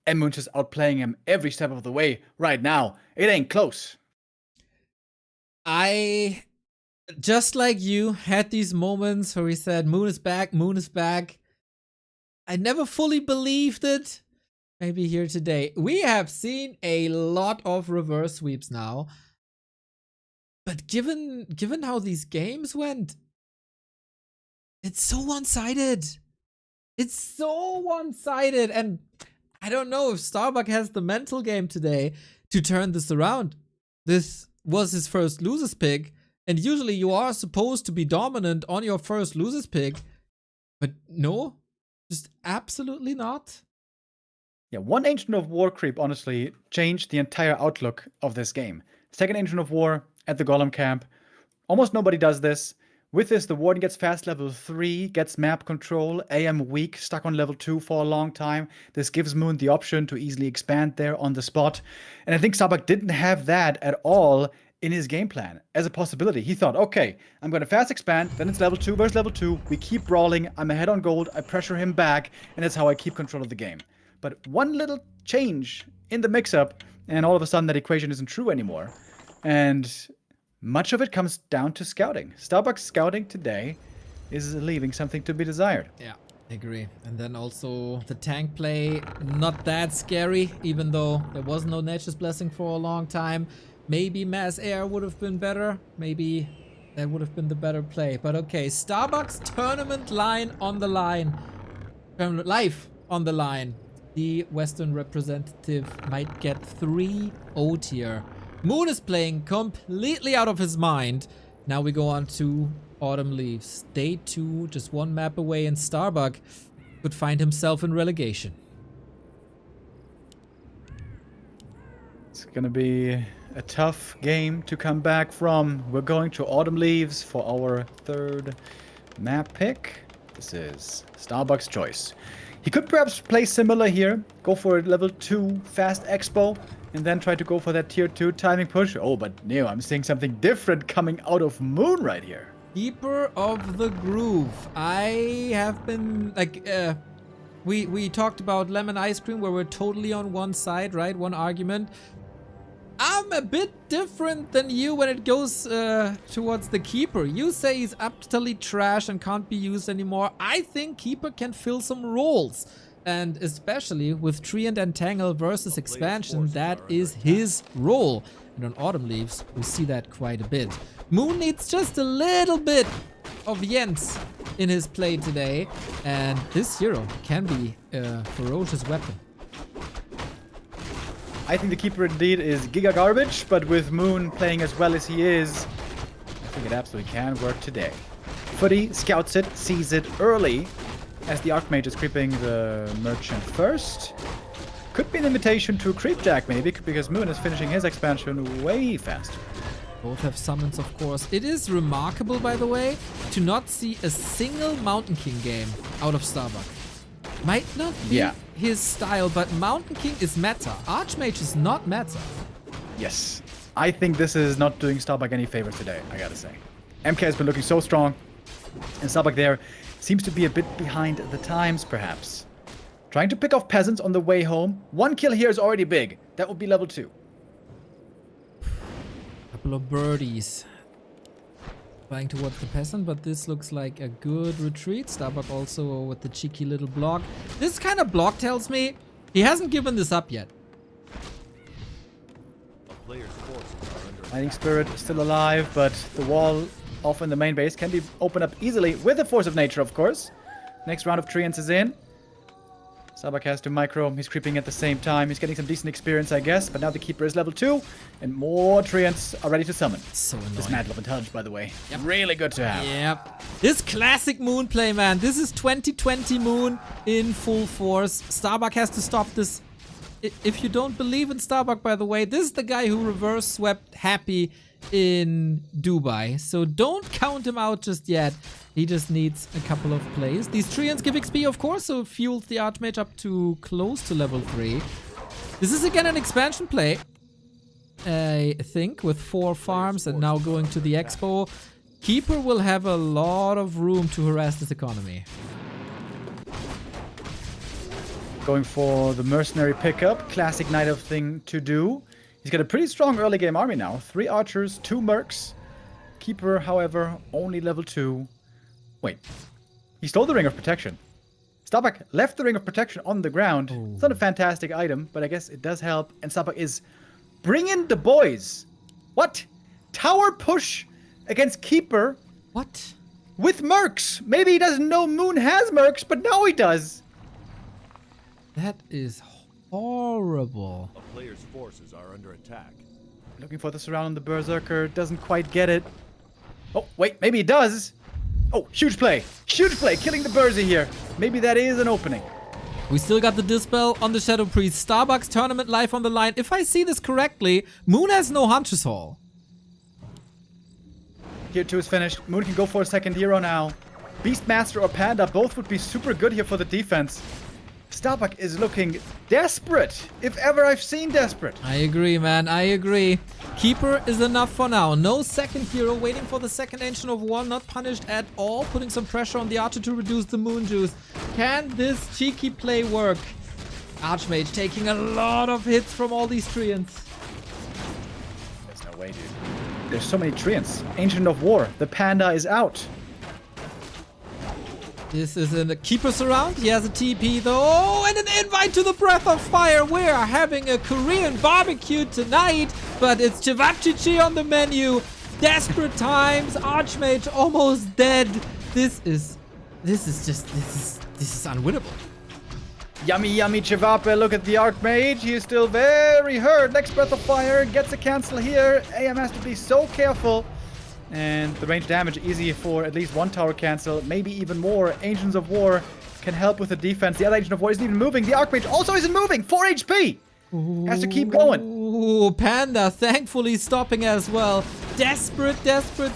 And Moon just outplaying him every step of the way right now. It ain't close. I, just like you, had these moments where he said, Moon is back, Moon is back. I never fully believed it. Maybe here today. We have seen a lot of reverse sweeps now. But given how these games went, it's so one-sided. It's so one-sided. And I don't know if Starbuck has the mental game today to turn this around. This was his first losers pick. And usually you are supposed to be dominant on your first losers pick. But no, just absolutely not. Yeah, one Ancient of War creep, honestly, changed the entire outlook of this game. Second Ancient of War at the Golem camp. Almost nobody does this. With this, the Warden gets fast level 3, gets map control, AM weak, stuck on level 2 for a long time. This gives Moon the option to easily expand there on the spot. And I think Starbuck didn't have that at all in his game plan as a possibility. He thought, okay, I'm going to fast expand, then it's level 2 versus level 2. We keep brawling, I'm ahead on gold, I pressure him back, and that's how I keep control of the game. But one little change in the mix-up, and all of a sudden that equation isn't true anymore. And much of it comes down to scouting. Starbuck's scouting today is leaving something to be desired. Yeah, I agree. And then also the tank play, not that scary, even though there was no Nature's Blessing for a long time. Maybe Mass Air would have been better. Maybe that would have been the better play. But okay, Starbuck's tournament line on the line. Tournament life on the line. The Western representative might get 3-0 tier. Moon is playing completely out of his mind. Now we go on to Autumn Leaves. Day 2, just one map away, and Starbuck could find himself in relegation. It's gonna be a tough game to come back from. We're going to Autumn Leaves for our third map pick. This is Starbuck's choice. He could perhaps play similar here, go for a level 2 fast expo, and then try to go for that tier 2 timing push. Oh, but Neo, I'm seeing something different coming out of Moon right here. Keeper of the Groove. I have been, like, we talked about Lemon Ice Cream, where we're totally on one side, right? One argument. I'm a bit different than you when it goes towards the Keeper. You say he's utterly trash and can't be used anymore. I think Keeper can fill some roles. And especially with Tree and Entangle versus Expansion, that is his role. And on Autumn Leaves, we see that quite a bit. Moon needs just a little bit of Jens in his play today. And this hero can be a ferocious weapon. I think the keeper indeed is giga garbage, but with Moon playing as well as he is, I think it absolutely can work today. Footy scouts it, sees it early, as the Archmage is creeping the Merchant first. Could be an invitation to a creep jack maybe, because Moon is finishing his expansion way faster. Both have summons, of course. It is remarkable, by the way, to not see a single Mountain King game out of Starbuck. Might not be his style, but Mountain King is meta. Archmage is not meta. Yes. I think this is not doing Starbuck any favors today, I gotta say. MK has been looking so strong, and Starbuck there seems to be a bit behind the times, perhaps. Trying to pick off peasants on the way home. 1 kill here is already big. That would be level 2. Couple of birdies. Flying towards the peasant, but this looks like a good retreat. Starbuck also with the cheeky little block. This kind of block tells me he hasn't given this up yet. A player's forces are under Fighting Spirit is still alive, but the wall off in the main base can be opened up easily with the Force of Nature, of course. Next round of Treants is in. Starbuck has to micro. He's creeping at the same time. He's getting some decent experience, I guess. But now the Keeper is level 2. And more Treants are ready to summon. So annoying. This Mad Love Intelligence, by the way. Really good to have. Yep. This classic Moon play, man. This is 2020 Moon in full force. Starbuck has to stop this. If you don't believe in Starbuck, by the way, this is the guy who reverse swept Happy in Dubai. So don't count him out just yet. He just needs a couple of plays. These Treants give XP, of course, so it fuels the Archmage up to close to level 3. This is again an expansion play, I think, with 4 farms and now going to the Expo. Keeper will have a lot of room to harass this economy. Going for the Mercenary pickup. Classic Knight of thing to do. He's got a pretty strong early game army now. 3 archers, 2 mercs. Keeper, however, only level 2. Wait, he stole the Ring of Protection. Starbuck left the Ring of Protection on the ground. Ooh. It's not a fantastic item, but I guess it does help. And Starbuck is bringing the boys. What? Tower push against Keeper What? with mercs. Maybe he doesn't know Moon has mercs, but now he does. That is horrible. a player's forces are under attack. Looking for the surround on the Berserker. Doesn't quite get it. Oh, wait, maybe he does. Oh, huge play. Huge play. Killing the Berser here. Maybe that is an opening. We still got the Dispel on the Shadow Priest. Starbucks tournament life on the line. If I see this correctly, Moon has no Hunter's Hall. Tier 2 is finished. Moon can go for a second hero now. Beastmaster or Panda both would be super good here for the defense. Starbuck is looking desperate, if ever I've seen desperate. I agree, man. I agree. Keeper is enough for now. No second hero. Waiting for the second Ancient of War. Not punished at all. Putting some pressure on the Archer to reduce the Moon Juice. Can this cheeky play work? Archmage taking a lot of hits from all these Treants. There's no way, dude. There's so many Treants. Ancient of War. The Panda is out. This is in the Keeper surround. He has a TP though. Oh, and an invite to the Breath of Fire. We are having a Korean barbecue tonight, but it's ceviche on the menu. Desperate times. Archmage almost dead. This is unwinnable. Yummy, yummy Chivape. Look at the Archmage. He is still very hurt. Next Breath of Fire gets a cancel here. AM has to be so careful. And the range damage easy for at least 1 tower cancel, maybe even more. Ancients of War can help with the defense. The other Ancient of War isn't even moving. The Archmage also isn't moving. 4 HP. Has to keep going. Ooh, Panda thankfully stopping as well. Desperate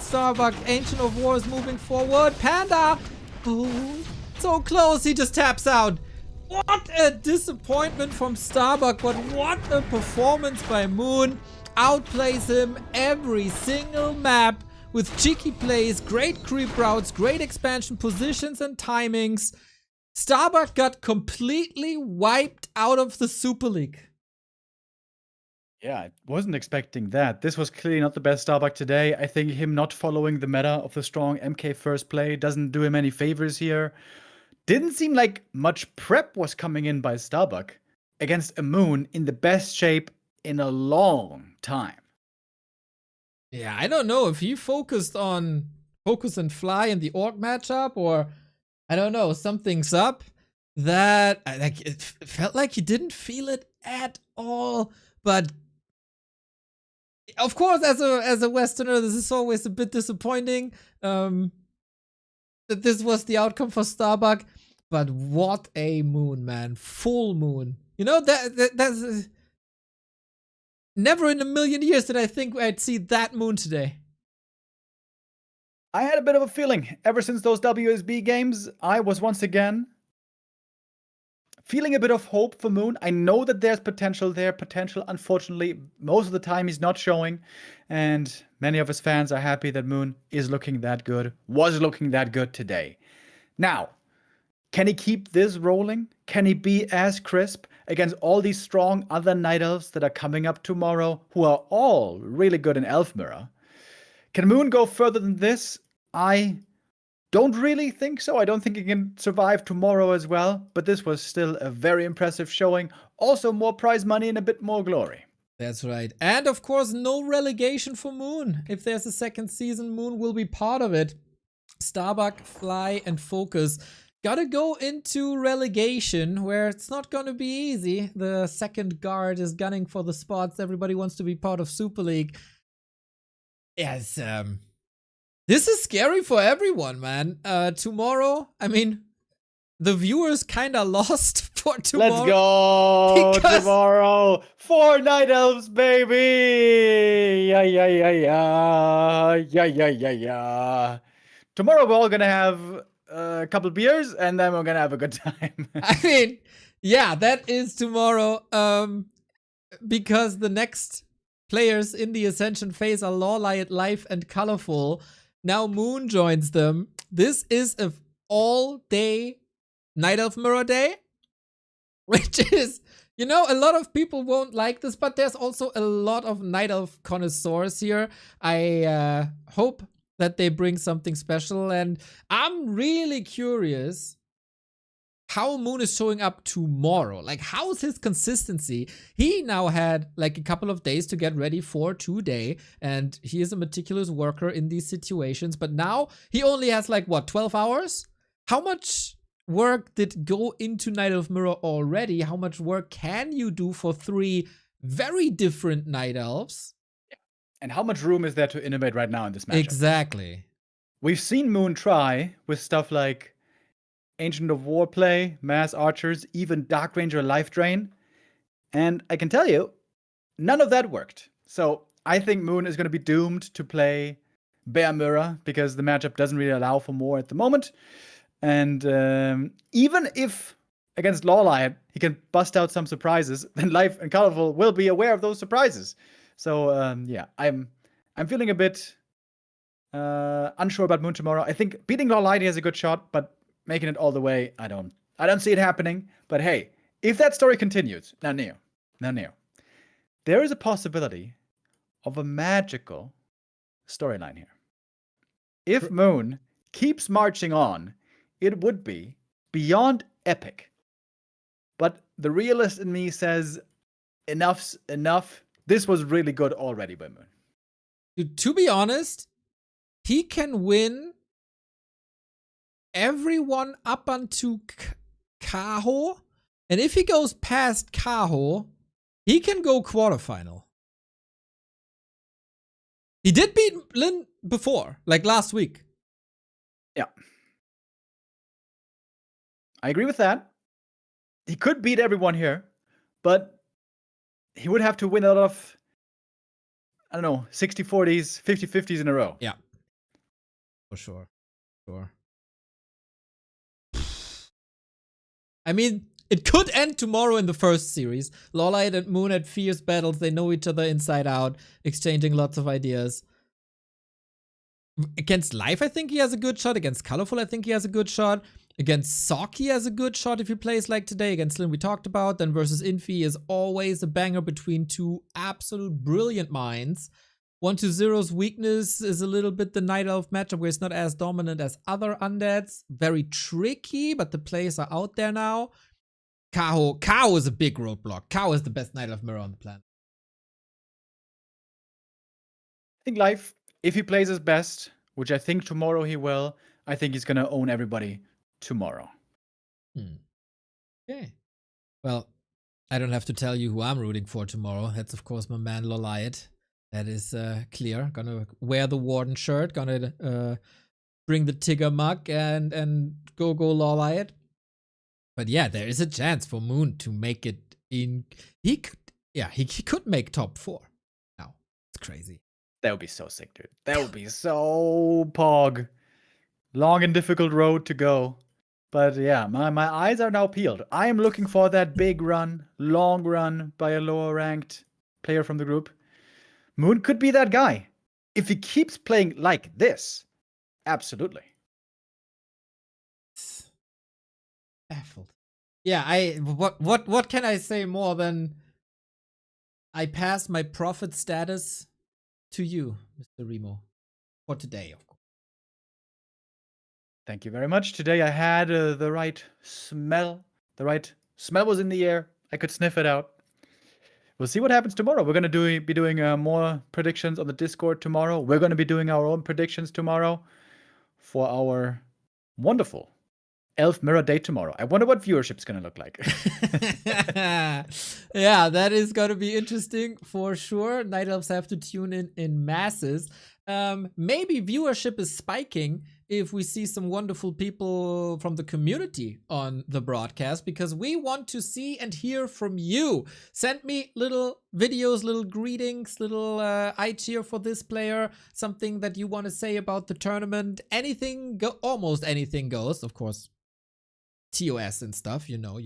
Starbuck. Ancient of War is moving forward. Panda. Oh, so close. He just taps out. What a disappointment from Starbuck, but what a performance by Moon. Outplays him every single map. With cheeky plays, great creep routes, great expansion positions and timings. Starbuck got completely wiped out of the Super League. Yeah, I wasn't expecting that. This was clearly not the best Starbuck today. I think him not following the meta of the strong MK first play doesn't do him any favors here. Didn't seem like much prep was coming in by Starbuck against a Moon in the best shape in a long time. Yeah, I don't know if he focused on FoCuS and Fly in the Orc matchup, or I don't know, something's up. That like it felt like he didn't feel it at all. But of course, as a Westerner, this is always a bit disappointing that this was the outcome for Starbuck. But what a moon, man! Full moon. You know that's never in a million years did I think I'd see that moon today. I had a bit of a feeling ever since those WSB games. I was once again feeling a bit of hope for Moon. I know that there's potential there. Potential, unfortunately, most of the time he's not showing. And many of his fans are happy that Moon is looking that good, was looking that good today. Now, can he keep this rolling? Can he be as crisp against all these strong other Night Elves that are coming up tomorrow, who are all really good in Elf Mirror? Can Moon go further than this? I don't really think so. I don't think he can survive tomorrow as well, but this was still a very impressive showing. Also more prize money and a bit more glory. That's right. And of course, no relegation for Moon. If there's a second season, Moon will be part of it. Starbuck, Fly, and FoCuS gotta go into relegation, where it's not gonna be easy. The second guard is gunning for the spots. Everybody wants to be part of Super League. Yes, this is scary for everyone, man. Tomorrow, I mean, the viewers kinda lost for tomorrow. Let's go because tomorrow. 4 Night Elves, baby. Yeah, yeah, yeah, yeah. Yeah, yeah, yeah, yeah. Tomorrow we're all gonna have a couple beers and then we're gonna have a good time. I mean, yeah, that is tomorrow. Because the next players in the Ascension phase are Lawlight, Life, and Colorful. Now Moon joins them. This is a all-day Night Elf Mirror Day, which is, you know, a lot of people won't like this, but there's also a lot of Night Elf connoisseurs here. I hope that they bring something special, and I'm really curious how Moon is showing up tomorrow. Like, how's his consistency? He now had like a couple of days to get ready for today, and he is a meticulous worker in these situations, but now he only has like, what, 12 hours? How much work did go into Night Elf Mirror already? How much work can you do for 3 very different Night Elves? And how much room is there to innovate right now in this matchup? Exactly. We've seen Moon try with stuff like Ancient of War play, Mass Archers, even Dark Ranger Life Drain. And I can tell you, none of that worked. So I think Moon is going to be doomed to play Bear Mirror because the matchup doesn't really allow for more at the moment. And even if against Lawlight he can bust out some surprises, then Life and Colorful will be aware of those surprises. So yeah, I'm feeling a bit unsure about Moon tomorrow. I think beating Lawlight has a good shot, but making it all the way, I don't see it happening. But hey, if that story continues, now Neo, there is a possibility of a magical storyline here. If Moon keeps marching on, it would be beyond epic. But the realist in me says, enough's enough. This was really good already by Moon. To be honest, he can win everyone up onto Kaho. And if he goes past Kaho, he can go quarterfinal. He did beat Lin before, like last week. Yeah. I agree with that. He could beat everyone here, but he would have to win a lot of, I don't know, 60-40s, 50-50s in a row. Yeah. For sure. Sure. I mean, it could end tomorrow in the first series. Lawlight and Moon had fierce battles. They know each other inside out, exchanging lots of ideas. Against Life, I think he has a good shot. Against Colorful, I think he has a good shot. Against Sock, he has a good shot if he plays like today. Against Lin, we talked about. Then versus Infi is always a banger between 2 absolute brilliant minds. 1-0's weakness is a little bit the Night Elf matchup where it's not as dominant as other undeads. Very tricky, but the plays are out there now. Kaho is a big roadblock. Kaho is the best Night Elf Mirror on the planet. I think Life, if he plays his best, which I think tomorrow he will, I think he's going to own everybody tomorrow. Okay. Well, I don't have to tell you who I'm rooting for tomorrow. That's of course my man Loliot. That is clear. Gonna wear the Warden shirt. Gonna bring the Tigger mug and go Loliot. But yeah, there is a chance for Moon to make it in. He could make top 4. Now it's crazy. That would be so sick, dude. That would be so pog. Long and difficult road to go. But yeah, my eyes are now peeled. I am looking for that big run, long run by a lower ranked player from the group. Moon could be that guy. If he keeps playing like this, absolutely. Baffled. Yeah, what can I say more than I pass my prophet status to you, Mr. Remo, for today, of course. Thank you very much. Today I had the right smell. The right smell was in the air. I could sniff it out. We'll see what happens tomorrow. We're going to be doing more predictions on the Discord tomorrow. We're going to be doing our own predictions tomorrow for our wonderful Elf Mirror Day tomorrow. I wonder what viewership's going to look like. Yeah, that is going to be interesting for sure. Night Elves have to tune in masses. Maybe viewership is spiking if we see some wonderful people from the community on the broadcast, because we want to see and hear from you. Send me little videos, little greetings, little I cheer for this player, something that you want to say about the tournament. Anything, almost anything goes, of course. TOS and stuff, you know.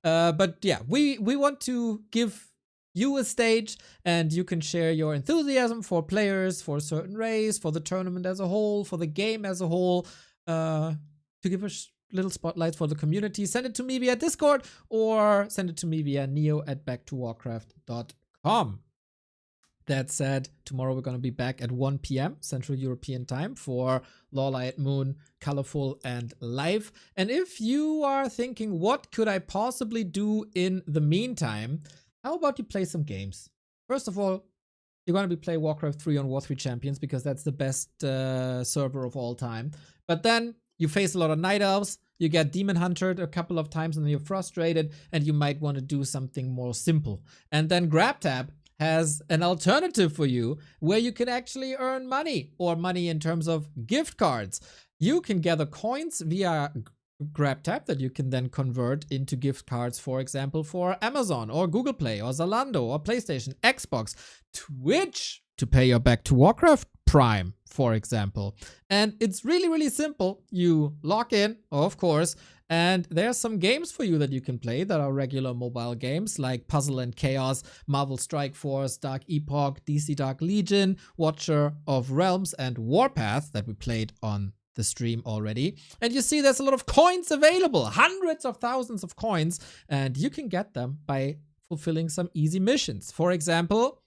But yeah, we want to give you a stage, and you can share your enthusiasm for players, for a certain race, for the tournament as a whole, for the game as a whole, to give us little spotlights for the community. Send it to me via Discord, or send it to me via neo@backtowarcraft.com. That said, tomorrow we're going to be back at 1 p.m. Central European time for Lawlight Moon, Colorful, and Live. And if you are thinking, what could I possibly do in the meantime? How about you play some games? First of all, you're going to be playing Warcraft 3 on War 3 Champions, because that's the best server of all time. But then you face a lot of Night Elves, you get Demon Huntered a couple of times, and then you're frustrated, and you might want to do something more simple. And then GrabTab has an alternative for you where you can actually earn money, or money in terms of gift cards. You can gather coins via GrabTab that you can then convert into gift cards, for example, for Amazon or Google Play or Zalando or PlayStation, Xbox, Twitch to pay your Back to Warcraft Prime, for example. And it's really, really simple. You log in, of course, and there's some games for you that you can play that are regular mobile games like Puzzle and Chaos, Marvel Strike Force, Dark Epoch, DC Dark Legion, Watcher of Realms, and Warpath that we played on the stream already. And you see there's a lot of coins available, hundreds of thousands of coins, and you can get them by fulfilling some easy missions. For example,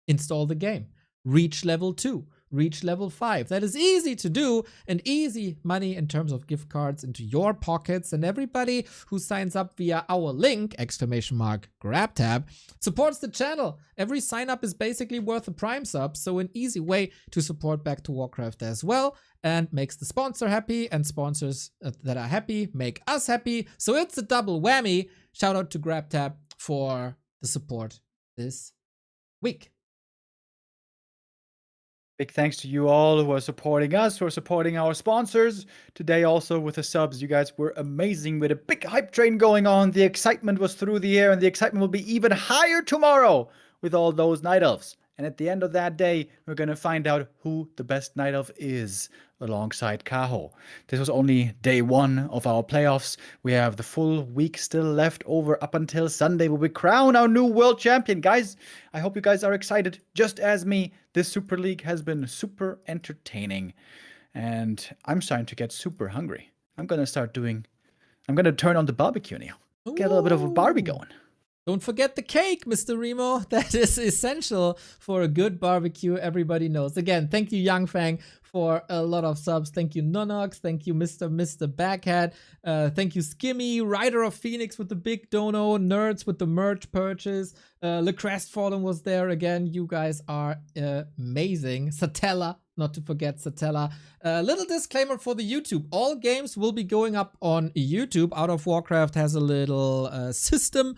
install the game, reach level 2, reach level 5. That is easy to do, and easy money in terms of gift cards into your pockets. And everybody who signs up via our link, !GrabTab, supports the channel. Every sign up is basically worth a Prime sub, so an easy way to support Back to Warcraft as well, and makes the sponsor happy, and sponsors that are happy make us happy. So it's a double whammy. Shout out to GrabTab for the support this week. Big thanks to you all who are supporting us, who are supporting our sponsors. Today also with the subs, you guys were amazing with a big hype train going on. The excitement was through the air, and the excitement will be even higher tomorrow with all those Night Elves. And at the end of that day, we're going to find out who the best Night Elf is alongside Kaho. This was only day 1 of our playoffs. We have the full week still left over up until Sunday, where we crown our new world champion. Guys, I hope you guys are excited just as me. This Super League has been super entertaining, and I'm starting to get super hungry. I'm going to turn on the barbecue now. Get a little bit of a Barbie going. Don't forget the cake, Mr. Remo. That is essential for a good barbecue. Everybody knows. Again, thank you, Young Fang, for a lot of subs. Thank you, Nonox. Thank you, Mr. Backhead. Thank you, Skimmy, Rider of Phoenix with the big dono, Nerds with the merch purchase. Le Crestfallen was there again. You guys are amazing. Satella, not to forget Satella. Little disclaimer for the YouTube. All games will be going up on YouTube. Out of Warcraft has a little system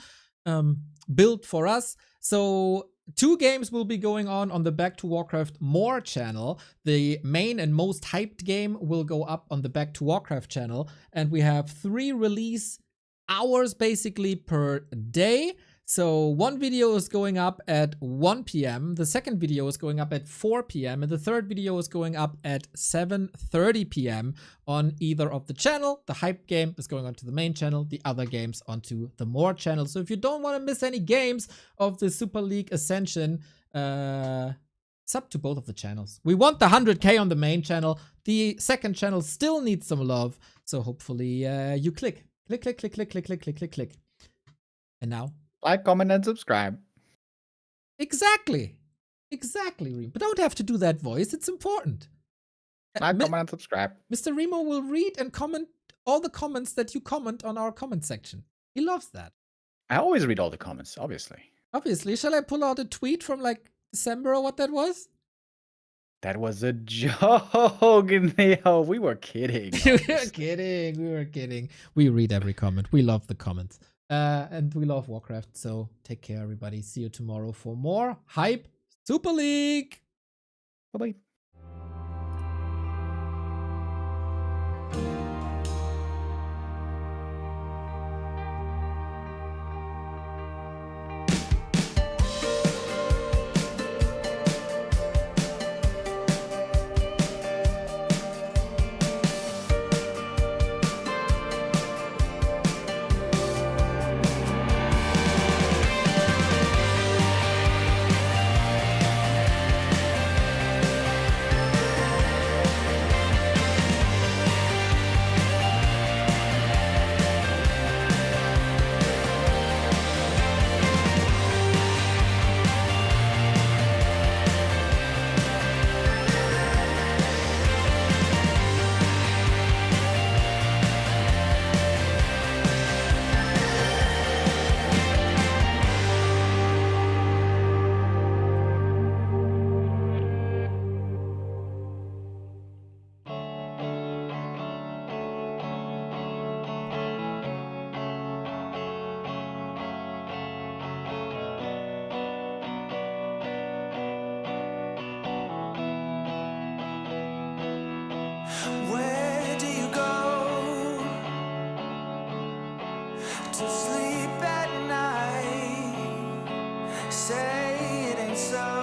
build for us. So 2 games will be going on the Back to Warcraft More channel. The main and most hyped game will go up on the Back to Warcraft channel, and we have 3 release hours basically per day. So 1 video is going up at 1 p.m. The second video is going up at 4 p.m. and the third video is going up at 7:30 p.m. on either of the channel. The hype game is going onto the main channel, the other games onto the More channel. So if you don't want to miss any games of the Super League Ascension, sub to both of the channels. We want the 100k on the main channel. The second channel still needs some love. So hopefully you click. Click. And now, Like, comment, and subscribe. Exactly, Remo. But don't have to do that voice. It's important. Like, comment, and subscribe. Mr. Remo will read and comment all the comments that you comment on our comment section. He loves that. I always read all the comments, obviously. Obviously, shall I pull out a tweet from like December or what that was? That was a joke, Neo. We were kidding. We were kidding. We read every comment. We love the comments. And we love Warcraft. So take care, everybody. See you tomorrow for more hype Super League. Bye-bye. Where do you go to sleep at night? Say it ain't so.